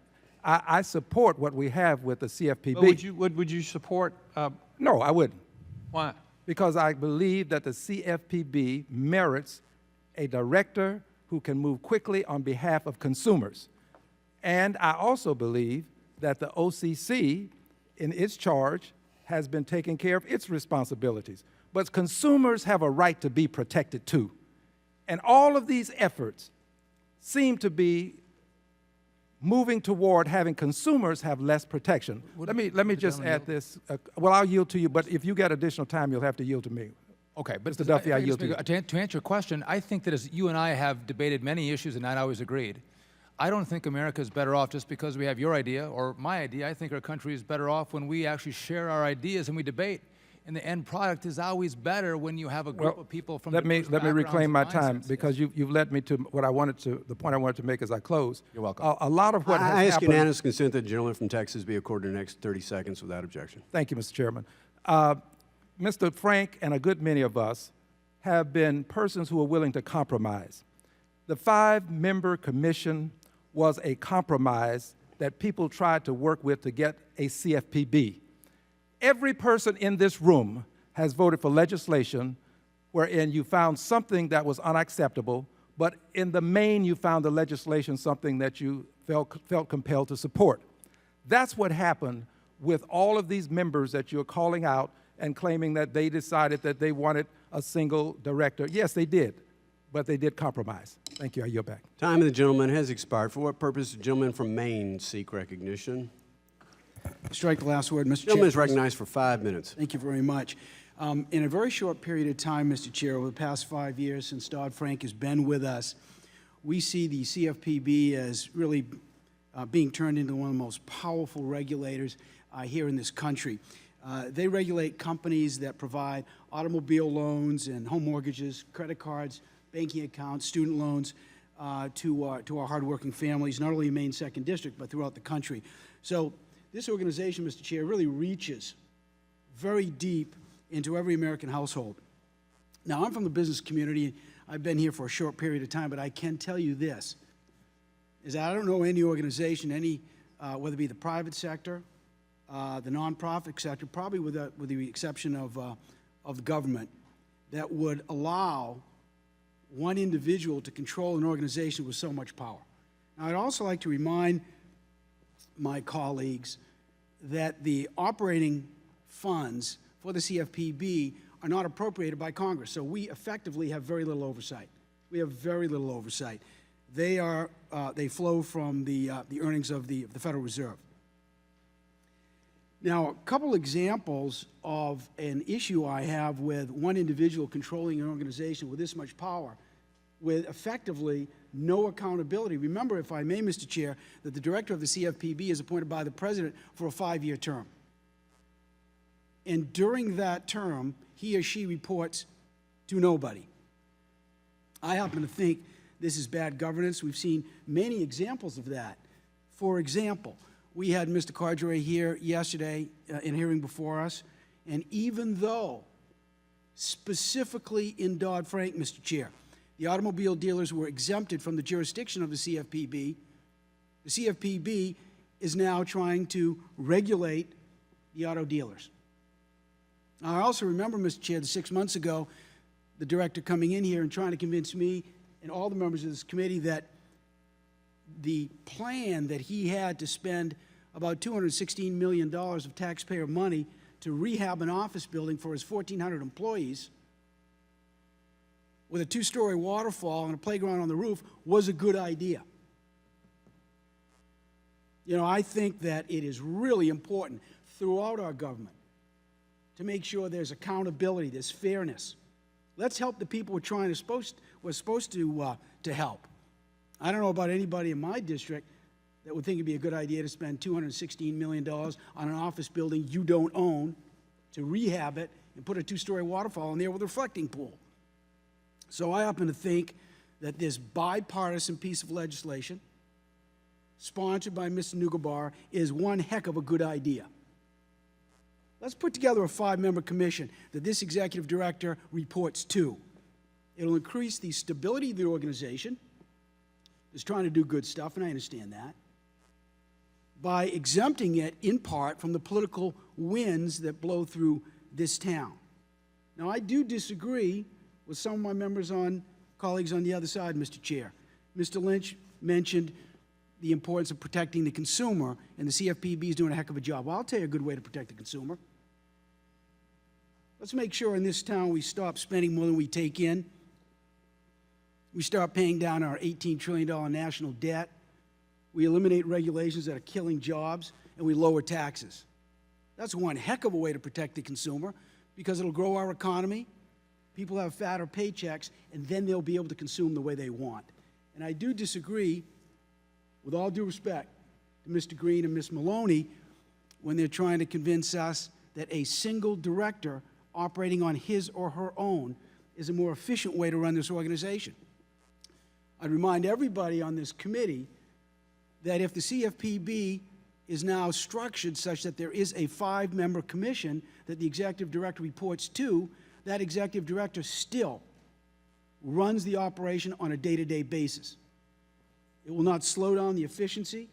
I support what we have with the CFPB. But would you support? No, I wouldn't. Why? Because I believe that the CFPB merits a director who can move quickly on behalf of consumers. And I also believe that the OCC, in its charge, has been taking care of its responsibilities. But consumers have a right to be protected too. And all of these efforts seem to be moving toward having consumers have less protection. Let me just add this. Well, I'll yield to you, but if you get additional time, you'll have to yield to me. Okay, but Mr. Duffy, I just yield to make- you. to answer your question, I think that as you and I have debated many issues and not always agreed, I don't think America is better off just because we have your idea or my idea. I think our country is better off when we actually share our ideas and we debate. And the end product is always better when you have a group of people from let me diverse let me backgrounds reclaim and my time mindsets. because you've led me to what I wanted to, the point I wanted to make as I close. You're welcome. A lot of what has I ask happened. unanimous consent that the gentleman from Texas be accorded the next 30 seconds without objection. Thank you, Mr. Chairman. Mr. Frank and a good many of us have been persons who are willing to compromise. The 5-member commission was a compromise that people tried to work with to get a CFPB. Every person in this room has voted for legislation wherein you found something that was unacceptable, but in the main you found the legislation something that you felt compelled to support. That's what happened with all of these members that you're calling out and claiming that they decided that they wanted a single director. Yes, they did, but they did compromise. Thank you. I yield back. Time of the gentleman has expired. For what purpose does the gentleman from Maine seek recognition? Strike the last word, Mr. Chair. Gentleman is recognized for 5 minutes. Thank you very much. In a very short period of time, Mr. Chair, over the past 5 years since Dodd-Frank has been with us, we see the CFPB as really being turned into one of the most powerful regulators here in this country. They regulate companies that provide automobile loans and home mortgages, credit cards, banking accounts, student loans to our hardworking families, not only in Maine 2nd District, but throughout the country. So this organization, Mr. Chair, really reaches very deep into every American household. Now, I'm from the business community. I've been here for a short period of time, but I can tell you this, is that I don't know any organization, whether it be the private sector, the nonprofit sector, probably with the exception of the government, that would allow one individual to control an organization with so much power. Now, I'd also like to remind my colleagues that the operating funds for the CFPB are not appropriated by Congress, so we effectively have very little oversight. We have very little oversight. They flow from the earnings of the Federal Reserve. Now, a couple examples of an issue I have with one individual controlling an organization with this much power, with effectively no accountability. Remember, if I may, Mr. Chair, that the director of the CFPB is appointed by the president for a 5-year term. And during that term, he or she reports to nobody. I happen to think this is bad governance. We've seen many examples of that. For example, we had Mr. Cardre here yesterday in hearing before us, and even though specifically in Dodd-Frank, Mr. Chair, the automobile dealers were exempted from the jurisdiction of the CFPB is now trying to regulate the auto dealers. Now, I also remember, Mr. Chair, that 6 months ago, the director coming in here and trying to convince me and all the members of this committee that the plan that he had to spend about $216 million of taxpayer money to rehab an office building for his 1,400 employees with a 2-story waterfall and a playground on the roof was a good idea. You know, I think that it is really important throughout our government to make sure there's accountability, there's fairness. Let's help the people we're supposed to help. I don't know about anybody in my district that would think it'd be a good idea to spend $216 million on an office building you don't own to rehab it and put a 2-story waterfall in there with a reflecting pool. So I happen to think that this bipartisan piece of legislation, sponsored by Mr. Nugabar, is one heck of a good idea. Let's put together a 5-member commission that this executive director reports to. It'll increase the stability of the organization. It's trying to do good stuff, and I understand that, by exempting it in part from the political winds that blow through this town. Now, I do disagree with some of my colleagues on the other side, Mr. Chair. Mr. Lynch mentioned the importance of protecting the consumer, and the CFPB is doing a heck of a job. Well, I'll tell you a good way to protect the consumer. Let's make sure in this town we stop spending more than we take in. We start paying down our $18 trillion national debt. We eliminate regulations that are killing jobs, and we lower taxes. That's one heck of a way to protect the consumer because it'll grow our economy, people have fatter paychecks, and then they'll be able to consume the way they want. And I do disagree, with all due respect to Mr. Green and Ms. Maloney, when they're trying to convince us that a single director operating on his or her own is a more efficient way to run this organization. I'd remind everybody on this committee that if the CFPB is now structured such that there is a 5-member commission that the executive director reports to, that executive director still runs the operation on a day-to-day basis. It will not slow down the efficiency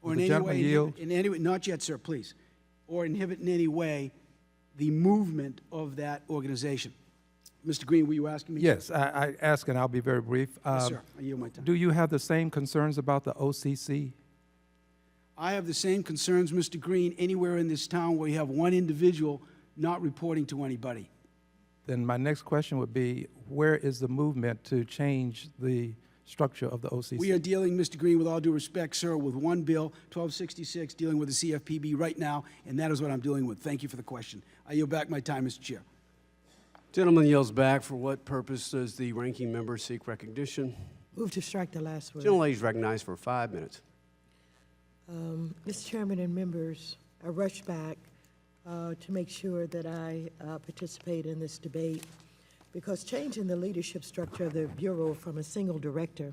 or in any way, not yet, sir, please, or inhibit in any way the movement of that organization. Mr. Green, were you asking me? Yes, I ask, and I'll be very brief. Yes, sir. I yield my time. Do you have the same concerns about the OCC? I have the same concerns, Mr. Green, anywhere in this town where you have one individual not reporting to anybody. Then my next question would be, where is the movement to change the structure of the OCC? We are dealing, Mr. Green, with all due respect, sir, with one bill, 1266, dealing with the CFPB right now, and that is what I'm dealing with. Thank you for the question. I yield back my time, Mr. Chair. Gentleman yields back. For what purpose does the ranking member seek recognition? Move to strike the last word. Gentlelady is recognized for 5 minutes. Mr. Chairman and members, I rush back to make sure that I participate in this debate because changing the leadership structure of the Bureau from a single director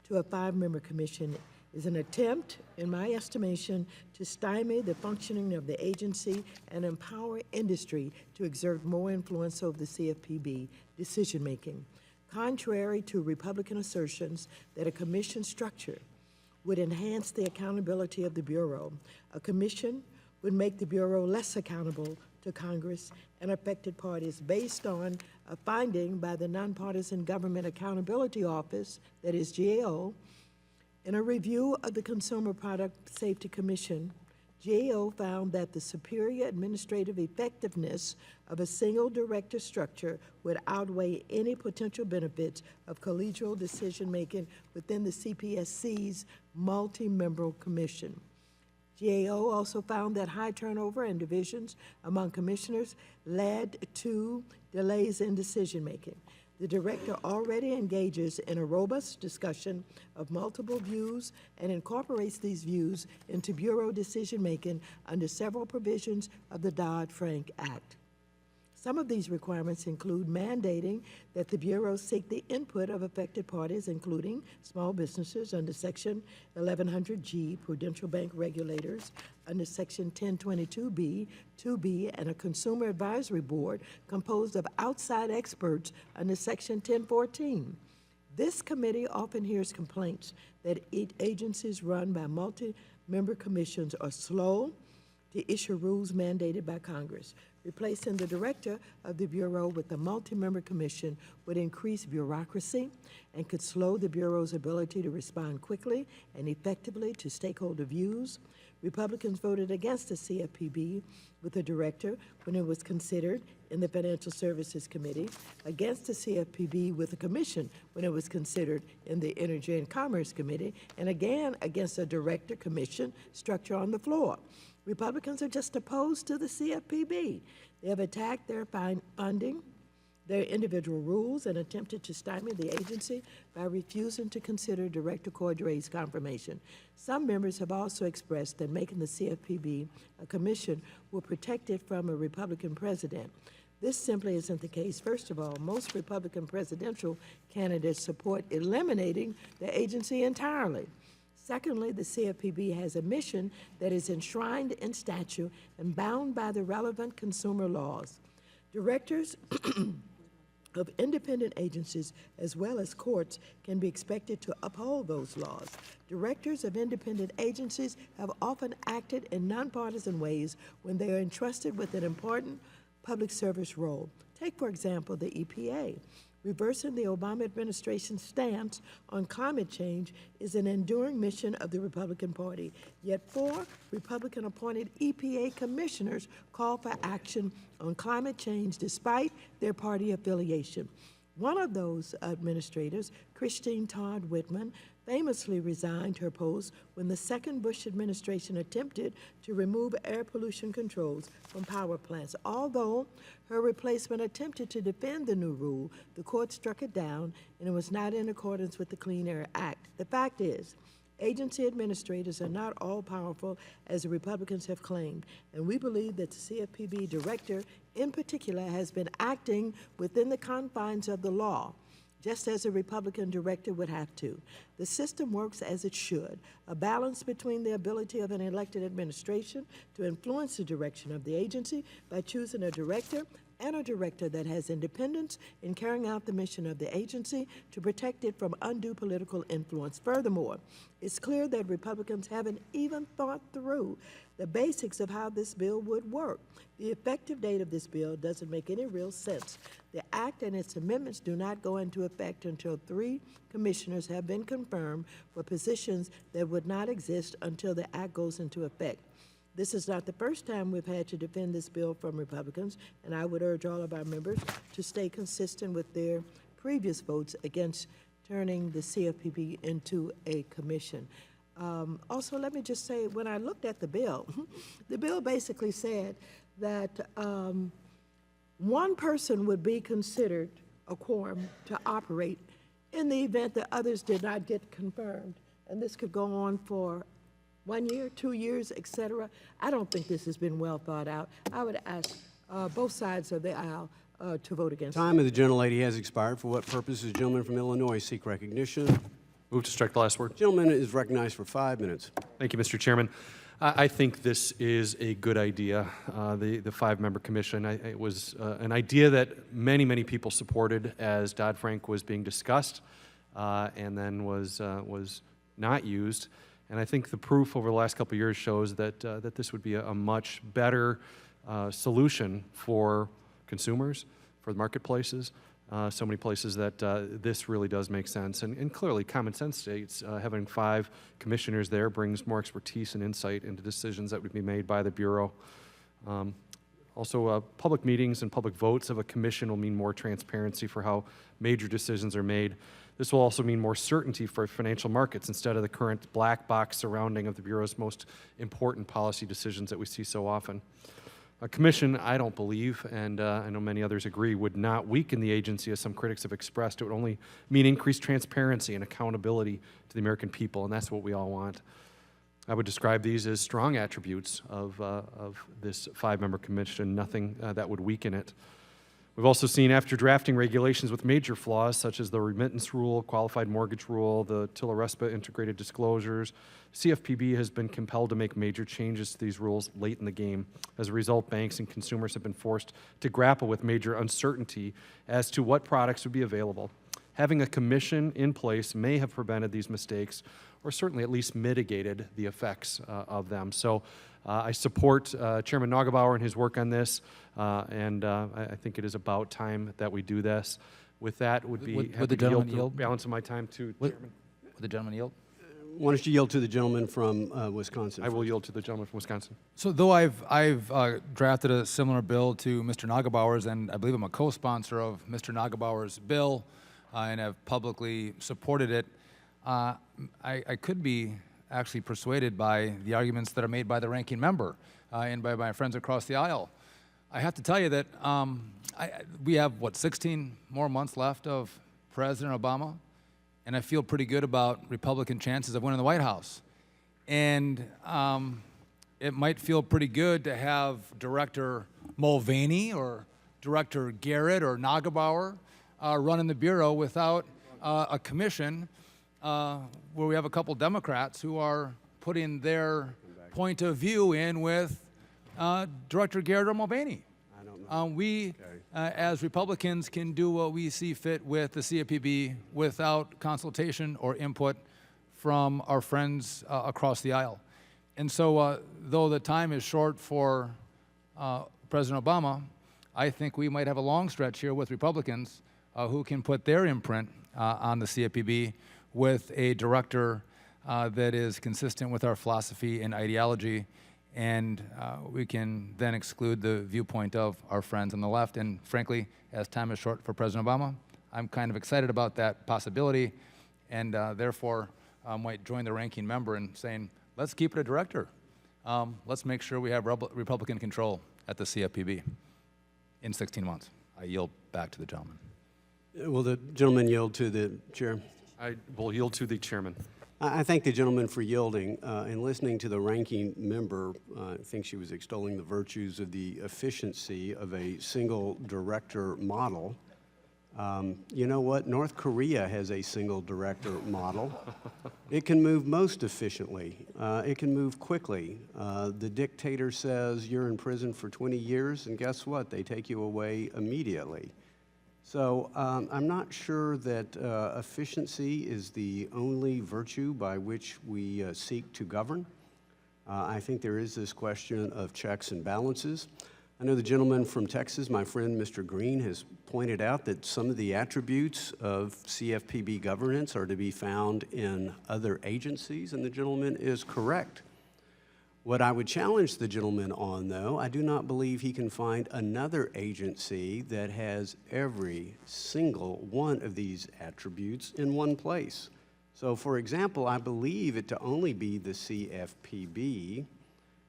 to a 5-member commission is an attempt, in my estimation, to stymie the functioning of the agency and empower industry to exert more influence over the CFPB decision-making. Contrary to Republican assertions that a commission structure would enhance the accountability of the Bureau, a commission would make the Bureau less accountable to Congress and affected parties based on a finding by the Nonpartisan Government Accountability Office, that is GAO. In a review of the Consumer Product Safety Commission, GAO found that the superior administrative effectiveness of a single director structure would outweigh any potential benefits of collegial decision-making within the CPSC's multi-member commission. GAO also found that high turnover and divisions among commissioners led to delays in decision-making. The director already engages in a robust discussion of multiple views and incorporates these views into Bureau decision-making under several provisions of the Dodd-Frank Act. Some of these requirements include mandating that the Bureau seek the input of affected parties, including small businesses under Section 1100G, prudential bank regulators under Section 1022B, 2B, and a consumer advisory board composed of outside experts under Section 1014. This committee often hears complaints that agencies run by multi-member commissions are slow to issue rules mandated by Congress. Replacing the director of the Bureau with a multi-member commission would increase bureaucracy and could slow the Bureau's ability to respond quickly and effectively to stakeholder views. Republicans voted against the CFPB with a director when it was considered in the Financial Services Committee, against the CFPB with a commission when it was considered in the Energy and Commerce Committee, and again against a director commission structure on the floor. Republicans are just opposed to the CFPB. They have attacked their funding, their individual rules, and attempted to stymie the agency by refusing to consider Director Cordray's confirmation. Some members have also expressed that making the CFPB a commission will protect it from a Republican president. This simply isn't the case. First of all, most Republican presidential candidates support eliminating the agency entirely. Secondly, the CFPB has a mission that is enshrined in statute and bound by the relevant consumer laws. Directors of independent agencies as well as courts can be expected to uphold those laws. Directors of independent agencies have often acted in nonpartisan ways when they are entrusted with an important public service role. Take, for example, the EPA. Reversing the Obama administration's stance on climate change is an enduring mission of the Republican Party. Yet 4 Republican-appointed EPA commissioners call for action on climate change despite their party affiliation. One of those administrators, Christine Todd Whitman, famously resigned her post when the second Bush administration attempted to remove air pollution controls from power plants. Although her replacement attempted to defend the new rule, the court struck it down, and it was not in accordance with the Clean Air Act. The fact is, agency administrators are not all powerful, as the Republicans have claimed, and we believe that the CFPB director in particular has been acting within the confines of the law, just as a Republican director would have to. The system works as it should, a balance between the ability of an elected administration to influence the direction of the agency by choosing a director and a director that has independence in carrying out the mission of the agency to protect it from undue political influence. Furthermore, it's clear that Republicans haven't even thought through the basics of how this bill would work. The effective date of this bill doesn't make any real sense. The act and its amendments do not go into effect until 3 commissioners have been confirmed for positions that would not exist until the act goes into effect. This is not the first time we've had to defend this bill from Republicans, and I would urge all of our members to stay consistent with their previous votes against turning the CFPB into a commission. Also, let me just say, when I looked at the bill basically said that one person would be considered a quorum to operate in the event that others did not get confirmed. And this could go on for 1 year, 2 years, et cetera. I don't think this has been well thought out. I would ask both sides of the aisle to vote against it. Time of the gentlelady has expired. For what purpose does the gentleman from Illinois seek recognition? Move to strike the last word. Gentleman is recognized for 5 minutes. Thank you, Mr. Chairman. I think this is a good idea, the 5-member commission. It was an idea that many, many people supported as Dodd-Frank was being discussed and then was not used. And I think the proof over the last couple of years shows that, that this would be a much better solution for consumers, for the marketplaces, so many places that this really does make sense. And clearly, common sense states having 5 commissioners there brings more expertise and insight into decisions that would be made by the Bureau. Also, public meetings and public votes of a commission will mean more transparency for how major decisions are made. This will also mean more certainty for financial markets instead of the current black box surrounding of the Bureau's most important policy decisions that we see so often. A commission, I don't believe, and I know many others agree, would not weaken the agency as some critics have expressed. It would only mean increased transparency and accountability to the American people, and that's what we all want. I would describe these as strong attributes of this 5-member commission, nothing that would weaken it. We've also seen after drafting regulations with major flaws, such as the remittance rule, qualified mortgage rule, the TILA-RESPA integrated disclosures, CFPB has been compelled to make major changes to these rules late in the game. As a result, banks and consumers have been forced to grapple with major uncertainty as to what products would be available. Having a commission in place may have prevented these mistakes, or certainly at least mitigated the effects of them. So I support Chairman Neugebauer and his work on this, and I think it is about time that we do this. With that, would the gentleman yield? Balance of my time to Chairman. Would the gentleman yield? Why don't you yield to the gentleman from Wisconsin? I will yield to the gentleman from Wisconsin. So though I've drafted a similar bill to Mr. Neugebauer's, and I believe I'm a co-sponsor of Mr. Neugebauer's bill, and have publicly supported it, I could be actually persuaded by the arguments that are made by the ranking member and by my friends across the aisle. I have to tell you that we have, 16 more months left of President Obama, and I feel pretty good about Republican chances of winning the White House. And it might feel pretty good to have Director Mulvaney or Director Garrett or Neugebauer running the Bureau without a commission where we have a couple Democrats who are putting their point of view in with Director Garrett or Mulvaney. We, as Republicans, can do what we see fit with the CFPB without consultation or input from our friends across the aisle. And so, though the time is short for President Obama, I think we might have a long stretch here with Republicans who can put their imprint on the CFPB with a director that is consistent with our philosophy and ideology, and we can then exclude the viewpoint of our friends on the left. And frankly, as time is short for President Obama, I'm kind of excited about that possibility, and therefore might join the ranking member in saying, let's keep it a director. Let's make sure we have Republican control at the CFPB in 16 months. I yield back to the gentleman. Will the gentleman yield to the chair? I will yield to the chairman. I thank the gentleman for yielding. In listening to the ranking member, I think she was extolling the virtues of the efficiency of a single director model. You know what? North Korea has a single director model. It can move most efficiently. It can move quickly. The dictator says you're in prison for 20 years, and guess what? They take you away immediately. So I'm not sure that efficiency is the only virtue by which we seek to govern. I think there is this question of checks and balances. I know the gentleman from Texas, my friend Mr. Green, has pointed out that some of the attributes of CFPB governance are to be found in other agencies, and the gentleman is correct. What I would challenge the gentleman on, though, I do not believe he can find another agency that has every single one of these attributes in one place. So, for example, I believe it to only be the CFPB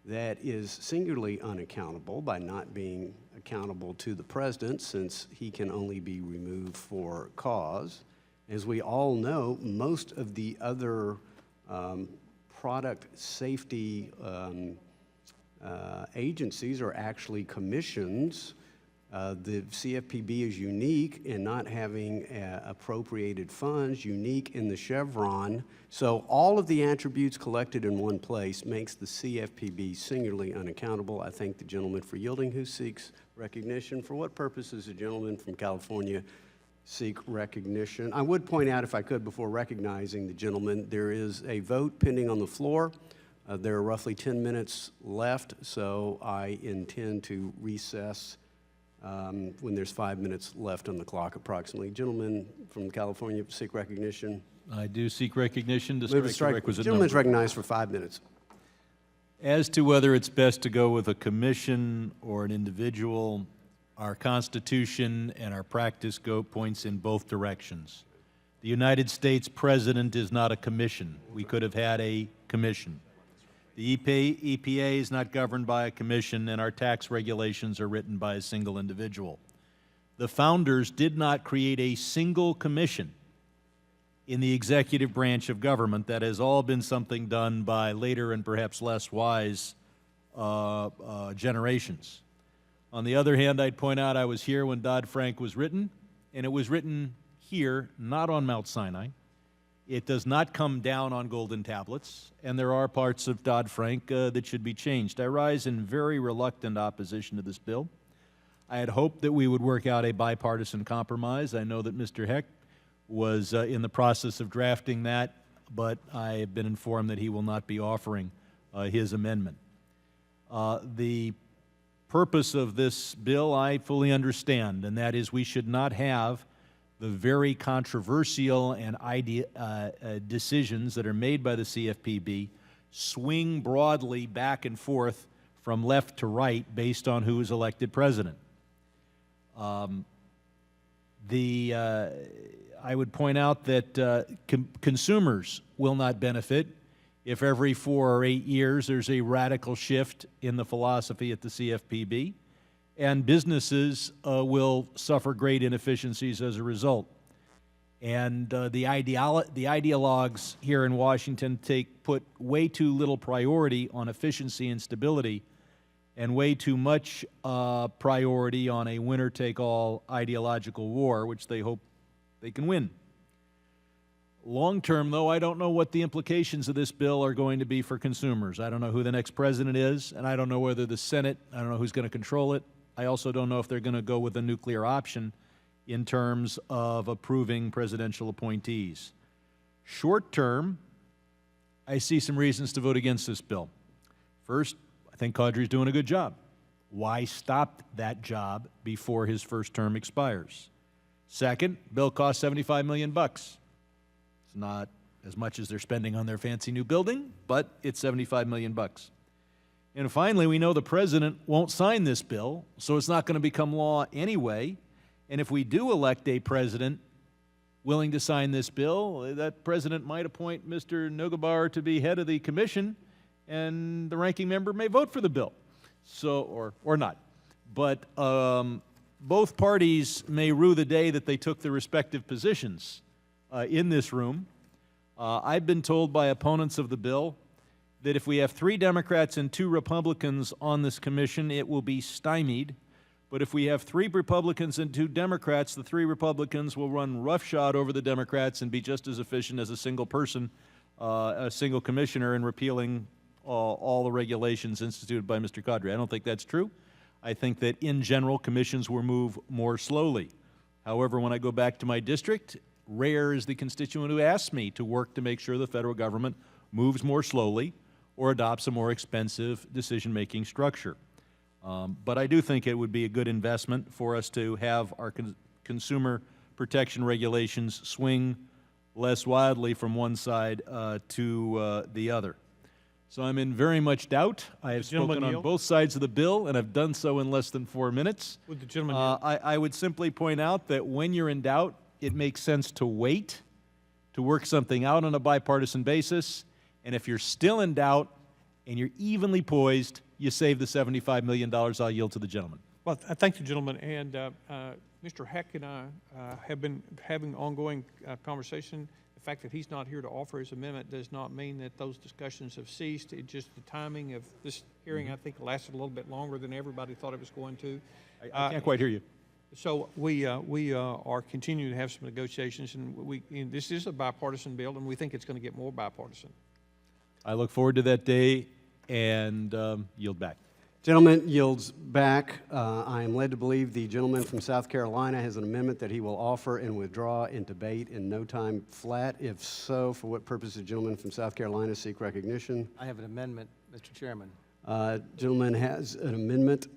that is singularly unaccountable by not being accountable to the president, since he can only be removed for cause. As we all know, most of the other product safety agencies are actually commissions. The CFPB is unique in not having appropriated funds, unique in the Chevron. So all of the attributes collected in one place makes the CFPB singularly unaccountable. I thank the gentleman for yielding, who seeks recognition. For what purpose does the gentleman from California seek recognition? I would point out, if I could, before recognizing the gentleman, there is a vote pending on the floor. There are roughly 10 minutes left, so I intend to recess when there's 5 minutes left on the clock approximately. Gentleman from California, seek recognition. I do seek recognition to Move to strike the requisite number. Gentleman's recognized for 5 minutes. As to whether it's best to go with a commission or an individual, our Constitution and our practice points in both directions. The United States President is not a commission. We could have had a commission. The EPA is not governed by a commission, and our tax regulations are written by a single individual. The founders did not create a single commission in the executive branch of government. That has all been something done by later and perhaps less wise generations. On the other hand, I'd point out I was here when Dodd-Frank was written, and it was written here, not on Mount Sinai. It does not come down on golden tablets, and there are parts of Dodd-Frank that should be changed. I rise in very reluctant opposition to this bill. I had hoped that we would work out a bipartisan compromise. I know that Mr. Heck was in the process of drafting that, but I have been informed that he will not be offering his amendment. The purpose of this bill I fully understand, and that is we should not have the very controversial and decisions that are made by the CFPB swing broadly back and forth from left to right based on who is elected president. I would point out that consumers will not benefit if every 4 or 8 years there's a radical shift in the philosophy at the CFPB, and businesses will suffer great inefficiencies as a result. And the ideologues here in Washington put way too little priority on efficiency and stability, and way too much priority on a winner-take-all ideological war, which they hope they can win. Long term, though, I don't know what the implications of this bill are going to be for consumers. I don't know who the next president is, and I don't know whether the Senate, I don't know who's going to control it. I also don't know if they're going to go with a nuclear option in terms of approving presidential appointees. Short term, I see some reasons to vote against this bill. First, I think Caudry's doing a good job. Why stop that job before his first term expires? Second, bill costs $75 million. It's not as much as they're spending on their fancy new building, but it's $75 million. And finally, we know the president won't sign this bill, so it's not going to become law anyway. And if we do elect a president willing to sign this bill, that president might appoint Mr. Nogabar to be head of the commission, and the ranking member may vote for the bill, so or not. But both parties may rue the day that they took their respective positions in this room. I've been told by opponents of the bill that if we have 3 Democrats and 2 Republicans on this commission, it will be stymied. But if we have 3 Republicans and 2 Democrats, the 3 Republicans will run roughshod over the Democrats and be just as efficient as a single person, a single commissioner, in repealing all the regulations instituted by Mr. Cadre. I don't think that's true. I think that in general, commissions will move more slowly. However, when I go back to my district, rare is the constituent who asks me to work to make sure the federal government moves more slowly or adopts a more expensive decision-making structure. But I do think it would be a good investment for us to have our consumer protection regulations swing less wildly from one side to the other. So I'm in very much doubt. I have spoken on both sides of the bill, and I've done so in less than 4 minutes. Would the gentleman I would simply point out that when you're in doubt, it makes sense to wait, to work something out on a bipartisan basis, and if you're still in doubt and you're evenly poised, you save the $75 million. I'll yield to the gentleman. Well, I thank the gentleman, and Mr. Heck and I have been having ongoing conversation. The fact that he's not here to offer his amendment does not mean that those discussions have ceased. It's just the timing of this hearing, I think, lasted a little bit longer than everybody thought it was going to. I can't quite hear you. So we are continuing to have some negotiations, and this is a bipartisan bill, and we think it's going to get more bipartisan. I look forward to that day and yield back. Gentleman yields back. I am led to believe the gentleman from South Carolina has an amendment that he will offer and withdraw and debate in no time flat. If so, for what purpose does the gentleman from South Carolina seek recognition? I have an amendment, Mr. Chairman. Gentleman has an amendment.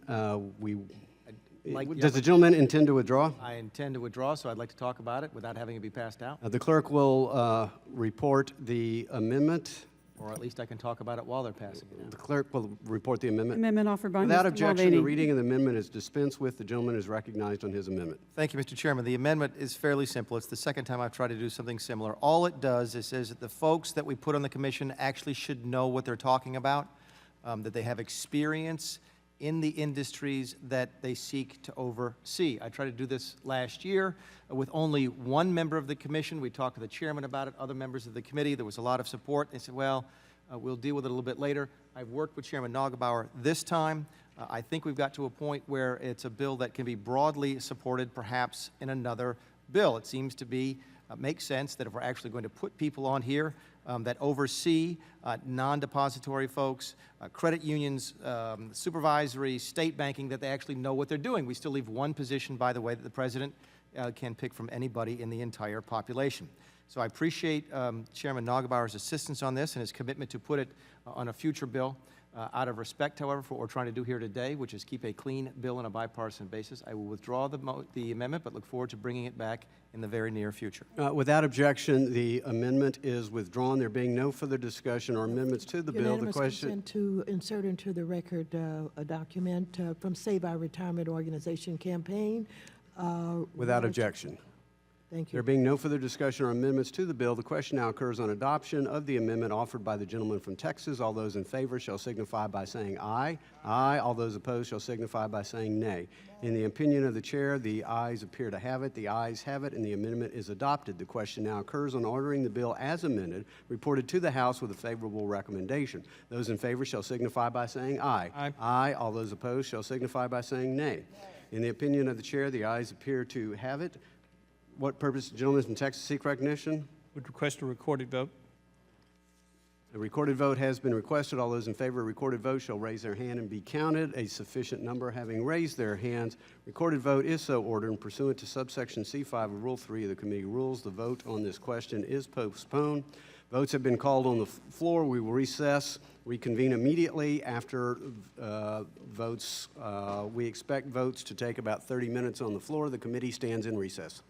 Like Does the gentleman intend to withdraw? I intend to withdraw, so I'd like to talk about it without having it be passed out. The clerk will report the amendment. Or at least I can talk about it while they're passing it out. The clerk will report the amendment. Amendment offered by Without Mr. objection, Mulvaney. the reading of the amendment is dispensed with. The gentleman is recognized on his amendment. Thank you, Mr. Chairman. The amendment is fairly simple. It's the second time I've tried to do something similar. All it does is says that the folks that we put on the commission actually should know what they're talking about, that they have experience in the industries that they seek to oversee. I tried to do this last year with only one member of the commission. We talked to the chairman about it, other members of the committee. There was a lot of support. They said, well, we'll deal with it a little bit later. I've worked with Chairman Nagelbauer this time. I think we've got to a point where it's a bill that can be broadly supported, perhaps in another bill. It seems to be makes sense that if we're actually going to put people on here that oversee non-depository folks, credit unions, supervisory, state banking, that they actually know what they're doing. We still leave one position, by the way, that the president can pick from anybody in the entire population. So I appreciate Chairman Nagelbauer's assistance on this and his commitment to put it on a future bill. Out of respect, however, for what we're trying to do here today, which is keep a clean bill on a bipartisan basis, I will withdraw the amendment, but look forward to bringing it back in the very near future. Without objection, the amendment is withdrawn. There being no further discussion or amendments to the bill, the Unanimous question... consent to insert into the record a document from Save Our Retirement Organization campaign. Without objection. Thank you. There being no further discussion or amendments to the bill, the question now occurs on adoption of the amendment offered by the gentleman from Texas. All those in favor shall signify by saying aye. Aye. All those opposed shall signify by saying nay. In the opinion of the chair, the ayes appear to have it. The ayes have it, and the amendment is adopted. The question now occurs on ordering the bill as amended, reported to the House with a favorable recommendation. Those in favor shall signify by saying aye. Aye. Aye. All those opposed shall signify by saying nay. In the opinion of the chair, the ayes appear to have it. What purpose, gentlemen from Texas, seek recognition? Would request a recorded vote. A recorded vote has been requested. All those in favor of a recorded vote shall raise their hand and be counted. A sufficient number having raised their hands, recorded vote is so ordered, and pursuant to subsection C5 of Rule 3 of the committee rules, the vote on this question is postponed. Votes have been called on the floor. We will recess, reconvene immediately after votes. We expect votes to take about 30 minutes on the floor. The committee stands in recess.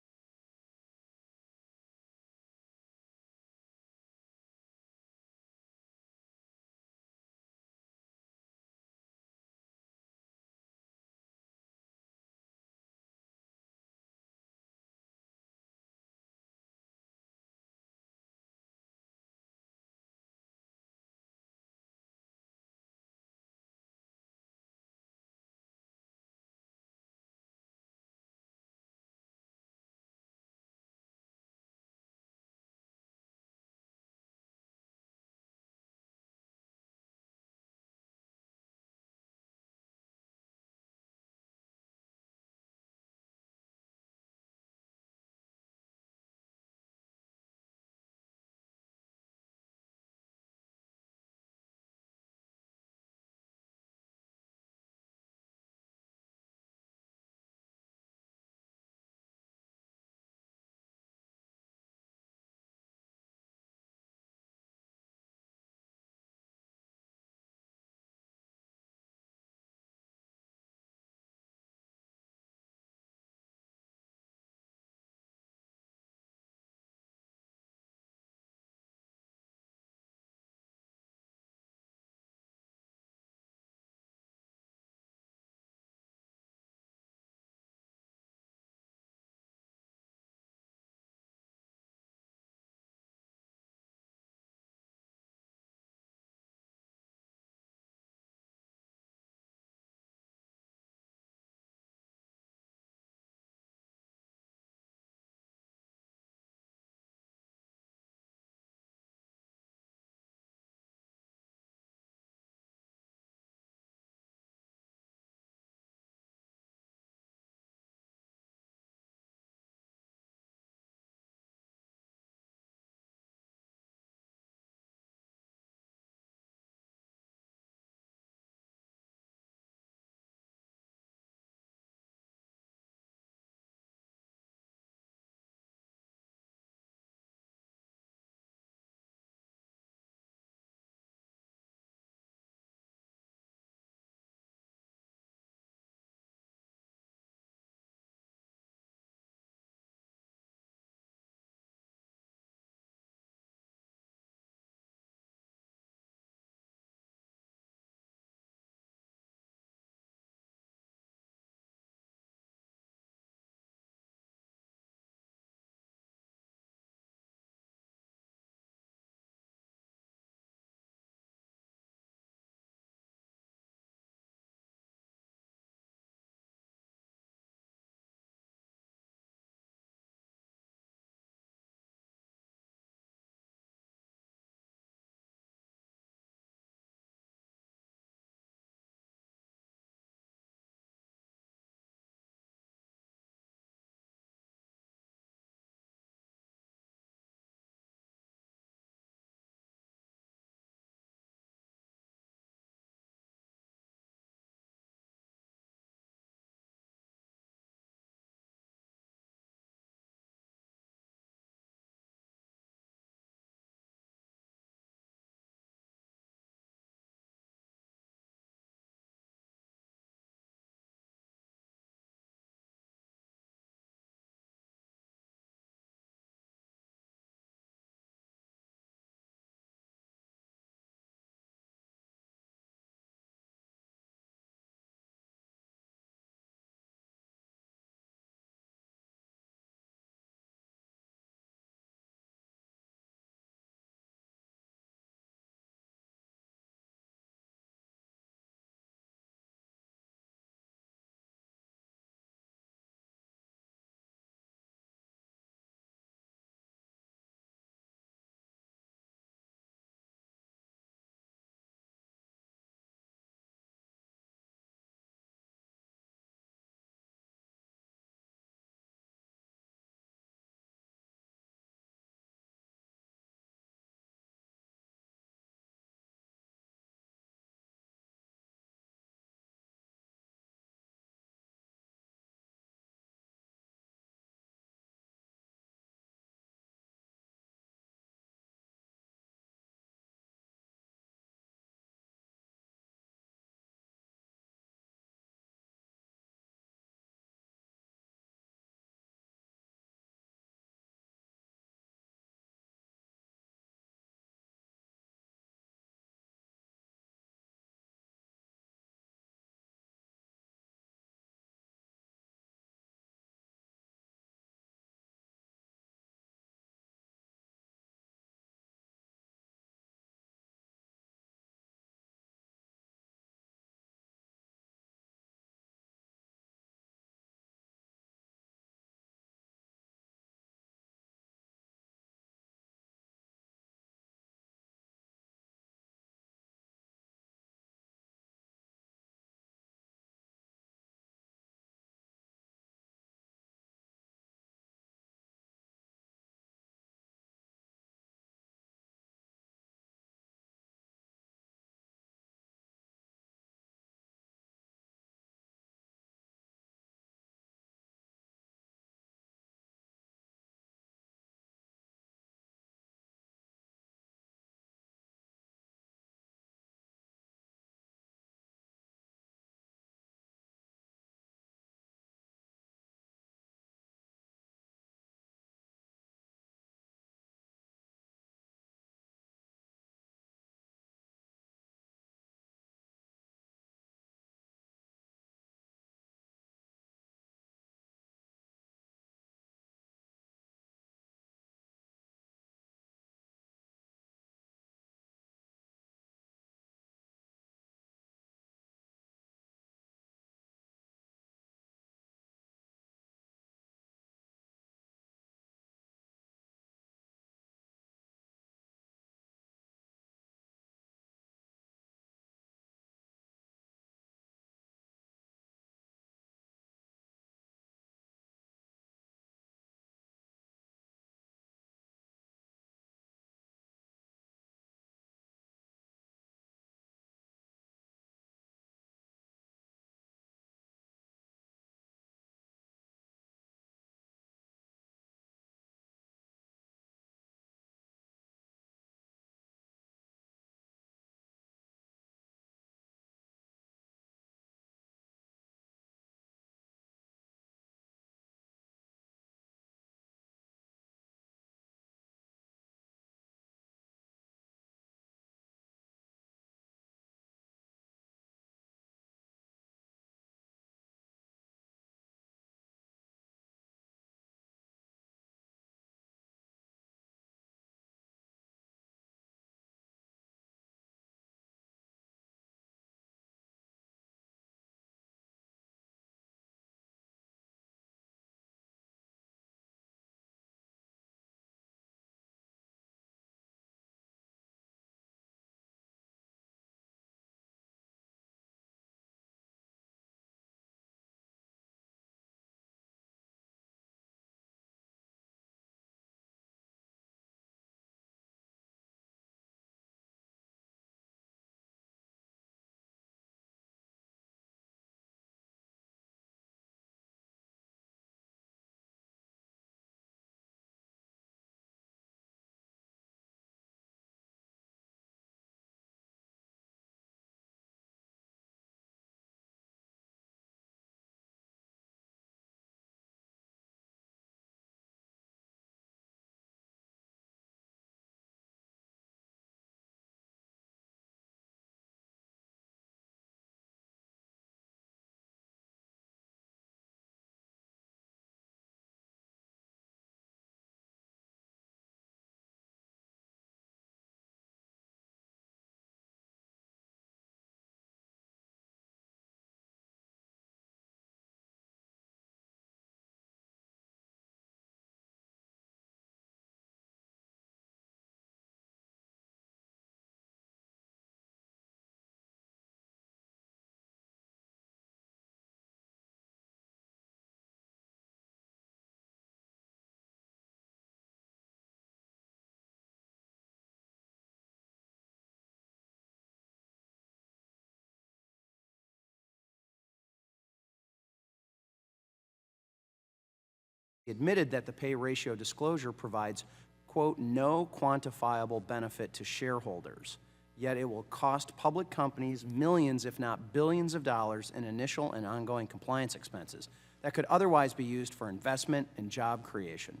He admitted that the pay ratio disclosure provides, quote, no quantifiable benefit to shareholders, yet it will cost public companies millions, if not billions of dollars in initial and ongoing compliance expenses that could otherwise be used for investment and job creation.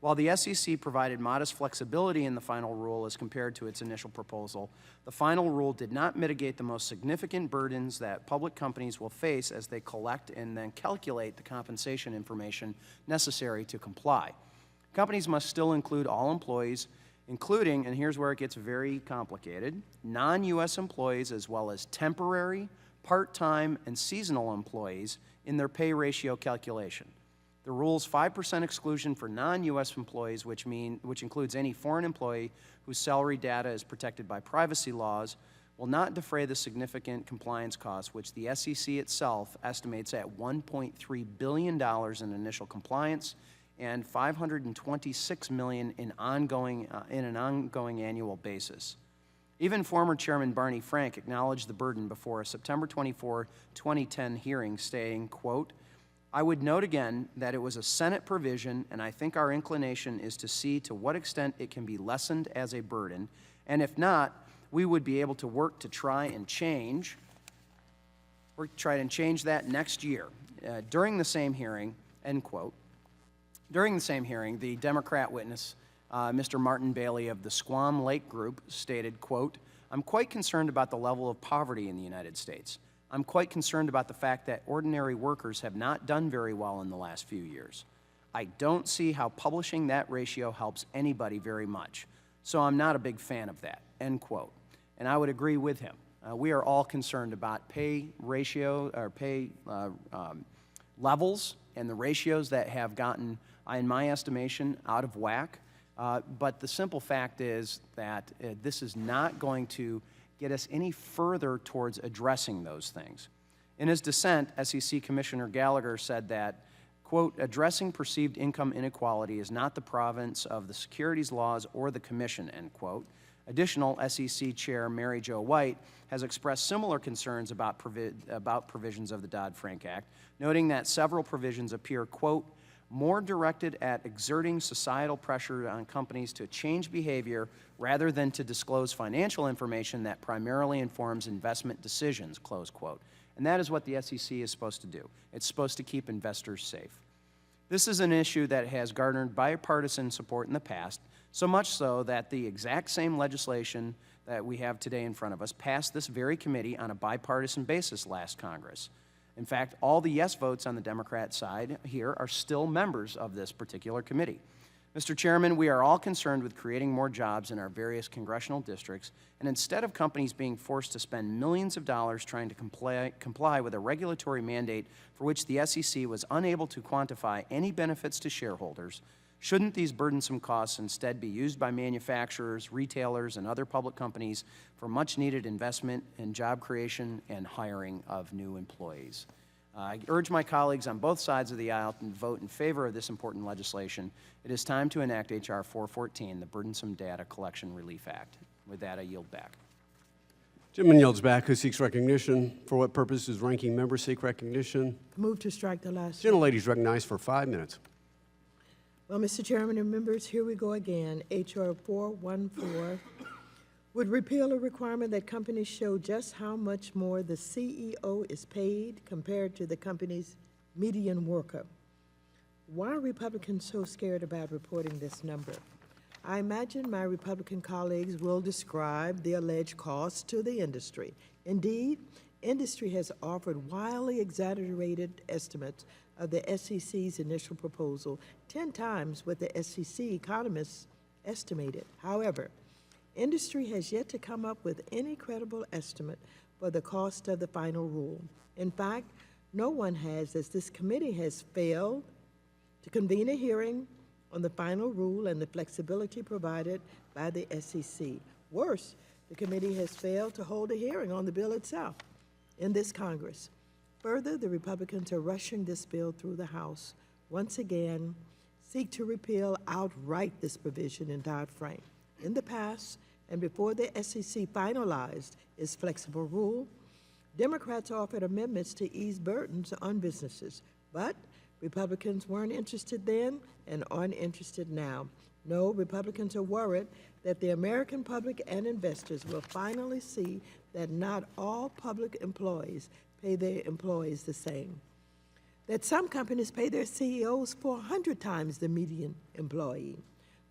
While the SEC provided modest flexibility in the final rule as compared to its initial proposal, the final rule did not mitigate the most significant burdens that public companies will face as they collect and then calculate the compensation information necessary to comply. Companies must still include all employees, including, and here's where it gets very complicated, non-U.S. employees as well as temporary, part-time, and seasonal employees in their pay ratio calculation. The rule's 5% exclusion for non-U.S. employees, which includes any foreign employee whose salary data is protected by privacy laws, will not defray the significant compliance costs, which the SEC itself estimates at $1.3 billion in initial compliance and $526 million in an ongoing annual basis. Even former Chairman Barney Frank acknowledged the burden before a September 24, 2010 hearing, stating, quote, I would note again that it was a Senate provision, and I think our inclination is to see to what extent it can be lessened as a burden, and if not, we would be able to work to try and change that next year. During the same hearing, end quote. During the same hearing, the Democrat witness, Mr. Martin Bailey of the Squam Lake Group, stated, quote, I'm quite concerned about the level of poverty in the United States. I'm quite concerned about the fact that ordinary workers have not done very well in the last few years. I don't see how publishing that ratio helps anybody very much, so I'm not a big fan of that, end quote. And I would agree with him. We are all concerned about pay ratio, or pay levels, and the ratios that have gotten, in my estimation, out of whack. But the simple fact is that this is not going to get us any further towards addressing those things. In his dissent, SEC Commissioner Gallagher said that, quote, addressing perceived income inequality is not the province of the securities laws or the Commission, end quote. Additional SEC Chair Mary Jo White has expressed similar concerns about provisions of the Dodd-Frank Act, noting that several provisions appear, quote, more directed at exerting societal pressure on companies to change behavior rather than to disclose financial information that primarily informs investment decisions, close quote. And that is what the SEC is supposed to do. It's supposed to keep investors safe. This is an issue that has garnered bipartisan support in the past, so much so that the exact same legislation that we have today in front of us passed this very committee on a bipartisan basis last Congress. In fact, all the yes votes on the Democrat side here are still members of this particular committee. Mr. Chairman, we are all concerned with creating more jobs in our various congressional districts, and instead of companies being forced to spend millions of dollars trying to comply with a regulatory mandate for which the SEC was unable to quantify any benefits to shareholders, shouldn't these burdensome costs instead be used by manufacturers, retailers, and other public companies for much-needed investment in job creation and hiring of new employees? I urge my colleagues on both sides of the aisle to vote in favor of this important legislation. It is time to enact H.R. 414, the Burdensome Data Collection Relief Act. With that, I yield back. Gentleman yields back. Who seeks recognition? For what purpose does ranking member seek recognition? Move to strike the last. Gentlelady is recognized for 5 minutes. Well, Mr. Chairman and members, here we go again. H.R. 414 would repeal a requirement that companies show just how much more the CEO is paid compared to the company's median worker. Why are Republicans so scared about reporting this number? I imagine my Republican colleagues will describe the alleged cost to the industry. Indeed, industry has offered wildly exaggerated estimates of the SEC's initial proposal, 10 times what the SEC economists estimated. However, industry has yet to come up with any credible estimate for the cost of the final rule. In fact, no one has, as this committee has failed to convene a hearing on the final rule and the flexibility provided by the SEC. Worse, the committee has failed to hold a hearing on the bill itself in this Congress. Further, the Republicans are rushing this bill through the House. Once again, seek to repeal outright this provision in Dodd-Frank. In the past, and before the SEC finalized its flexible rule, Democrats offered amendments to ease burdens on businesses, but Republicans weren't interested then and aren't interested now. No, Republicans are worried that the American public and investors will finally see that not all public employees pay their employees the same. That some companies pay their CEOs 400 times the median employee.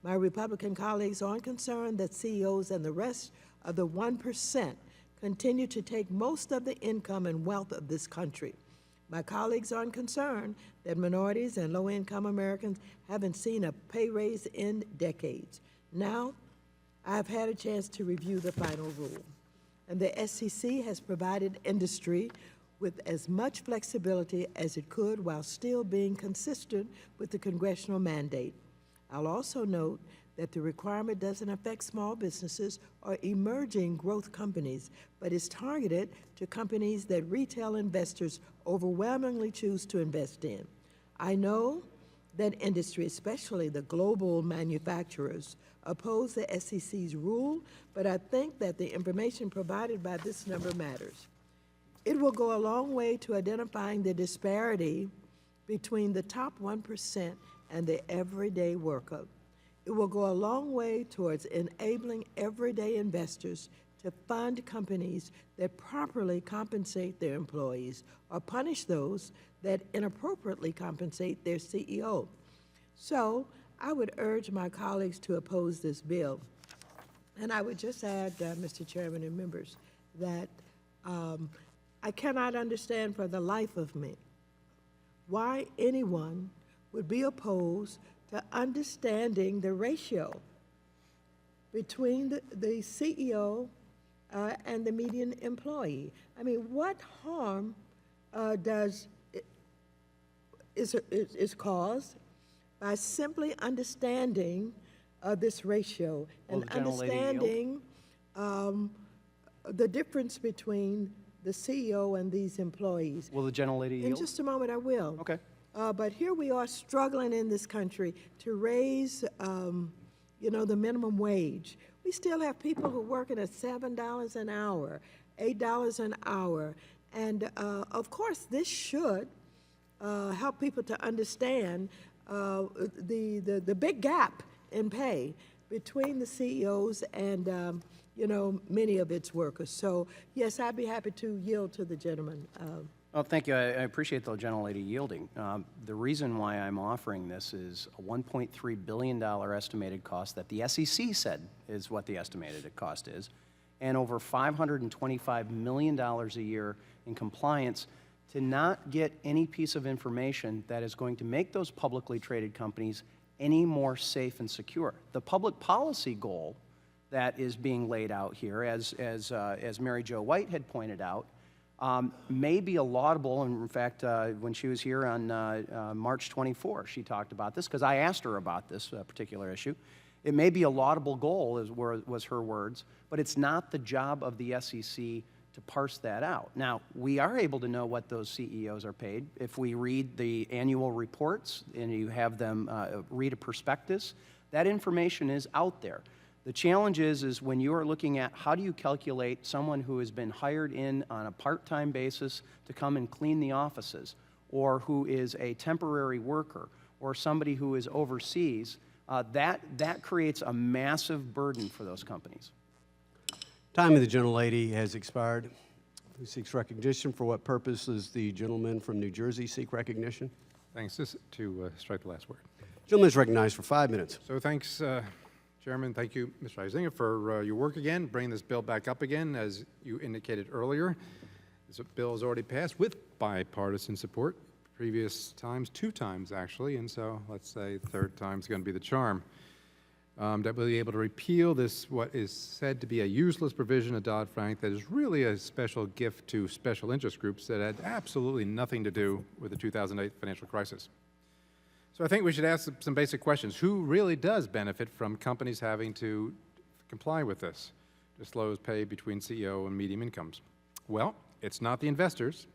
My Republican colleagues aren't concerned that CEOs and the rest of the 1% continue to take most of the income and wealth of this country. My colleagues aren't concerned that minorities and low-income Americans haven't seen a pay raise in decades. Now, I've had a chance to review the final rule, and the SEC has provided industry with as much flexibility as it could while still being consistent with the congressional mandate. I'll also note that the requirement doesn't affect small businesses or emerging growth companies, but is targeted to companies that retail investors overwhelmingly choose to invest in. I know that industry, especially the global manufacturers, oppose the SEC's rule, but I think that the information provided by this number matters. It will go a long way to identifying the disparity between the top 1% and the everyday worker. It will go a long way towards enabling everyday investors to fund companies that properly compensate their employees or punish those that inappropriately compensate their CEO. So I would urge my colleagues to oppose this bill. And I would just add, Mr. Chairman and members, that I cannot understand for the life of me why anyone would be opposed to understanding the ratio between the CEO and the median employee. I mean, what harm is caused by simply understanding this ratio and understanding the difference between the CEO and these employees? Will the gentlelady yield? In just a moment, I will. Okay. But here we are struggling in this country to raise, the minimum wage. We still have people who are working at $7 an hour, $8 an hour. And, of course, this should help people to understand the big gap in pay between the CEOs and, many of its workers. So, yes, I'd be happy to yield to the gentleman. Well, thank you. I appreciate the gentlelady yielding. The reason why I'm offering this is a $1.3 billion estimated cost that the SEC said is what the estimated cost is, and over $525 million a year in compliance to not get any piece of information that is going to make those publicly traded companies any more safe and secure. The public policy goal that is being laid out here, as Mary Jo White had pointed out, may be a laudable, and in fact, when she was here on March 24, she talked about this, because I asked her about this particular issue. It may be a laudable goal, was her words, but it's not the job of the SEC to parse that out. Now, we are able to know what those CEOs are paid. If we read the annual reports and you have them read a prospectus, that information is out there. The challenge is when you are looking at how do you calculate someone who has been hired in on a part-time basis to come and clean the offices, or who is a temporary worker, or somebody who is overseas, that creates a massive burden for those companies. Time of the gentlelady has expired. Who seeks recognition? For what purpose does the gentleman from New Jersey seek recognition? Thanks. Just to strike the last word. Gentleman is recognized for 5 minutes. So thanks, Chairman. Thank you, Mr. Eisinger, for your work again, bringing this bill back up again, as you indicated earlier. This bill has already passed with bipartisan support. Previous times, 2 times actually, and so let's say the third time is going to be the charm. That we'll be able to repeal this, what is said to be a useless provision of Dodd-Frank that is really a special gift to special interest groups that had absolutely nothing to do with the 2008 financial crisis. So I think we should ask some basic questions. Who really does benefit from companies having to comply with this, disclose pay between CEO and medium incomes? Well, it's not the investors.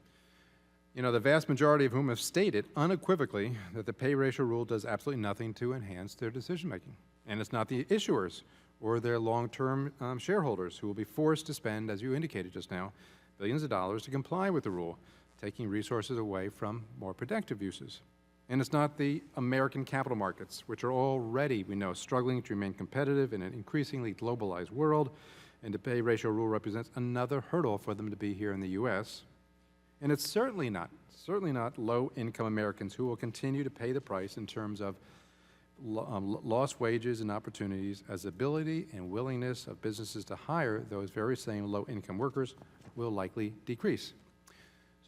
The vast majority of whom have stated unequivocally that the pay ratio rule does absolutely nothing to enhance their decision-making. And it's not the issuers or their long-term shareholders who will be forced to spend, as you indicated just now, billions of dollars to comply with the rule, taking resources away from more productive uses. And it's not the American capital markets, which are already, we know, struggling to remain competitive in an increasingly globalized world, and the pay ratio rule represents another hurdle for them to be here in the U.S. And it's certainly not low-income Americans who will continue to pay the price in terms of lost wages and opportunities, as the ability and willingness of businesses to hire those very same low-income workers will likely decrease.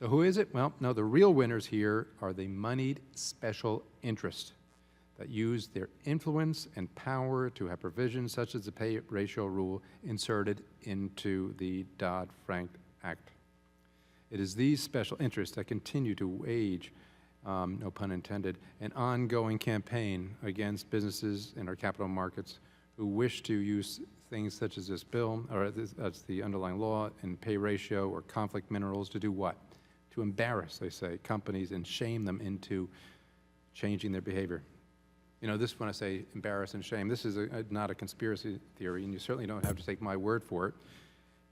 So who is it? Well, no, the real winners here are the moneyed special interests that use their influence and power to have provisions such as the pay ratio rule inserted into the Dodd-Frank Act. It is these special interests that continue to wage, no pun intended, an ongoing campaign against businesses in our capital markets who wish to use things such as this bill, or that's the underlying law, and pay ratio or conflict minerals to do what? To embarrass, they say, companies and shame them into changing their behavior. You know, this, when I say embarrass and shame, this is not a conspiracy theory, and you certainly don't have to take my word for it.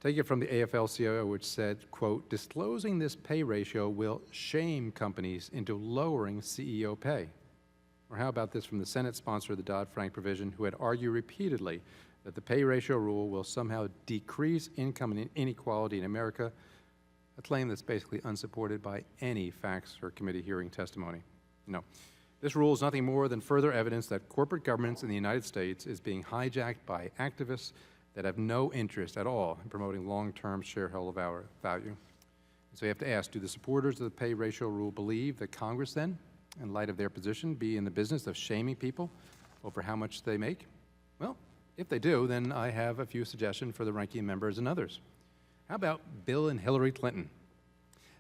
Take it from the AFL-CIO, which said, quote, disclosing this pay ratio will shame companies into lowering CEO pay. Or how about this from the Senate sponsor of the Dodd-Frank provision, who had argued repeatedly that the pay ratio rule will somehow decrease income inequality in America, a claim that's basically unsupported by any facts or committee hearing testimony. No. This rule is nothing more than further evidence that corporate governance in the United States is being hijacked by activists that have no interest at all in promoting long-term shareholder value. And so you have to ask, do the supporters of the pay ratio rule believe that Congress then, in light of their position, be in the business of shaming people over how much they make? Well, if they do, then I have a few suggestions for the ranking members and others. How about Bill and Hillary Clinton?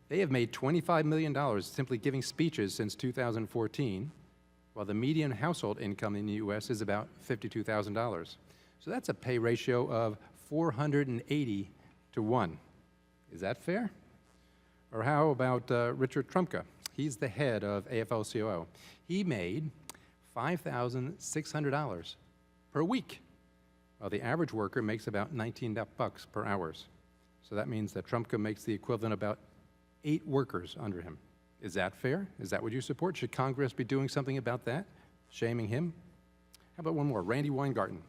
They have made $25 million simply giving speeches since 2014, while the median household income in the U.S. is about $52,000. So that's a pay ratio of 480 to 1. Is that fair? Or how about Richard Trumka? He's the head of AFL-CIO. He made $5,600 per week, while the average worker makes about $19 per hour. So that means that Trumka makes the equivalent of about 8 workers under him. Is that fair? Is that what you support? Should Congress be doing something about that? Shaming him? How about one more? Randy Weingarten.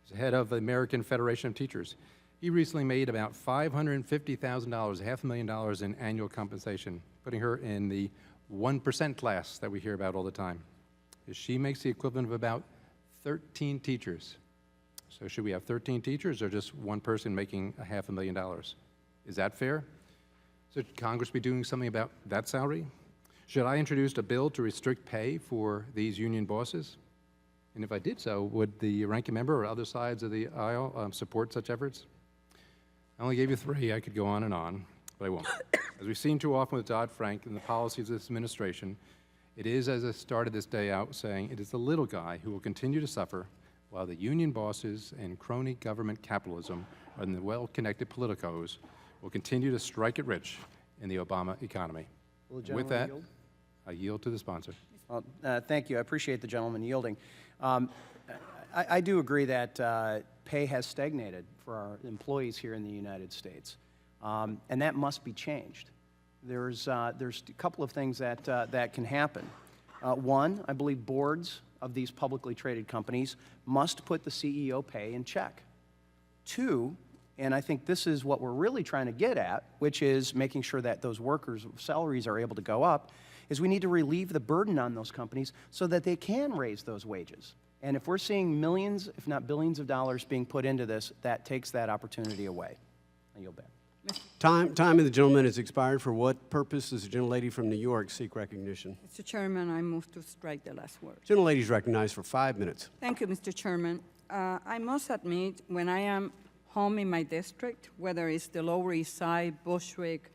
He's the head of the American Federation of Teachers. He recently made about $550,000, $500,000 in annual compensation, putting her in the 1% class that we hear about all the time. She makes the equivalent of about 13 teachers. So should we have 13 teachers or just one person making $500,000? Is that fair? So should Congress be doing something about that salary? Should I introduce a bill to restrict pay for these union bosses? And if I did so, would the ranking member or other sides of the aisle support such efforts? I only gave you 3. I could go on, but I won't. As we've seen too often with Dodd-Frank and the policies of this administration, it is, as I started this day out saying, it is the little guy who will continue to suffer while the union bosses and crony government capitalism and the well-connected politicos will continue to strike it rich in the Obama economy. With that, I yield to the sponsor. Well, thank you. I appreciate the gentleman yielding. I do agree that pay has stagnated for our employees here in the United States, and that must be changed. There's a couple of things that can happen. One, I believe boards of these publicly traded companies must put the CEO pay in check. 2, and I think this is what we're really trying to get at, which is making sure that those workers' salaries are able to go up, is we need to relieve the burden on those companies so that they can raise those wages. And if we're seeing millions, if not billions of dollars being put into this, that takes that opportunity away. I yield back. Time of the gentleman has expired. For what purpose does the gentlelady from New York seek recognition? Mr. Chairman, I move to strike the last word. Gentlelady is recognized for 5 minutes. Thank you, Mr. Chairman. I must admit, when I am home in my district, whether it's the Lower East Side, Bushwick,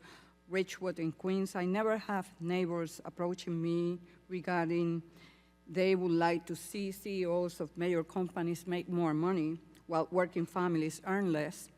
Ridgewood, and Queens, I never have neighbors approaching me regarding they would like to see CEOs of major companies make more money while working families earn less.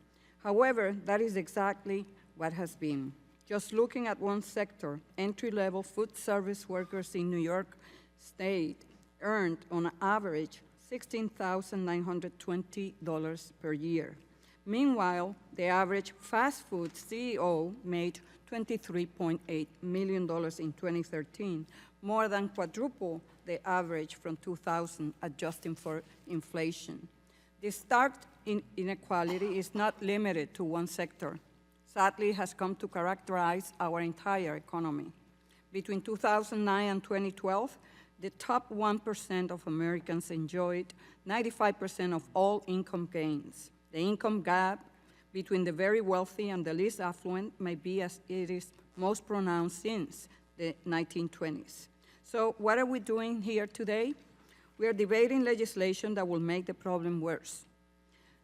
However, that is exactly what has been. Just looking at one sector, entry-level food service workers in New York State earned on average $16,920 per year. Meanwhile, the average fast food CEO made $23.8 million in 2013, more than quadruple the average from 2000, adjusting for inflation. The stark inequality is not limited to one sector. Sadly, it has come to characterize our entire economy. Between 2009 and 2012, the top 1% of Americans enjoyed 95% of all income gains. The income gap between the very wealthy and the least affluent may be as it is most pronounced since the 1920s. So what are we doing here today? We are debating legislation that will make the problem worse.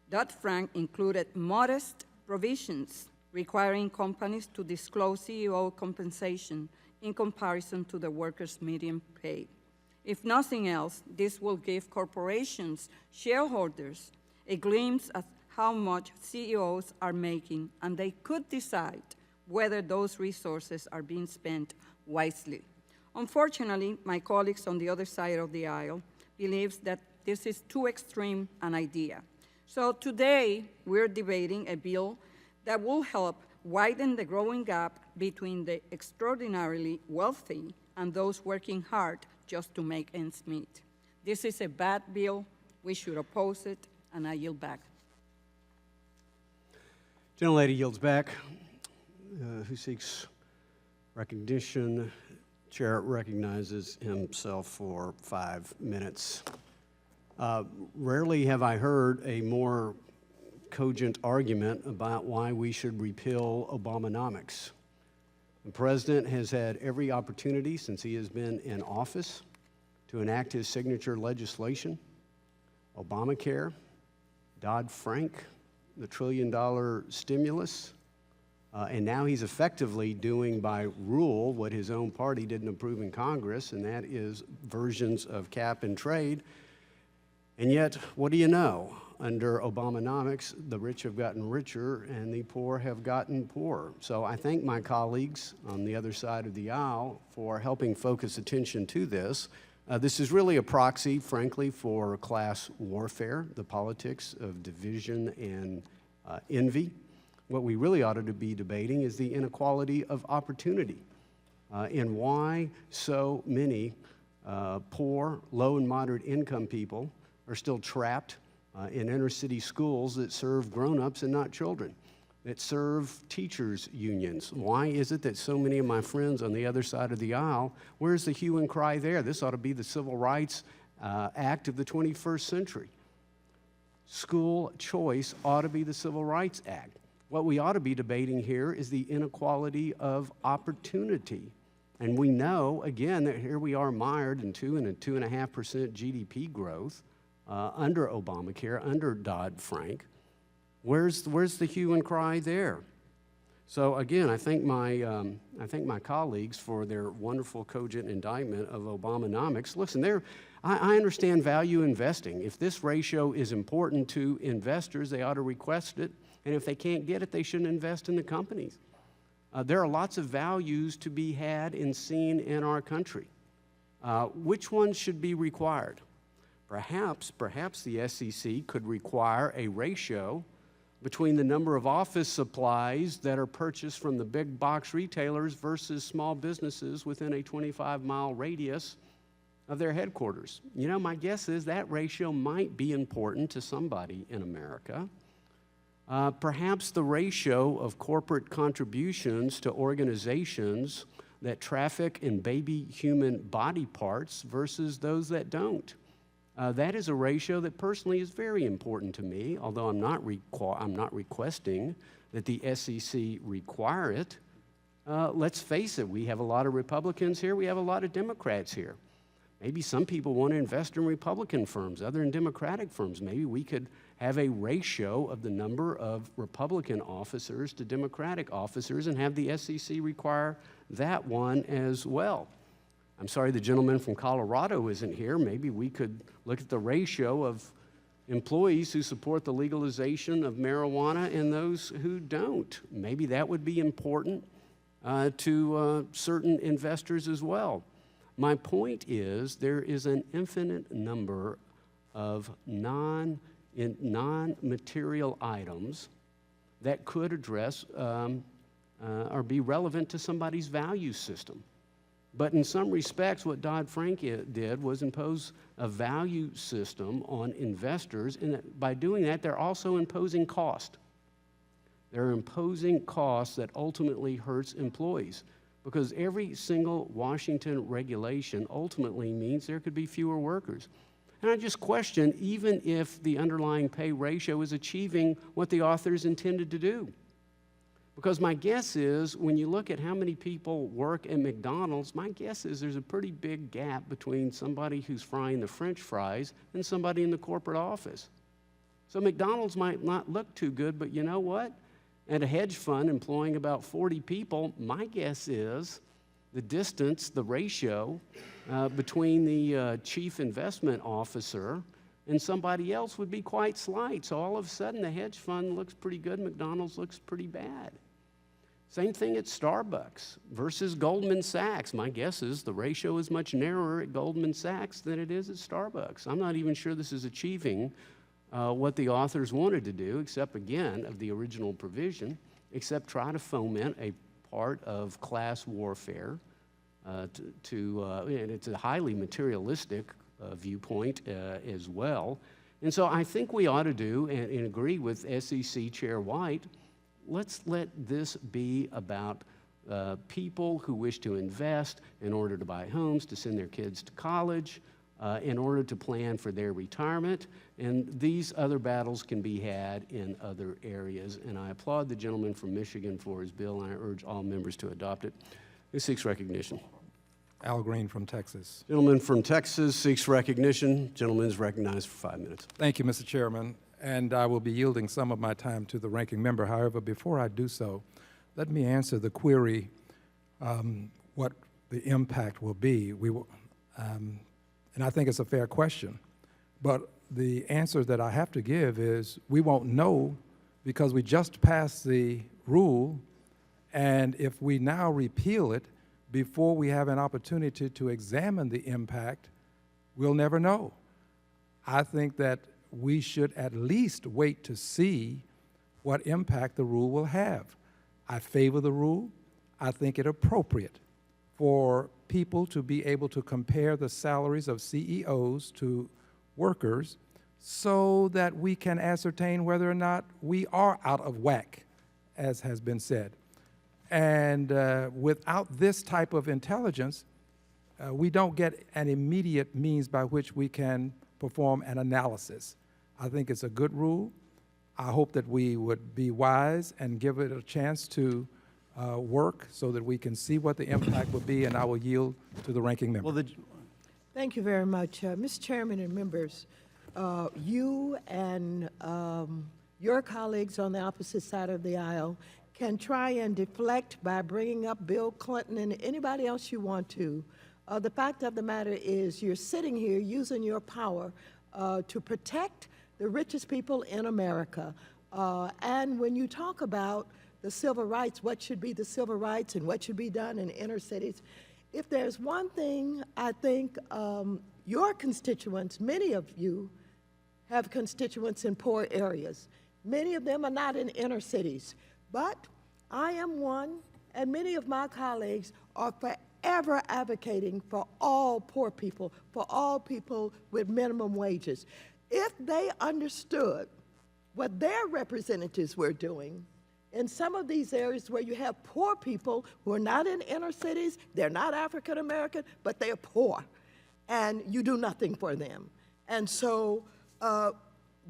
Dodd-Frank included modest provisions requiring companies to disclose CEO compensation in comparison to the workers' median pay. If nothing else, this will give corporations, shareholders, a glimpse at how much CEOs are making, and they could decide whether those resources are being spent wisely. Unfortunately, my colleagues on the other side of the aisle believe that this is too extreme an idea. So today, we're debating a bill that will help widen the growing gap between the extraordinarily wealthy and those working hard just to make ends meet. This is a bad bill. We should oppose it, and I yield back. Gentlelady yields back. Who seeks recognition? Chair recognizes himself for 5 minutes. Rarely have I heard a more cogent argument about why we should repeal Obamonomics. The president has had every opportunity since he has been in office to enact his signature legislation, Obamacare, Dodd-Frank, the $1 trillion stimulus, and now he's effectively doing by rule what his own party didn't approve in Congress, and that is versions of cap and trade. And yet, what do you know? Under Obamonomics, the rich have gotten richer and the poor have gotten poorer. So I thank my colleagues on the other side of the aisle for helping focus attention to this. This is really a proxy, frankly, for class warfare, the politics of division and envy. What we really ought to be debating is the inequality of opportunity and why so many poor, low and moderate income people are still trapped in inner city schools that serve grown-ups and not children, that serve teachers' unions. Why is it that so many of my friends on the other side of the aisle, where's the hue and cry there? This ought to be the Civil Rights Act of the 21st century. School choice ought to be the Civil Rights Act. What we ought to be debating here is the inequality of opportunity. And we know, again, that here we are mired in 2 and 2.5% GDP growth under Obamacare, under Dodd-Frank. Where's the hue and cry there? So again, I thank my colleagues for their wonderful, cogent indictment of Obamonomics. Listen, I understand value investing. If this ratio is important to investors, they ought to request it. And if they can't get it, they shouldn't invest in the companies. There are lots of values to be had and seen in our country. Which ones should be required? Perhaps the SEC could require a ratio between the number of office supplies that are purchased from the big box retailers versus small businesses within a 25-mile radius of their headquarters. You know, my guess is that ratio might be important to somebody in America. Perhaps the ratio of corporate contributions to organizations that traffic in baby human body parts versus those that don't. That is a ratio that personally is very important to me, although I'm not requesting that the SEC require it. Let's face it, we have a lot of Republicans here, we have a lot of Democrats here. Maybe some people want to invest in Republican firms other than Democratic firms. Maybe we could have a ratio of the number of Republican officers to Democratic officers and have the SEC require that one as well. I'm sorry the gentleman from Colorado isn't here. Maybe we could look at the ratio of employees who support the legalization of marijuana and those who don't. Maybe that would be important to certain investors as well. My point is there is an infinite number of in non-material items that could address or be relevant to somebody's value system. But in some respects, what Dodd-Frank did was impose a value system on investors, and by doing that, they're also imposing cost. They're imposing costs that ultimately hurts employees, because every single Washington regulation ultimately means there could be fewer workers. And I just question, even if the underlying pay ratio is achieving what the authors intended to do. Because my guess is, when you look at how many people work at McDonald's, my guess is there's a pretty big gap between somebody who's frying the French fries and somebody in the corporate office. So McDonald's might not look too good, but you know what? At a hedge fund employing about 40 people, my guess is the distance, the ratio between the chief investment officer and somebody else would be quite slight. So all of a sudden, the hedge fund looks pretty good, McDonald's looks pretty bad. Same thing at Starbucks versus Goldman Sachs. My guess is the ratio is much narrower at Goldman Sachs than it is at Starbucks. I'm not even sure this is achieving what the authors wanted to do, except, again, of the original provision, except try to foment a part of class warfare and it's a highly materialistic viewpoint as well. And so I think we ought to do, and agree with SEC Chair White, let's let this be about people who wish to invest in order to buy homes, to send their kids to college, in order to plan for their retirement. And these other battles can be had in other areas. And I applaud the gentleman from Michigan for his bill, and I urge all members to adopt it. Who seeks recognition? Al Green from Texas. Gentleman from Texas seeks recognition. Gentleman is recognized for 5 minutes. Thank you, Mr. Chairman. And I will be yielding some of my time to the ranking member. However, before I do so, let me answer the query, what the impact will be. And I think it's a fair question. But the answer that I have to give is we won't know, because we just passed the rule, and if we now repeal it before we have an opportunity to examine the impact, we'll never know. I think that we should at least wait to see what impact the rule will have. I favor the rule. I think it appropriate for people to be able to compare the salaries of CEOs to workers so that we can ascertain whether or not we are out of whack, as has been said. And without this type of intelligence, we don't get an immediate means by which we can perform an analysis. I think it's a good rule. I hope that we would be wise and give it a chance to work so that we can see what the impact will be, and I will yield to the ranking member. Well, thank you very much. Mr. Chairman and members, you and your colleagues on the opposite side of the aisle can try and deflect by bringing up Bill Clinton and anybody else you want to. The fact of the matter is you're sitting here using your power to protect the richest people in America. And when you talk about the civil rights, what should be the civil rights and what should be done in inner cities, if there's one thing I think your constituents, many of you have constituents in poor areas. Many of them are not in inner cities. But I am one, and many of my colleagues are forever advocating for all poor people, for all people with minimum wages. If they understood what their representatives were doing in some of these areas where you have poor people who are not in inner cities, they're not African American, but they're poor, and you do nothing for them. And so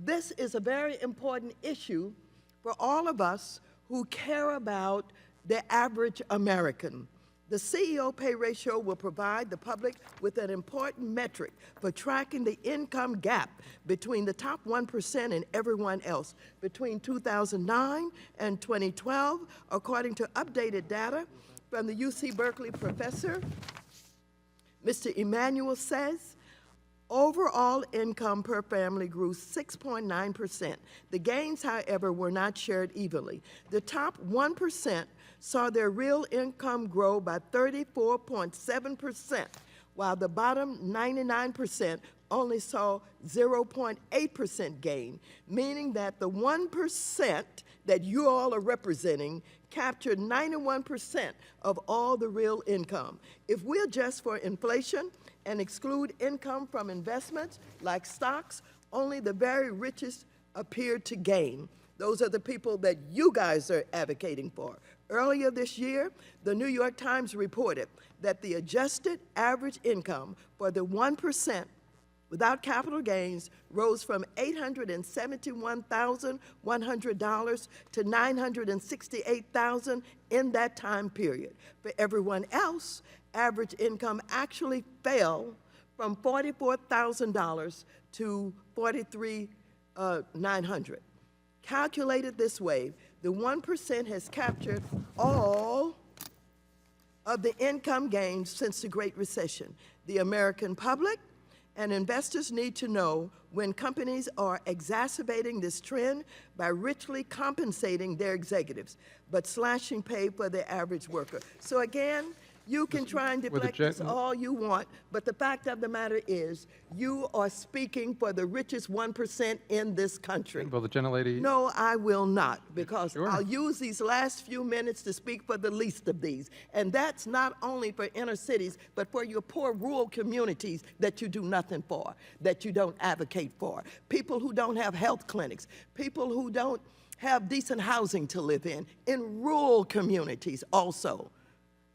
this is a very important issue for all of us who care about the average American. The CEO pay ratio will provide the public with an important metric for tracking the income gap between the top 1% and everyone else. Between 2009 and 2012, according to updated data from the UC Berkeley professor, Mr. Emanuel says, overall income per family grew 6.9%. The gains, however, were not shared evenly. The top 1% saw their real income grow by 34.7%, while the bottom 99% only saw 0.8% gain, meaning that the 1% that you all are representing captured 91% of all the real income. If we adjust for inflation and exclude income from investments like stocks, only the very richest appeared to gain. Those are the people that you guys are advocating for. Earlier this year, the New York Times reported that the adjusted average income for the 1% without capital gains rose from $871,100 to $968,000 in that time period. For everyone else, average income actually fell from $44,000 to $43,900. Calculated this way, the 1% has captured all of the income gains since the Great Recession. The American public and investors need to know when companies are exacerbating this trend by richly compensating their executives, but slashing pay for the average worker. So again, you can try and deflect this all you want, but the fact of the matter is, you are speaking for the richest 1% in this country. Will the gentlelady? No, I will not, because I'll use these last few minutes to speak for the least of these. And that's not only for inner cities, but for your poor rural communities that you do nothing for, that you don't advocate for. People who don't have health clinics, people who don't have decent housing to live in rural communities also.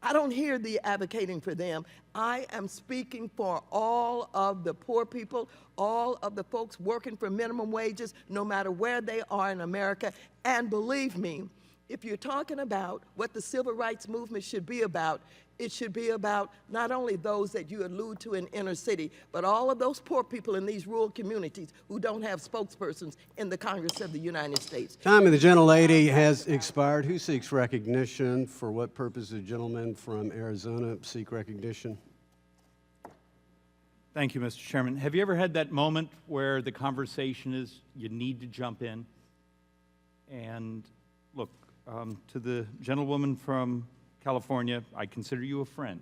I don't hear the advocating for them. I am speaking for all of the poor people, all of the folks working for minimum wages, no matter where they are in America. And believe me, if you're talking about what the civil rights movement should be about, it should be about not only those that you allude to in inner city, but all of those poor people in these rural communities who don't have spokespersons in the Congress of the United States. Time of the gentlelady has expired. Who seeks recognition? For what purpose does the gentleman from Arizona seek recognition? Thank you, Mr. Chairman. Have you ever had that moment where the conversation is you need to jump in? And look, to the gentlewoman from California, I consider you a friend.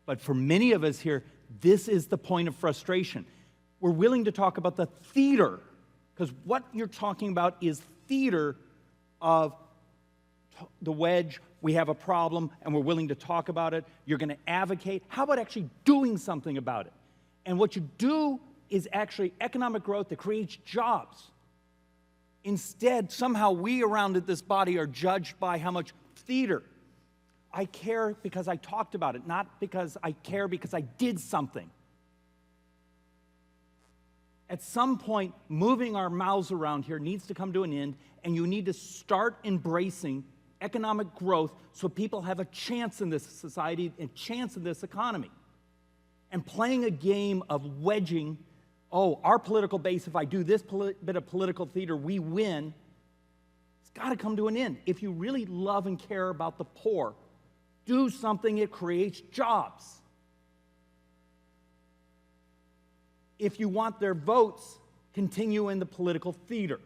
But for many of us here, this is the point of frustration. We're willing to talk about the theater, because what you're talking about is theater of the wedge. We have a problem, and we're willing to talk about it. You're going to advocate. How about actually doing something about it? And what you do is actually economic growth that creates jobs. Instead, somehow we around this body are judged by how much theater. I care because I talked about it, not because I care because I did something. At some point, moving our mouths around here needs to come to an end, and you need to start embracing economic growth so people have a chance in this society, a chance in this economy. And playing a game of wedging, oh, our political base, if I do this bit of political theater, we win, it's got to come to an end. If you really love and care about the poor, do something that creates jobs. If you want their votes, continue in the political theater.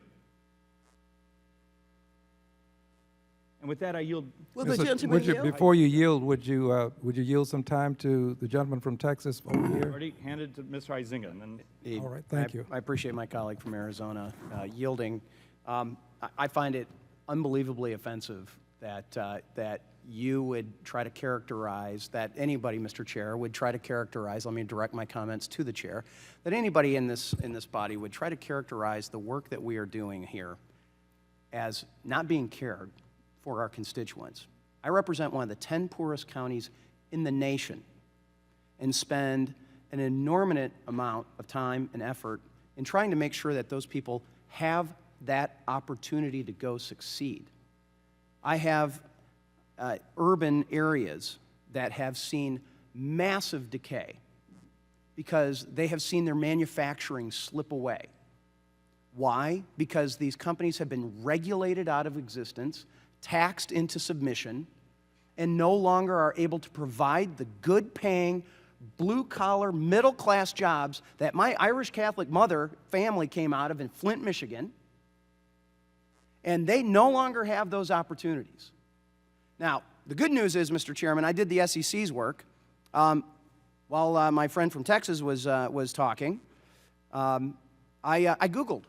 And with that, I yield. Will the gentleman yield? Before you yield, would you yield some time to the gentleman from Texas over here? Already handed to Ms. Huizinga. And then all right, thank you. I appreciate my colleague from Arizona yielding. I find it unbelievably offensive that you would try to characterize, that anybody, Mr. Chair, would try to characterize, let me direct my comments to the chair, that anybody in this body would try to characterize the work that we are doing here as not being cared for our constituents. I represent one of the 10 poorest counties in the nation and spend an inordinate amount of time and effort in trying to make sure that those people have that opportunity to go succeed. I have urban areas that have seen massive decay because they have seen their manufacturing slip away. Why? Because these companies have been regulated out of existence, taxed into submission, and no longer are able to provide the good-paying, blue-collar, middle-class jobs that my Irish Catholic family came out of in Flint, Michigan, and they no longer have those opportunities. Now, the good news is, Mr. Chairman, I did the SEC's work while my friend from Texas was talking, I Googled.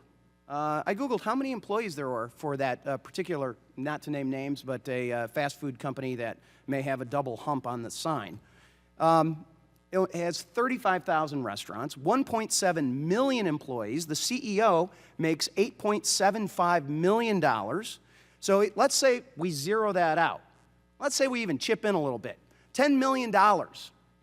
I Googled how many employees there were for that particular, not to name names, but a fast food company that may have a double hump on the sign. It has 35,000 restaurants, 1.7 million employees. The CEO makes $8.75 million. So let's say we zero that out. Let's say we even chip in a little bit. $10 million that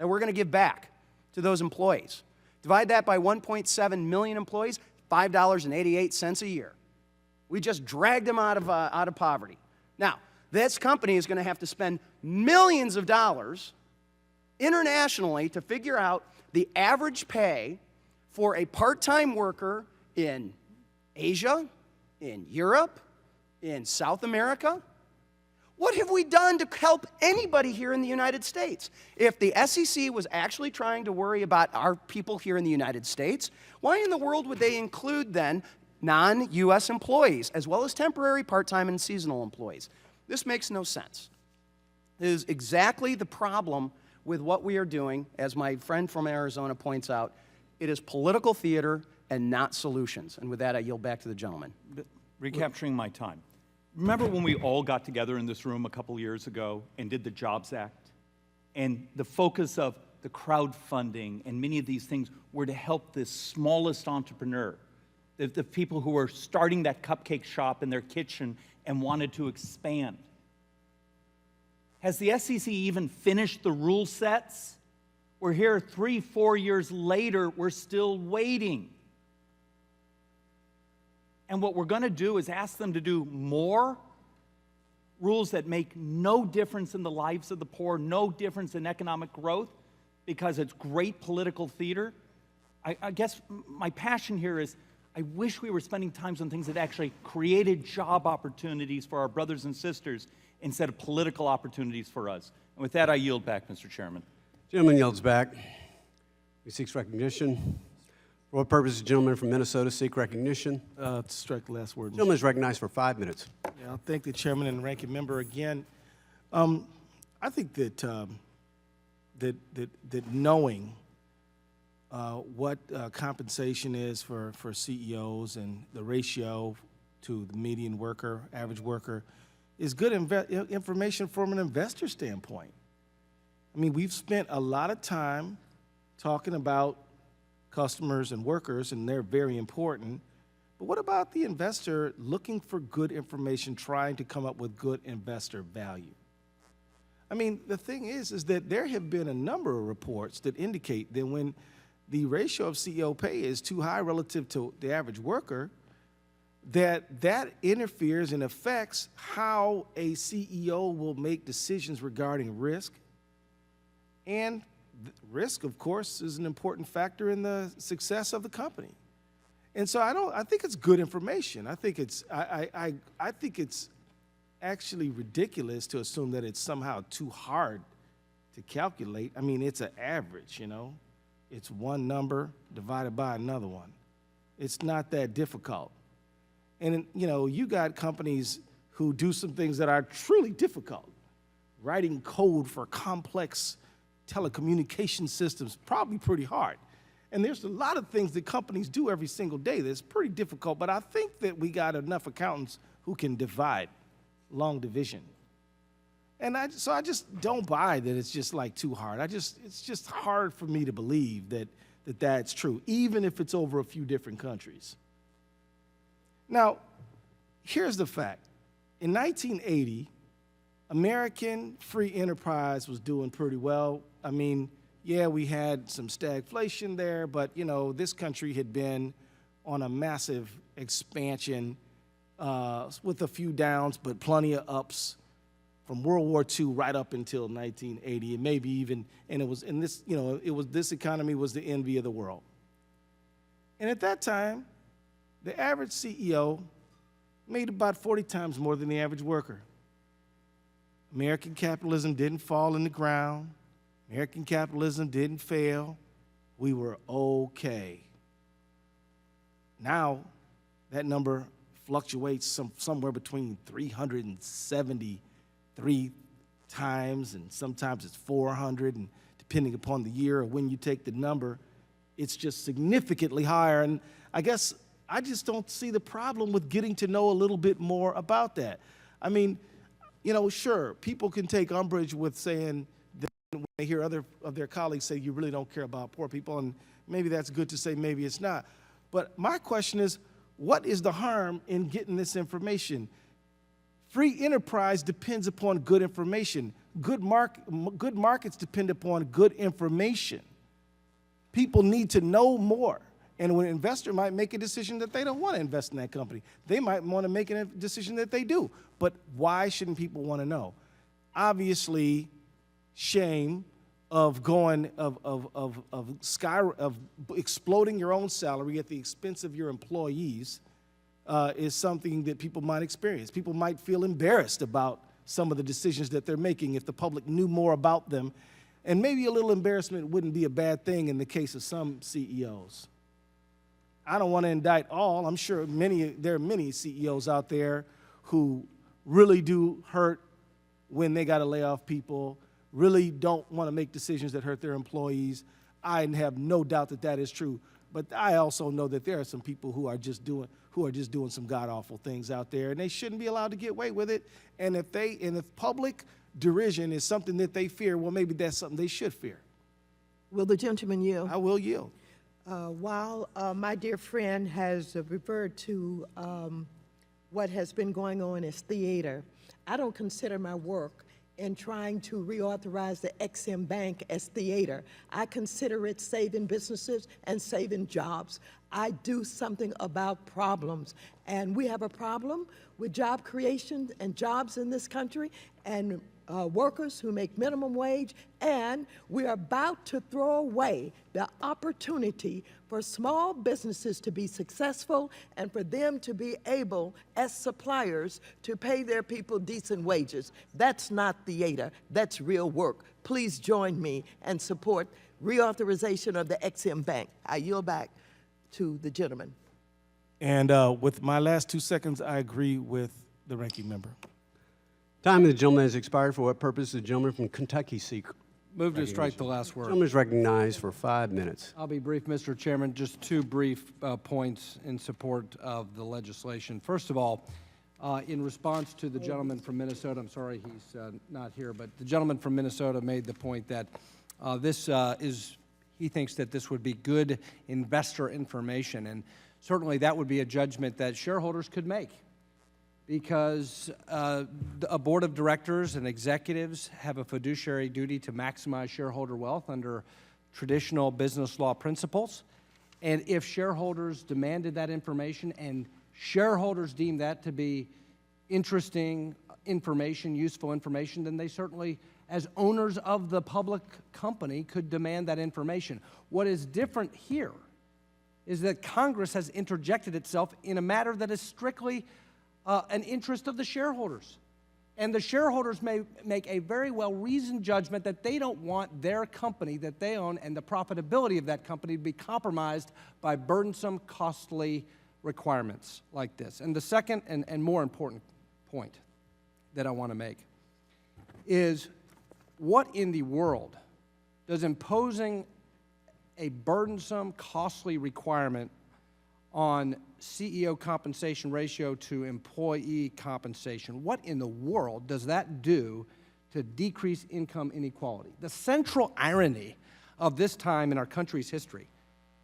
we're going to give back to those employees. Divide that by 1.7 million employees, $5.88 a year. We just dragged them out of poverty. Now, this company is going to have to spend millions of dollars internationally to figure out the average pay for a part-time worker in Asia, in Europe, in South America. What have we done to help anybody here in the United States? If the SEC was actually trying to worry about our people here in the United States, why in the world would they include then non-U.S. employees, as well as temporary, part-time, and seasonal employees? This makes no sense. It is exactly the problem with what we are doing, as my friend from Arizona points out. It is political theater and not solutions. And with that, I yield back to the gentleman. Recapturing my time. Remember when we all got together in this room a couple years ago and did the Jobs Act? And the focus of the crowdfunding and many of these things were to help the smallest entrepreneur, the people who were starting that cupcake shop in their kitchen and wanted to expand. Has the SEC even finished the rule sets? We're here 3-4 years later, we're still waiting. And what we're going to do is ask them to do more rules that make no difference in the lives of the poor, no difference in economic growth, because it's great political theater. I guess my passion here is I wish we were spending time on things that actually created job opportunities for our brothers and sisters instead of political opportunities for us. And with that, I yield back, Mr. Chairman. Gentleman yields back. He seeks recognition. For what purpose does the gentleman from Minnesota seek recognition? To strike the last word. The gentleman is recognized for 5 minutes. Yeah, I'll thank the chairman and ranking member again. I think that that knowing what compensation is for CEOs and the ratio to the median worker, average worker, is good information from an investor standpoint. I mean, we've spent a lot of time talking about customers and workers, and they're very important. But what about the investor looking for good information, trying to come up with good investor value? I mean, the thing is that there have been a number of reports that indicate that when the ratio of CEO pay is too high relative to the average worker, that interferes and affects how a CEO will make decisions regarding risk. And risk, of course, is an important factor in the success of the company. And so I think it's good information. I think it's actually ridiculous to assume that it's somehow too hard to calculate. I mean, it's an average, you know. It's one number divided by another one. It's not that difficult. And, you know, you got companies who do some things that are truly difficult. Writing code for complex telecommunication systems, probably pretty hard. And there's a lot of things that companies do every single day that's pretty difficult, but I think that we got enough accountants who can divide, long division. And so I just don't buy that it's just like too hard. It's just hard for me to believe that that's true, even if it's over a few different countries. Now, here's the fact. In 1980, American free enterprise was doing pretty well. I mean, yeah, we had some stagflation there, but, you know, this country had been on a massive expansion with a few downs, but plenty of ups from World War II right up until 1980, and maybe even, and it was in this, you know, this economy was the envy of the world. And at that time, the average CEO made about 40 times more than the average worker. American capitalism didn't fall in the ground. American capitalism didn't fail. We were okay. Now, that number fluctuates somewhere between 373 times, and sometimes it's 400, and depending upon the year or when you take the number, It's just significantly higher. And I guess I just don't see the problem with getting to know a little bit more about that. I mean, you know, sure, people can take umbrage with saying that when they hear other of their colleagues say you really don't care about poor people, and maybe that's good to say, maybe it's not. But my question is, what is the harm in getting this information? Free enterprise depends upon good information. Good markets depend upon good information. People need to know more. And when an investor might make a decision that they don't want to invest in that company, they might want to make a decision that they do. But why shouldn't people want to know? Obviously, shame of going of exploding your own salary at the expense of your employees is something that people might experience. People might feel embarrassed about some of the decisions that they're making if the public knew more about them. And maybe a little embarrassment wouldn't be a bad thing in the case of some CEOs. I don't want to indict all. I'm sure there are many CEOs out there who really do hurt when they got to lay off people, really don't want to make decisions that hurt their employees. I have no doubt that that is true. But I also know that there are some people who are just doing some god-awful things out there, and they shouldn't be allowed to get away with it. And if public derision is something that they fear, well, maybe that's something they should fear. Will the gentleman yield? I will yield. While my dear friend has referred to what has been going on as theater, I don't consider my work in trying to reauthorize the Ex-Im Bank as theater. I consider it saving businesses and saving jobs. I do something about problems. And we have a problem with job creation and jobs in this country, and workers who make minimum wage, and we're about to throw away the opportunity for small businesses to be successful and for them to be able, as suppliers, to pay their people decent wages. That's not theater, that's real work. Please join me and support reauthorization of the Ex-Im Bank. I yield back to the gentleman. And with my last 2 seconds, I agree with the ranking member. Time of the gentleman has expired. For what purpose the gentleman from Kentucky seek? Move to strike the last word. Gentleman is recognized for 5 minutes. I'll be brief, Mr. Chairman. Just two brief points in support of the legislation. First of all, in response to the gentleman from Minnesota, I'm sorry he's not here, but the gentleman from Minnesota made the point that he thinks that this would be good investor information, and certainly that would be a judgment that shareholders could make, because a board of directors and executives have a fiduciary duty to maximize shareholder wealth under traditional business law principles. And if shareholders demanded that information and shareholders deemed that to be interesting information, useful information, then they certainly, as owners of the public company, could demand that information. What is different here is that Congress has interjected itself in a matter that is strictly an interest of the shareholders. And the shareholders may make a very well-reasoned judgment that they don't want their company that they own and the profitability of that company to be compromised by burdensome, costly requirements like this. And the second and more important point that I want to make is, what in the world does imposing a burdensome, costly requirement on CEO compensation ratio to employee compensation, what in the world does that do to decrease income inequality? The central irony of this time in our country's history,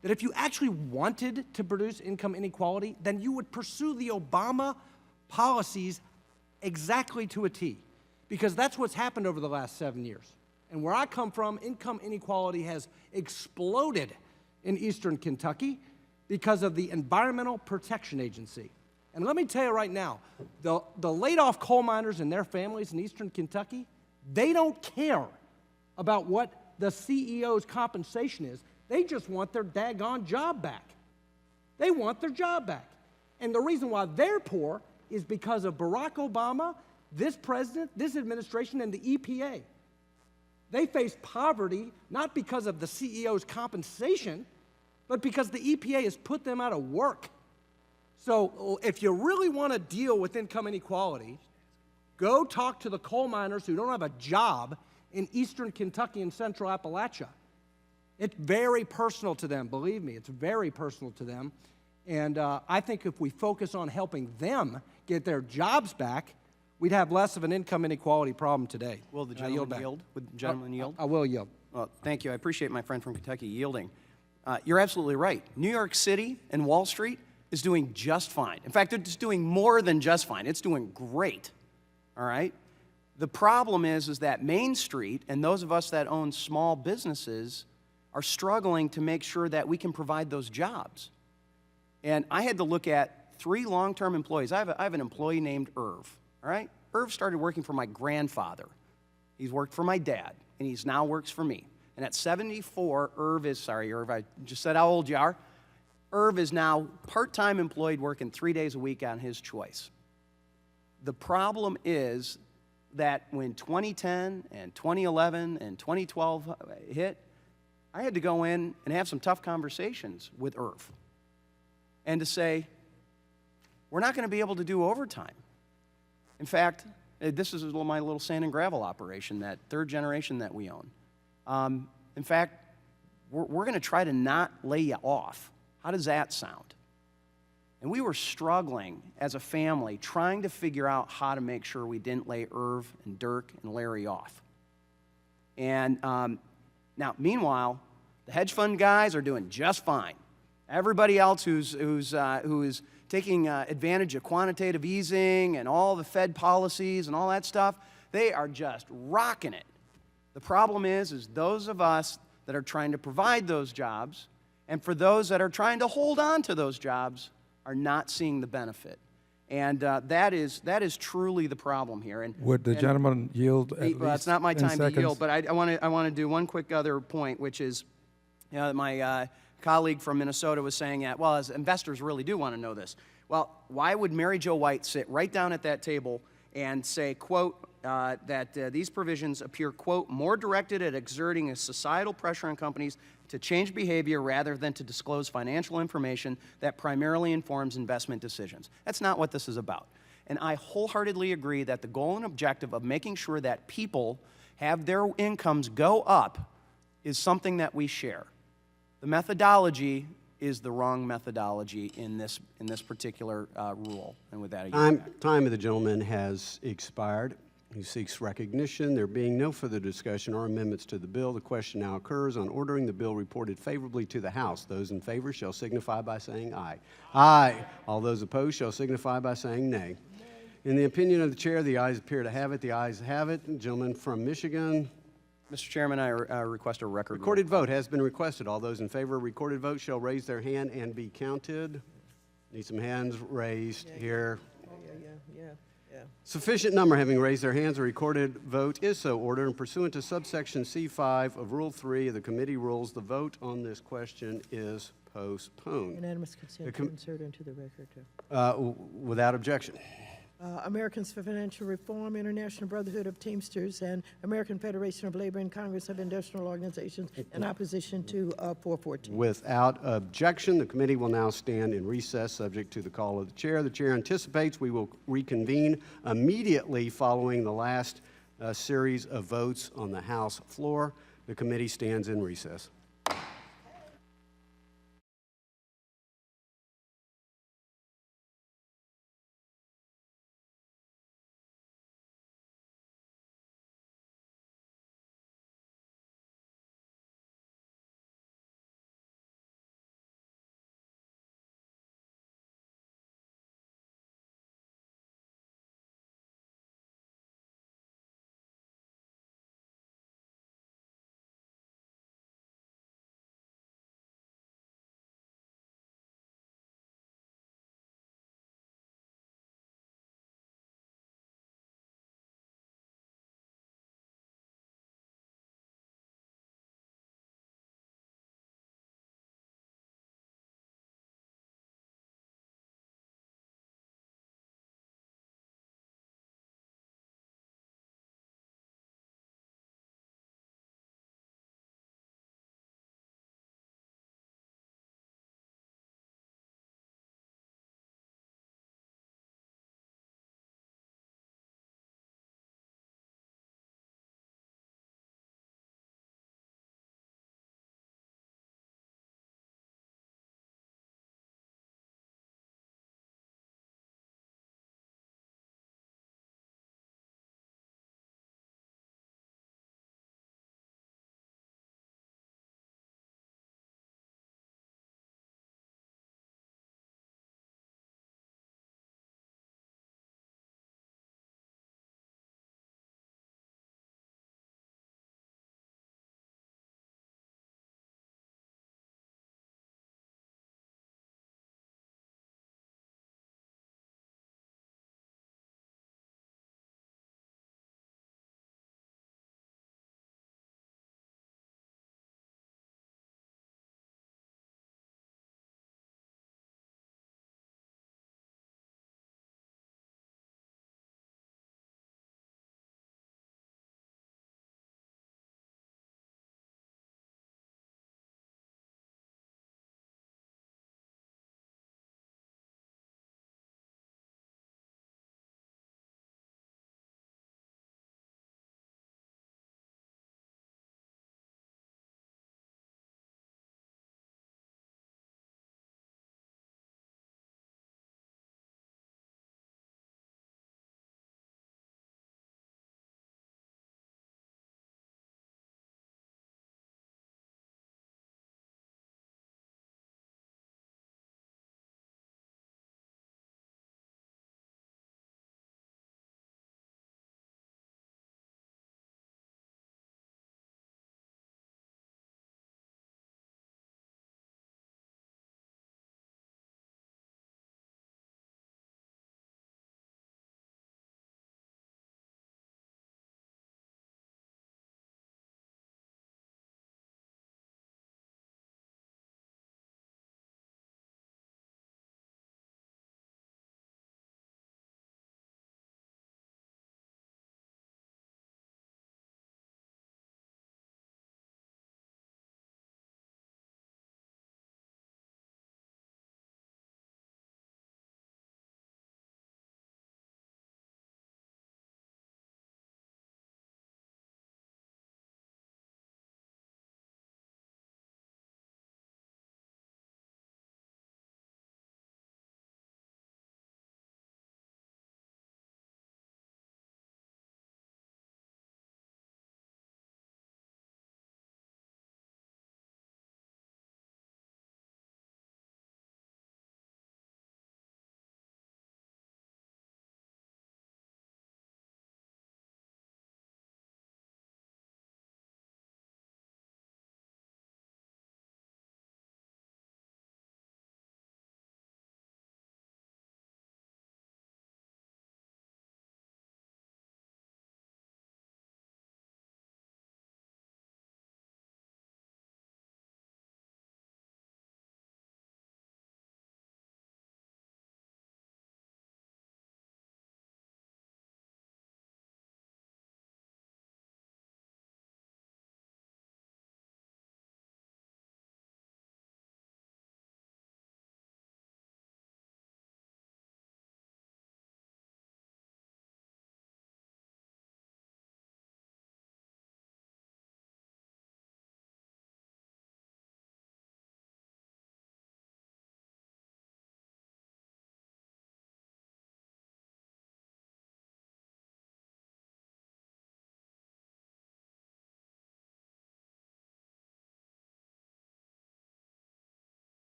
that if you actually wanted to produce income inequality, then you would pursue the Obama policies exactly to a T, because that's what's happened over the last 7 years. And where I come from, income inequality has exploded in eastern Kentucky because of the Environmental Protection Agency. And let me tell you right now, the laid-off coal miners and their families in eastern Kentucky, they don't care about what the CEO's compensation is. They just want their daggone job back. They want their job back. And the reason why they're poor is because of Barack Obama, this president, this administration, and the EPA. They face poverty not because of the CEO's compensation, but because the EPA has put them out of work. So if you really want to deal with income inequality, go talk to the coal miners who don't have a job in eastern Kentucky and central Appalachia. It's very personal to them, believe me, it's very personal to them. And I think if we focus on helping them get their jobs back, we'd have less of an income inequality problem today. Will the And I yield gentleman back. yield? Would the gentleman yield? I will yield. Well, thank you. I appreciate my friend from Kentucky yielding. You're absolutely right. New York City and Wall Street is doing just fine. In fact, it's doing more than just fine. It's doing great, all right? The problem is that Main Street and those of us that own small businesses are struggling to make sure that we can provide those jobs. And I had to look at 3 long-term employees. I have an employee named Irv, all right? Irv started working for my grandfather. He's worked for my dad, and he's now works for me. And at 74, sorry, Irv, I just said how old you are. Irv is now part-time employed working 3 days a week on his choice. The problem is that when 2010 and 2011 and 2012 hit, I had to go in and have some tough conversations with Irv and to say, we're not going to be able to do overtime. In fact, this is my little sand and gravel operation, that 3rd generation that we own. In fact, we're going to try to not lay you off. How does that sound? And we were struggling as a family, trying to figure out how to make sure we didn't lay Irv and Dirk and Larry off. And now, meanwhile, the hedge fund guys are doing just fine. Everybody else who is taking advantage of quantitative easing and all the Fed policies and all that stuff, they are just rocking it. The problem is those of us that are trying to provide those jobs, and for those that are trying to hold on to those jobs, are not seeing the benefit. And that is truly the problem here. And Would the gentleman yield at well, least it's not my 10 time to seconds? yield, but I want to do one quick other point, which is, my colleague from Minnesota was saying that, well, as investors really do want to know this. Well, why would Mary Jo White sit right down at that table and say, quote, that these provisions appear, quote, more directed at exerting a societal pressure on companies to change behavior rather than to disclose financial information that primarily informs investment decisions. That's not what this is about. And I wholeheartedly agree that the goal and objective of making sure that people have their incomes go up is something that we share. The methodology is the wrong methodology in this particular rule. And with that, I yield back. Time of the gentleman has expired. He seeks recognition. There being no further discussion or amendments to the bill, the question now occurs on ordering the bill reported favorably to the House. Those in favor shall signify by saying aye. Aye. All those opposed shall signify by saying nay. In the opinion of the chair, the ayes appear to have it. The ayes have it. The gentleman from Michigan. Mr. Chairman, I request a record. Recorded vote has been requested. All those in favor of recorded vote shall raise their hand and be counted. Need some hands raised here. Yeah. Sufficient number having raised their hands, a recorded vote is so ordered, and pursuant to subsection C5 of Rule 3 of the committee rules, the vote on this question is postponed. Unanimous consent to insert into the record. Without objection. Americans for Financial Reform, International Brotherhood of Teamsters, and American Federation of Labor and Congress of Industrial Organizations in opposition to 414. Without objection, the committee will now stand in recess, subject to the call of the chair. The chair anticipates we will reconvene immediately following the last series of votes on the House floor. The committee stands in recess.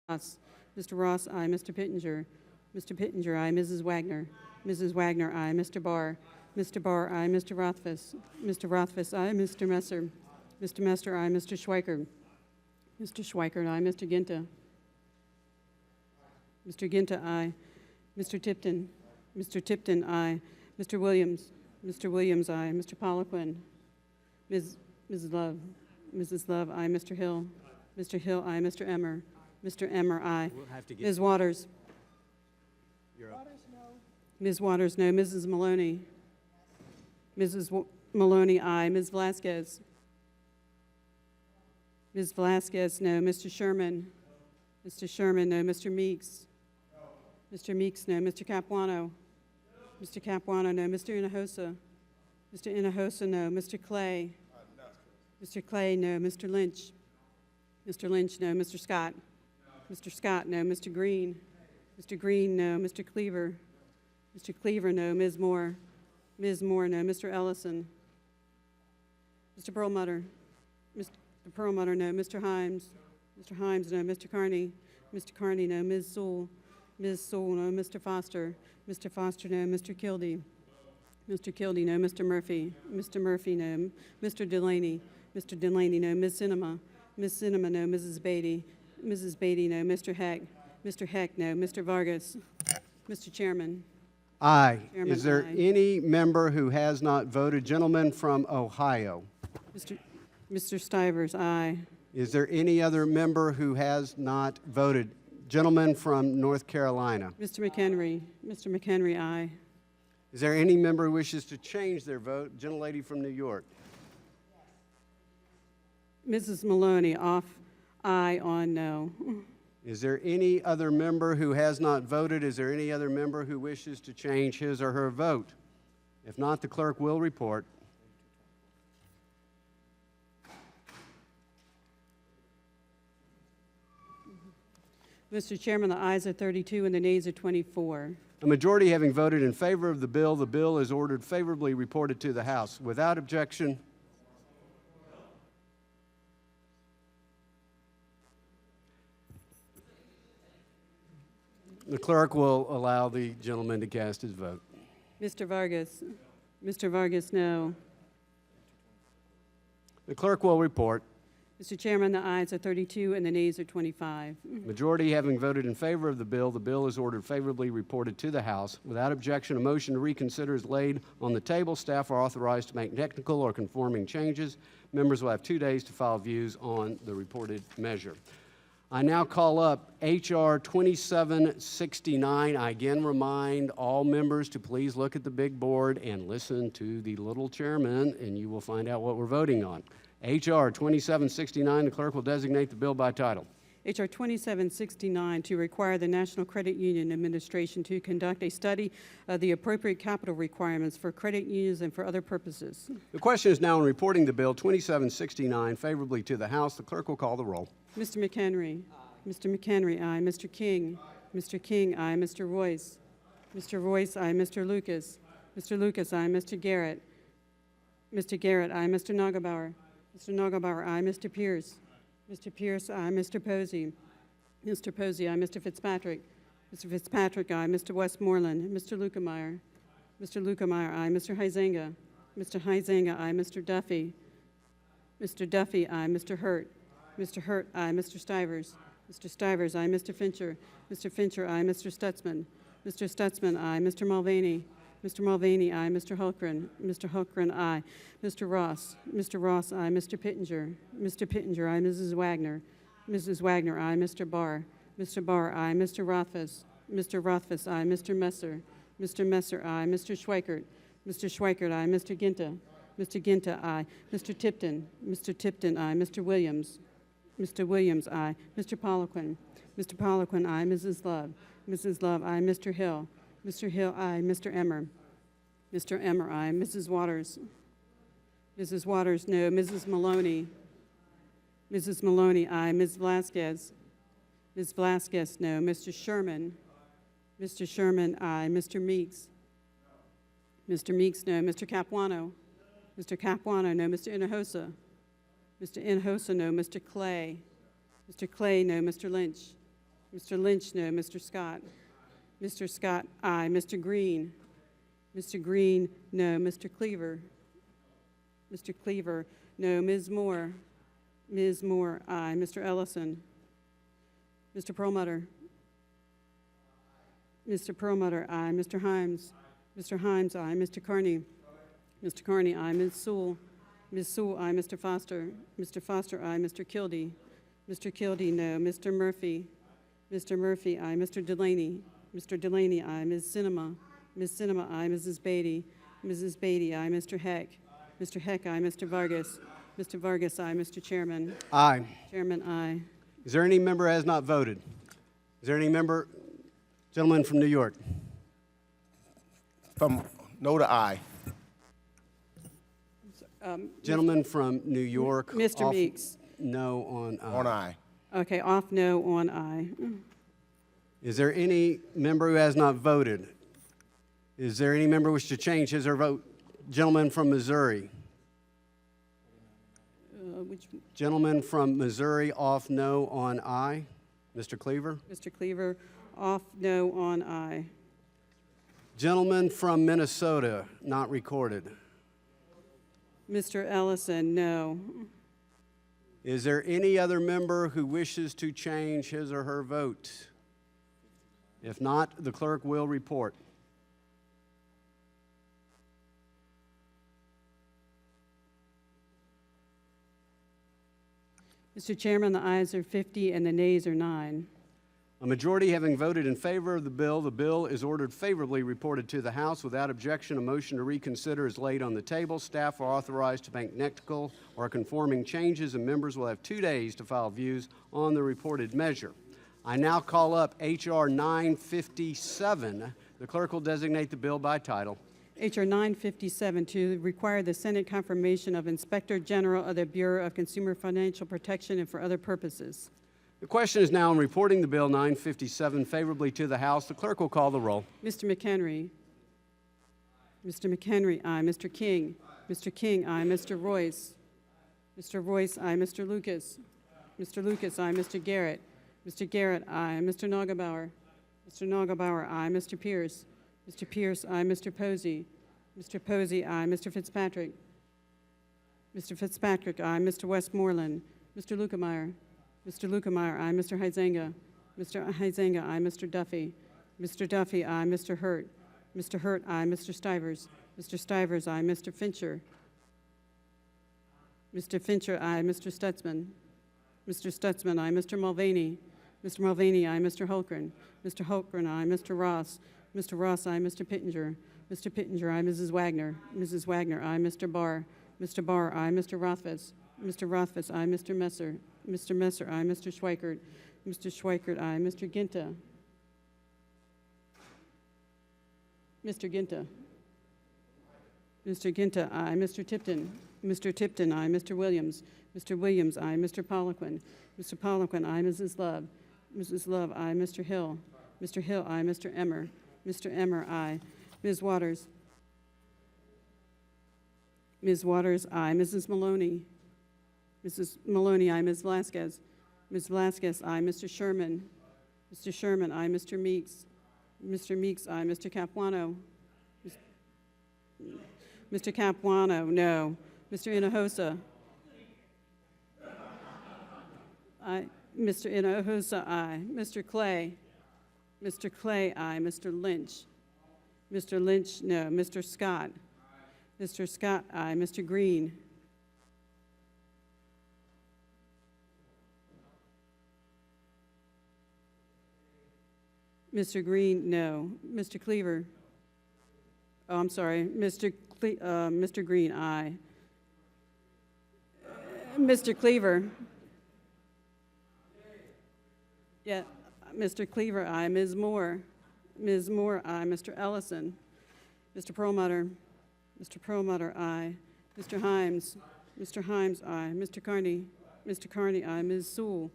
Ross. Mr. Ross, aye. Mr. Pittenger. Mr. Pittenger, aye. Mrs. Wagner. Mrs. Wagner, aye. Mr. Barr. Mr. Barr, aye. Mr. Rothfuss. Mr. Rothfuss, aye. Mr. Messer. Mr. Messer, aye. Mr. Schweikert. Mr. Schweikert, aye. Mr. Ginta. Mr. Ginta, aye. Mr. Tipton. Mr. Tipton, aye. Mr. Williams. Mr. Williams, aye. Mr. Poliquin. Mrs. Love. Mrs. Love, aye. Mr. Hill. Mr. Hill, aye. Mr. Emmer. Mr. Emmer, aye. We'll have to get- Ms. Waters. You're up. Ms. Waters, no. Mrs. Maloney. Maloney, aye. Ms. Velasquez. Ms. Velasquez, no. Mr. Sherman. Mr. Sherman, no. Mr. Meeks. Mr. Meeks, no. Mr. Capuano. Mr. Capuano, no. Mr. Hinojosa. Mr. Hinojosa, no. Mr. Clay. Mr. Clay, no. Mr. Lynch. Mr. Lynch, no. Mr. Scott. Mr. Scott, no. Mr. Green. Mr. Green, no. Mr. Cleaver. Mr. Cleaver, no. Ms. Moore. Ms. Moore, no. Mr. Ellison. Mr. Perlmutter. Mr. Perlmutter, no. Mr. Himes. Mr. Himes, no. Mr. Carney. Mr. Carney, no. Ms. Sewell. Ms. Sewell, no. Mr. Foster. Mr. Foster, no. Mr. Kildee. Mr. Kildee, no. Mr. Murphy. Mr. Murphy, no. Mr. Delaney. Mr. Delaney, no. Ms. Cinema. Ms. Cinema, no. Mrs. Beatty. Mrs. Beatty, no. Mr. Heck. Mr. Heck, no. Mr. Vargas. Mr. Chairman. Aye. Chairman, Is there aye. any member who has not voted? Gentleman from Ohio. Mr. Stivers, aye. Is there any other member who has not voted? Gentleman from North Carolina. Mr. McHenry. Mr. McHenry, aye. Is there any member who wishes to change their vote? Gentlelady from New York. Mrs. Maloney, off, aye on no. Is there any other member who has not voted? Is there any other member who wishes to change his or her vote? If not, the clerk will report. Mr. Chairman, the ayes are 32 and the nays are 24. A majority having voted in favor of the bill is ordered favorably reported to the House. Without objection, the clerk will allow the gentleman to cast his vote. Mr. Vargas. Mr. Vargas, no. The clerk will report. Mr. Chairman, the ayes are 32 and the nays are 25. Majority having voted in favor of the bill is ordered favorably reported to the House. Without objection, a motion to reconsider is laid on the table. Staff are authorized to make technical or conforming changes. Members will have 2 days to file views on the reported measure. I now call up H.R. 2769. I again remind all members to please look at the big board and listen to the little chairman, and you will find out what we're voting on. H.R. 2769, the clerk will designate the bill by title. H.R. 2769, to require the National Credit Union Administration to conduct a study of the appropriate capital requirements for credit unions and for other purposes. The question is now on reporting the bill 2769 favorably to the House. The clerk will call the roll. Mr. McHenry. Mr. McHenry, aye. Mr. King. Mr. King, aye. Mr. Royce. Mr. Royce, aye. Mr. Lucas. Mr. Lucas, aye. Mr. Garrett. Mr. Garrett, aye. Mr. Nagelbauer. Mr. Nagelbauer, aye. Mr. Pierce. Mr. Pierce, aye. Mr. Posey. Mr. Posey, aye. Mr. Fitzpatrick. Mr. Fitzpatrick, aye. Mr. Westmoreland. Mr. Lukemeyer. Mr. Lukemeyer, aye. Mr. Huizenga. Mr. Huizenga, aye. Mr. Duffy. Mr. Duffy, aye. Mr. Hurt. Mr. Hurt, aye. Mr. Stivers. Mr. Stivers, aye. Mr. Fincher. Mr. Fincher, aye. Mr. Stutzman. Mr. Stutzman, aye. Mr. Mulvaney. Mr. Mulvaney, aye. Mr. Hulkren. Mr. Hulkren, aye. Mr. Ross. Mr. Ross, aye. Mr. Pittenger. Mr. Pittenger, aye. Mrs. Wagner. Mrs. Wagner, aye. Mr. Barr. Mr. Barr, aye. Mr. Rothfuss. Mr. Rothfuss, aye. Mr. Messer. Mr. Messer, aye. Mr. Schweikert. Mr. Schweikert, aye. Mr. Ginta. Mr. Ginta, aye. Mr. Tipton. Mr. Tipton, aye. Mr. Williams. Mr. Williams, aye. Mr. Poliquin. Mr. Poliquin, aye. Mrs. Love. Mrs. Love, aye. Mr. Hill. Mr. Hill, aye. Mr. Emmer. Mr. Emmer, aye. Mrs. Waters. Mrs. Waters, no. Mrs. Maloney. Mrs. Maloney, aye. Ms. Velasquez. Ms. Velasquez, no. Mr. Sherman. Mr. Sherman, aye. Mr. Meeks. Mr. Meeks, no. Mr. Capuano. Mr. Capuano, no. Mr. Hinojosa. Mr. Hinojosa, no. Mr. Clay. Mr. Clay, no. Mr. Lynch. Mr. Lynch, no. Mr. Scott? Mr. Scott, aye. Mr. Green? Mr. Green, no. Mr. Cleaver? Mr. Cleaver, no. Ms. Moore? Ms. Moore, aye. Mr. Ellison? Mr. Perlmutter? Mr. Perlmutter, aye. Mr. Himes? Mr. Himes, aye. Mr. Carney? Mr. Carney, aye. Ms. Sewell? Ms. Sewell, aye. Mr. Foster? Mr. Foster, aye. Mr. Kildee? Mr. Kildee, no. Mr. Murphy? Mr. Murphy, aye. Mr. Delaney? Mr. Delaney, aye. Ms. Sinema? Ms. Sinema, aye. Mrs. Beatty? Mrs. Beatty, aye. Mr. Heck? Mr. Heck, aye. Mr. Vargas? Mr. Vargas, aye. Mr. Chairman? Aye. Chairman, aye. Is there any member who has not voted? Is there any member? Gentleman from New York. From no to aye. Gentleman from New York. Mr. off Meeks. No on aye. On aye. Okay, off no, on aye. Is there any member who has not voted? Is there any member who wishes to change his or her vote? Gentleman from Missouri. Which, Gentleman from Missouri, off no on aye. Mr. Cleaver. Mr. Cleaver, off no, on aye. Gentleman from Minnesota, not recorded. Mr. Ellison, no. Is there any other member who wishes to change his or her vote? If not, the clerk will report. Mr. Chairman, the ayes are 50 and the nays are 9. A majority having voted in favor of the bill is ordered favorably reported to the House. Without objection, a motion to reconsider is laid on the table. Staff are authorized to make technical or conforming changes, and members will have 2 days to file views on the reported measure. I now call up H.R. 957. The clerk will designate the bill by title. H.R. 957 to require the Senate confirmation of Inspector General of the Bureau of Consumer Financial Protection and for other purposes. The question is now on reporting the bill 957 favorably to the House. The clerk will call the roll. Mr. McHenry. Mr. McHenry, aye. Mr. King. Mr. King, aye. Mr. Royce. Mr. Royce, aye. Mr. Lucas. Mr. Lucas, aye. Mr. Garrett. Mr. Garrett, aye. Mr. Nagelbauer. Mr. Nagelbauer, aye. Mr. Pierce. Mr. Pierce, aye. Mr. Posey. Mr. Posey, aye. Mr. Fitzpatrick. Mr. Fitzpatrick, aye. Mr. Westmoreland. Mr. Lukemeyer. Mr. Lukemeyer, aye. Mr. Huizenga. Mr. Huizenga, aye. Mr. Duffy. Mr. Duffy, aye. Mr. Hurt. Mr. Hurt, aye. Mr. Stivers. Mr. Stivers, aye. Mr. Fincher. Mr. Fincher, aye. Mr. Stutzman. Mr. Stutzman, aye. Mr. Mulvaney. Mr. Mulvaney, aye. Mr. Holgren. Mr. Holgren, aye. Mr. Ross. Mr. Ross, aye. Mr. Pittenger. Mr. Pittenger, aye. Mrs. Wagner. Mrs. Wagner, aye. Mr. Barr. Mr. Barr, aye. Mr. Rothfuss. Mr. Rothfuss, aye. Mr. Messer. Mr. Messer, aye. Mr. Schweikert. Mr. Schweikert, aye. Mr. Ginta. Mr. Ginta. Mr. Ginta, aye. Mr. Tipton. Mr. Tipton, aye. Mr. Williams. Mr. Williams, aye. Mr. Poliquin. Mr. Poliquin, aye. Mrs. Love. Mrs. Love, aye. Mr. Hill. Mr. Hill, aye. Mr. Emmer. Mr. Emmer, aye. Ms. Waters. Ms. Waters, aye. Mrs. Maloney. Mrs. Maloney, aye. Ms. Velasquez. Ms. Velasquez, aye. Mr. Sherman. Mr. Sherman, aye. Mr. Meeks. Mr. Meeks, aye. Mr. Capuano. Mr. Capuano, no. Mr. Hinojosa. Aye. Mr. Hinojosa, aye. Mr. Clay. Mr. Clay, aye. Mr. Lynch. Mr. Lynch, no. Mr. Scott. Mr. Scott, aye. Mr. Green. Mr. Green, no. Mr. Cleaver. Oh, I'm sorry. Mr. Green, aye. Mr. Cleaver. Yeah. Mr. Cleaver, aye. Ms. Moore. Ms. Moore, aye. Mr. Ellison. Mr. Perlmutter. Mr. Perlmutter, aye. Mr. Himes. Mr. Himes, aye. Mr. Carney. Mr. Carney, aye. Ms. Sewell.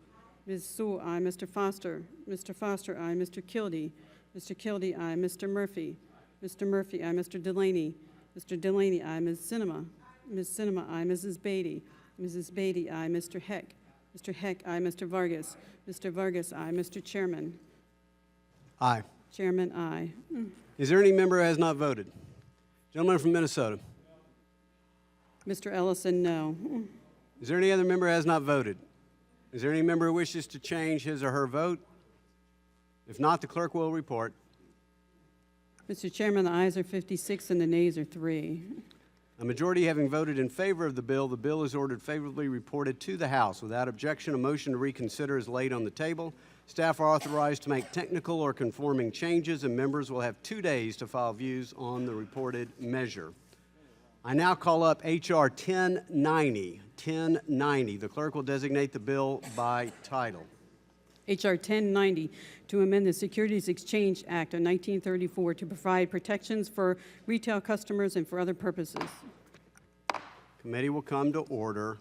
Ms. Sewell, aye. Mr. Foster. Mr. Foster, aye. Mr. Kildee. Mr. Kildee, aye. Mr. Murphy. Mr. Murphy, aye. Mr. Delaney. Mr. Delaney, aye. Ms. Sinema. Ms. Sinema, aye. Mrs. Beatty. Mrs. Beatty, aye. Mr. Heck. Mr. Heck, aye. Mr. Vargas. Mr. Vargas, aye. Mr. Chairman. Aye. Chairman, aye. Is there any member who has not voted? Gentleman from Minnesota. Mr. Ellison, no. Is there any other member who has not voted? Is there any member who wishes to change his or her vote? If not, the clerk will report. Mr. Chairman, the ayes are 56 and the nays are 3. A majority having voted in favor of the bill is ordered favorably reported to the House. Without objection, a motion to reconsider is laid on the table. Staff are authorized to make technical or conforming changes, and members will have 2 days to file views on the reported measure. I now call up H.R. 1090. 1090. The clerk will designate the bill by title. H.R. 1090, to amend the Securities Exchange Act of 1934 to provide protections for retail customers and for other purposes. Committee will come to order.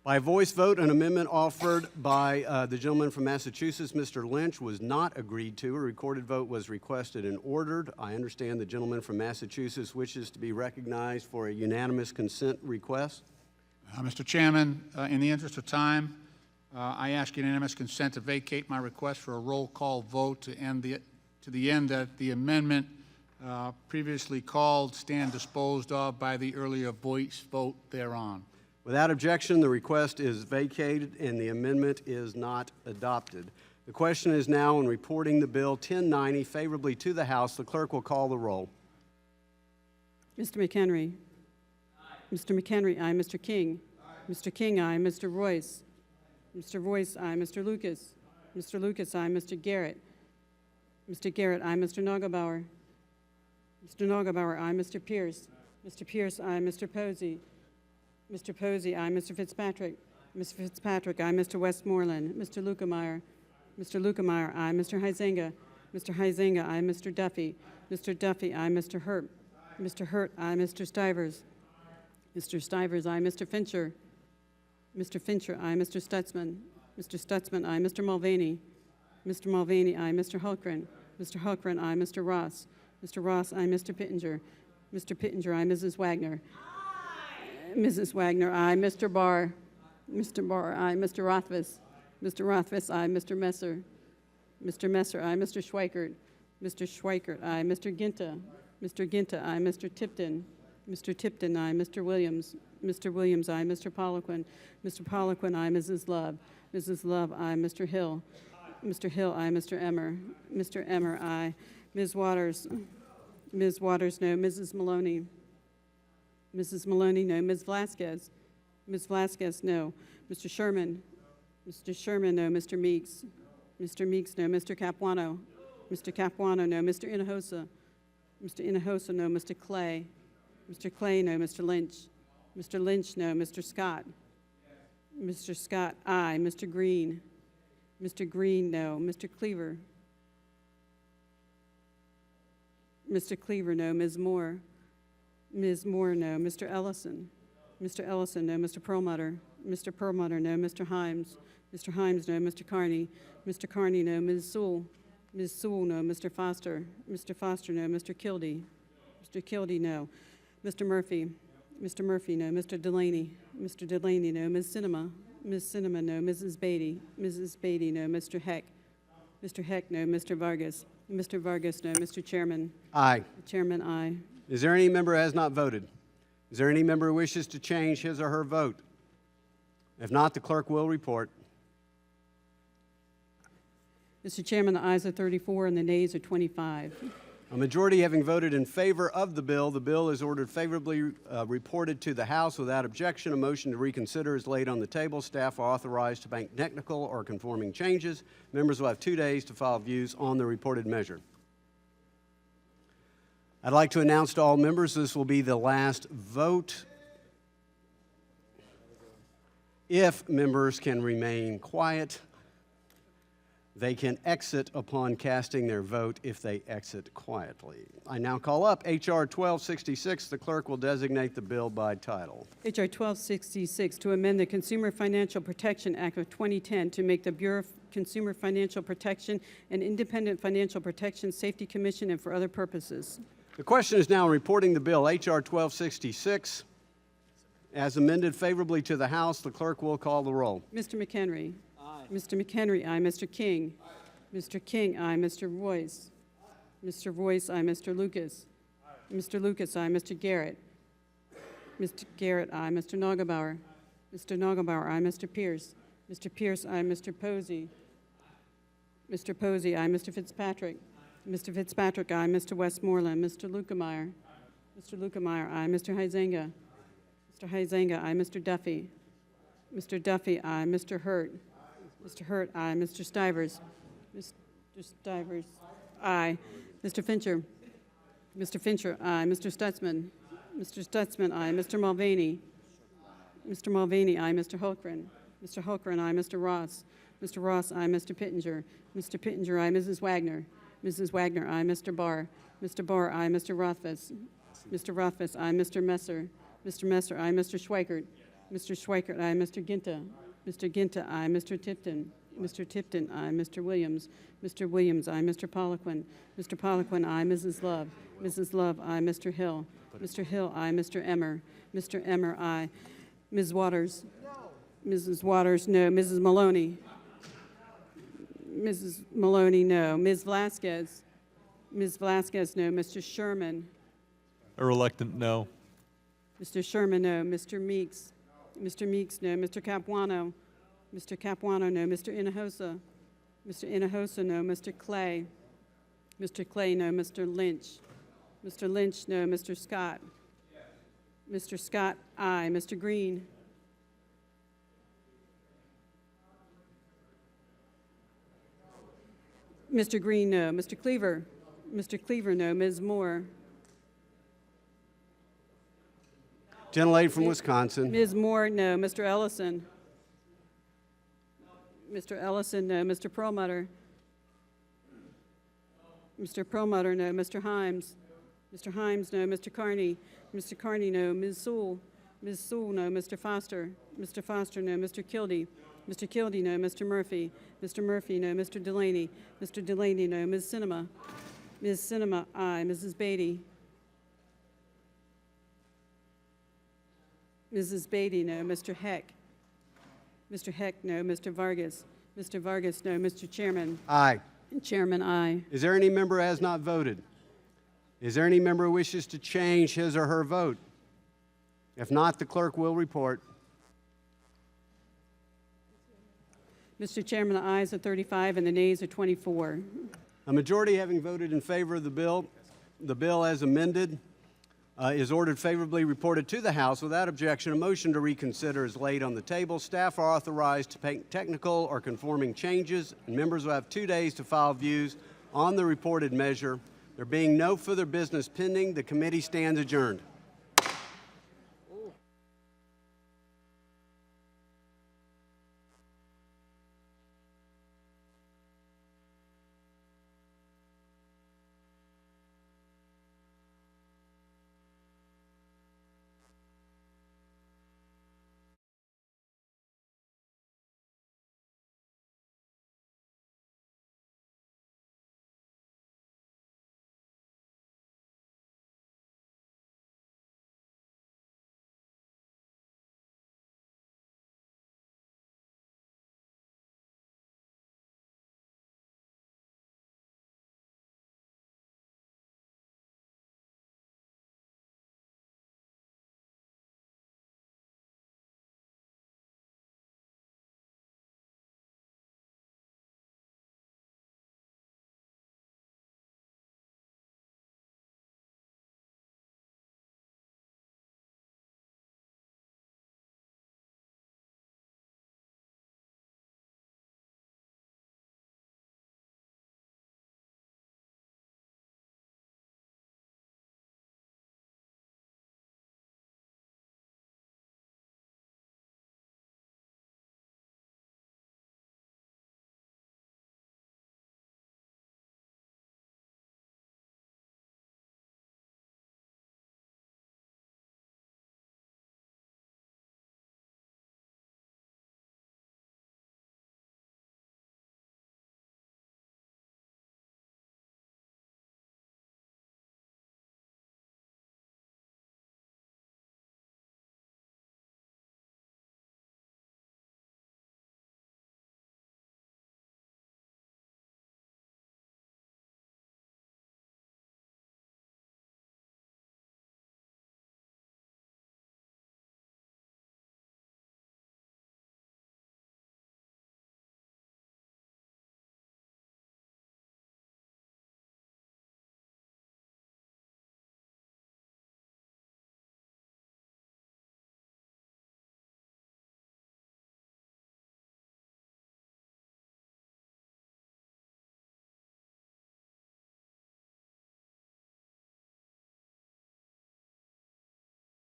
By voice vote, an amendment offered by the gentleman from Massachusetts, Mr. Lynch, was not agreed to. A recorded vote was requested and ordered. I understand the gentleman from Massachusetts wishes to be recognized for a unanimous consent request. Mr. Chairman, in the interest of time, I ask unanimous consent to vacate my request for a roll call vote to the end that the amendment previously called stand disposed of by the earlier voice vote thereon. Without objection, the request is vacated and the amendment is not adopted. The question is now on reporting the bill 1090 favorably to the House. The clerk will call the roll. Mr. McHenry. Aye. Mr. McHenry, aye. Mr. King. Aye. Mr. King, aye. Mr. Royce. Mr. Royce, aye. Mr. Lucas. Mr. Lucas, aye. Mr. Garrett. Mr. Garrett, aye. Mr. Nagelbauer. Mr. Nagelbauer, aye. Mr. Pierce. Mr. Pierce, aye. Mr. Posey. Mr. Posey, aye. Mr. Fitzpatrick. Mr. Fitzpatrick, aye. Mr. Westmoreland. Mr. Lukemeyer. Mr. Lukemeyer, aye. Mr. Huizenga. Mr. Huizenga, aye. Mr. Duffy. Mr. Duffy, aye. Mr. Hurt. Mr. Hurt, aye. Mr. Stivers. Mr. Stivers, aye. Mr. Fincher. Mr. Fincher, aye. Mr. Stutzman. Mr. Stutzman, aye. Mr. Mulvaney. Mr. Mulvaney, aye. Mr. Hulkren. Mr. Hulkren, aye. Mr. Ross. Mr. Ross, aye. Mr. Pittenger. Mr. Pittenger, aye. Mrs. Wagner. Mrs. Wagner, aye. Mr. Barr. Mr. Barr, aye. Mr. Rothfuss. Mr. Rothfuss, aye. Mr. Messer. Mr. Messer, aye. Mr. Schweikert. Mr. Schweikert, aye. Mr. Ginta. Mr. Ginta, aye. Mr. Tipton. Mr. Tipton, aye. Mr. Williams. Mr. Williams, aye. Mr. Poliquin. Mr. Poliquin, aye. Mrs. Love. Mrs. Love, aye. Mr. Hill. Mr. Hill, aye. Mr. Emmer. Mr. Emmer, aye. Ms. Waters. Ms. Waters, no. Mrs. Maloney. Mrs. Maloney, no. Ms. Vasquez. Ms. Vasquez, no. Mr. Sherman. Mr. Sherman, no. Mr. Meeks. Mr. Meeks, no. Mr. Capuano. Mr. Capuano, no. Mr. Hinojosa. Mr. Hinojosa, no. Mr. Clay. Mr. Clay, no. Mr. Lynch. Mr. Lynch, no. Mr. Scott. Mr. Scott, aye. Mr. Green. Mr. Green, no. Mr. Cleaver. Mr. Cleaver, no. Ms. Moore. Ms. Moore, no. Mr. Ellison. Mr. Ellison, no. Mr. Perlmutter. Mr. Perlmutter, no. Mr. Himes. Mr. Himes, no. Mr. Carney. Mr. Carney, no. Ms. Sewell. Ms. Sewell, no. Mr. Foster. Mr. Foster, no. Mr. Kildee. Mr. Kildee, no. Mr. Murphy. Mr. Murphy, no. Mr. Delaney. Mr. Delaney, no. Ms. Cinema. Ms. Cinema, no. Mrs. Beatty. Mrs. Beatty, no. Mr. Heck. Mr. Heck, no. Mr. Vargas. Mr. Vargas, no. Mr. Chairman. Aye. Chairman, aye. Is there any member who has not voted? Is there any member who wishes to change his or her vote? If not, the clerk will report. Mr. Chairman, the ayes are 34 and the nays are 25. A majority having voted in favor of the bill is ordered favorably reported to the House. Without objection, a motion to reconsider is laid on the table. Staff are authorized to make technical or conforming changes. Members will have 2 days to file views on the reported measure. I'd like to announce to all members this will be the last vote. If members can remain quiet, they can exit upon casting their vote if they exit quietly. I now call up H.R. 1266. The clerk will designate the bill by title. H.R. 1266, to amend the Consumer Financial Protection Act of 2010 to make the Bureau of Consumer Financial Protection an independent financial protection safety commission and for other purposes. The question is now reporting the bill, H.R. 1266. as amended favorably to the House, the clerk will call the roll. Mr. McHenry. Aye. Mr. McHenry, aye. Mr. King. Aye. Mr. King, aye. Mr. Royce. Mr. Royce, aye. Mr. Lucas. Aye. Mr. Lucas, aye. Mr. Garrett. Mr. Garrett, aye. Mr. Nagelbauer. Mr. Nagelbauer, aye. Mr. Pierce. Mr. Pierce, aye. Mr. Posey. Mr. Posey, aye. Mr. Fitzpatrick. Mr. Fitzpatrick, aye. Mr. Westmoreland. Mr. Lukemeyer. Mr. Lukemeyer, aye. Mr. Huizenga. Mr. Huizenga, aye. Mr. Duffy. Mr. Duffy, aye. Mr. Hurt. Mr. Hurt, aye. Mr. Stivers. Mr. Stivers, aye. Mr. Fincher. Mr. Fincher, aye. Mr. Stutzman. Mr. Stutzman, aye. Mr. Mulvaney. Mr. Mulvaney, aye. Mr. Holgren. Mr. Holgren, aye. Mr. Ross. Mr. Ross, aye. Mr. Pittenger. Mr. Pittenger, aye. Mrs. Wagner. Mrs. Wagner, aye. Mr. Barr. Mr. Barr, aye. Mr. Rothfuss. Mr. Rothfuss, aye. Mr. Messer. Mr. Messer, aye. Mr. Schweikert. Mr. Schweikert, aye. Mr. Ginta. Mr. Ginta, aye. Mr. Tipton. Mr. Tipton, aye. Mr. Williams. Mr. Williams, aye. Mr. Poliquin. Mr. Poliquin, aye. Mrs. Love. Mrs. Love, aye. Mr. Hill. Mr. Hill, aye. Mr. Emmer. Mr. Emmer, aye. Ms. Waters. No. Mrs. Waters, no. Mrs. Maloney. Mrs. Maloney, no. Ms. Vasquez. Ms. Vasquez, no. Mr. Sherman. A reluctant no. Mr. Sherman, no. Mr. Meeks. Mr. Meeks, no. Mr. Capuano. Mr. Capuano, no. Mr. Hinojosa. Mr. Hinojosa, no. Mr. Clay. Mr. Clay, no. Mr. Lynch. Mr. Lynch, no. Mr. Scott. Mr. Scott, aye. Mr. Green. Mr. Green, no. Mr. Cleaver. Mr. Cleaver, no. Ms. Moore. Gentlelady from Wisconsin. Ms. Moore, no. Mr. Ellison. Mr. Ellison, no. Mr. Perlmutter. Mr. Perlmutter, no. Mr. Himes. Mr. Himes, no. Mr. Carney. Mr. Carney, no. Ms. Sewell. Ms. Sewell, no. Mr. Foster. Mr. Foster, no. Mr. Kildee. Mr. Kildee, no. Mr. Murphy. Mr. Murphy, no. Mr. Delaney. Mr. Delaney, no. Ms. Cinema. Ms. Cinema, aye. Mrs. Beatty. Mrs. Beatty, no. Mr. Heck. Mr. Heck, no. Mr. Vargas. Mr. Vargas, no. Mr. Chairman. Aye. Chairman, aye. Is there any member who has not voted? Is there any member who wishes to change his or her vote? If not, the clerk will report. Mr. Chairman, the ayes are 35 and the nays are 24. A majority having voted in favor of the bill as amended is ordered favorably reported to the House. Without objection, a motion to reconsider is laid on the table. Staff are authorized to make technical or conforming changes, and members will have 2 days to file views on the reported measure. There being no further business pending, the committee stands adjourned.